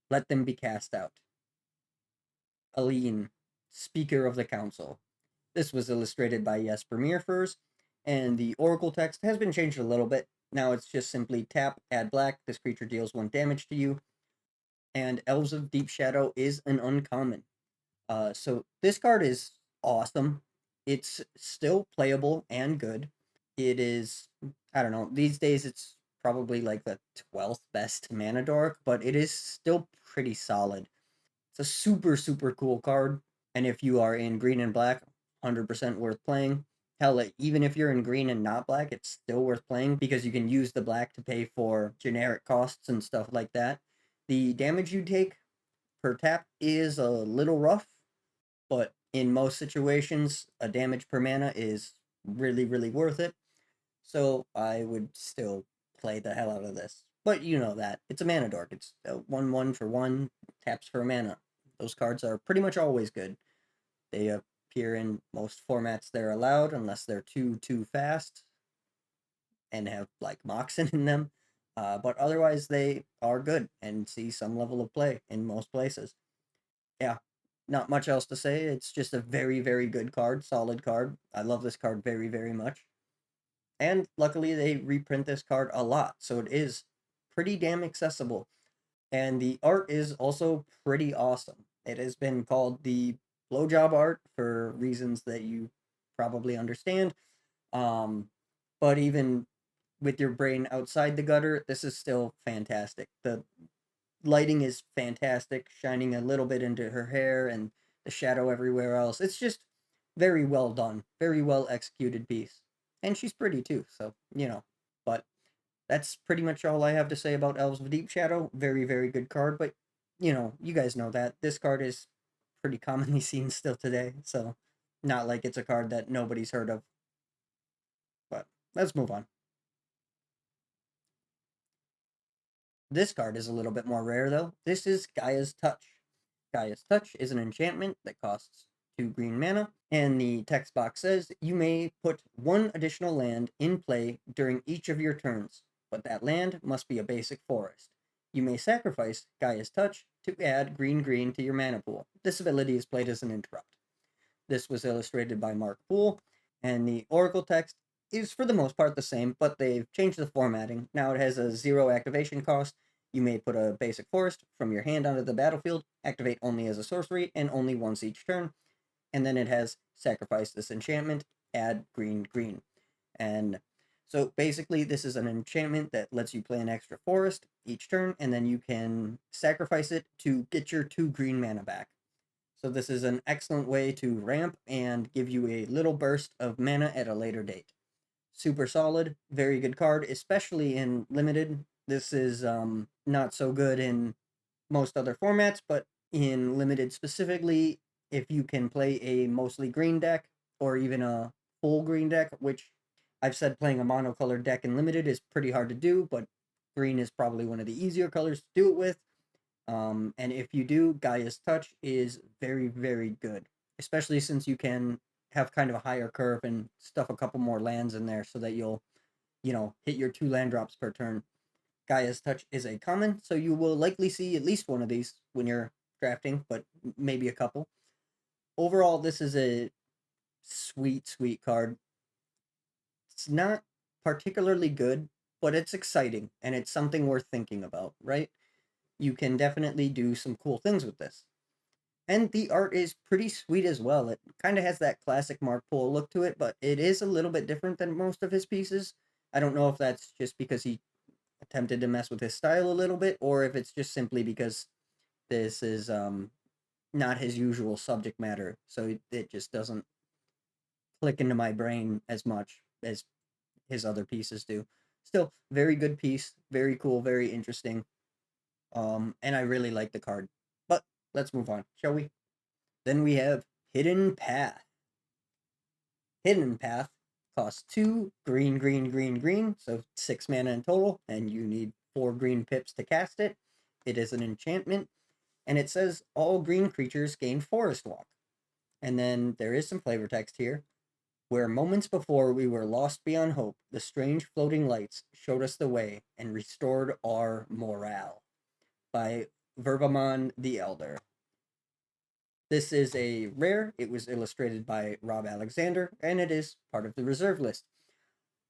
Let them be cast out. Aline, Speaker of the Council. This was illustrated by Jesper first, and the Oracle text has been changed a little bit. Now it's just simply tap, add black. This creature deals 1 damage to you. and Elves of Deep Shadow is an uncommon. So this card is awesome. It's still playable and good. It is, I don't know, these days it's probably like the 12th best mana dork, but it is still pretty solid. It's a super, super cool card. And if you are in green and black, 100% worth playing. Hell, even if you're in green and not black, it's still worth playing because you can use the black to pay for generic costs and stuff like that. The damage you take per tap is a little rough, but in most situations, a damage per mana is really, really worth it. So I would still play the hell out of this. But you know that. It's a mana dork. It's a 1/1 for 1, taps for a mana. Those cards are pretty much always good. They appear in most formats they're allowed, unless they're too fast and have like Moxen in them. But otherwise, they are good and see some level of play in most places. Yeah, not much else to say. It's just a very, very good card, solid card. I love this card very, very much. And luckily, they reprint this card a lot, so it is pretty damn accessible. And the art is also pretty awesome. It has been called the blowjob art for reasons that you probably understand. Um, but even with your brain outside the gutter, this is still fantastic. The lighting is fantastic, shining a little bit into her hair and the shadow everywhere else. It's just very well done, very well executed piece. And she's pretty too, so, you know. But that's pretty much all I have to say about Elves of Deep Shadow. Very, very good card, but you know, you guys know that. This card is pretty commonly seen still today, so not like it's a card that nobody's heard of. But let's move on. This card is a little bit more rare though. This is Gaia's Touch. Gaia's Touch is an enchantment that costs 2 green mana, and the text box says you may put 1 additional land in play during each of your turns, but that land must be a basic forest. You may sacrifice Gaia's Touch to add green green to your mana pool. This ability is played as an interrupt. This was illustrated by Mark Poole, and the Oracle text is for the most part the same, but they've changed the formatting. Now it has a 0 activation cost. You may put a basic forest from your hand onto the battlefield, activate only as a sorcery, and only once each turn. And then it has sacrifice this enchantment, add green green. And so basically, this is an enchantment that lets you play an extra forest each turn, and then you can sacrifice it to get your 2 green mana back. So this is an excellent way to ramp and give you a little burst of mana at a later date. Super solid, very good card, especially in limited. This is not so good in most other formats, but in limited specifically, if you can play a mostly green deck or even a full green deck, which I've said playing a monocolored deck in limited is pretty hard to do, but green is probably one of the easier colors to do it with. And if you do, Gaia's Touch is very, very good, especially since you can have kind of a higher curve and stuff a couple more lands in there so that you'll, hit your 2 land drops per turn. Gaia's Touch is a common, so you will likely see at least one of these when you're drafting, but maybe a couple. Overall, this is a sweet, sweet card. It's not particularly good, but it's exciting and it's something worth thinking about, right? You can definitely do some cool things with this. And the art is pretty sweet as well. It kind of has that classic Mark Poole look to it, but it is a little bit different than most of his pieces. I don't know if that's just because he attempted to mess with his style a little bit, or if it's just simply because this is not his usual subject matter, so it just doesn't click into my brain as much as his other pieces do. Still, very good piece, very cool, very interesting. And I really like the card. But let's move on, shall we? Then we have Hidden Path. Hidden Path costs 2 green, green, green, green, so 6 mana in total, and you need 4 green pips to cast it. It is an enchantment, and it says all green creatures gain Forest Walk. And then there is some flavor text here. Where moments before we were lost beyond hope, the strange floating lights showed us the way and restored our morale. By Verbamon the Elder. This is a rare. It was illustrated by Rob Alexander, and it is part of the reserve list.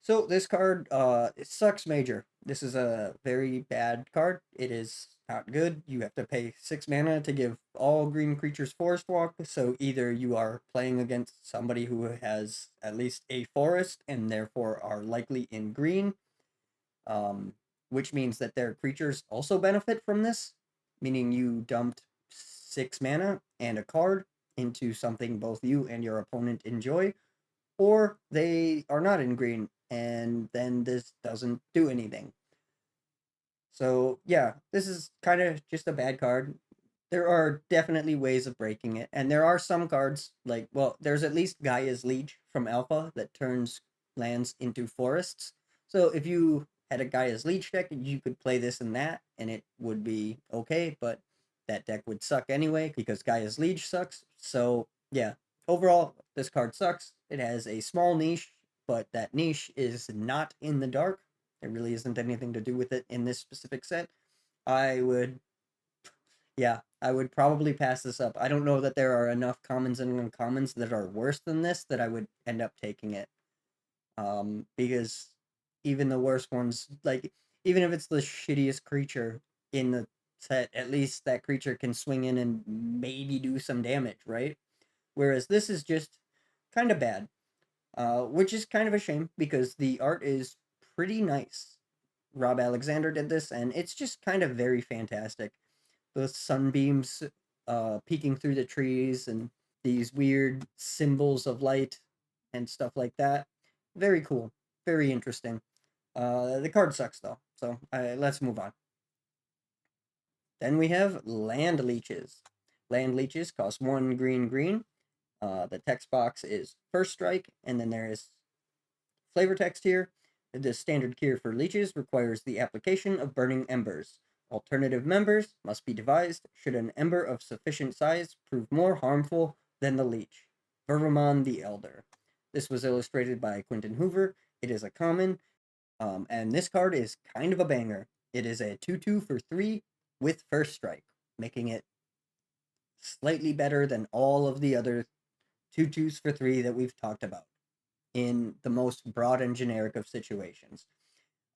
So this card, it sucks major. This is a very bad card. It is not good. You have to pay 6 mana to give all green creatures Forest Walk, so either you are playing against somebody who has at least a forest and therefore are likely in green, um, which means that their creatures also benefit from this, meaning you dumped 6 mana and a card into something both you and your opponent enjoy, or they are not in green, and then this doesn't do anything. So yeah, this is kind of just a bad card. There are definitely ways of breaking it, and there are some cards like, well, there's at least Gaia's Leech from Alpha that turns lands into forests. So if you had a Gaia's Leech deck, you could play this and that, and it would be okay. But that deck would suck anyway because Gaia's Leech sucks. So yeah, overall, this card sucks. It has a small niche, but that niche is not in the dark. There really isn't anything to do with it in this specific set. I would, yeah, I would probably pass this up. I don't know that there are enough commons and uncommons that are worse than this that I would end up taking it. Because even the worst ones, like, even if it's the shittiest creature in the set, at least that creature can swing in and maybe do some damage, right? Whereas this is just kind of bad, which is kind of a shame because the art is pretty nice. Rob Alexander did this, and it's just kind of very fantastic. The sunbeams peeking through the trees and these weird symbols of light and stuff like that. Very cool. Very interesting. The card sucks though, so let's move on. Then we have land leeches. Land leeches cost 1 green. The text box is first strike, and then there is flavor text here. The standard cure for leeches requires the application of burning embers. Alternative members must be devised should an ember of sufficient size prove more harmful than the leech. Vermon the Elder. This was illustrated by Quentin Hoover. It is a common, and this card is kind of a banger. It is a 2/2 for 3 with first strike, making it slightly better than all of the other 2/2s for 3 that we've talked about in the most broad and generic of situations.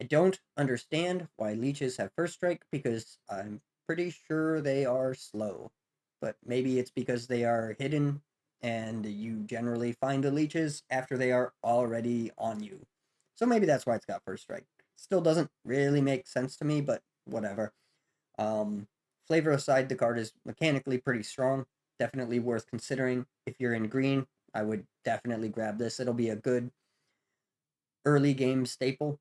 I don't understand why leeches have first strike because I'm pretty sure they are slow. But maybe it's because they are hidden and you generally find the leeches after they are already on you. So maybe that's why it's got first strike. Still doesn't really make sense to me, but whatever. Um, Flavor aside, the card is mechanically pretty strong. Definitely worth considering. If you're in green, I would definitely grab this. It'll be a good early game staple,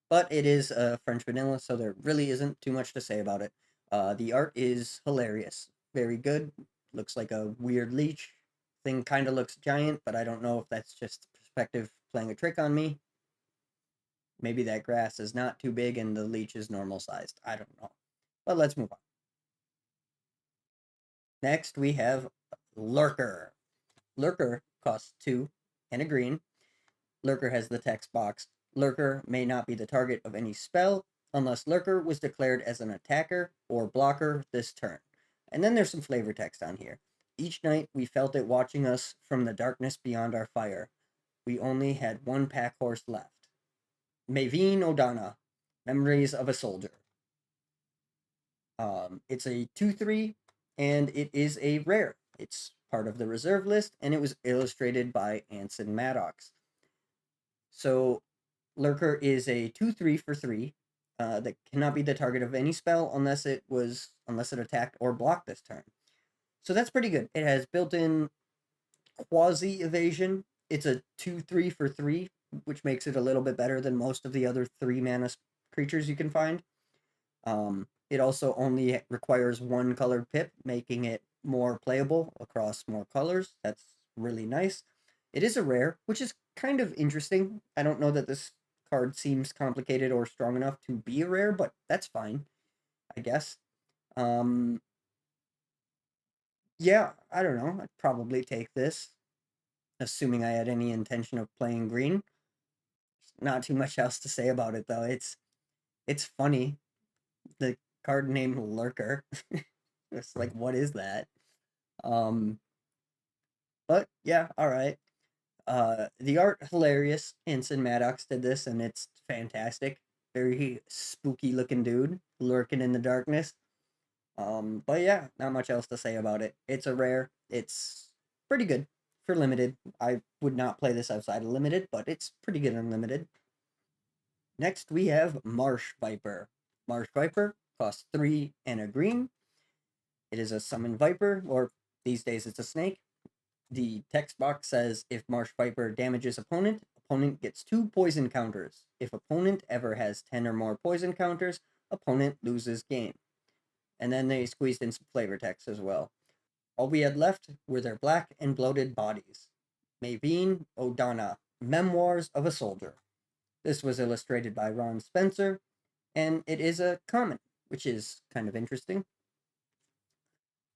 but it is French vanilla, so there really isn't too much to say about it. The art is hilarious, very good. Looks like a weird leech thing. Kind of looks giant, but I don't know if that's just perspective playing a trick on me. Maybe that grass is not too big and the leech is normal sized. I don't know. But let's move on. Next, we have Lurker. Lurker costs 2 and a green. Lurker has the text box. Lurker may not be the target of any spell unless Lurker was declared as an attacker or blocker this turn. And then there's some flavor text on here. Each night we felt it watching us from the darkness beyond our fire. We only had one pack horse left. Maveen O'Donna, Memories of a Soldier. It's a 2/3, and it is a rare. It's part of the reserve list, and it was illustrated by Anson Maddox. So Lurker is a 2/3 for 3 that cannot be the target of any spell unless it attacked or blocked this turn. So that's pretty good. It has built-in quasi evasion. It's a 2/3 for 3, which makes it a little bit better than most of the other 3 mana creatures you can find. It also only requires 1 colored pip, making it more playable across more colors. That's really nice. It is a rare, which is kind of interesting. I don't know that this card seems complicated or strong enough to be a rare, but that's fine, I guess. Um, yeah, I don't know. I'd probably take this, assuming I had any intention of playing green. Not too much else to say about it though. It's funny. The card name Lurker. It's like, what is that? Um, but yeah, all right. The art hilarious. Ensign Maddox did this, and it's fantastic. Very spooky looking dude lurking in the darkness. But yeah, not much else to say about it. It's a rare. It's pretty good for limited. I would not play this outside of limited, but it's pretty good in limited. Next, we have Marsh Viper. Marsh Viper costs 3 and a green. It is a summon viper, or these days it's a snake. The text box says if Marsh Viper damages opponent, opponent gets 2 poison counters. If opponent ever has 10 or more poison counters, opponent loses game. And then they squeezed in some flavor text as well. All we had left were their black and bloated bodies. Maveen O'Donnell, Memoirs of a Soldier. This was illustrated by Ron Spencer, and it is a common, which is kind of interesting.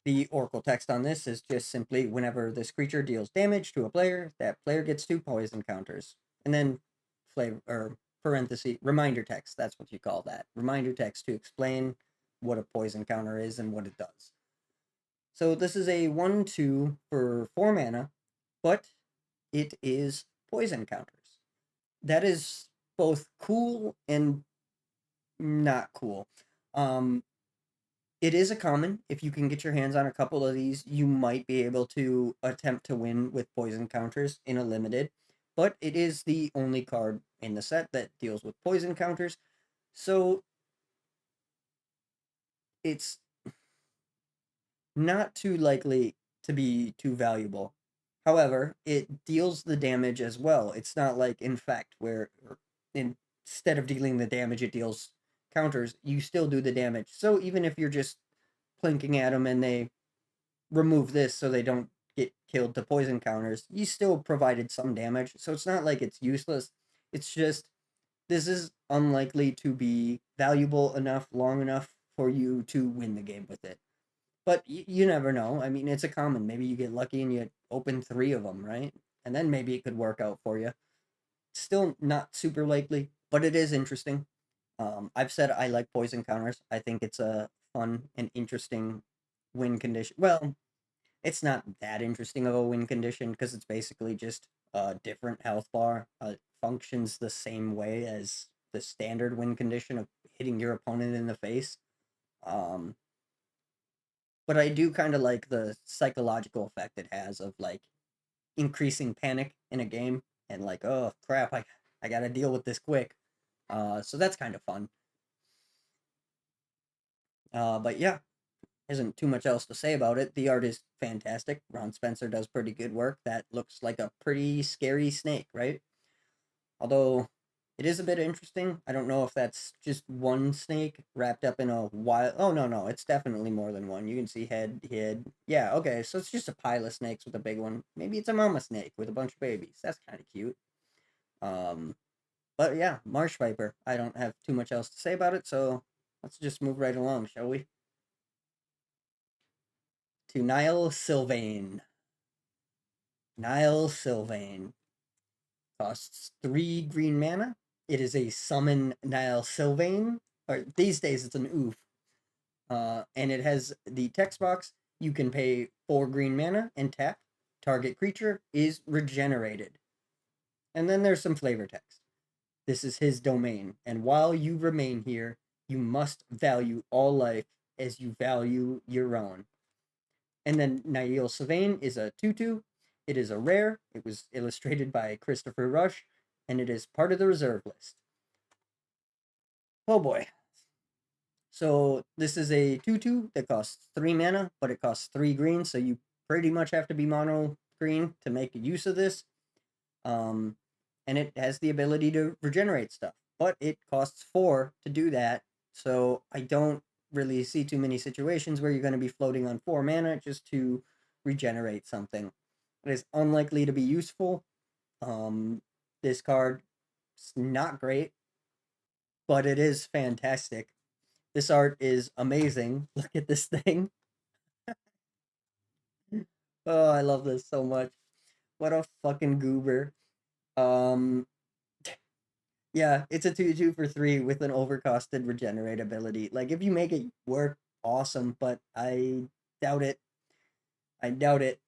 The oracle text on this is just simply whenever this creature deals damage to a player, that player gets 2 poison counters. And then flavor or parenthesis reminder text, that's what you call that. Reminder text to explain what a poison counter is and what it does. So this is a 1/2 for 4 mana, but it is poison counters. That is both cool and not cool. Um, it is a common. If you can get your hands on a couple of these, you might be able to attempt to win with poison counters in a limited. But it is the only card in the set that deals with poison counters. So it's not too likely to be too valuable. However, it deals the damage as well. It's not like Infect, where instead of dealing the damage, it deals counters. You still do the damage. So even if you're just plinking at them and they remove this so they don't get killed to poison counters, you still provided some damage. So it's not like it's useless. It's just this is unlikely to be valuable enough, long enough for you to win the game with it. But you never know. I mean, it's a common. Maybe you get lucky and you open 3 of them, right? And then maybe it could work out for you. Still not super likely, but it is interesting. I've said I like poison counters. I think it's a fun and interesting win condition. Well, it's not that interesting of a win condition because it's basically just a different health bar. It functions the same way as the standard win condition of hitting your opponent in the face. Um, but I do kind of like the psychological effect it has of like increasing panic in a game and like, oh crap, I gotta deal with this quick. So that's kind of fun. But yeah, isn't too much else to say about it. The art is fantastic. Ron Spencer does pretty good work. That looks like a pretty scary snake, right? Although it is a bit interesting. I don't know if that's just one snake wrapped up in a wild. Oh no, no, it's definitely more than one. You can see head. Yeah, okay, so it's just a pile of snakes with a big one. Maybe it's a mama snake with a bunch of babies. That's kind of cute. Um, but yeah, Marsh Viper. I don't have too much else to say about it, so let's just move right along, shall we? To Nile Sylvain. Nile Sylvain costs 3 green mana. It is a summon Nile Sylvain. Or these days it's an oof. And it has the text box. You can pay 4 green mana and tap. Target creature is regenerated. And then there's some flavor text. This is his domain, and while you remain here, you must value all life as you value your own. And then Nail Sylvain is a 2/2. It is a rare. It was illustrated by Christopher Rush, and it is part of the reserve list. Oh boy. So this is a 2/2 that costs 3 mana, but it costs 3 green, so you pretty much have to be mono green to make use of this. Um, and it has the ability to regenerate stuff, but it costs 4 to do that. So I don't really see too many situations where you're going to be floating on 4 mana just to regenerate something. It is unlikely to be useful. This card is not great, but it is fantastic. This art is amazing. Look at this thing. Oh, I love this so much. What a fucking goober. Um, Yeah, it's a 2/2 for 3 with an overcosted regenerate ability. Like, if you make it work, awesome, but I doubt it. I doubt it.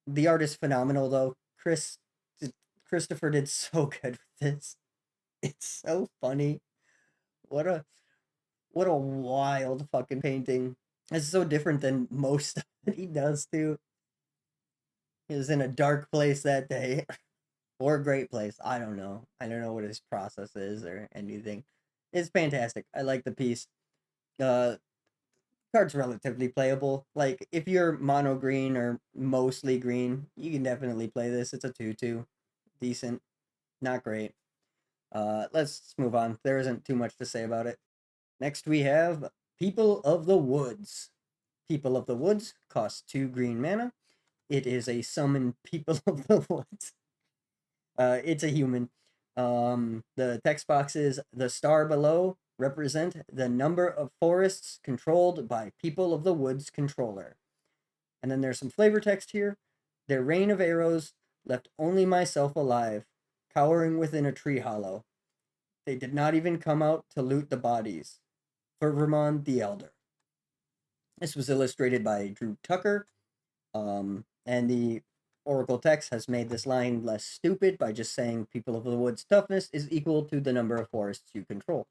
The art is phenomenal, though. Christopher did so good with this. It's so funny. What a what a wild fucking painting. It's so different than most stuff that he does too. He was in a dark place that day. Or a great place. I don't know. I don't know what his process is or anything. It's fantastic. I like the piece. Uh Card's relatively playable. Like if you're mono green or mostly green, you can definitely play this. It's a 2/2. Decent. Not great. Let's move on. There isn't too much to say about it. Next we have People of the Woods. People of the Woods costs 2 green mana. It is a summon People of the Woods. It's a human. The text box is the star below represent the number of forests controlled by People of the Woods controller. And then there's some flavor text here. Their rain of arrows left only myself alive, cowering within a tree hollow. They did not even come out to loot the bodies. For Vermont the Elder. This was illustrated by Drew Tucker, and the Oracle text has made this line less stupid by just saying People of the Woods toughness is equal to the number of forests you control.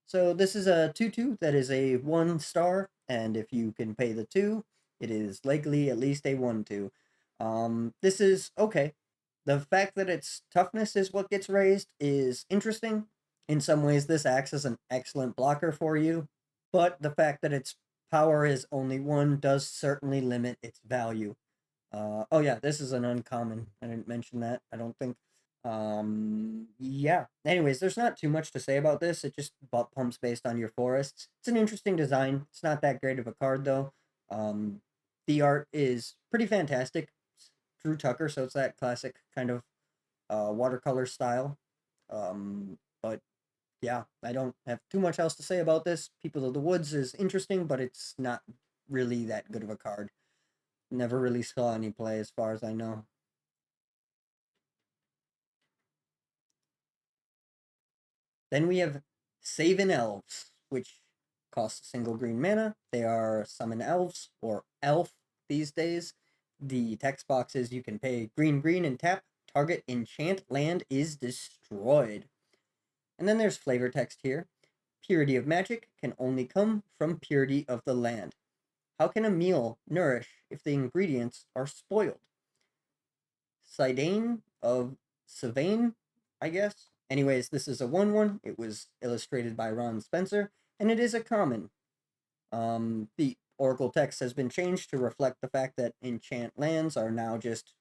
So this is a 2/2 that is a 1 star, and if you can pay the 2, it is likely at least a 1/2. This is okay. The fact that its toughness is what gets raised is interesting. In some ways, this acts as an excellent blocker for you, but the fact that its power is only 1 does certainly limit its value. Oh yeah, this is an uncommon. I didn't mention that, I don't think. Yeah. Anyways, there's not too much to say about this. It just butt pumps based on your forests. It's an interesting design. It's not that great of a card though. Um, the art is pretty fantastic. It's Drew Tucker, so it's that classic kind of watercolor style. But yeah, I don't have too much else to say about this. People of the Woods is interesting, but it's not really that good of a card. Never really saw any play as far as I know. Then we have Savin Elves, which cost a single green mana. They are summon elves or elf these days. The text box is you can pay green green and tap. Target enchant land is destroyed. And then there's flavor text here. Purity of magic can only come from purity of the land. How can a meal nourish if the ingredients are spoiled? Sidane of Savain, I guess. Anyways, this is a 1/1. It was illustrated by Ron Spencer, and it is a common. The Oracle text has been changed to reflect the fact that enchant lands are now just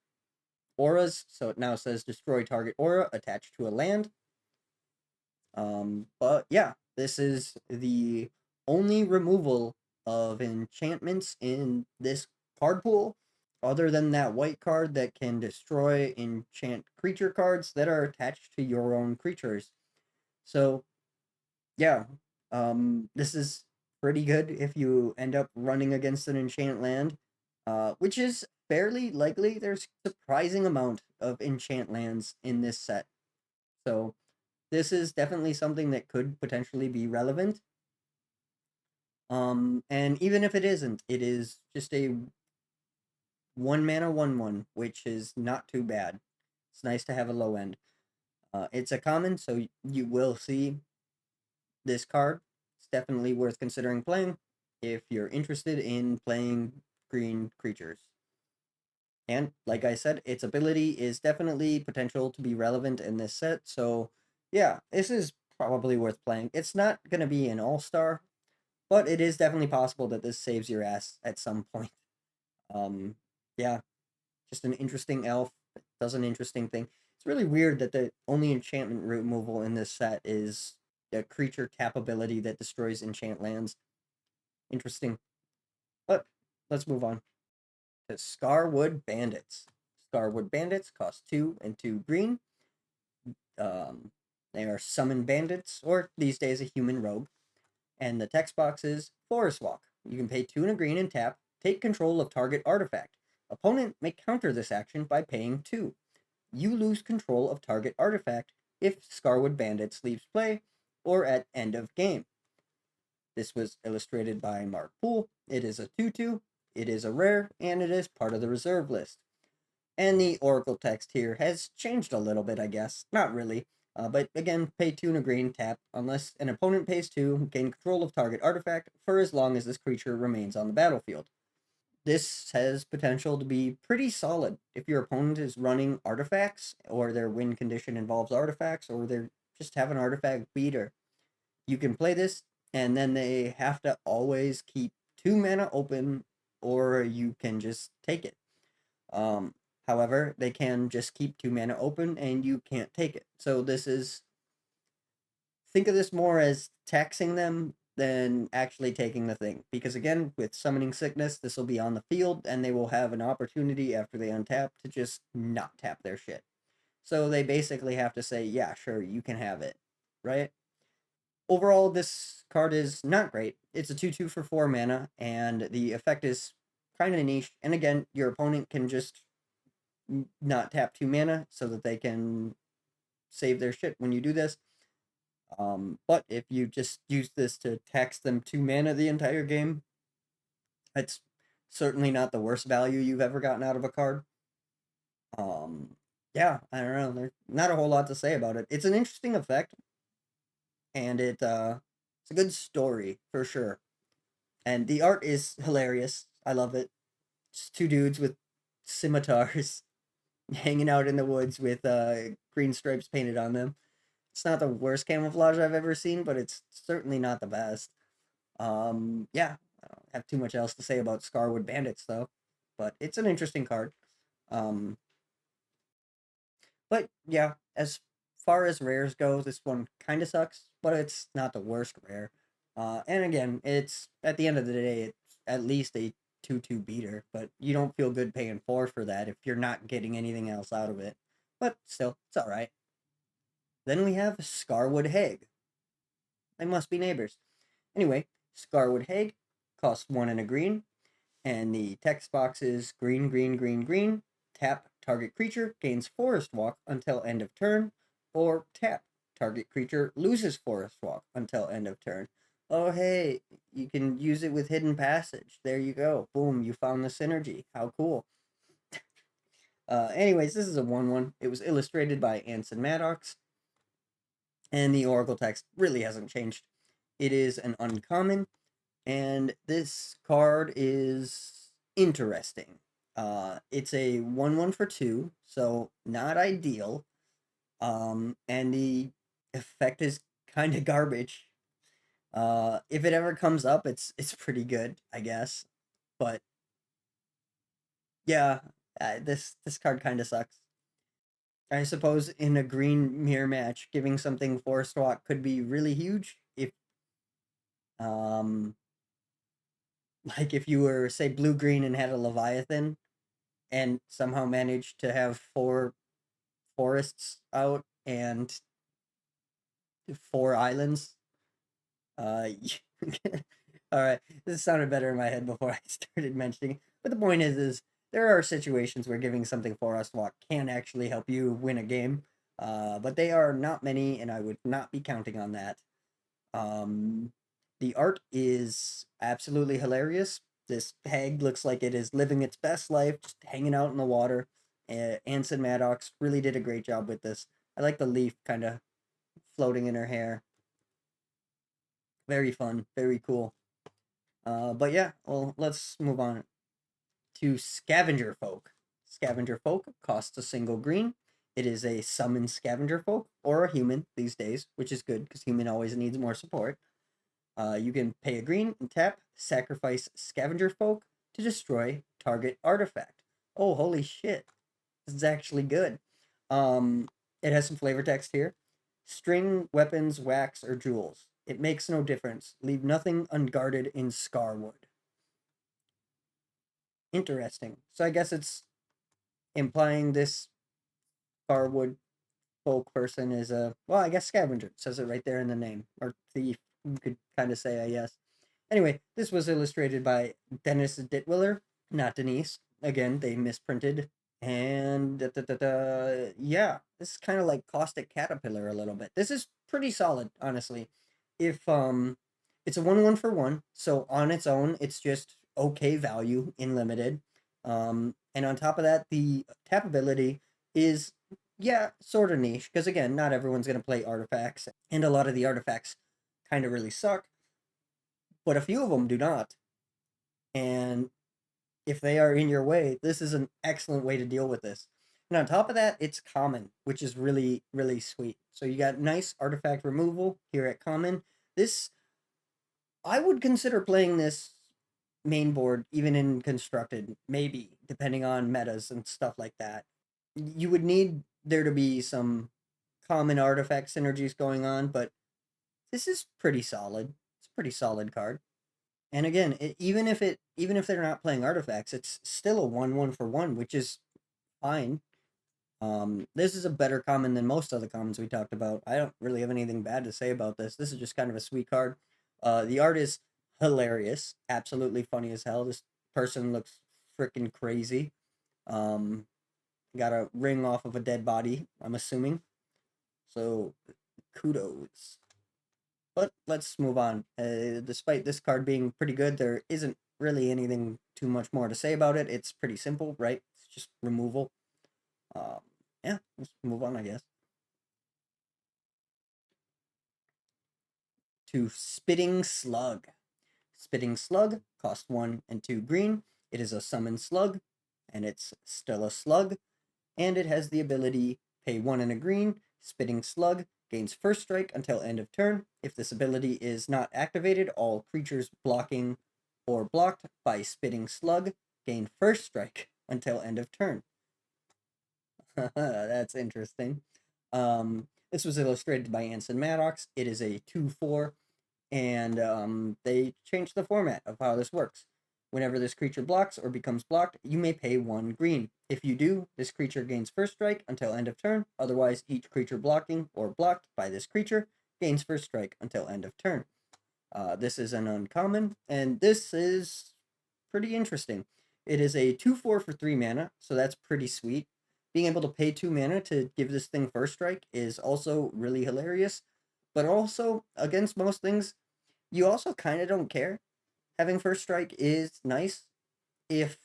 auras, so it now says destroy target aura attached to a land. But yeah, this is the only removal of enchantments in this card pool, other than that white card that can destroy enchant creature cards that are attached to your own creatures. So yeah, this is pretty good if you end up running against an enchant land, which is fairly likely. There's surprising amount of enchant lands in this set. So this is definitely something that could potentially be relevant. And even if it isn't, it is just a 1 mana 1/1, which is not too bad. It's nice to have a low end. It's a common, so you will see this card. It's definitely worth considering playing if you're interested in playing green creatures. And like I said, its ability is definitely potential to be relevant in this set. So yeah, this is probably worth playing. It's not going to be an all-star, but it is definitely possible that this saves your ass at some point. Um, yeah, just an interesting elf. Does an interesting thing. It's really weird that the only enchantment removal in this set is a creature tap ability that destroys enchant lands. Interesting. But let's move on to Scarwood Bandits. Scarwood Bandits cost 2 and 2 green. They are summon bandits, or these days a human rogue. And the text box is Forest Walk. You can pay 2 and a green and tap. Take control of target artifact. Opponent may counter this action by paying 2. You lose control of target artifact if Scarwood Bandits leaves play or at end of game. This was illustrated by Mark Poole. It is a 2/2. It is a rare, and it is part of the reserve list. And the Oracle text here has changed a little bit, I guess. Not really. But again, pay 2 and a green, tap. Unless an opponent pays 2, gain control of target artifact for as long as this creature remains on the battlefield. This has potential to be pretty solid if your opponent is running artifacts, or their win condition involves artifacts, or they just have an artifact beater. You can play this, and then they have to always keep 2 mana open, or you can just take it. Um, However, they can just keep 2 mana open, and you can't take it. So this is, think of this more as taxing them than actually taking the thing. Because again, with Summoning Sickness, this will be on the field, and they will have an opportunity after they untap to just not tap their shit. So they basically have to say, yeah, sure, you can have it, right? Overall, this card is not great. It's a 2/2 for 4 mana, and the effect is kind of niche. And again, your opponent can just not tap 2 mana so that they can save their shit when you do this. But if you just use this to tax them 2 mana the entire game, it's certainly not the worst value you've ever gotten out of a card. Um, yeah, I don't know. There's not a whole lot to say about it. It's an interesting effect, and it's a good story for sure. And the art is hilarious. I love it. Just two dudes with scimitars hanging out in the woods with green stripes painted on them. It's not the worst camouflage I've ever seen, but it's certainly not the best. Yeah, I don't have too much else to say about Scarwood Bandits though, but it's an interesting card. Um, but yeah, as far as rares go, this one kind of sucks, but it's not the worst rare. And again, it's at the end of the day, it's at least a 2/2 beater, but you don't feel good paying 4 for that if you're not getting anything else out of it. But still, it's all right. Then we have Scarwood Hag. They must be neighbors. Anyway, Scarwood Hag costs 1 and a green, and the text box is green, green, green, green. Tap target creature gains Forest Walk until end of turn, or tap target creature loses Forest Walk until end of turn. Oh, hey, you can use it with Hidden Passage. There you go. Boom, you found the synergy. How cool. Anyways, this is a 1/1. It was illustrated by Anson Maddox, and the Oracle text really hasn't changed. It is an uncommon, and this card is interesting. It's a 1/1 for 2, so not ideal. And the effect is kind of garbage. If it ever comes up, it's pretty good, I guess. But yeah, this card kind of sucks. I suppose in a green mirror match, giving something Forest Walk could be really huge if um like if you were, say, blue green and had a Leviathan and somehow managed to have 4 forests out and 4 islands. Uh, all right, this sounded better in my head before I started mentioning. But the point is there are situations where giving something Forest Walk can actually help you win a game. But they are not many, and I would not be counting on that. Um, the art is absolutely hilarious. This hag looks like it is living its best life, just hanging out in the water. Anson Maddox really did a great job with this. I like the leaf kind of floating in her hair. Very fun, very cool. But yeah, well, let's move on to Scavenger Folk. Scavenger Folk costs a single green. It is a summon Scavenger Folk, or a human these days, which is good because human always needs more support. You can pay a green and tap, sacrifice Scavenger Folk to destroy target artifact. Oh, holy shit. This is actually good. Um, it has some flavor text here. String, weapons, wax, or jewels. It makes no difference. Leave nothing unguarded in Scarwood. Interesting. So I guess it's implying this Scarwood folk person is a, well, I guess scavenger. It says it right there in the name. Or thief, you could kind of say, I guess. Anyway, this was illustrated by Dennis Ditwiller, not Denise. Again, they misprinted. And yeah, this is kind of like Caustic Caterpillar a little bit. This is pretty solid, honestly. If it's a 1/1 for 1, so on its own, it's just okay value in limited. And on top of that, the tap ability is Yeah, sort of niche, because again, not everyone's going to play artifacts, and a lot of the artifacts kind of really suck, but a few of them do not. And if they are in your way, this is an excellent way to deal with this. And on top of that, it's common, which is really, really sweet. So you got nice artifact removal here at common. This, I would consider playing this main board even in constructed, maybe, depending on metas and stuff like that. You would need there to be some common artifact synergies going on, but this is pretty solid. It's a pretty solid card. And again, even if they're not playing artifacts, it's still a 1/1 for one, which is fine. This is a better common than most other commons we talked about. I don't really have anything bad to say about this. This is just kind of a sweet card. The art is hilarious, absolutely funny as hell. This person looks freaking crazy. Um, got a ring off of a dead body, I'm assuming. So kudos. But let's move on. Despite this card being pretty good, there isn't really anything too much more to say about it. It's pretty simple, right? It's just removal. Um, yeah, let's move on, I guess. To Spitting Slug. Spitting Slug costs 1 and 2 green. It is a summon slug, and it's still a slug. And it has the ability pay 1 and a green. Spitting Slug gains first strike until end of turn. If this ability is not activated, all creatures blocking or blocked by Spitting Slug gain first strike until end of turn. That's interesting. This was illustrated by Anson Maddox. It is a 2/4, and they changed the format of how this works. Whenever this creature blocks or becomes blocked, you may pay 1 green. If you do, this creature gains first strike until end of turn. Otherwise, each creature blocking or blocked by this creature gains first strike until end of turn. This is an uncommon, and this is pretty interesting. It is a 2/4 for 3 mana, so that's pretty sweet. Being able to pay 2 mana to give this thing first strike is also really hilarious, but also, against most things, you also kind of don't care. Having first strike is nice if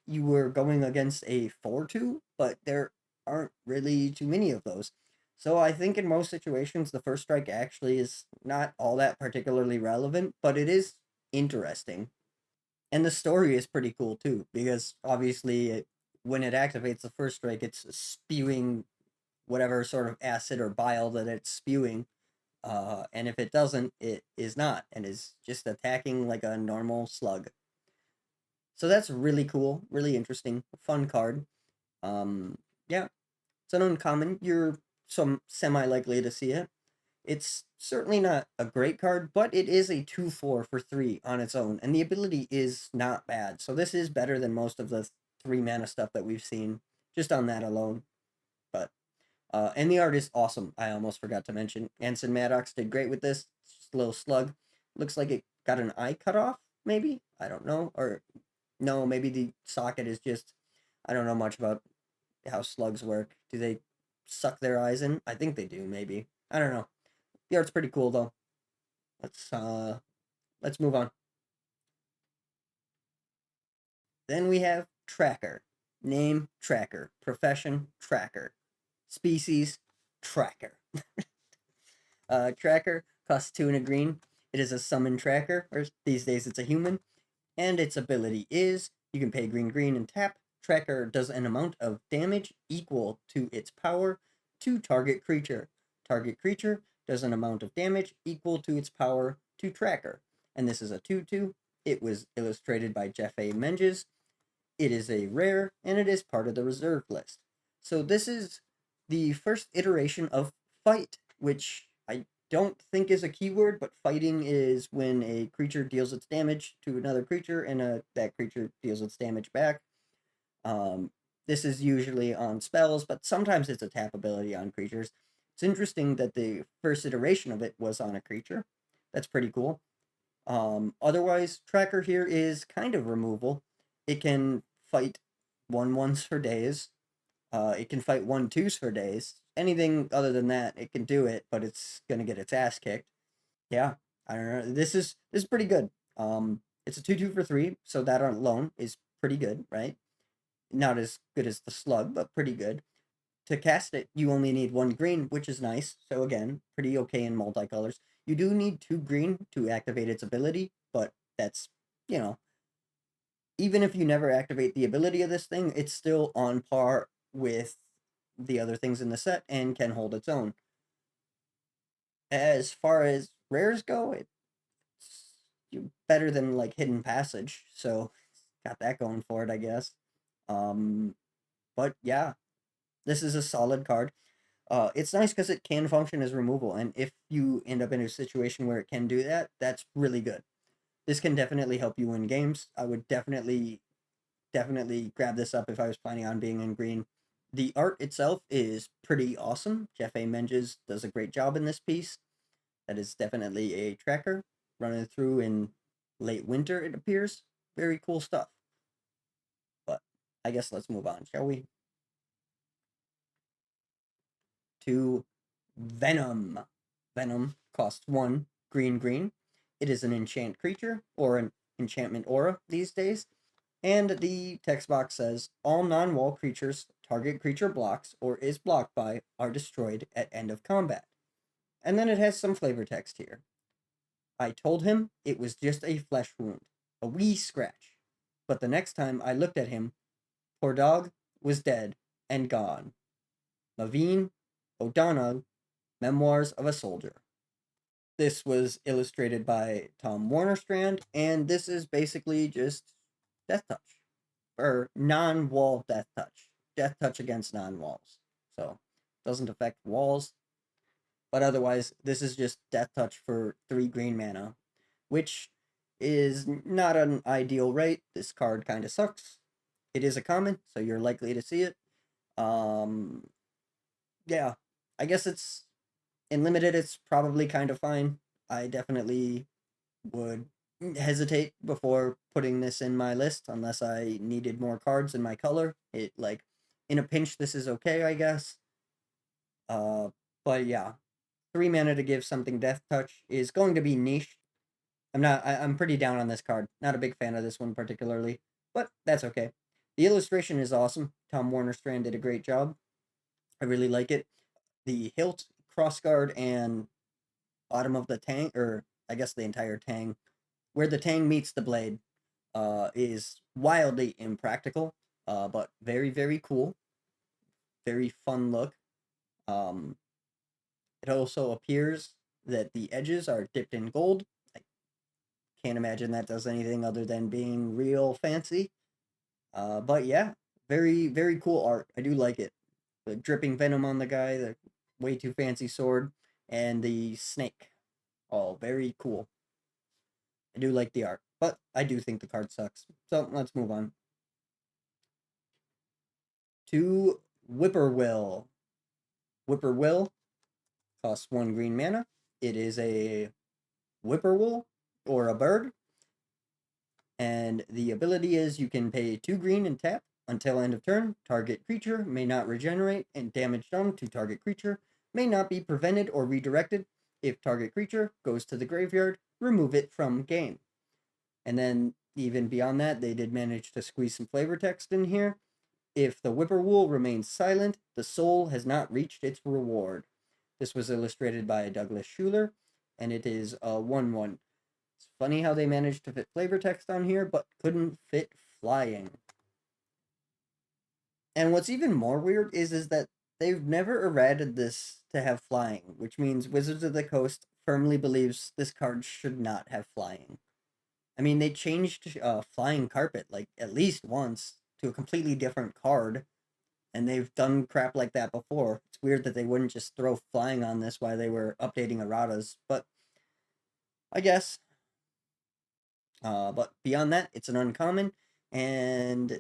you were going against a 4/2, but there aren't really too many of those. So I think in most situations, the first strike actually is not all that particularly relevant, but it is interesting. And the story is pretty cool too, because obviously when it activates the first strike, it's spewing whatever sort of acid or bile that it's spewing. And if it doesn't, it is not, and is just attacking like a normal slug. So that's really cool, really interesting, fun card. Yeah, it's an uncommon. You're some semi likely to see it. It's certainly not a great card, but it is a 2/4 for 3 on its own, and the ability is not bad. So this is better than most of the 3 mana stuff that we've seen, just on that alone. But and the art is awesome. I almost forgot to mention. Anson Maddox did great with this. It's just a little slug. Looks like it got an eye cut off, maybe? I don't know. Or no, maybe the socket is just, I don't know much about how slugs work. Do they suck their eyes in? I think they do, maybe. I don't know. The art's pretty cool though. Let's move on. Then we have Tracker. Name Tracker. Profession Tracker. Species Tracker. Tracker costs 2 and a green. It is a summon tracker, or these days it's a human, and its ability is you can pay green green and tap. Tracker does an amount of damage equal to its power to target creature. Target creature does an amount of damage equal to its power to Tracker. And this is a 2/2. It was illustrated by Jeff A. Menges. It is a rare, and it is part of the reserve list. So this is the first iteration of fight, which I don't think is a keyword, but fighting is when a creature deals its damage to another creature, and that creature deals its damage back. This is usually on spells, but sometimes it's a tap ability on creatures. It's interesting that the first iteration of it was on a creature. That's pretty cool. Otherwise, Tracker here is kind of removal. It can fight 1/1s for days. It can fight 1/2s for days. Anything other than that, it can do it, but it's gonna get its ass kicked. Yeah, I don't know. This is pretty good. It's a 2/2 for 3, so that alone is pretty good, right? Not as good as the slug, but pretty good. to cast it, you only need one green, which is nice. So again, pretty okay in multicolors. You do need two green to activate its ability, but that's, you know, even if you never activate the ability of this thing, it's still on par with the other things in the set and can hold its own. As far as rares go, it's better than like Hidden Passage, so got that going for it, I guess. Um, but yeah, this is a solid card. It's nice because it can function as removal, and if you end up in a situation where it can do that, that's really good. This can definitely help you win games. I would definitely grab this up if I was planning on being in green. The art itself is pretty awesome. Jeff A. Menges does a great job in this piece. That is definitely a tracker running through in late winter, it appears. Very cool stuff. But I guess let's move on, shall we? To Venom. Venom costs one green green. It is an enchant creature or an enchantment aura these days. And the text box says all non-wall creatures target creature blocks or is blocked by are destroyed at end of combat. And then it has some flavor text here. I told him it was just a flesh wound, a wee scratch. But the next time I looked at him, poor dog was dead and gone. Maveen O'Donoghue, Memoirs of a Soldier. This was illustrated by Tom Warnerstrand, and this is basically just Death Touch, or non-wall Death Touch. Death Touch against non-walls. So, doesn't affect walls, but otherwise, this is just Death Touch for 3 green mana, which is not an ideal rate. This card kind of sucks. It is a common, so you're likely to see it. Um, yeah, I guess it's in limited. It's probably kind of fine. I definitely would hesitate before putting this in my list unless I needed more cards in my color. It like in a pinch, this is okay, I guess. Uh, but yeah, 3 mana to give something Death Touch is going to be niche. I'm pretty down on this card. Not a big fan of this one particularly, but that's okay. The illustration is awesome. Tom Warnerstrand did a great job. I really like it. The hilt, crossguard, and bottom of the tang, or I guess the entire tang, where the tang meets the blade, is wildly impractical, but very, very cool. Very fun look. Um, it also appears that the edges are dipped in gold. I can't imagine that does anything other than being real fancy. But yeah, very, very cool art. I do like it. The dripping venom on the guy, the way too fancy sword, and the snake. All very cool. I do like the art, but I do think the card sucks. So let's move on to Whippoorwill. Whippoorwill costs one green mana. It is a whippoorwill or a bird, and the ability is you can pay 2 green and tap until end of turn. Target creature may not regenerate, and damage done to target creature may not be prevented or redirected. If target creature goes to the graveyard, remove it from game. And then even beyond that, they did manage to squeeze some flavor text in here. If the whippoorwill remains silent, the soul has not reached its reward. This was illustrated by Douglas Schuler, and it is a 1/1. It's funny how they managed to fit flavor text on here, but couldn't fit flying. And what's even more weird is that they've never errated this to have flying, which means Wizards of the Coast firmly believes this card should not have flying. I mean, they changed Flying Carpet like at least once to a completely different card, and they've done crap like that before. It's weird that they wouldn't just throw flying on this while they were updating erratas, but I guess. But beyond that, it's an uncommon, and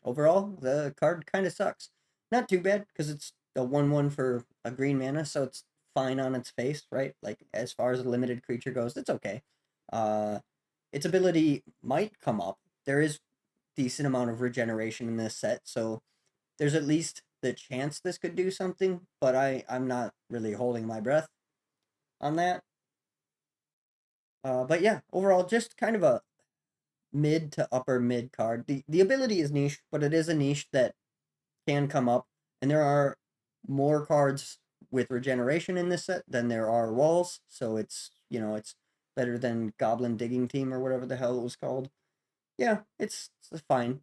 overall, the card kind of sucks. Not too bad, because it's a 1/1 for a green mana, so it's fine on its face, right? Like, as far as a limited creature goes, it's okay. Uh, its ability might come up. There is decent amount of regeneration in this set, so there's at least the chance this could do something, but I'm not really holding my breath on that. But yeah, overall, just kind of a mid to upper mid card. The ability is niche, but it is a niche that can come up. And there are more cards with regeneration in this set than there are walls, so it's better than Goblin Digging Team or whatever the hell it was called. Yeah, it's a fine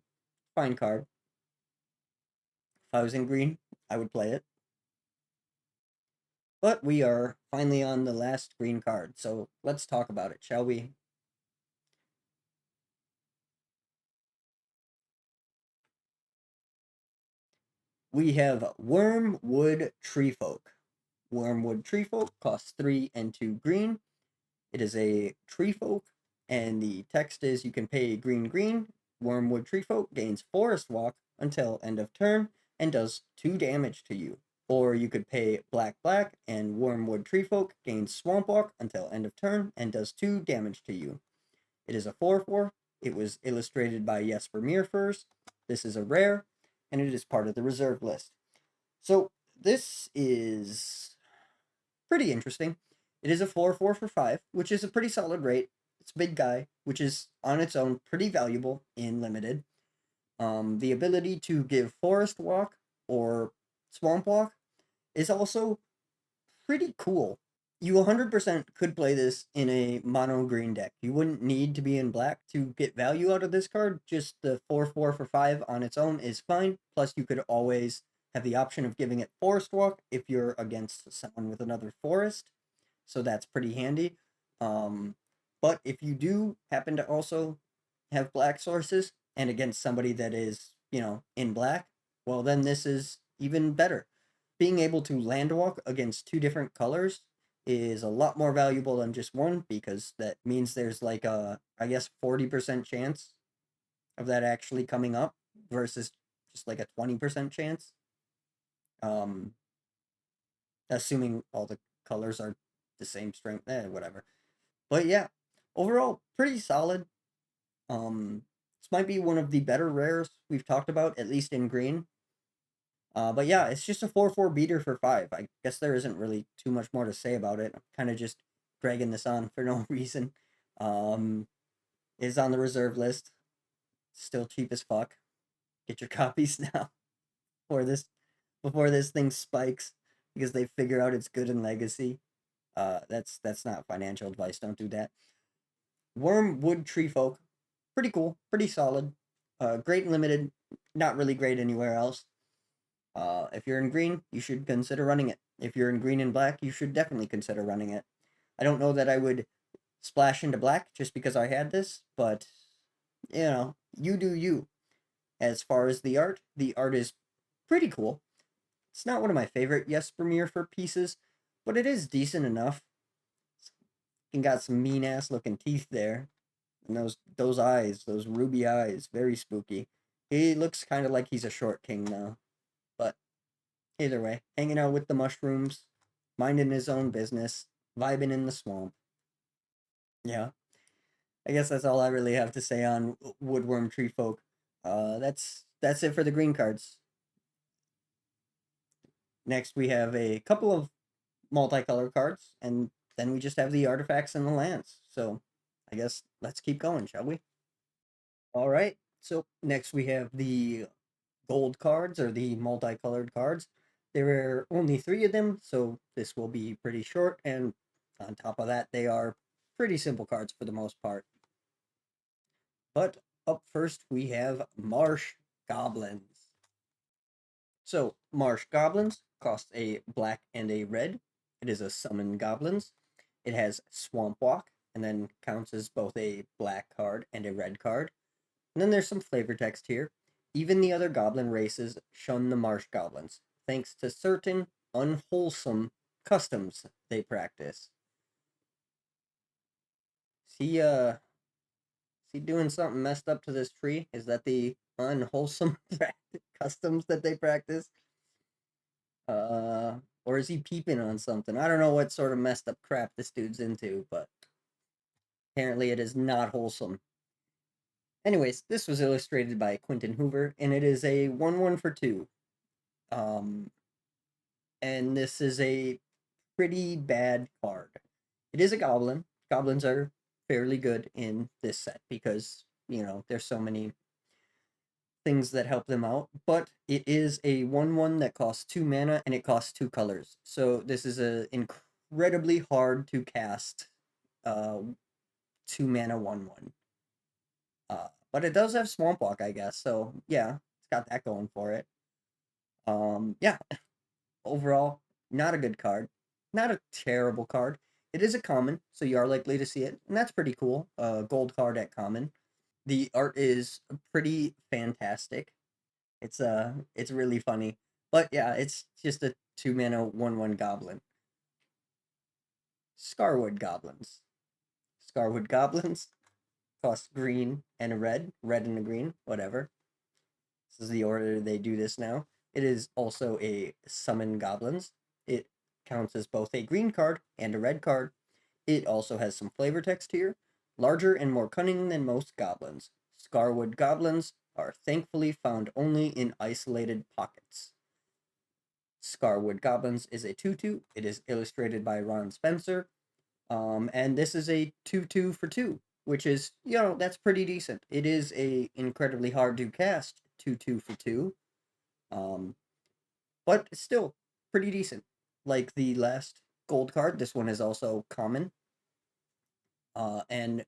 card. If I was in green, I would play it. But we are finally on the last green card, so let's talk about it, shall we? We have Wormwood Treefolk. Wormwood Treefolk costs 3 and 2 green. It is a treefolk, and the text is you can pay green green. Wormwood Treefolk gains Forest Walk until end of turn and does 2 damage to you. Or you could pay black black, and Wormwood Treefolk gains Swamp Walk until end of turn and does 2 damage to you. It is a 4/4. It was illustrated by Jesper Meerfurs. This is a rare, and it is part of the reserve list. So this is pretty interesting. It is a 4/4 for 5, which is a pretty solid rate. It's a big guy, which is on its own pretty valuable in limited. The ability to give Forest Walk or Swamp Walk is also pretty cool. You 100% could play this in a mono green deck. You wouldn't need to be in black to get value out of this card. Just the 4/4 for 5 on its own is fine. Plus, you could always have the option of giving it Forest Walk if you're against someone with another forest. So that's pretty handy. Um, but if you do happen to also have black sources and against somebody that is, in black, well, then this is even better. Being able to land walk against two different colors is a lot more valuable than just one because that means there's like a, I guess, 40% chance of that actually coming up versus just like a 20% chance. Um, assuming all the colors are the same strength, whatever. But yeah, overall, pretty solid. This might be one of the better rares we've talked about, at least in green. But yeah, it's just a 4/4 beater for 5. I guess there isn't really too much more to say about it. I'm kind of just dragging this on for no reason. Um, is on the reserve list. Still cheap as fuck. Get your copies now before this before this thing spikes because they figure out it's good in legacy. That's not financial advice. Don't do that. Wormwood Treefolk, pretty cool, pretty solid. Great in limited, not really great anywhere else. If you're in green, you should consider running it. If you're in green and black, you should definitely consider running it. I don't know that I would splash into black just because I had this, but you do you. As far as the art is pretty cool. It's not one of my favorite Yes Premiere for pieces, but it is decent enough. It's got some mean ass looking teeth there. And those eyes, those ruby eyes, very spooky. He looks kind of like he's a short king now. But either way, hanging out with the mushrooms, minding his own business, vibing in the swamp. Yeah, I guess that's all I really have to say on Woodworm Tree Folk. That's it for the green cards. Next, we have a couple of multicolor cards, and then we just have the artifacts and the lands. So, I guess let's keep going, shall we? All right. So next we have the gold cards or the multicolored cards. There are only 3 of them, so this will be pretty short. And on top of that, they are pretty simple cards for the most part. But up first, we have Marsh Goblins. So, Marsh Goblins cost a black and a red. It is a summon goblins. It has Swamp Walk, and then counts as both a black card and a red card. And then there's some flavor text here. Even the other goblin races shun the marsh goblins, thanks to certain unwholesome customs they practice. Is he doing something messed up to this tree? Is that the unwholesome customs that they practice? Or is he peeping on something? I don't know what sort of messed up crap this dude's into, but apparently it is not wholesome. Anyways, this was illustrated by Quentin Hoover, and it is a 1/1 for 2. Um, and this is a pretty bad card. It is a goblin. Goblins are fairly good in this set because, there's so many things that help them out, but it is a 1/1 that costs 2 mana and it costs 2 colors. So this is a incredibly hard to cast 2 mana 1/1. But it does have Swamp Walk, I guess. So yeah, it's got that going for it. Yeah, overall, not a good card. Not a terrible card. It is a common, so you are likely to see it, and that's pretty cool. Gold card at common. The art is pretty fantastic. It's really funny. But yeah, it's just a 2 mana 1/1 goblin. Scarwood goblins. Scarwood goblins cost green and a red and a green, whatever. This is the order they do this now. It is also a summon goblins. It counts as both a green card and a red card. It also has some flavor text here. Larger and more cunning than most goblins. Scarwood goblins are thankfully found only in isolated pockets. Scarwood Goblins is a 2/2. It is illustrated by Ron Spencer. And this is a 2/2 for 2, which is, that's pretty decent. It is a incredibly hard to cast 2/2 for 2. Um, but it's still pretty decent. Like the last gold card, this one is also common. And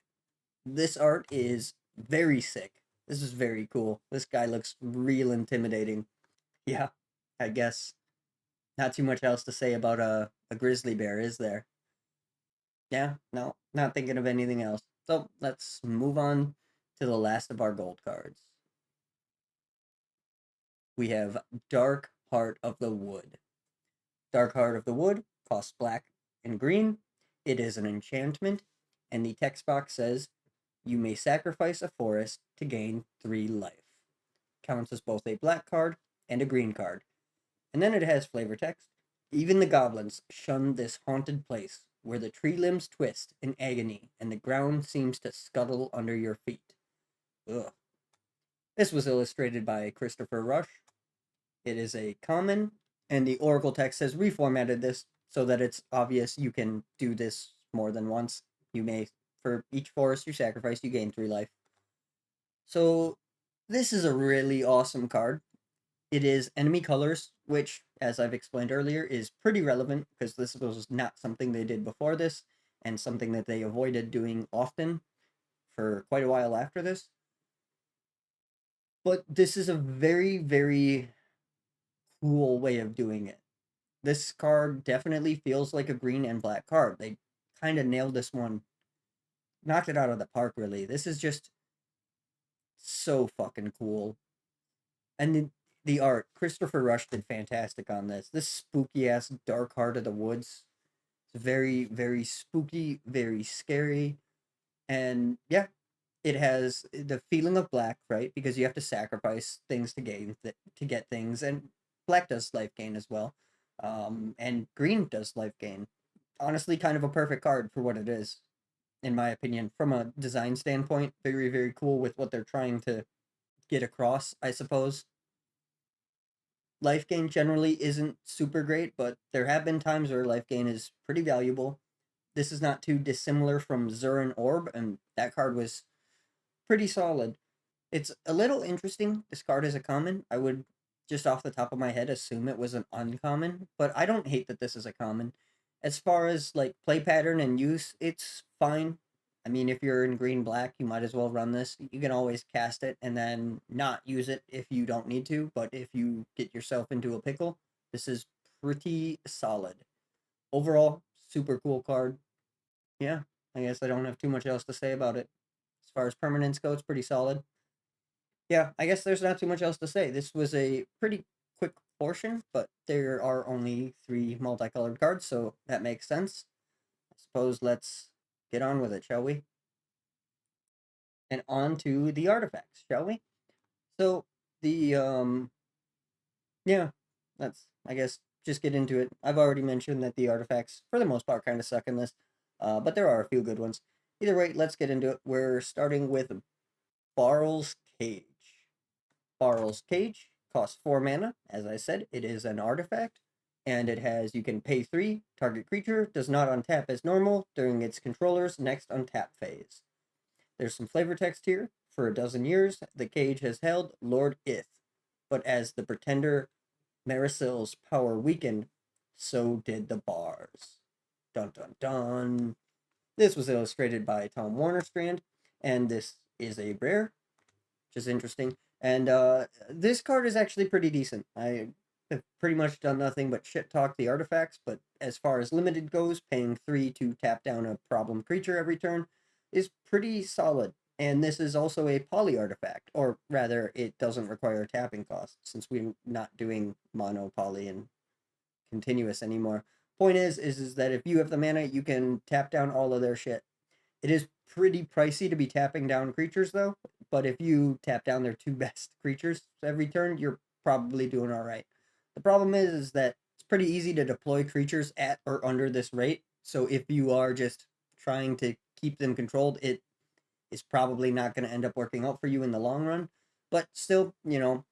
this art is very sick. This is very cool. This guy looks real intimidating. Yeah, I guess not too much else to say about a grizzly bear, is there? Yeah, no, not thinking of anything else. So let's move on to the last of our gold cards. We have Dark Heart of the Wood. Dark Heart of the Wood costs black and green. It is an enchantment, and the text box says you may sacrifice a forest to gain 3 life. Counts as both a black card and a green card. And then it has flavor text. Even the goblins shun this haunted place where the tree limbs twist in agony and the ground seems to scuttle under your feet. Ugh. This was illustrated by Christopher Rush. It is a common, and the Oracle text has reformatted this so that it's obvious you can do this more than once. You may, for each forest you sacrifice, you gain 3 life. So, this is a really awesome card. It is enemy colors, which, as I've explained earlier, is pretty relevant because this was not something they did before this and something that they avoided doing often for quite a while after this. But this is a very, very cool way of doing it. This card definitely feels like a green and black card. They kind of nailed this one, knocked it out of the park, really. This is just so fucking cool. And the art, Christopher Rush did fantastic on this. This spooky ass Dark Heart of the Woods. It's very, very spooky, very scary. And yeah, it has the feeling of black, right? Because you have to sacrifice things to to get things, and black does life gain as well. And green does life gain. Honestly, kind of a perfect card for what it is, in my opinion. From a design standpoint, very, very cool with what they're trying to get across, I suppose. Life gain generally isn't super great, but there have been times where life gain is pretty valuable. This is not too dissimilar from Zurin Orb, and that card was pretty solid. It's a little interesting. This card is a common. I would just off the top of my head assume it was an uncommon, but I don't hate that this is a common. As far as like play pattern and use, it's fine. I mean, if you're in green black, you might as well run this. You can always cast it and then not use it if you don't need to, but if you get yourself into a pickle, this is pretty solid. Overall, super cool card. Yeah, I guess I don't have too much else to say about it. As far as permanence go, it's pretty solid. Yeah, I guess there's not too much else to say. This was a pretty quick portion, but there are only 3 multicolored cards, so that makes sense. I suppose let's get on with it, shall we? And on to the artifacts, shall we? So the yeah, let's I guess just get into it. I've already mentioned that the artifacts, for the most part, kind of suck in this, but there are a few good ones. Either way, let's get into it. We're starting with Barl's Cage. Barl's Cage costs 4 mana. As I said, it is an artifact, and it has you can pay 3. Target creature does not untap as normal during its controller's next untap phase. There's some flavor text here. For a dozen years, the cage has held Lord Ith, but as the pretender Marisil's power weakened, so did the bars. Dun dun dun. This was illustrated by Tom Warnerstrand, and this is a rare, which is interesting. And this card is actually pretty decent. I have pretty much done nothing but shit talk the artifacts, but as far as limited goes, paying 3 to tap down a problem creature every turn is pretty solid. And this is also a poly artifact, or rather, it doesn't require a tapping cost since we're not doing mono, poly, and continuous anymore. Point is that if you have the mana, you can tap down all of their shit. It is pretty pricey to be tapping down creatures, though. But if you tap down their two best creatures every turn, you're probably doing all right. The problem is that it's pretty easy to deploy creatures at or under this rate. So if you are just trying to keep them controlled, it is probably not going to end up working out for you in the long run. But still, if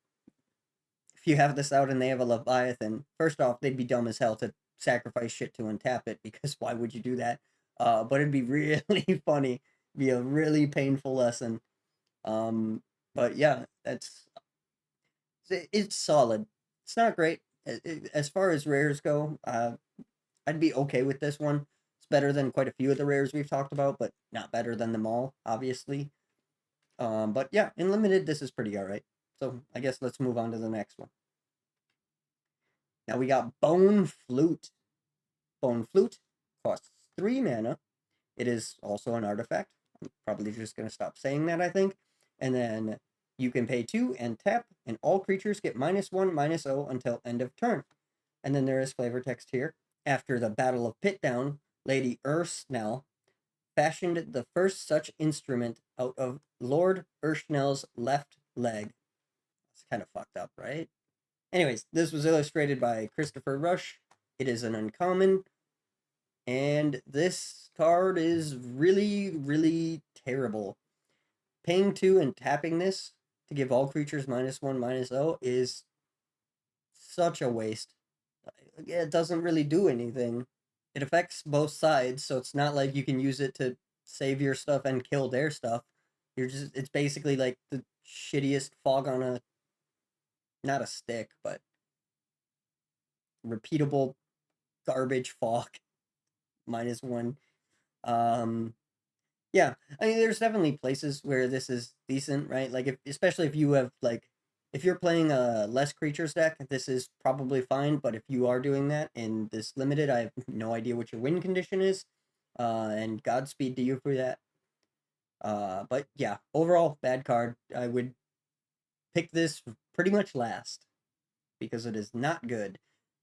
you have this out and they have a Leviathan, first off, they'd be dumb as hell to sacrifice shit to untap it because why would you do that? But it'd be really funny, be a really painful lesson. Um, but yeah, it's solid. It's not great as far as rares go. I'd be okay with this one. It's better than quite a few of the rares we've talked about, but not better than them all, obviously. But yeah, in limited, this is pretty alright. So I guess let's move on to the next one. Now we got Bone Flute. Bone Flute costs 3 mana. It is also an artifact. I'm probably just going to stop saying that, I think. And then you can pay 2 and tap, and all creatures get -1/-0 until end of turn. And then there is flavor text here. After the Battle of Pitdown, Lady Ursnell fashioned the first such instrument out of Lord Ursnell's left leg. It's kind of fucked up, right? Anyways, this was illustrated by Christopher Rush. It is an uncommon, and this card is really, really terrible. Paying 2 and tapping this to give all creatures -1/-0 is such a waste. It doesn't really do anything. It affects both sides, so it's not like you can use it to save your stuff and kill their stuff. It's basically like the shittiest fog on a, not a stick, but repeatable garbage fog. -1. Um, yeah, I mean, there's definitely places where this is decent, right? Like, especially if you have, like, if you're playing a less creatures deck, this is probably fine. But if you are doing that in this limited, I have no idea what your win condition is. And Godspeed to you for that. But yeah, overall, bad card. I would pick this pretty much last because it is not good.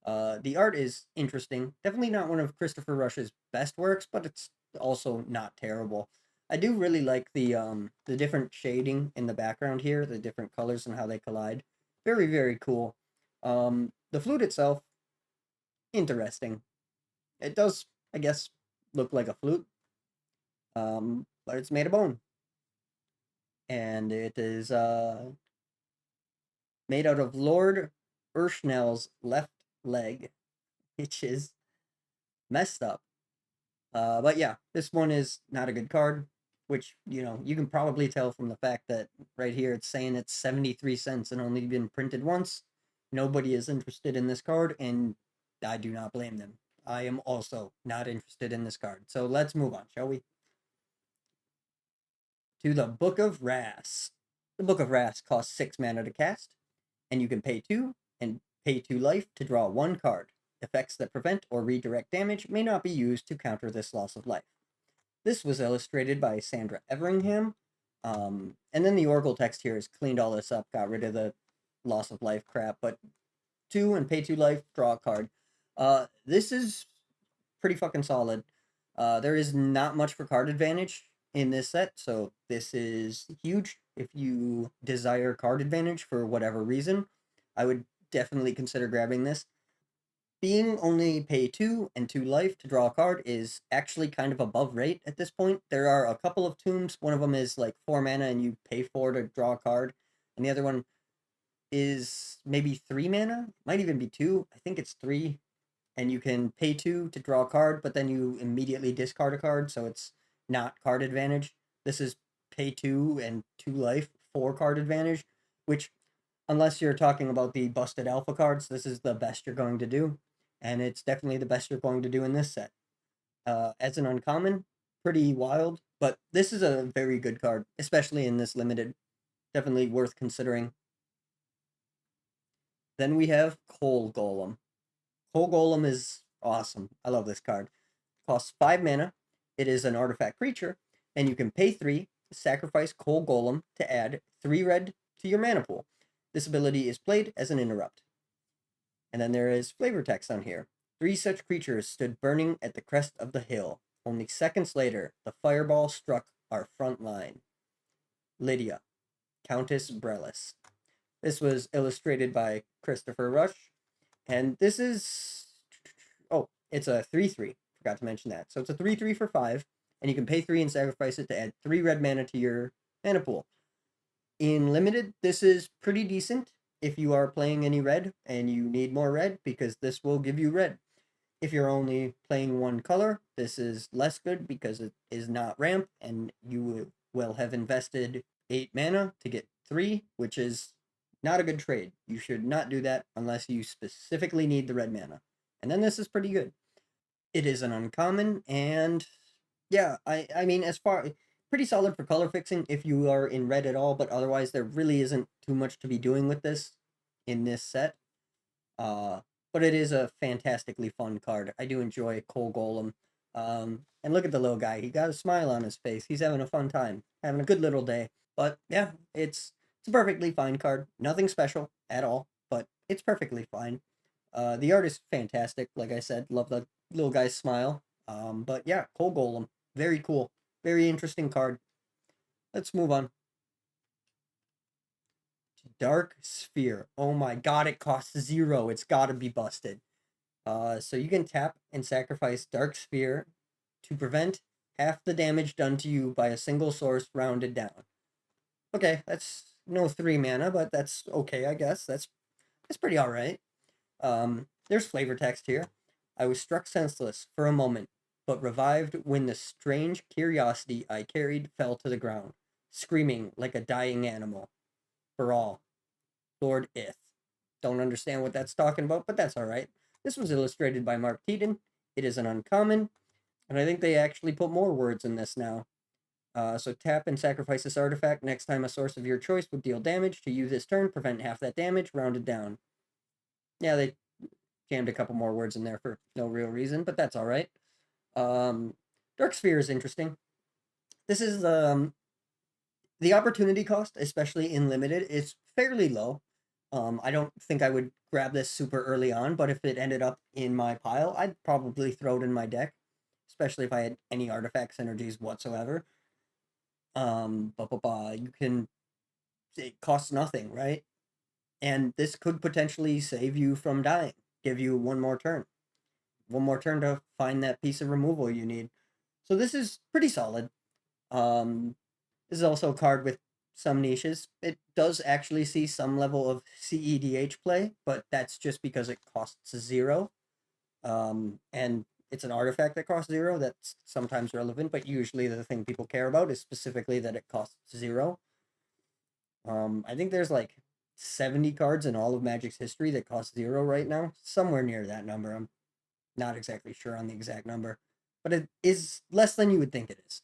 The art is interesting. Definitely not one of Christopher Rush's best works, but it's also not terrible. I do really like the different shading in the background here, the different colors and how they collide. Very, very cool. The flute itself, interesting. It does, I guess, look like a flute. But it's made of bone. And it is made out of Lord Urshnell's left leg, which is messed up. But yeah, this one is not a good card, which, you can probably tell from the fact that right here it's saying it's 73 cents and only been printed once. Nobody is interested in this card, and I do not blame them. I am also not interested in this card. So let's move on, shall we? To the Book of Wrath. The Book of Wrath costs 6 mana to cast, and you can pay 2 and pay 2 life to draw 1 card. Effects that prevent or redirect damage may not be used to counter this loss of life. This was illustrated by Sandra Everingham. And then the Oracle text here has cleaned all this up, got rid of the loss of life crap, but 2 and pay 2 life, draw a card. This is pretty fucking solid. There is not much for card advantage in this set, so this is huge. If you desire card advantage for whatever reason, I would definitely consider grabbing this. Being only pay 2 and 2 life to draw a card is actually kind of above rate at this point. There are a couple of tombs. One of them is like 4 mana and you pay 4 to draw a card. And the other one is maybe 3 mana. Might even be 2. I think it's 3. And you can pay 2 to draw a card, but then you immediately discard a card, so it's not card advantage. This is pay 2 and 2 life, 4 card advantage, which, unless you're talking about the busted alpha cards, this is the best you're going to do. And it's definitely the best you're going to do in this set. As an uncommon, pretty wild, but this is a very good card, especially in this limited. Definitely worth considering. Then we have Coal Golem. Coal Golem is awesome. I love this card. Costs 5 mana. It is an artifact creature, and you can pay 3, sacrifice Coal Golem to add 3 red to your mana pool. This ability is played as an interrupt. And then there is flavor text on here. 3 such creatures stood burning at the crest of the hill. Only seconds later, the fireball struck our front line. Lydia, Countess Brelis. This was illustrated by Christopher Rush. And this is... Oh, it's a 3/3. Forgot to mention that. So it's a 3/3 for 5. And you can pay 3 and sacrifice it to add 3 red mana to your mana pool. In Limited, this is pretty decent if you are playing any red and you need more red, because this will give you red. If you're only playing one color, this is less good because it is not ramp, and you will have invested 8 mana to get 3, which is not a good trade. You should not do that unless you specifically need the red mana. And then this is pretty good. It is an uncommon, and yeah, I mean, pretty solid for color fixing if you are in red at all, but otherwise there really isn't too much to be doing with this in this set. But it is a fantastically fun card. I do enjoy Coal Golem. And look at the little guy. He got a smile on his face. He's having a fun time, having a good little day. But yeah, it's a perfectly fine card. Nothing special at all, but it's perfectly fine. The art is fantastic. Like I said, love the little guy's smile. But yeah, Coal Golem, very cool, very interesting card. Let's move on. Dark Sphere. Oh my god, it costs 0. It's gotta be busted. So you can tap and sacrifice Dark Sphere to prevent half the damage done to you by a single source rounded down. Okay, that's no 3 mana, but that's okay, I guess. That's pretty alright. There's flavor text here. I was struck senseless for a moment, but revived when the strange curiosity I carried fell to the ground, screaming like a dying animal. For all. Lord Ith. Don't understand what that's talking about, but that's alright. This was illustrated by Mark Teaton. It is an uncommon, and I think they actually put more words in this now. So tap and sacrifice this artifact. Next time a source of your choice would deal damage to you this turn, prevent half that damage, rounded down. Yeah, they jammed a couple more words in there for no real reason, but that's alright. Dark Sphere is interesting. This is the opportunity cost, especially in Limited, is fairly low. I don't think I would grab this super early on, but if it ended up in my pile, I'd probably throw it in my deck, especially if I had any artifact synergies whatsoever. You can, it costs nothing, right? And this could potentially save you from dying, give you one more turn to find that piece of removal you need. So this is pretty solid. This is also a card with some niches. It does actually see some level of CEDH play, but that's just because it costs 0. And it's an artifact that costs 0. That's sometimes relevant, but usually the thing people care about is specifically that it costs 0. I think there's like 70 cards in all of Magic's history that cost 0 right now. Somewhere near that number. I'm not exactly sure on the exact number, but it is less than you would think it is.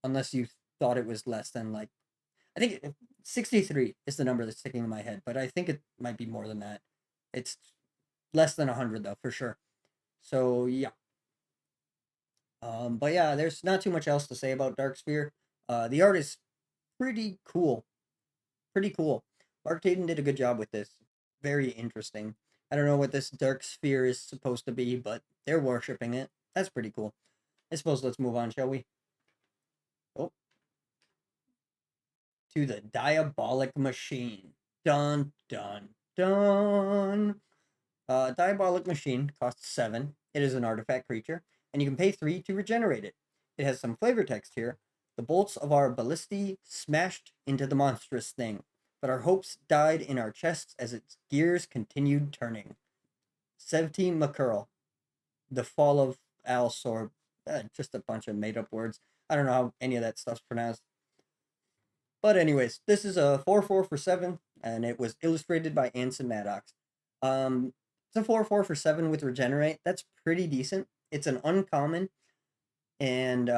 Unless you thought it was less than, like, I think 63 is the number that's sticking in my head, but I think it might be more than that. It's less than 100 though, for sure. So yeah. But yeah, there's not too much else to say about Dark Sphere. The art is pretty cool. Pretty cool. Mark Tatum did a good job with this. Very interesting. I don't know what this Dark Sphere is supposed to be, but they're worshipping it. That's pretty cool. I suppose let's move on, shall we? Oh. To the Diabolic Machine. Dun, dun, dun. Diabolic Machine costs 7. It is an artifact creature, and you can pay 3 to regenerate it. It has some flavor text here. The bolts of our ballistae smashed into the monstrous thing, but our hopes died in our chests as its gears continued turning. Sevti McCurl. The Fall of Alsor. Just a bunch of made-up words. I don't know how any of that stuff's pronounced. But anyways, this is a 4/4 for 7, and it was illustrated by Anson Maddox. It's a 4/4 for 7 with regenerate. That's pretty decent. It's an uncommon, and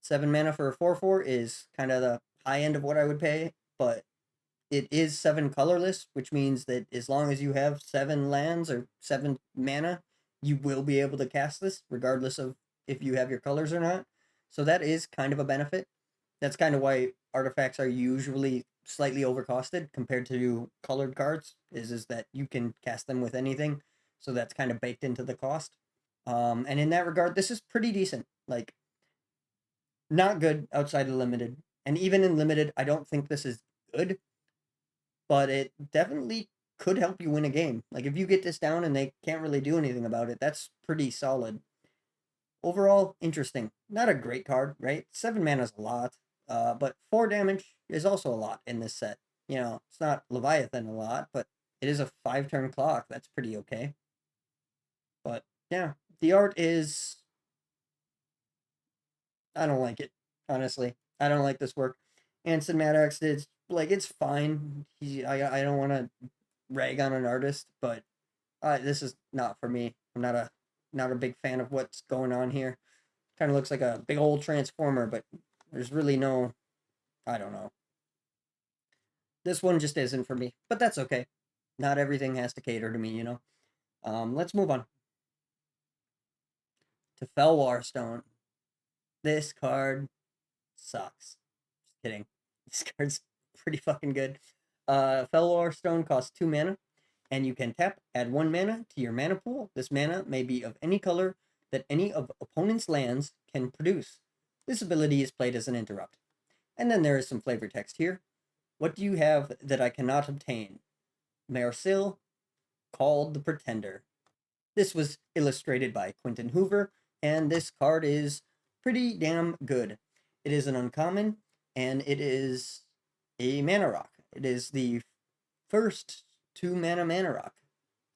7 mana for a 4/4 is kind of the high end of what I would pay, but it is 7 colorless, which means that as long as you have 7 lands or 7 mana, you will be able to cast this, regardless of if you have your colors or not. So that is kind of a benefit. That's kind of why artifacts are usually slightly overcosted compared to colored cards, is that you can cast them with anything. So that's kind of baked into the cost. And in that regard, this is pretty decent. Like, not good outside of limited. And even in limited, I don't think this is good, but it definitely could help you win a game. Like, if you get this down and they can't really do anything about it, that's pretty solid. Overall, interesting. Not a great card, right? 7 mana is a lot, but 4 damage is also a lot in this set. You know, it's not Leviathan a lot, but it is a 5-turn clock. That's pretty okay. But yeah, the art is. I don't like it, honestly. I don't like this work. Anson Maddox did, like, it's fine. I don't want to rag on an artist, but this is not for me. I'm not a big fan of what's going on here. Kind of looks like a big old transformer, but there's really no, I don't know. This one just isn't for me, but that's okay. Not everything has to cater to me, you know. Let's move on to Felwar Stone. This card sucks. Just kidding. This card's pretty fucking good. Felwar Stone costs 2 mana, and you can tap, add 1 mana to your mana pool. This mana may be of any color that any of opponent's lands can produce. This ability is played as an interrupt. And then there is some flavor text here. What do you have that I cannot obtain? Marcel, called the Pretender. This was illustrated by Quentin Hoover, and this card is pretty damn good. It is an uncommon, and it is a mana rock. It is the first 2 mana rock,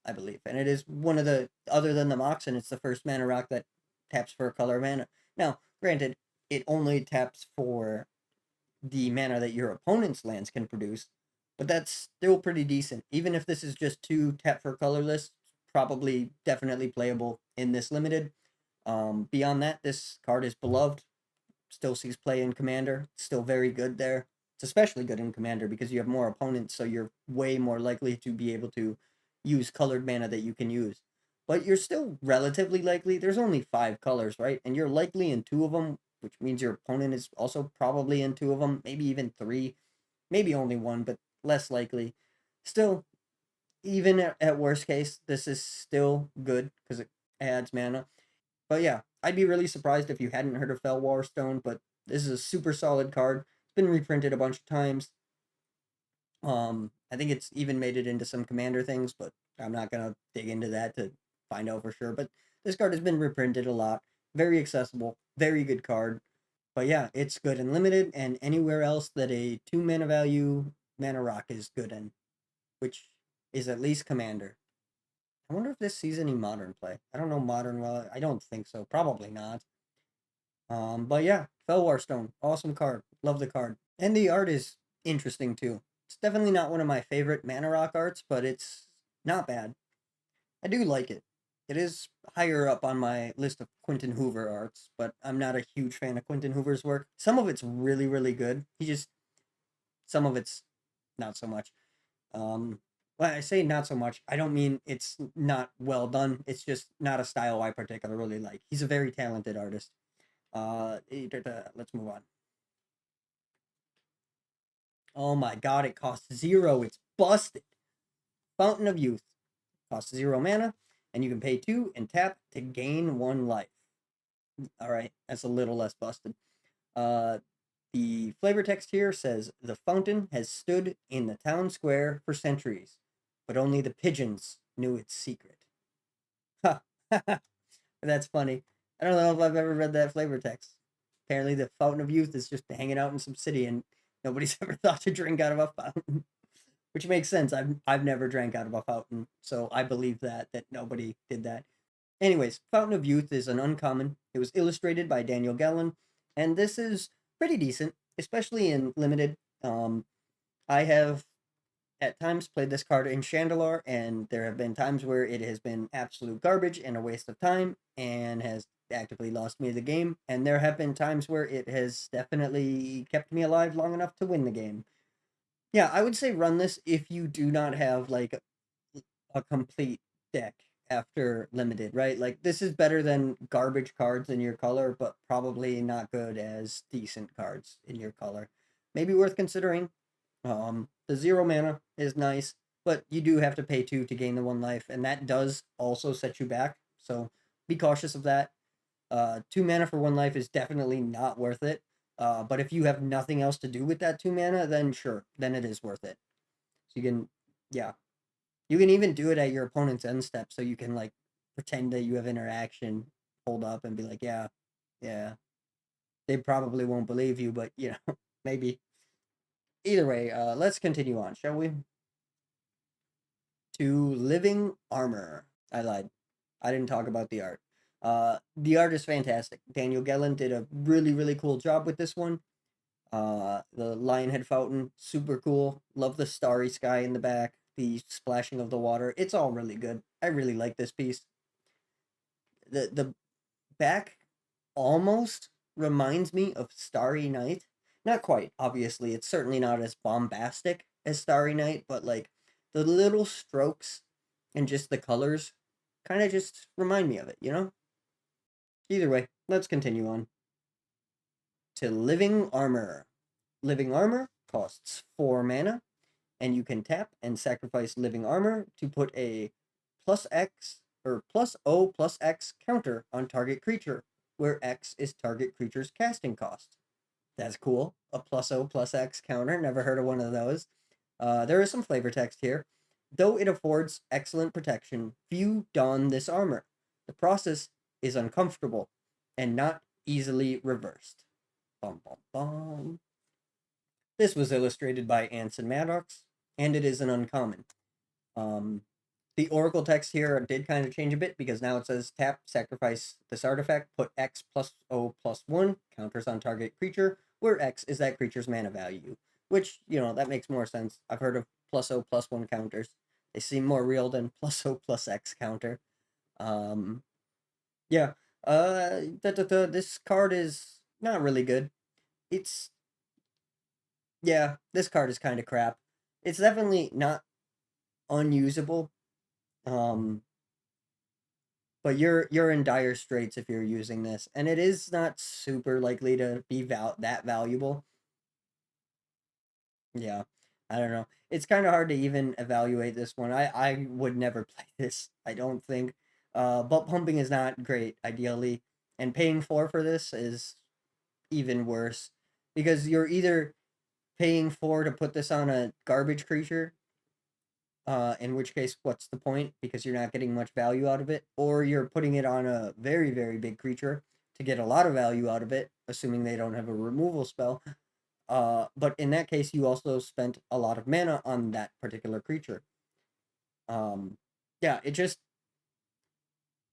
I believe, and it is one of the, other than the Mox, and it's the first mana rock that taps for a color mana. Now, granted, it only taps for the mana that your opponent's lands can produce, but that's still pretty decent. Even if this is just 2 tap for colorless, probably definitely playable in this limited. Beyond that, this card is beloved, still sees play in Commander, still very good there. It's especially good in Commander because you have more opponents, so you're way more likely to be able to use colored mana that you can use. But you're still relatively likely. There's only 5 colors, right? And you're likely in 2 of them, which means your opponent is also probably in 2 of them, maybe even 3, maybe only 1, but less likely. Still, even at worst case, this is still good because it adds mana. But yeah, I'd be really surprised if you hadn't heard of Felwar Stone, but this is a super solid card. It's been reprinted a bunch of times. I think it's even made it into some Commander things, but I'm not gonna dig into that to find out for sure. But this card has been reprinted a lot. Very accessible, very good card. But yeah, it's good in limited and anywhere else that a 2 mana value mana rock is good in, which is at least Commander. I wonder if this sees any modern play. I don't know modern well. I don't think so. Probably not. But yeah, Felwar Stone, awesome card. Love the card, and the art is interesting too. It's definitely not one of my favorite mana rock arts, but it's not bad. I do like it. It is higher up on my list of Quentin Hoover arts, but I'm not a huge fan of Quentin Hoover's work. Some of it's really, really good. Some of it's not so much. Um, when I say not so much, I don't mean it's not well done. It's just not a style I particularly like. He's a very talented artist. Let's move on. Oh my god, it costs 0. It's busted. Fountain of Youth costs 0 mana, and you can pay 2 and tap to gain 1 life. All right, that's a little less busted. Uh, the flavor text here says the fountain has stood in the town square for centuries, but only the pigeons knew its secret. Ha! That's funny. I don't know if I've ever read that flavor text. Apparently, the Fountain of Youth is just hanging out in some city, and nobody's ever thought to drink out of a fountain, which makes sense. I've never drank out of a fountain, so I believe that nobody did that. Anyways, Fountain of Youth is an uncommon. It was illustrated by Daniel Gellin, and this is pretty decent, especially in limited. I have at times played this card in Chandelure, and there have been times where it has been absolute garbage and a waste of time and has actively lost me the game. And there have been times where it has definitely kept me alive long enough to win the game. Yeah, I would say run this if you do not have like a complete deck after limited, right? Like this is better than garbage cards in your color, but probably not good as decent cards in your color. Maybe worth considering. The 0 mana is nice, but you do have to pay 2 to gain the 1 life, and that does also set you back. So be cautious of that. 2 mana for 1 life is definitely not worth it. But if you have nothing else to do with that 2 mana, then sure, then it is worth it. So you can, yeah, you can even do it at your opponent's end step, so you can like pretend that you have interaction, hold up, and be like, yeah, yeah. They probably won't believe you, but you know, maybe. Either way, let's continue on, shall we? To living armor. I lied. I didn't talk about the art. The art is fantastic. Daniel Gellin did a really, really cool job with this one. The Lionhead Fountain, super cool. Love the starry sky in the back, the splashing of the water. It's all really good. I really like this piece. The back almost reminds me of Starry Night. Not quite, obviously. It's certainly not as bombastic as Starry Night, but like the little strokes and just the colors kind of just remind me of it, you know? Either way, let's continue on to Living Armor. Living Armor costs 4 mana, and you can tap and sacrifice Living Armor to put a plus X or plus O plus X counter on target creature, where X is target creature's casting cost. That's cool. A plus O plus X counter. Never heard of one of those. There is some flavor text here. Though it affords excellent protection, few don this armor. The process is uncomfortable and not easily reversed. Bum, bum, bum. This was illustrated by Anson Maddox, and it is an uncommon. Um, the Oracle text here did kind of change a bit because now it says tap, sacrifice this artifact, put X plus O plus 1, counters on target creature, where X is that creature's mana value. Which, you know, that makes more sense. I've heard of plus O plus 1 counters. They seem more real than plus O plus X counter. Um, yeah. This card is not really good. It's, yeah, this card is kind of crap. It's definitely not unusable. Um, but you're in dire straits if you're using this, and it is not super likely to be that valuable. Yeah, I don't know. It's kind of hard to even evaluate this one. I would never play this. I don't think. But pumping is not great ideally, and paying 4 for this is even worse because you're either paying 4 to put this on a garbage creature, in which case, what's the point? Because you're not getting much value out of it, or you're putting it on a very, very big creature to get a lot of value out of it, assuming they don't have a removal spell. But in that case, you also spent a lot of mana on that particular creature. Um, yeah, it just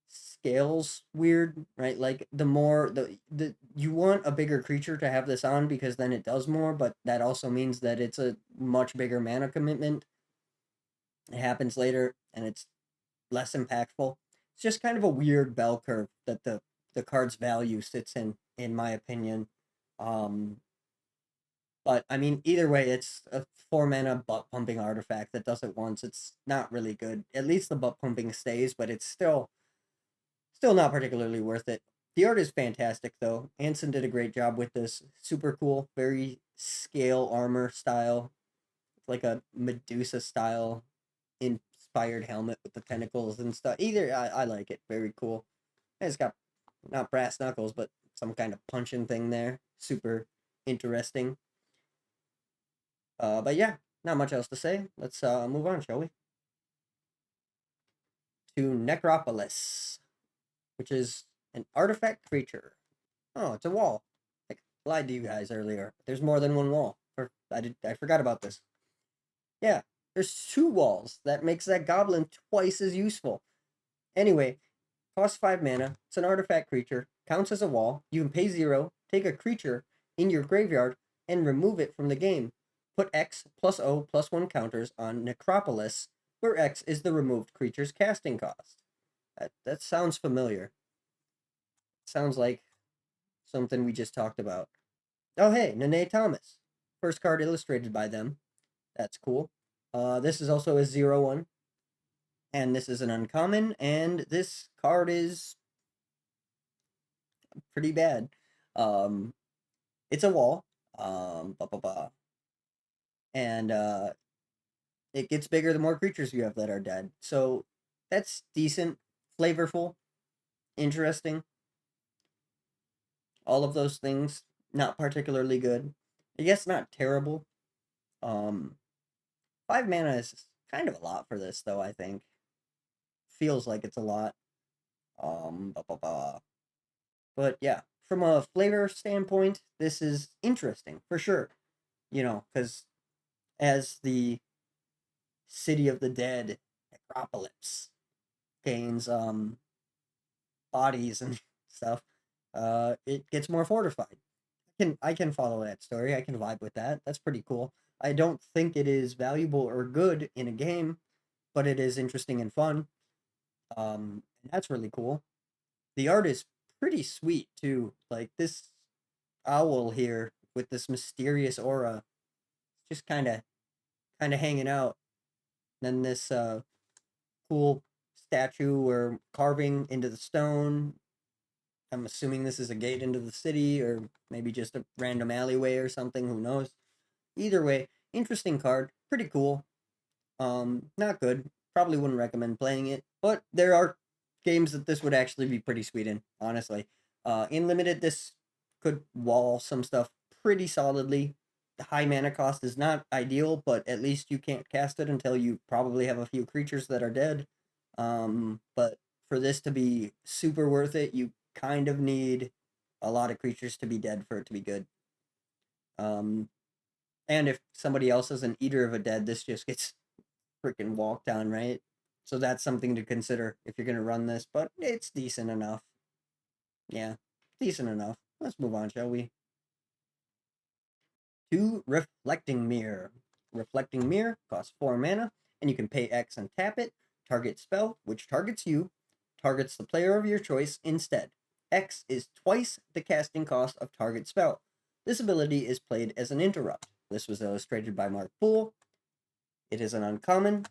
scales weird, right? Like the more the you want a bigger creature to have this on because then it does more, but that also means that it's a much bigger mana commitment. It happens later, and it's less impactful. It's just kind of a weird bell curve that the card's value sits in my opinion. Um, but I mean, either way, it's a 4 mana butt pumping artifact that does it once. It's not really good. At least the butt pumping stays, but it's still not particularly worth it. The art is fantastic though. Anson did a great job with this. Super cool, very scale armor style. It's like a Medusa style inspired helmet with the tentacles and stuff. Either I like it. Very cool. It's got not brass knuckles, but some kind of punching thing there. Super interesting. But yeah, not much else to say. Let's move on, shall we? To Necropolis, which is an artifact creature. Oh, it's a wall. I lied to you guys earlier. There's more than one wall. I forgot about this. Yeah, there's 2 walls. That makes that goblin twice as useful. Anyway, Costs 5 mana. It's an artifact creature. Counts as a wall. You can pay 0, take a creature in your graveyard, and remove it from the game. Put X plus O plus 1 counters on Necropolis, where X is the removed creature's casting cost. That sounds familiar. Sounds like something we just talked about. Oh, hey, Nene Thomas. First card illustrated by them. That's cool. This is also a 0/1. And this is an uncommon, and this card is pretty bad. Um, it's a wall. Blah, blah, blah. And it gets bigger the more creatures you have that are dead. So that's decent, flavorful, interesting. All of those things, not particularly good. I guess not terrible. Um, 5 mana is kind of a lot for this, though, I think. Feels like it's a lot. Blah, blah, blah. But yeah, from a flavor standpoint, this is interesting for sure. Because as the city of the dead, Necropolis, gains bodies and stuff, it gets more fortified. I can follow that story. I can vibe with that. That's pretty cool. I don't think it is valuable or good in a game, but it is interesting and fun. That's really cool. The art is pretty sweet too. Like this owl here with this mysterious aura, just kind of hanging out. Then this cool statue or carving into the stone. I'm assuming this is a gate into the city or maybe just a random alleyway or something, who knows. Either way, interesting card, pretty cool. Not good. Probably wouldn't recommend playing it, but there are games that this would actually be pretty sweet in, honestly. In limited, this could wall some stuff pretty solidly. The high mana cost is not ideal, but at least you can't cast it until you probably have a few creatures that are dead. But for this to be super worth it, you kind of need a lot of creatures to be dead for it to be good. Um, and if somebody else is an eater of a dead, this just gets freaking walked on, right? So that's something to consider if you're gonna run this, but it's decent enough. Yeah, decent enough. Let's move on, shall we? To Reflecting Mirror. Reflecting Mirror costs 4 mana, and you can pay X and tap it. Target spell, which targets you, targets the player of your choice instead. X is twice the casting cost of target spell. This ability is played as an interrupt. This was illustrated by Mark Poole. It is an uncommon,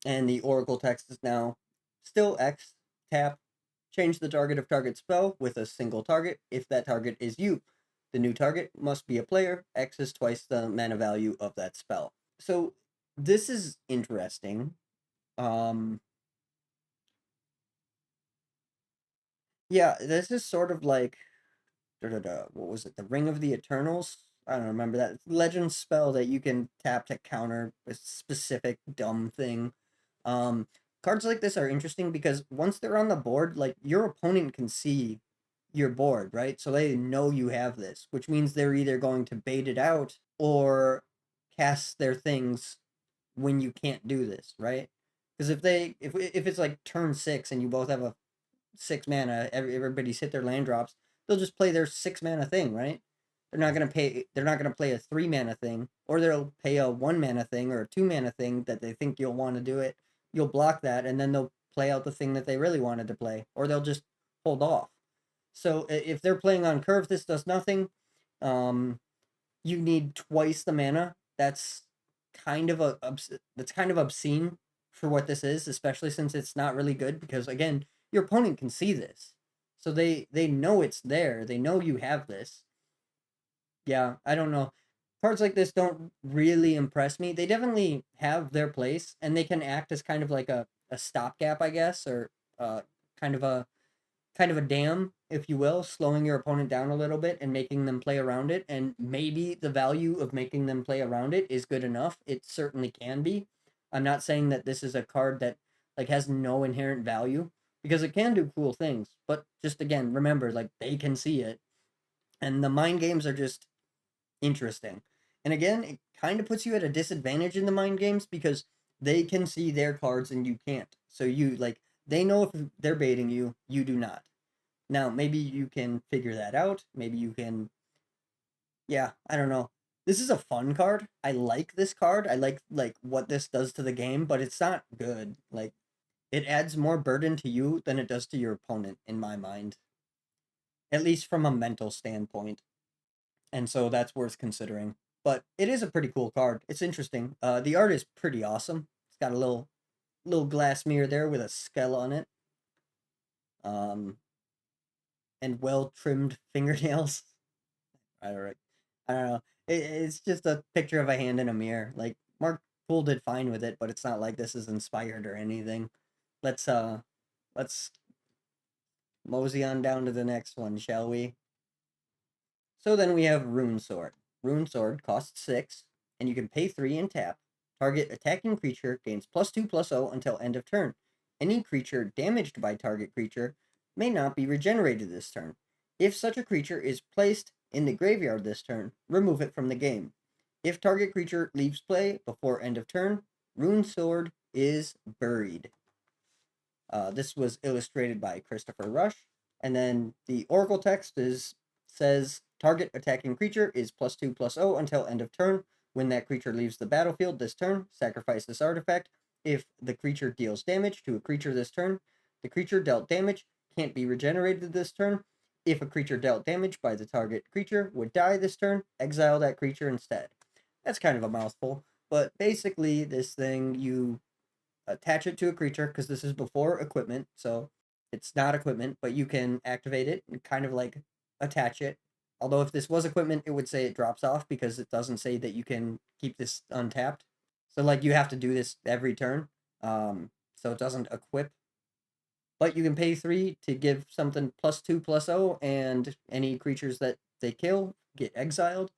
and the Oracle text is now still X, tap, change the target of target spell with a single target if that target is you. The new target must be a player. X is twice the mana value of that spell. So this is interesting. Um, yeah, this is sort of like what was it? The Ring of the Eternals. I don't remember that legend spell that you can tap to counter a specific dumb thing. Um, Cards like this are interesting because once they're on the board, like your opponent can see your board, right? So they know you have this, which means they're either going to bait it out or cast their things when you can't do this, right? Because if it's like turn 6 and you both have a 6 mana, everybody's hit their land drops, they'll just play their 6 mana thing, right? They're not gonna play a 3 mana thing, or they'll pay a 1 mana thing or a 2 mana thing that they think you'll want to do it. You'll block that, and then they'll play out the thing that they really wanted to play, or they'll just hold off. So if they're playing on curve, this does nothing. Um, you need twice the mana. That's kind of obscene for what this is, especially since it's not really good because again, your opponent can see this. So they know it's there. They know you have this. Yeah, I don't know. Cards like this don't really impress me. They definitely have their place and they can act as kind of like a stopgap, I guess, or kind of a dam, if you will, slowing your opponent down a little bit and making them play around it. And maybe the value of making them play around it is good enough. It certainly can be. I'm not saying that this is a card that like has no inherent value because it can do cool things. But just again, remember, like they can see it. And the mind games are just interesting. And again, it kind of puts you at a disadvantage in the mind games because they can see their cards and you can't. So you like They know if they're baiting you, you do not. Now, maybe you can figure that out. Maybe you can, yeah, I don't know. This is a fun card. I like this card. I like what this does to the game, but it's not good. Like it adds more burden to you than it does to your opponent in my mind, at least from a mental standpoint. And so that's worth considering. But it is a pretty cool card. It's interesting. The art is pretty awesome. It's got a little glass mirror there with a skull on it. Um, and well trimmed fingernails. I don't, I don't know. It's just a picture of a hand in a mirror. Like Mark Poole did fine with it, but it's not like this is inspired or anything. Let's uh, let's mosey on down to the next one, shall we? So then we have Rune Sword. Rune Sword costs 6, and you can pay 3 and tap. Target attacking creature gains +2/+0 until end of turn. Any creature damaged by target creature may not be regenerated this turn. If such a creature is placed in the graveyard this turn, remove it from the game. If target creature leaves play before end of turn, Rune Sword is buried. This was illustrated by Christopher Rush. And then the Oracle text says target attacking creature is +2/+0 until end of turn. When that creature leaves the battlefield this turn, sacrifice this artifact. If the creature deals damage to a creature this turn, the creature dealt damage can't be regenerated this turn. If a creature dealt damage by the target creature would die this turn, exile that creature instead. That's kind of a mouthful, but basically, this thing you attach it to a creature because this is before equipment, so it's not equipment, but you can activate it and kind of like attach it. Although if this was equipment, it would say it drops off because it doesn't say that you can keep this untapped. So like you have to do this every turn. So it doesn't equip. But you can pay 3 to give something +2/+0, and any creatures that they kill get exiled.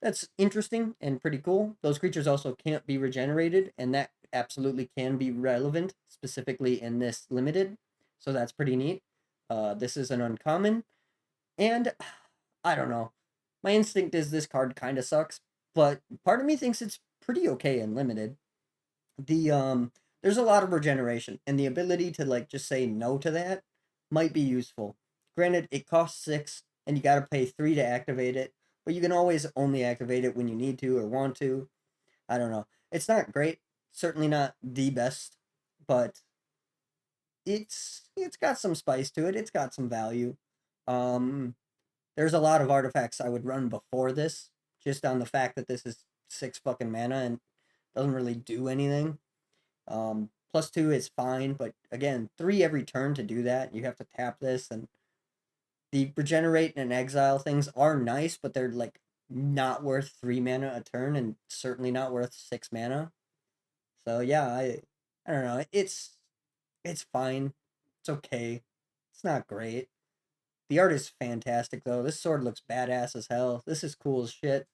That's interesting and pretty cool. Those creatures also can't be regenerated, and that absolutely can be relevant, specifically in this limited. So that's pretty neat. This is an uncommon, and I don't know. My instinct is this card kind of sucks, but part of me thinks it's pretty okay in limited. There's a lot of regeneration, and the ability to like just say no to that might be useful. Granted, it costs 6, and you got to pay 3 to activate it, but you can always only activate it when you need to or want to. I don't know. It's not great, certainly not the best, but it's got some spice to it. It's got some value. Um, there's a lot of artifacts I would run before this, just on the fact that this is 6 fucking mana and doesn't really do anything. +2 is fine, but again, 3 every turn to do that. You have to tap this, and the regenerate and exile things are nice, but they're like not worth 3 mana a turn, and certainly not worth 6 mana. So yeah, I don't know. It's fine. It's okay. It's not great. The art is fantastic though. This sword looks badass as hell. This is cool as shit.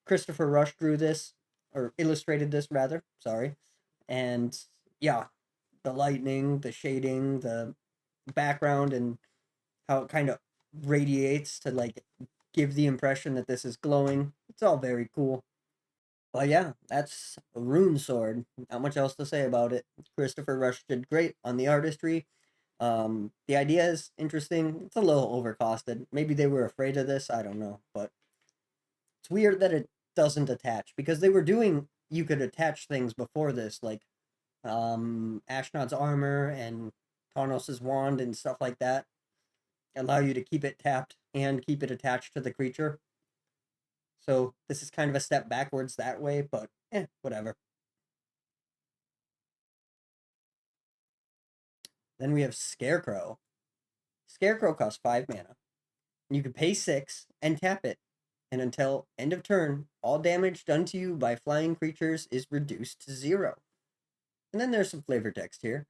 Christopher Rush drew this, or illustrated this rather. Sorry, and yeah, the lightning, the shading, the background, and how it kind of radiates to like give the impression that this is glowing. It's all very cool. Well, yeah, that's a rune sword. Not much else to say about it. Christopher Rush did great on the artistry. The idea is interesting. It's a little overcosted. Maybe they were afraid of this. I don't know, but it's weird that it doesn't attach because they were doing. You could attach things before this, like Ashnod's armor and Tarnos's wand and stuff like that, allow you to keep it tapped and keep it attached to the creature. So this is kind of a step backwards that way, but whatever. Then we have Scarecrow. Scarecrow costs 5 mana. You can pay 6 and tap it. And until end of turn, all damage done to you by flying creatures is reduced to 0. And then there's some flavor text here.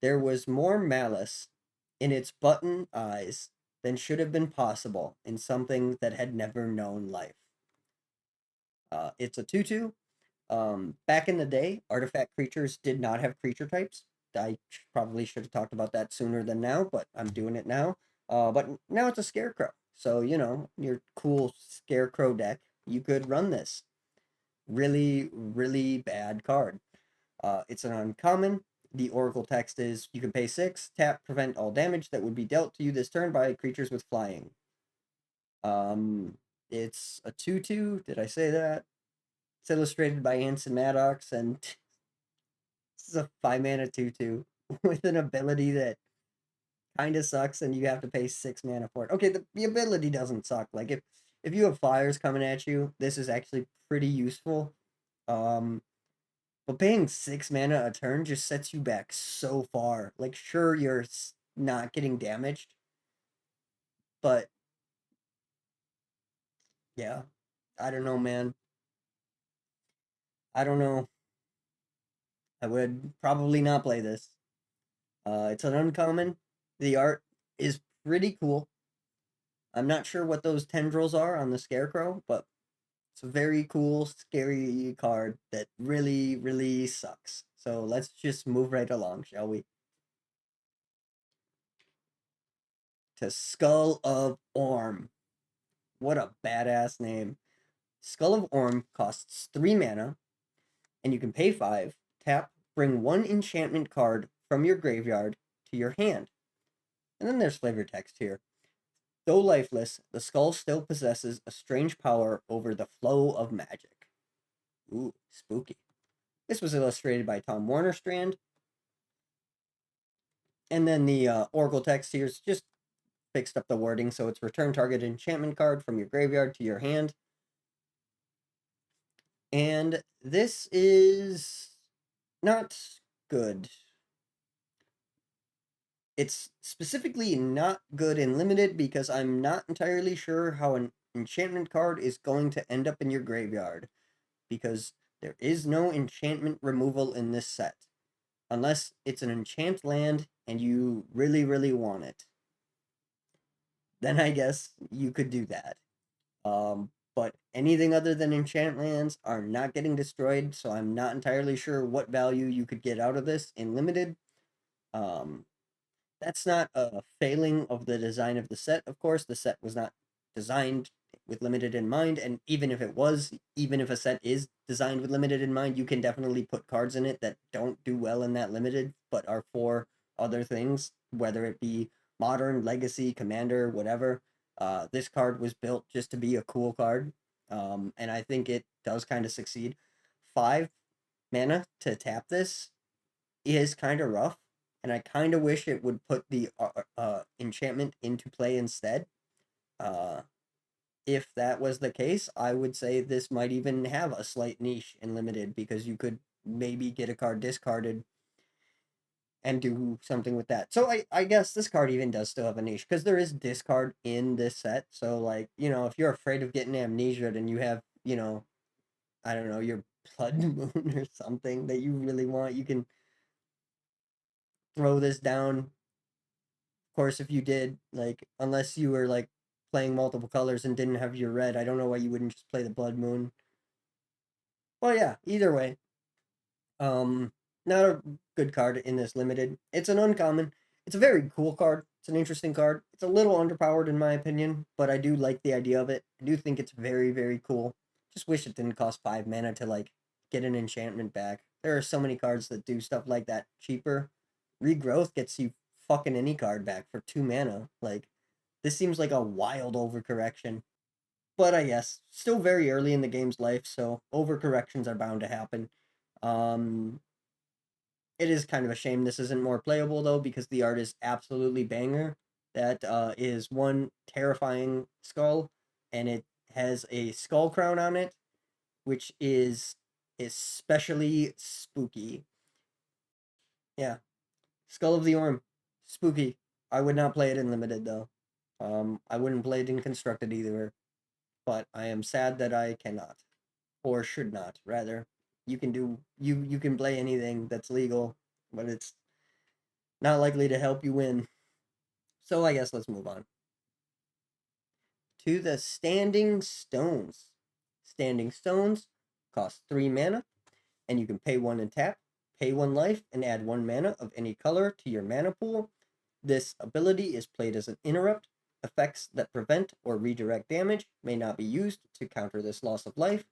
There was more malice in its button eyes than should have been possible in something that had never known life. It's a 2/2. Back in the day, artifact creatures did not have creature types. I probably should have talked about that sooner than now, but I'm doing it now. But now it's a scarecrow. So, your cool scarecrow deck, you could run this. Really, really bad card. It's an uncommon. the Oracle text is you can pay 6, tap, prevent all damage that would be dealt to you this turn by creatures with flying. It's a 2/2. Did I say that? It's illustrated by Anson Maddox, and this is a 5-mana 2/2 with an ability that kind of sucks, and you have to pay 6 mana for it. Okay, the ability doesn't suck. Like if you have flyers coming at you, this is actually pretty useful. But paying 6 mana a turn just sets you back so far. Like, sure, you're not getting damaged, but yeah, I don't know, man. I don't know. I would probably not play this. It's an uncommon. The art is pretty cool. I'm not sure what those tendrils are on the scarecrow, but it's a very cool, scary card that really, really sucks. So let's just move right along, shall we? To Skull of Orm. What a badass name. Skull of Orm costs 3 mana, and you can pay 5, tap, bring 1 enchantment card from your graveyard to your hand. And then there's flavor text here. Though lifeless, the skull still possesses a strange power over the flow of magic. Ooh, spooky. This was illustrated by Tom Warnerstrand. And then the Oracle text here is just fixed up the wording, so it's return target enchantment card from your graveyard to your hand. And this is not good. It's specifically not good in limited because I'm not entirely sure how an enchantment card is going to end up in your graveyard, because there is no enchantment removal in this set unless it's an enchant land and you really, really want it. Then I guess you could do that. But anything other than enchant lands are not getting destroyed, so I'm not entirely sure what value you could get out of this in limited. Um, that's not a failing of the design of the set, of course. The set was not designed with limited in mind, and even if it was, even if a set is designed with limited in mind, you can definitely put cards in it that don't do well in that limited, but are for other things, whether it be modern, legacy, commander, whatever. This card was built just to be a cool card, and I think it does kind of succeed. 5 mana to tap this is kind of rough, and I kind of wish it would put the enchantment into play instead. Uh, if that was the case, I would say this might even have a slight niche in limited, because you could maybe get a card discarded and do something with that. So I guess this card even does still have a niche, because there is discard in this set. So, like, if you're afraid of getting amnesia and you have, I don't know, your Blood Moon or something that you really want, you can throw this down. Of course, if you did, like, unless you were like playing multiple colors and didn't have your red, I don't know why you wouldn't just play the Blood Moon. Well, yeah, either way, um, not a good card in this limited. It's an uncommon. It's a very cool card. It's an interesting card. It's a little underpowered in my opinion, but I do like the idea of it. I do think it's very, very cool. Just wish it didn't cost 5 mana to, like, get an enchantment back. There are so many cards that do stuff like that cheaper. Regrowth gets you fucking any card back for 2 mana. Like, this seems like a wild overcorrection. But I guess still very early in the game's life, so overcorrections are bound to happen. Um, it is kind of a shame this isn't more playable though, because the art is absolutely banger. That is one terrifying skull, and it has a skull crown on it, which is especially spooky. Yeah, Skull of the Orm, spooky. I would not play it in limited though. I wouldn't play it in constructed either, but I am sad that I cannot, or should not, rather. You can play anything that's legal, but it's not likely to help you win. So I guess let's move on to the Standing Stones. Standing Stones cost 3 mana, and you can pay 1 and tap, pay 1 life, and add 1 mana of any color to your mana pool. This ability is played as an interrupt. Effects that prevent or redirect damage may not be used to counter this loss of life.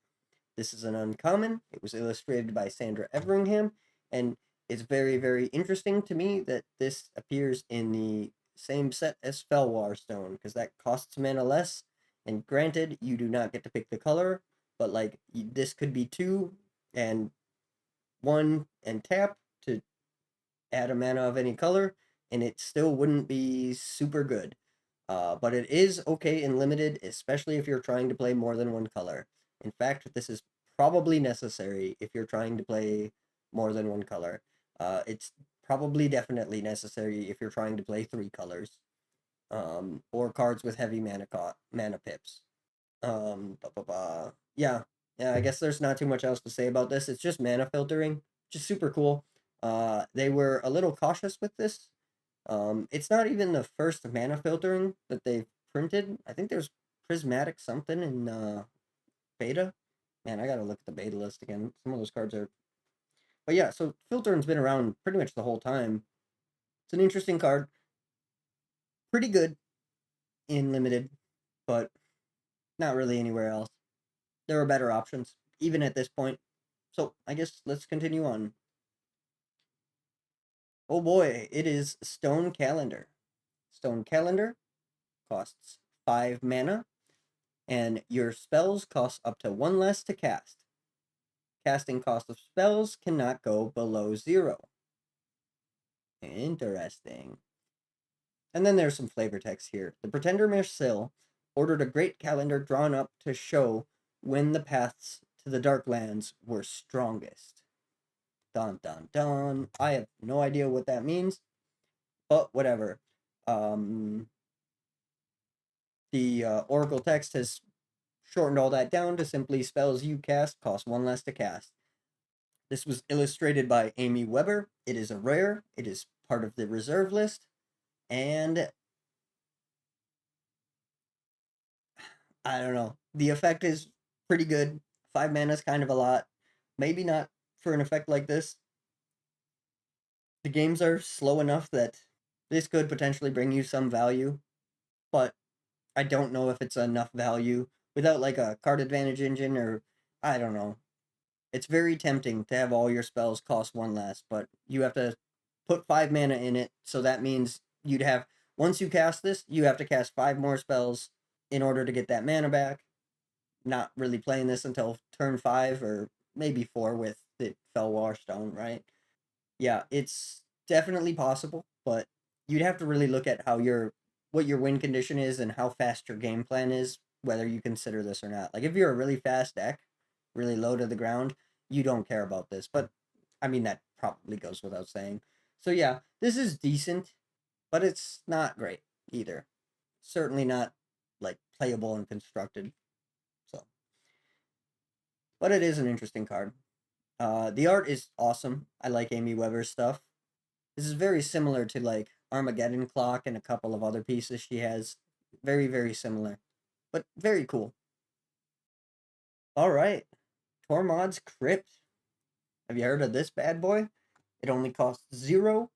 This is an uncommon. It was illustrated by Sandra Everingham, and It's very, very interesting to me that this appears in the same set as Felwar Stone, because that costs mana less. And granted, you do not get to pick the color, but like this could be two and one and tap to add a mana of any color, and it still wouldn't be super good. But it is okay in limited, especially if you're trying to play more than one color. In fact, this is probably necessary if you're trying to play more than one color. It's probably definitely necessary if you're trying to play three colors, or cards with heavy mana pips. Yeah, yeah. I guess there's not too much else to say about this. It's just mana filtering, just super cool. They were a little cautious with this. It's not even the first mana filtering that they've printed. I think there's prismatic something in beta. Man, I gotta look at the beta list again. Some of those cards are. But yeah, so filtering's been around pretty much the whole time. It's an interesting card. Pretty good in limited, but not really anywhere else. There are better options, even at this point. So I guess let's continue on. Oh boy, it is Stone Calendar. Stone Calendar costs 5 mana, and your spells cost up to 1 less to cast. Casting cost of spells cannot go below 0. Interesting. And then there's some flavor text here. The Pretender Mersil ordered a great calendar drawn up to show when the paths to the Darklands were strongest. Dun dun dun. I have no idea what that means, but whatever. Um, the Oracle text has shortened all that down to simply spells you cast cost 1 less to cast. This was illustrated by Amy Weber. It is a rare. It is part of the reserve list, and I don't know. The effect is pretty good. 5 mana is kind of a lot. Maybe not for an effect like this. The games are slow enough that this could potentially bring you some value, but I don't know if it's enough value without like a card advantage engine, or I don't know. It's very tempting to have all your spells cost 1 less, but you have to put 5 mana in it, so that means you'd have, once you cast this, you have to cast 5 more spells in order to get that mana back. Not really playing this until turn 5 or maybe 4 with the Felwar Stone, right? Yeah, it's definitely possible, but you'd have to really look at how your what your win condition is and how fast your game plan is, whether you consider this or not. Like if you're a really fast deck, really low to the ground, you don't care about this. But I mean that probably goes without saying. So yeah, this is decent, but it's not great either. Certainly not like playable and constructed. So, but it is an interesting card. The art is awesome. I like Amy Weber's stuff. This is very similar to like Armageddon Clock and a couple of other pieces she has. Very, very similar, but very cool. All right, Tormod's Crypt. Have you heard of this bad boy? It only costs 0,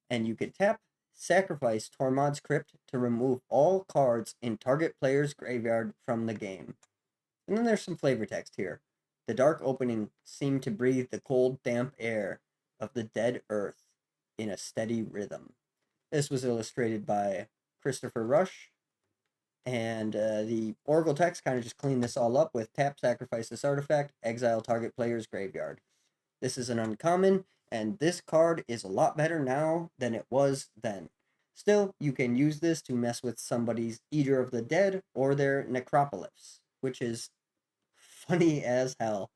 and you can tap, sacrifice Tormod's Crypt to remove all cards in target player's graveyard from the game. And then there's some flavor text here. The dark opening seemed to breathe the cold, damp air of the dead earth in a steady rhythm. This was illustrated by Christopher Rush, and the Oracle text kind of just cleaned this all up with tap, sacrifice this artifact, exile target player's graveyard. This is an uncommon, and this card is a lot better now than it was then. Still, you can use this to mess with somebody's Eater of the Dead or their Necropolis, which is funny as hell.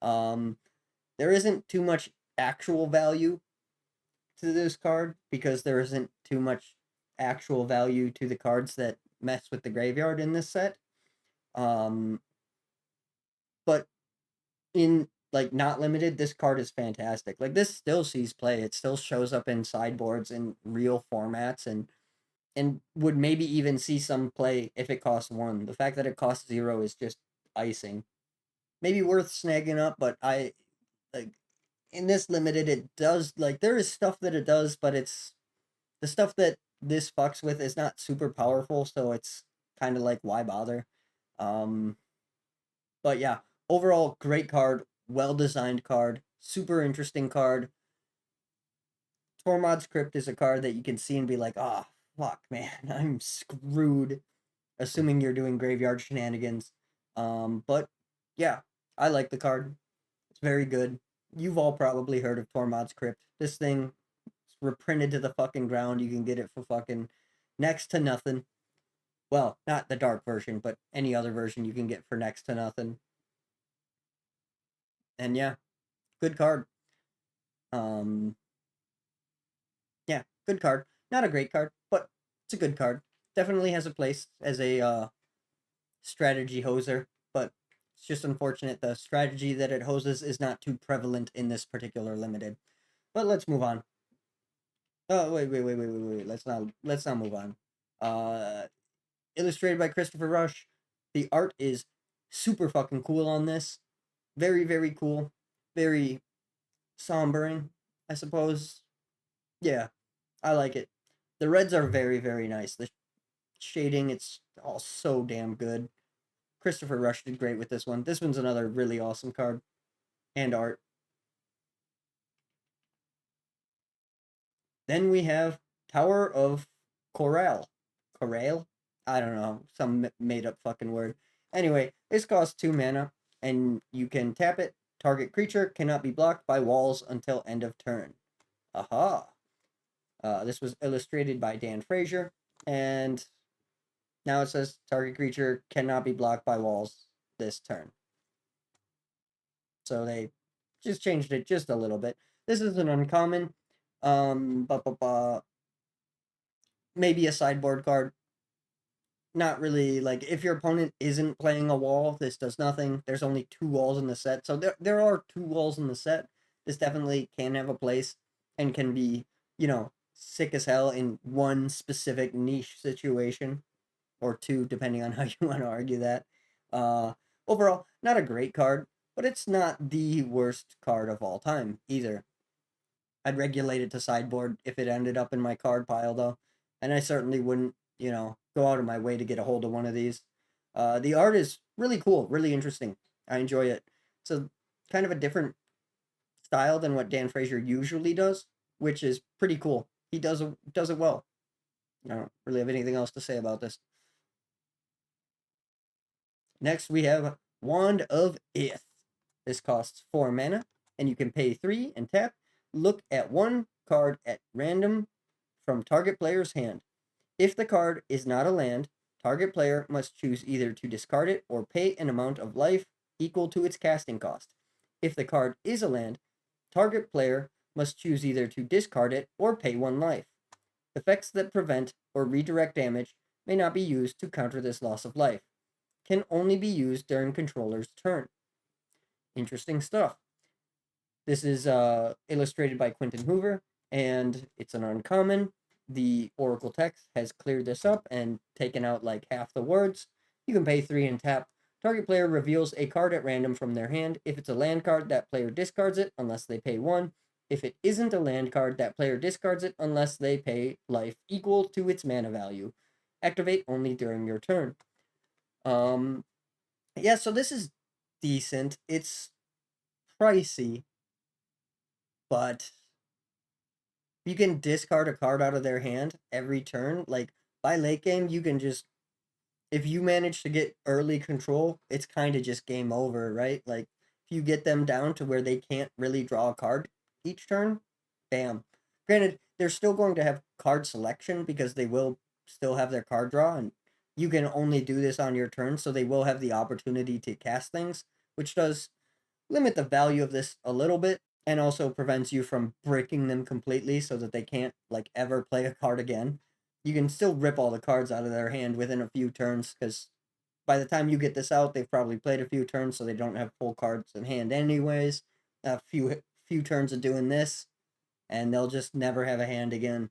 Um, there isn't too much actual value to this card because there isn't too much actual value to the cards that mess with the graveyard in this set. Um, but in like not limited, this card is fantastic. Like this still sees play. It still shows up in sideboards in real formats and would maybe even see some play if it costs 1. The fact that it costs 0 is just icing. Maybe worth snagging up, but I like in this limited it does like there is stuff that it does, but it's the stuff that this fucks with is not super powerful, so it's kind of like why bother. Um, but yeah, overall great card, well designed card, super interesting card. Tormod's Crypt is a card that you can see and be like, ah, oh, fuck, man, I'm screwed. Assuming you're doing graveyard shenanigans. But yeah, I like the card. It's very good. You've all probably heard of Tormod's Crypt. This thing is reprinted to the fucking ground. You can get it for fucking next to nothing. Well, not the dark version, but any other version you can get for next to nothing. And yeah, good card. Um, yeah, good card. Not a great card, but it's a good card. Definitely has a place as a strategy hoser, but it's just unfortunate the strategy that it hoses is not too prevalent in this particular limited. But let's move on. Oh wait. Let's not move on. Uh Illustrated by Christopher Rush. The art is super fucking cool on this. Very, very cool. Very sombering, I suppose. Yeah, I like it. The reds are very, very nice. The shading, it's all so damn good. Christopher Rush did great with this one. This one's another really awesome card and art. Then we have Tower of Corral. Corral? I don't know. Some made up fucking word. Anyway, this costs 2 mana, and you can tap it. Target creature cannot be blocked by walls until end of turn. Aha. This was illustrated by Dan Frazier, and now it says target creature cannot be blocked by walls this turn. So they just changed it just a little bit. This is an uncommon. Um, bu- bu- bu- Maybe a sideboard card. Not really. Like, if your opponent isn't playing a wall, this does nothing. There's only 2 walls in the set. So there are 2 walls in the set. This definitely can have a place and can be, sick as hell in one specific niche situation, or 2, depending on how you want to argue that. Uh, Overall, not a great card, but it's not the worst card of all time either. I'd regulate it to sideboard if it ended up in my card pile, though. And I certainly wouldn't, go out of my way to get a hold of one of these. The art is really cool, really interesting. I enjoy it. So, kind of a different style than what Dan Frazier usually does, which is pretty cool. He does it well. I don't really have anything else to say about this. Next, we have Wand of Ith. This costs 4 mana, and you can pay 3 and tap. Look at one card at random from target player's hand. If the card is not a land, target player must choose either to discard it or pay an amount of life equal to its casting cost. If the card is a land, target player must choose either to discard it or pay 1 life. Effects that prevent or redirect damage may not be used to counter this loss of life. Can only be used during controller's turn. Interesting stuff. This is illustrated by Quentin Hoover, and it's an uncommon. The Oracle text has cleared this up and taken out like half the words. You can pay 3 and tap. Target player reveals a card at random from their hand. If it's a land card, that player discards it unless they pay 1. If it isn't a land card, that player discards it unless they pay life equal to its mana value. Activate only during your turn. Yeah, so this is decent. It's pricey, but you can discard a card out of their hand every turn. Like, by late game, you can just, if you manage to get early control, it's kind of just game over, right? Like, if you get them down to where they can't really draw a card each turn, bam. Granted, they're still going to have card selection because they will still have their card draw, and you can only do this on your turn, so they will have the opportunity to cast things, which does limit the value of this a little bit and also prevents you from breaking them completely so that they can't like ever play a card again. You can still rip all the cards out of their hand within a few turns because by the time you get this out, they've probably played a few turns, so they don't have full cards in hand anyways. A few turns of doing this, and they'll just never have a hand again,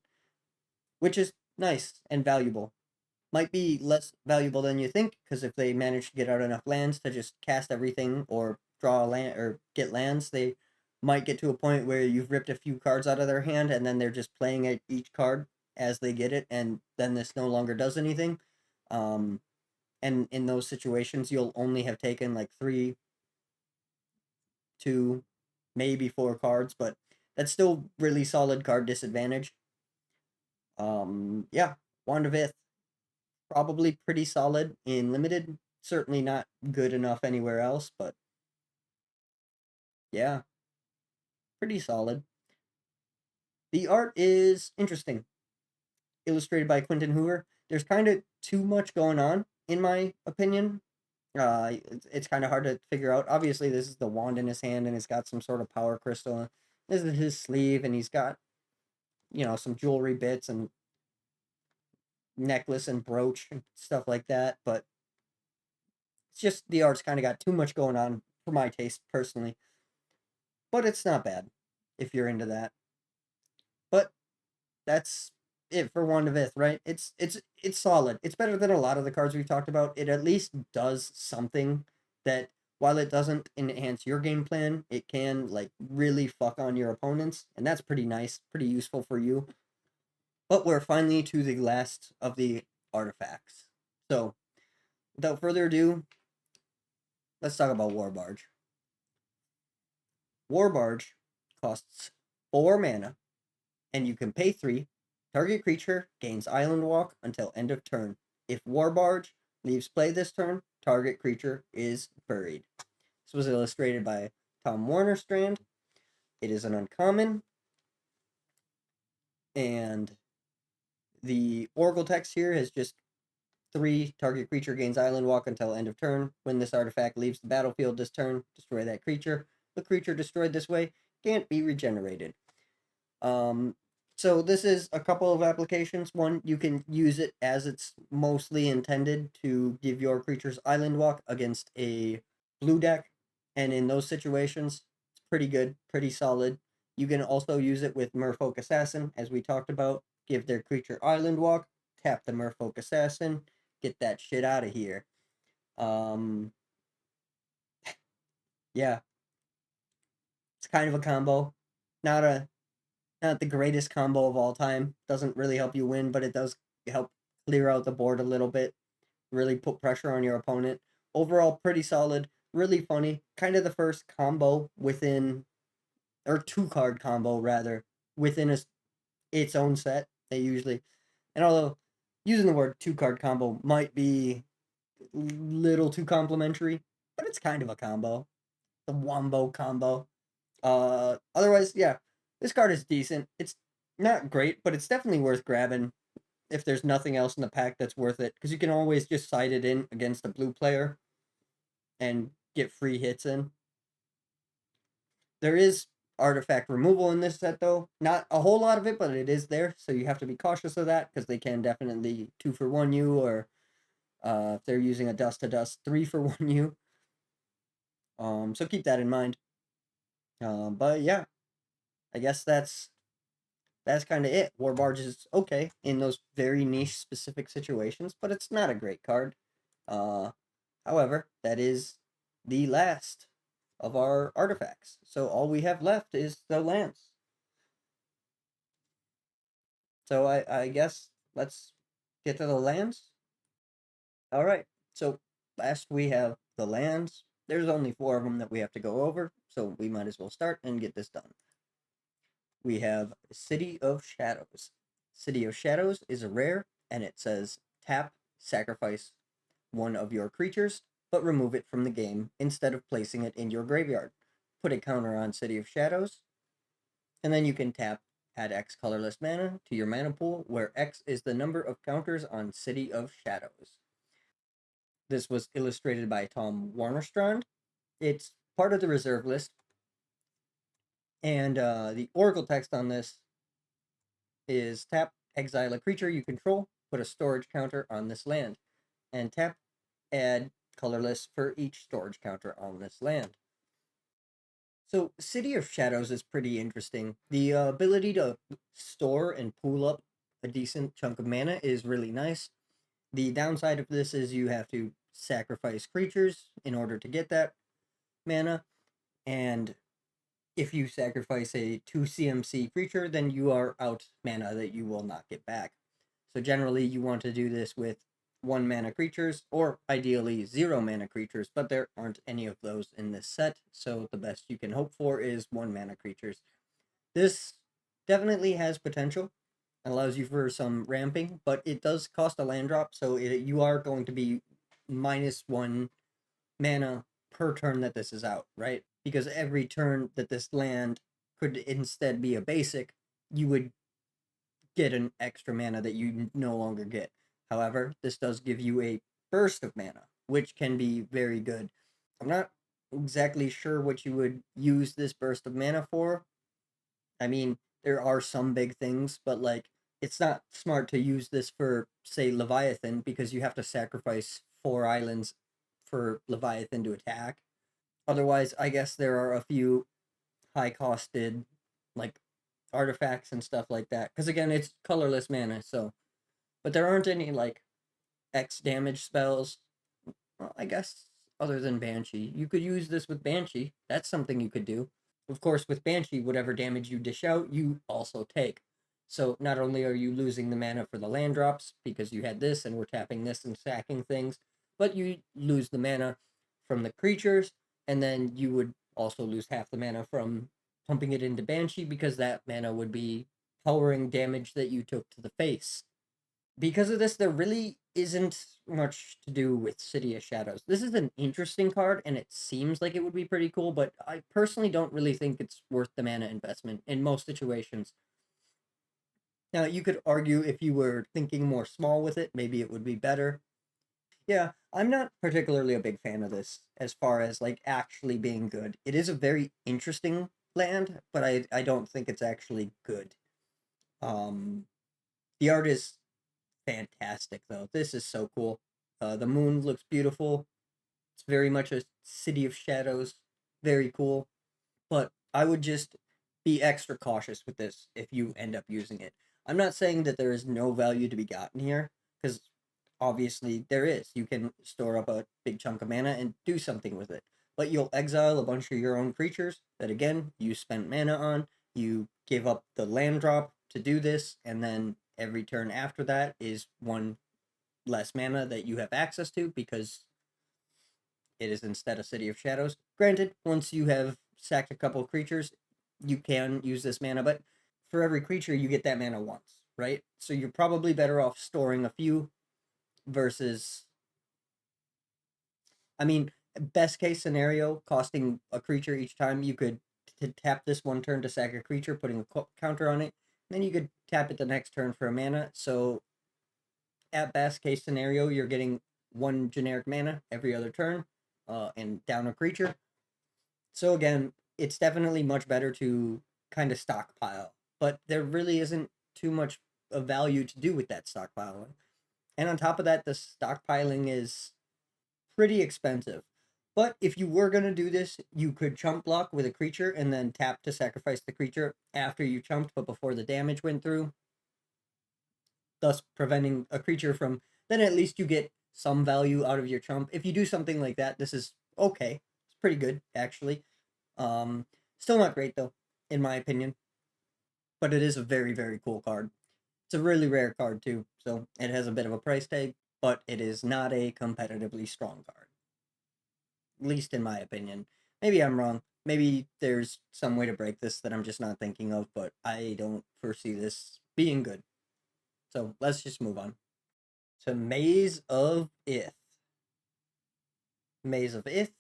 which is nice and valuable. Might be less valuable than you think because if they manage to get out enough lands to just cast everything or draw a land or get lands, they might get to a point where you've ripped a few cards out of their hand and then they're just playing at each card as they get it, and then this no longer does anything. Um, and in those situations, you'll only have taken like 3, 2, maybe 4 cards, but that's still really solid card disadvantage. Yeah, Wand of Ith, probably pretty solid in limited. Certainly not good enough anywhere else, but yeah, pretty solid. The art is interesting, illustrated by Quentin Hoover. There's kind of too much going on, in my opinion. It's kind of hard to figure out. Obviously, this is the wand in his hand, and it's got some sort of power crystal. This is his sleeve, and he's got, some jewelry bits and necklace and brooch and stuff like that. But it's just the art's kind of got too much going on for my taste personally. But it's not bad if you're into that. But that's it for Wand of Ith, right? It's solid. It's better than a lot of the cards we've talked about. It at least does something that, while it doesn't enhance your game plan, it can like really fuck on your opponents, and that's pretty nice, pretty useful for you. But we're finally to the last of the artifacts. So, without further ado, let's talk about War Barge. War Barge costs 4 mana, and you can pay 3. Target creature gains Island Walk until end of turn. If War Barge leaves play this turn, target creature is buried. This was illustrated by Tom Warnerstrand. It is an uncommon, and the Oracle text here has just 3. Target creature gains Island Walk until end of turn. When this artifact leaves the battlefield this turn, destroy that creature. The creature destroyed this way can't be regenerated. Um, so this is a couple of applications. One, you can use it as it's mostly intended to give your creatures Island Walk against a blue deck, and in those situations, it's pretty good, pretty solid. You can also use it with Merfolk Assassin, as we talked about. Give their creature Island Walk, tap the Merfolk Assassin, get that shit out of here. Um, yeah, it's kind of a combo. Not a not the greatest combo of all time. Doesn't really help you win, but it does help clear out the board a little bit. Really put pressure on your opponent. Overall, pretty solid. Really funny. Kind of the first combo within, or 2-card combo rather, within its own set. They usually, and although using the word 2-card combo might be little too complimentary, but it's kind of a combo. The Wombo combo. Otherwise, yeah, this card is decent. It's not great, but it's definitely worth grabbing if there's nothing else in the pack that's worth it, because you can always just side it in against a blue player and get free hits in. There is artifact removal in this set, though. Not a whole lot of it, but it is there, so you have to be cautious of that, because they can definitely 2-for-1 you, or if they're using a dust to dust, 3-for-1 you. So keep that in mind. But yeah, I guess that's kind of it. War Barge is okay in those very niche specific situations, but it's not a great card. Uh, However, that is the last of our artifacts. So all we have left is the lance. So I guess let's get to the lands. All right. So last we have the lands. There's only 4 of them that we have to go over, so we might as well start and get this done. We have City of Shadows. City of Shadows is a rare, and it says tap, sacrifice one of your creatures, but remove it from the game instead of placing it in your graveyard. Put a counter on City of Shadows, and then you can tap add X colorless mana to your mana pool, where X is the number of counters on City of Shadows. This was illustrated by Tom Warnerstrand. It's part of the reserve list, and the Oracle text on this is tap, exile a creature you control, put a storage counter on this land, and tap, add colorless for each storage counter on this land. So, City of Shadows is pretty interesting. The ability to store and pool up a decent chunk of mana is really nice. The downside of this is you have to sacrifice creatures in order to get that mana, and if you sacrifice a 2 CMC creature, then you are out mana that you will not get back. So generally you want to do this with 1 mana creatures, or ideally 0 mana creatures, but there aren't any of those in this set, so the best you can hope for is 1 mana creatures. This definitely has potential. Allows you for some ramping, but it does cost a land drop, so you are going to be -1 mana per turn that this is out, right? Because every turn that this land could instead be a basic, you would get an extra mana that you no longer get. However, this does give you a burst of mana, which can be very good. I'm not exactly sure what you would use this burst of mana for. I mean, there are some big things, but like it's not smart to use this for, say, Leviathan because you have to sacrifice 4 islands for Leviathan to attack. Otherwise, I guess there are a few high costed like artifacts and stuff like that. Because again, it's colorless mana, so but there aren't any like X damage spells. Well, I guess other than Banshee. You could use this with Banshee. That's something you could do. Of course, with Banshee, whatever damage you dish out, you also take. So not only are you losing the mana for the land drops because you had this and we're tapping this and sacking things, but you lose the mana from the creatures, and then you would also lose half the mana from pumping it into Banshee because that mana would be powering damage that you took to the face. Because of this, there really isn't much to do with City of Shadows. This is an interesting card, and it seems like it would be pretty cool, but I personally don't really think it's worth the mana investment in most situations. Now, you could argue if you were thinking more small with it, maybe it would be better. Yeah, I'm not particularly a big fan of this as far as like actually being good. It is a very interesting land, but I don't think it's actually good. Um, the art is fantastic though. This is so cool. The moon looks beautiful. It's very much a city of shadows. Very cool. But I would just be extra cautious with this if you end up using it. I'm not saying that there is no value to be gotten here, because obviously there is. You can store up a big chunk of mana and do something with it. But you'll exile a bunch of your own creatures that, again, you spent mana on. You give up the land drop to do this, and then every turn after that is one less mana that you have access to because it is instead a City of Shadows. Granted, once you have sacked a couple of creatures, you can use this mana, but for every creature, you get that mana once, right? So you're probably better off storing a few versus. I mean, best case scenario, costing a creature each time, you could tap this one turn to sack a creature, putting a counter on it. Then you could tap it the next turn for a mana. So at best case scenario, you're getting one generic mana every other turn, and down a creature. So again, it's definitely much better to kind of stockpile, but there really isn't too much of value to do with that stockpiling. And on top of that, the stockpiling is pretty expensive. But if you were going to do this, you could chump block with a creature and then tap to sacrifice the creature after you chumped, but before the damage went through, thus preventing a creature from. Then at least you get some value out of your chump. If you do something like that, this is okay. It's pretty good, actually. Um, Still not great though, in my opinion, but it is a very very cool card. It's a really rare card too, so it has a bit of a price tag, but it is not a competitively strong card, at least in my opinion. Maybe I'm wrong. Maybe there's some way to break this that I'm just not thinking of, but I don't foresee this being good. So let's just move on to Maze of Ith. Maze of Ith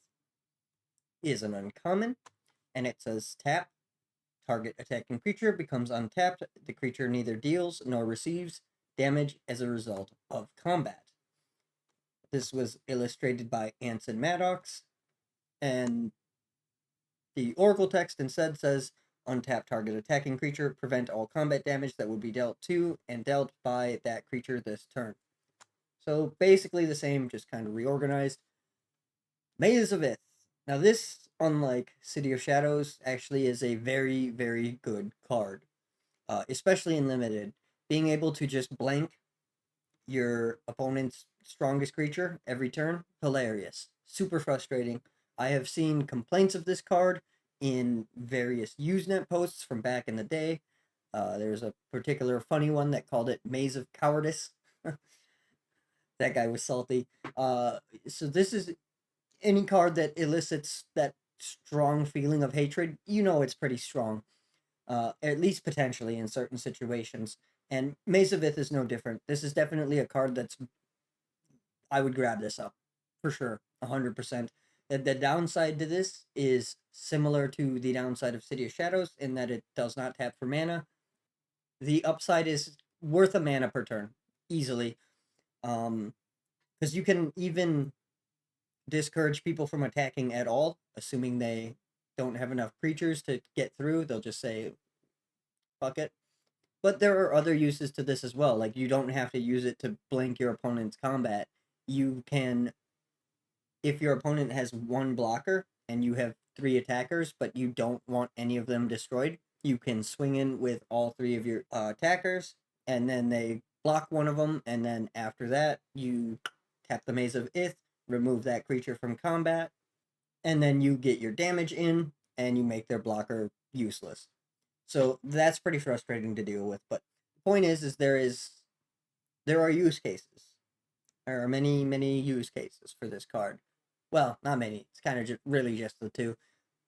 is an uncommon, and it says tap. Target attacking creature becomes untapped. The creature neither deals nor receives damage as a result of combat. This was illustrated by Anson Maddox, and the Oracle text instead says untap target attacking creature, prevent all combat damage that would be dealt to and dealt by that creature this turn. So basically the same, just kind of reorganized. Maze of Ith. Now this, unlike City of Shadows, actually is a very, very good card. Especially in limited, being able to just blank your opponent's strongest creature every turn, hilarious. Super frustrating. I have seen complaints of this card in various Usenet posts from back in the day. There's a particular funny one that called it Maze of Cowardice. That guy was salty. So this is any card that elicits that strong feeling of hatred. You know it's pretty strong. at least potentially in certain situations. And Maze of Ith is no different. This is definitely a card that's I would grab this up for sure, 100%. The downside to this is similar to the downside of City of Shadows in that it does not tap for mana. The upside is worth a mana per turn easily, because you can even discourage people from attacking at all, assuming they don't have enough creatures to get through. They'll just say fuck it. But there are other uses to this as well. Like you don't have to use it to blank your opponent's combat. You can, if your opponent has one blocker and you have three attackers, but you don't want any of them destroyed, you can swing in with all three of your attackers, and then they block one of them, and then after that, you tap the Maze of Ith, remove that creature from combat, and then you get your damage in, and you make their blocker useless. So that's pretty frustrating to deal with. But the point is there are use cases. There are many use cases for this card. Well, not many. It's kind of really just the two,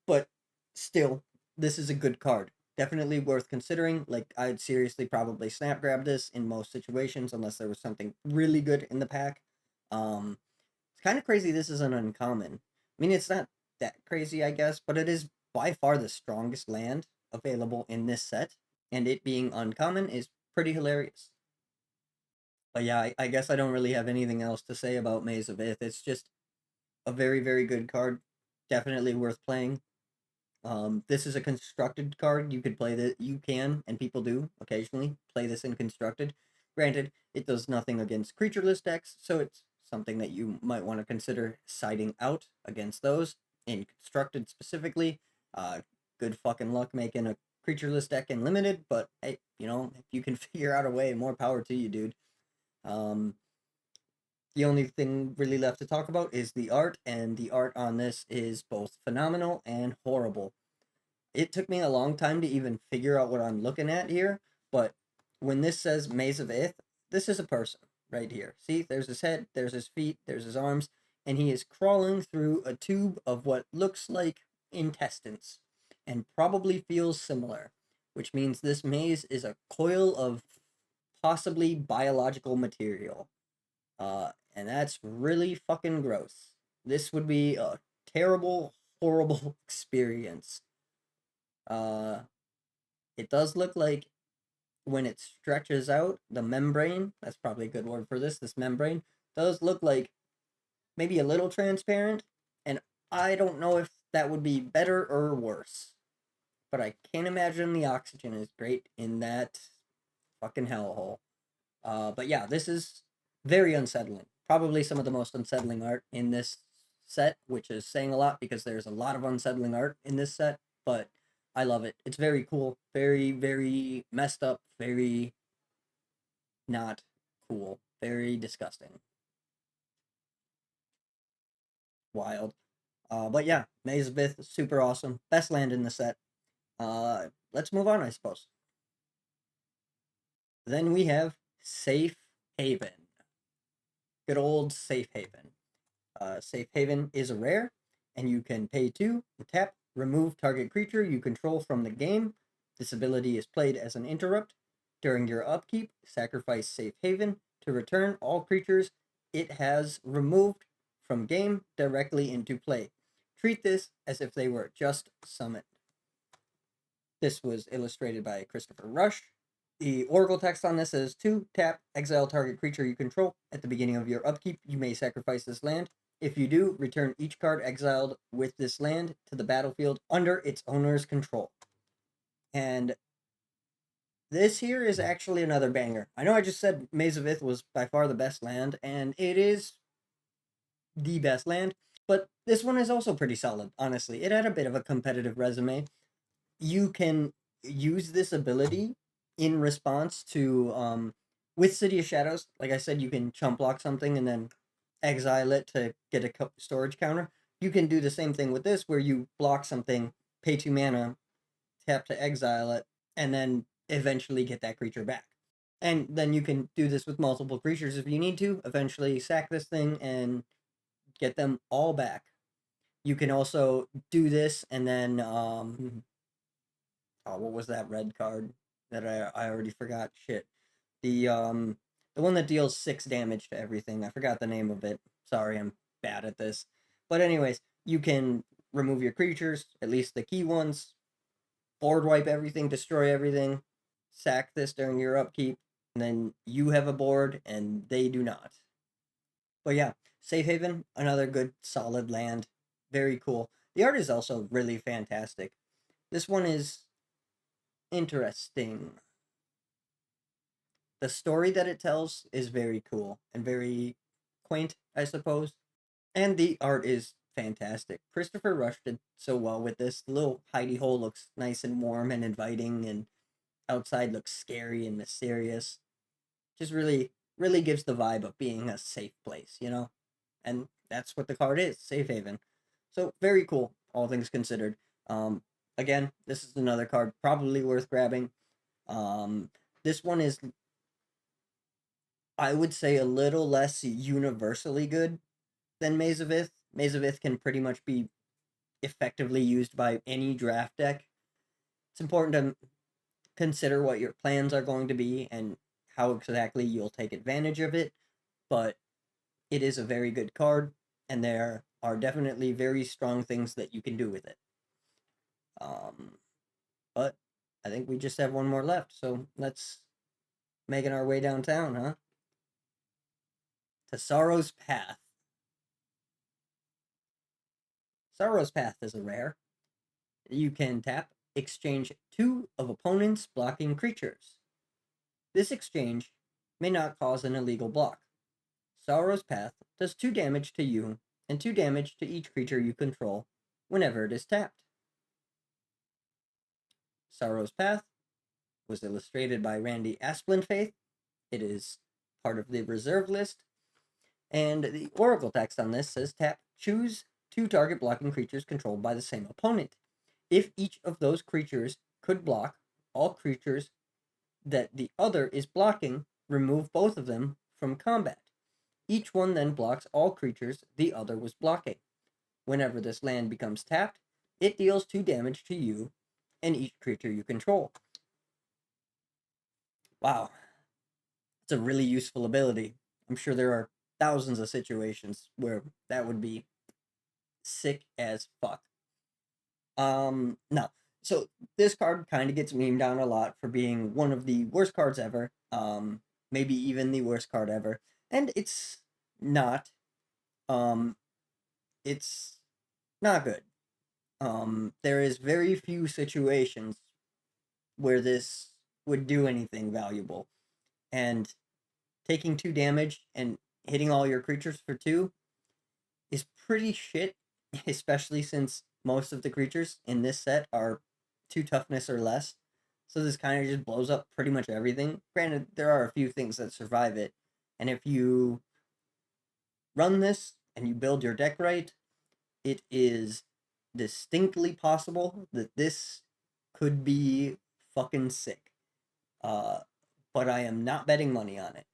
but still, this is a good card. Definitely worth considering. Like I'd seriously probably snap grab this in most situations unless there was something really good in the pack. It's kind of crazy. This is an uncommon. I mean, it's not that crazy, I guess, but it is by far the strongest land available in this set, and it being uncommon is pretty hilarious. But yeah, I guess I don't really have anything else to say about Maze of Ith. It's just a very good card. Definitely worth playing. This is a constructed card. You could play that. You can, and people do occasionally play this in constructed. Granted, it does nothing against creatureless decks, so it's something that you might want to consider siding out against those in constructed specifically. Good fucking luck making a creatureless deck in limited, but hey, if you can figure out a way, more power to you, dude. Um, the only thing really left to talk about is the art, and the art on this is both phenomenal and horrible. It took me a long time to even figure out what I'm looking at here, but when this says Maze of Ith, this is a person right here. See, there's his head, there's his feet, there's his arms, and he is crawling through a tube of what looks like intestines and probably feels similar, which means this maze is a coil of possibly biological material. And that's really fucking gross. This would be a terrible, horrible experience. Uh, it does look like when it stretches out, the membrane, that's probably a good word for this membrane, does look like maybe a little transparent, and I don't know if that would be better or worse. But I can't imagine the oxygen is great in that fucking hellhole. But yeah, this is very unsettling. Probably some of the most unsettling art in this set, which is saying a lot because there's a lot of unsettling art in this set, but I love it. It's very cool, very messed up, very not cool, very disgusting, wild. But yeah, Maze of Ith, super awesome. Best land in the set. Let's move on, I suppose. Then we have Safe Haven. Good old Safe Haven. Safe Haven is a rare, and you can pay 2, tap, remove target creature you control from the game. This ability is played as an interrupt. During your upkeep, sacrifice Safe Haven to return all creatures it has removed from game directly into play. Treat this as if they were just summoned. This was illustrated by Christopher Rush. The Oracle text on this is 2, tap, exile target creature you control. At the beginning of your upkeep, you may sacrifice this land. If you do, return each card exiled with this land to the battlefield under its owner's control. And this here is actually another banger. I know I just said Maze of Ith was by far the best land, and it is the best land, but this one is also pretty solid, honestly. It had a bit of a competitive resume. You can use this ability in response to with City of Shadows. Like I said, you can chump block something and then exile it to get a storage counter. You can do the same thing with this, where you block something, pay 2 mana, tap to exile it, and then eventually get that creature back. And then you can do this with multiple creatures if you need to. Eventually sack this thing and get them all back. You can also do this and then Oh, what was that red card that I already forgot? Shit. The one that deals 6 damage to everything. I forgot the name of it. Sorry, I'm bad at this. But anyways, you can remove your creatures, at least the key ones, board wipe everything, destroy everything, sack this during your upkeep, and then you have a board and they do not. But yeah, Safe Haven, another good solid land. Very cool. The art is also really fantastic. This one is interesting. The story that it tells is very cool and very quaint, I suppose. And the art is fantastic. Christopher Rush did so well with this. The little hidey hole looks nice and warm and inviting, and outside looks scary and mysterious. Just really, really gives the vibe of being a safe place, you know? And that's what the card is, safe haven. So very cool, all things considered. Again, this is another card probably worth grabbing. Um, this one is, I would say, a little less universally good than Maze of Ith. Maze of Ith can pretty much be effectively used by any draft deck. It's important to consider what your plans are going to be and how exactly you'll take advantage of it, but it is a very good card, and there are definitely very strong things that you can do with it. Um, but I think we just have one more left, so let's making our way downtown, huh? To Sorrow's Path. Sorrow's Path is a rare. You can tap, exchange 2 of opponent's blocking creatures. This exchange may not cause an illegal block. Sorrow's Path does 2 damage to you and 2 damage to each creature you control whenever it is tapped. Sorrow's Path was illustrated by Randy Asplinfaith. It is part of the reserve list. And the Oracle text on this says tap, choose 2 target blocking creatures controlled by the same opponent. If each of those creatures could block, all creatures that the other is blocking, remove both of them from combat. Each one then blocks all creatures the other was blocking. Whenever this land becomes tapped, it deals 2 damage to you and each creature you control. Wow, it's a really useful ability. I'm sure there are thousands of situations where that would be sick as fuck. No. So this card kind of gets memed on a lot for being one of the worst cards ever. Maybe even the worst card ever. And it's not. Um, it's not good. There is very few situations where this would do anything valuable. And taking 2 damage and hitting all your creatures for 2 is pretty shit, especially since most of the creatures in this set are 2 toughness or less. So this kind of just blows up pretty much everything. Granted, there are a few things that survive it, and if you run this and you build your deck right, it is distinctly possible that this could be fucking sick. Uh, but I am not betting money on it.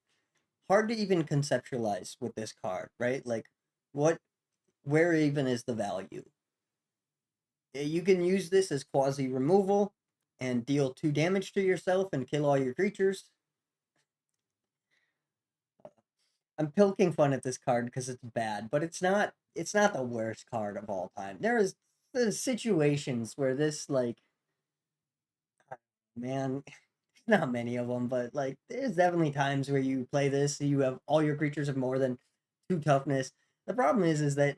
Hard to even conceptualize with this card, right? Like, what, where even is the value? You can use this as quasi removal and deal 2 damage to yourself and kill all your creatures. I'm poking fun at this card because it's bad, but it's not. It's not the worst card of all time. There's situations where this, like, man, not many of them, but like there's definitely times where you play this, you have all your creatures have more than 2 toughness. The problem is that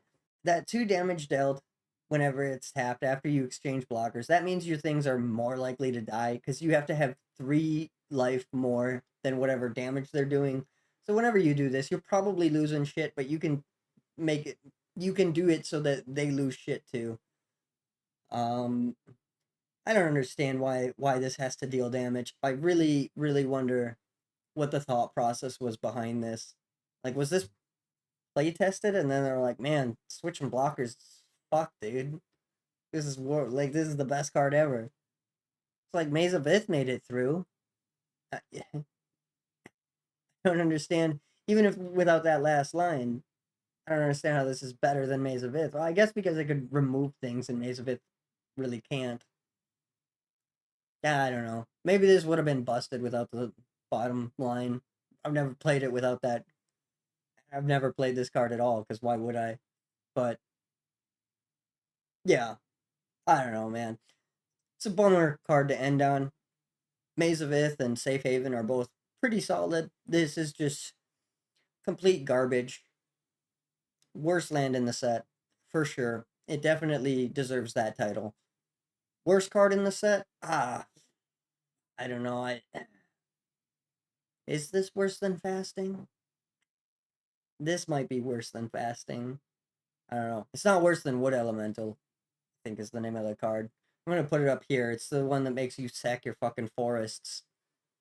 2 damage dealt whenever it's tapped after you exchange blockers. That means your things are more likely to die because you have to have 3 life more than whatever damage they're doing. So whenever you do this, you're probably losing shit, but you can make it. You can do it so that they lose shit too. Um, I don't understand why this has to deal damage. I really, really wonder what the thought process was behind this. Like, was this play tested and then they were like, man, switching blockers, fuck, dude. This is the best card ever. It's like Maze of Ith made it through. I don't understand. Even if without that last line, I don't understand how this is better than Maze of Ith. Well, I guess because it could remove things and Maze of Ith really can't. Yeah, I don't know. Maybe this would have been busted without the bottom line. I've never played it without that. I've never played this card at all, because why would I? But yeah, I don't know, man. It's a bummer card to end on. Maze of Ith and Safe Haven are both pretty solid. This is just complete garbage. Worst land in the set, for sure. It definitely deserves that title. Worst card in the set? I don't know. Is this worse than Fasting? This might be worse than Fasting. I don't know. It's not worse than Wood Elemental, I think is the name of the card. I'm gonna put it up here. It's the one that makes you sack your fucking forests.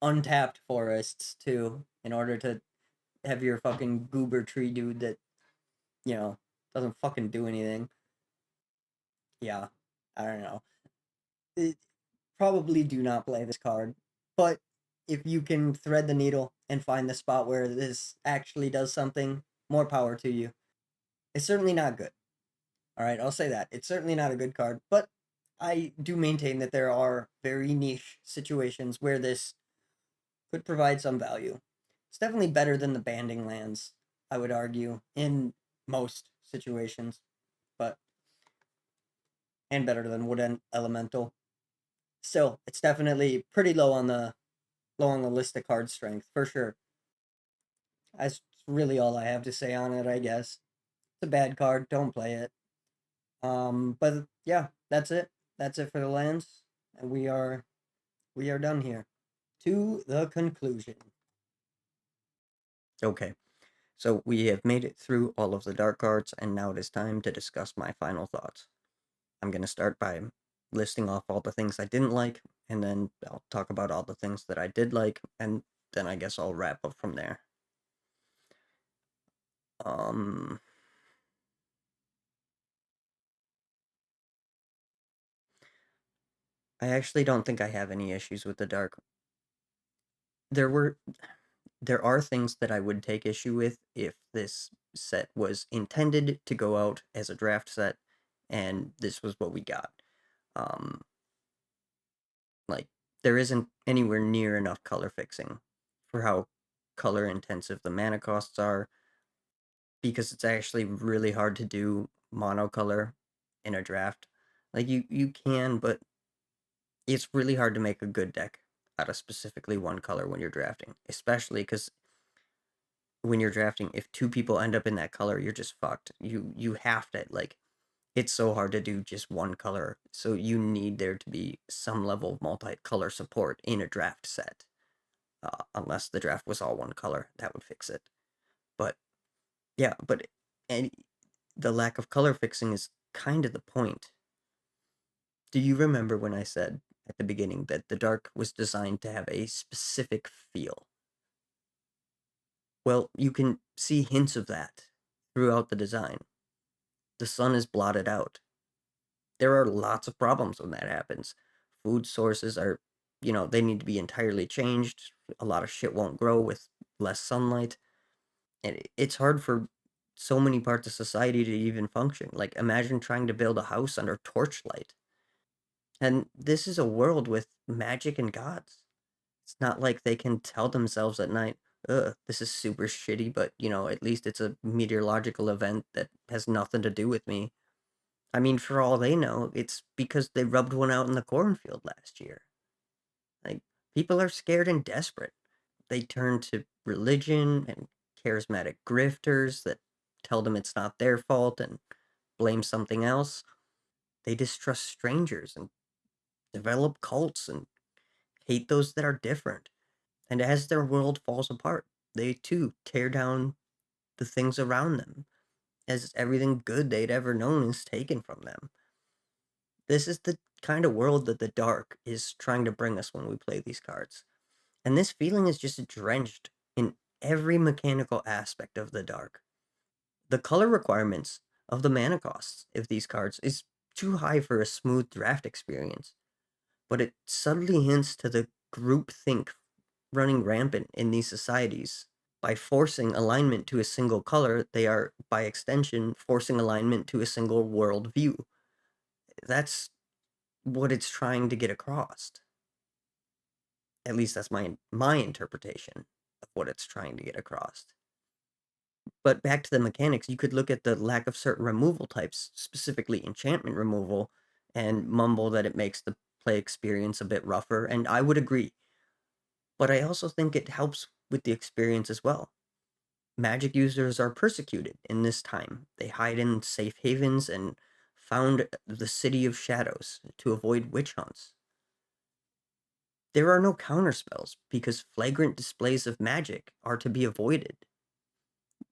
Untapped forests, too, in order to have your fucking goober tree dude that, doesn't fucking do anything. Yeah. I don't know. It, probably do not play this card. But if you can thread the needle and find the spot where this actually does something, more power to you. It's certainly not good. All right, I'll say that. It's certainly not a good card, but I do maintain that there are very niche situations where this could provide some value. It's definitely better than the banding lands, I would argue, in most situations, but and better than Wood Elemental. Still, it's definitely pretty low on the list of card strength for sure. That's really all I have to say on it, I guess. It's a bad card. Don't play it. But yeah, that's it. That's it for the lands, and we are done here. To the conclusion. Okay, so we have made it through all of the dark cards, and now it is time to discuss my final thoughts. I'm gonna start by listing off all the things I didn't like, and then I'll talk about all the things that I did like, and then I guess I'll wrap up from there. Um, I actually don't think I have any issues with the dark. There were there are things that I would take issue with if this set was intended to go out as a draft set and this was what we got. Um like there isn't anywhere near enough color fixing for how color intensive the mana costs are, because it's actually really hard to do monocolor in a draft. Like you can, but it's really hard to make a good deck out of specifically one color when you're drafting, especially because when you're drafting, if two people end up in that color, you're just fucked. You have to, like, it's so hard to do just one color. So you need there to be some level of multicolor support in a draft set. Unless the draft was all one color, that would fix it. But yeah, but and the lack of color fixing is kind of the point. Do you remember when I said at the beginning that the dark was designed to have a specific feel? Well, you can see hints of that throughout the design. The sun is blotted out. There are lots of problems when that happens. Food sources are, they need to be entirely changed. A lot of shit won't grow with less sunlight. And it's hard for so many parts of society to even function. Like, imagine trying to build a house under torchlight. And this is a world with magic and gods. It's not like they can tell themselves at night, ugh, this is super shitty, but, at least it's a meteorological event that has nothing to do with me. I mean, for all they know, it's because they rubbed one out in the cornfield last year. Like, people are scared and desperate. They turn to religion and charismatic grifters that tell them it's not their fault and blame something else. They distrust strangers and develop cults and hate those that are different. And as their world falls apart, they too tear down the things around them, as everything good they'd ever known is taken from them. This is the kind of world that the dark is trying to bring us when we play these cards. And this feeling is just drenched in every mechanical aspect of the dark. The color requirements of the mana costs of these cards is too high for a smooth draft experience, but it subtly hints to the groupthink running rampant in these societies. By forcing alignment to a single color, they are, by extension, forcing alignment to a single world view. That's what it's trying to get across. At least that's my interpretation of what it's trying to get across. But back to the mechanics, you could look at the lack of certain removal types, specifically enchantment removal, and mumble that it makes the play experience a bit rougher, and I would agree. But I also think it helps with the experience as well. Magic users are persecuted in this time. They hide in safe havens and found the City of Shadows to avoid witch hunts. There are no counterspells because flagrant displays of magic are to be avoided.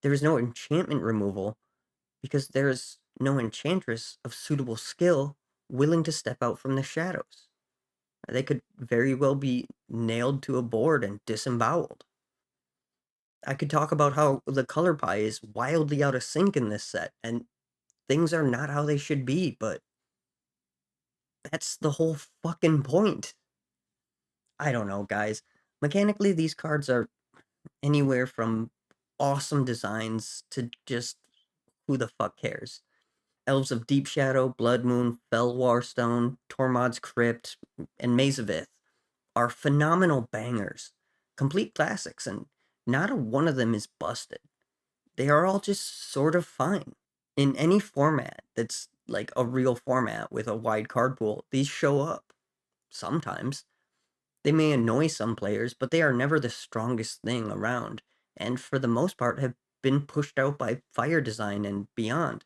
There is no enchantment removal because there is no enchantress of suitable skill willing to step out from the shadows. They could very well be nailed to a board and disemboweled. I could talk about how the color pie is wildly out of sync in this set, and things are not how they should be, but that's the whole fucking point. I don't know, guys. Mechanically, these cards are anywhere from awesome designs to just who the fuck cares. Elves of Deep Shadow, Blood Moon, Felwarstone, Tormod's Crypt, and Maze of Ith are phenomenal bangers, complete classics, and not a one of them is busted. They are all just sort of fine. In any format that's like a real format with a wide card pool, these show up. Sometimes. They may annoy some players, but they are never the strongest thing around, and for the most part have been pushed out by fire design and beyond.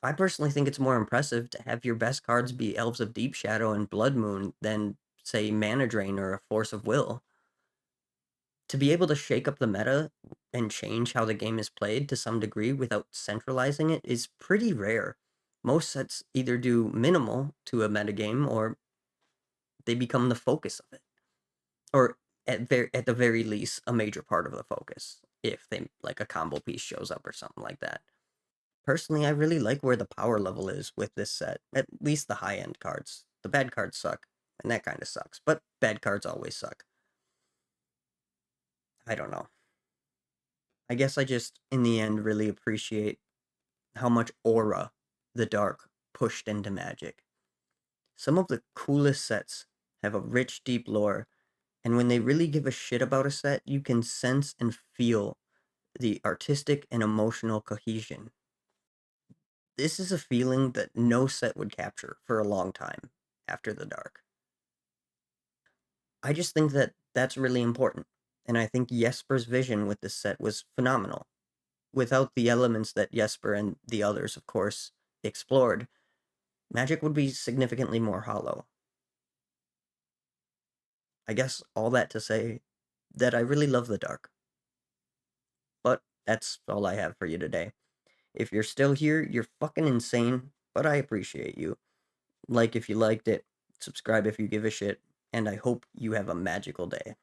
I personally think it's more impressive to have your best cards be Elves of Deep Shadow and Blood Moon than, say, Mana Drain or a Force of Will. To be able to shake up the meta and change how the game is played to some degree without centralizing it is pretty rare. Most sets either do minimal to a metagame or they become the focus of it. Or at the very least, a major part of the focus, if they like a combo piece shows up or something like that. Personally, I really like where the power level is with this set, at least the high end cards. The bad cards suck, and that kind of sucks, but bad cards always suck. I don't know. I guess I just, in the end, really appreciate how much aura the dark pushed into Magic. Some of the coolest sets have a rich, deep lore, and when they really give a shit about a set, you can sense and feel the artistic and emotional cohesion. This is a feeling that no set would capture for a long time after the dark. I just think that that's really important, and I think Jesper's vision with this set was phenomenal. Without the elements that Jesper and the others, of course, explored, Magic would be significantly more hollow. I guess all that to say that I really love the dark. But that's all I have for you today. If you're still here, you're fucking insane, but I appreciate you. Like if you liked it, subscribe if you give a shit, and I hope you have a magical day.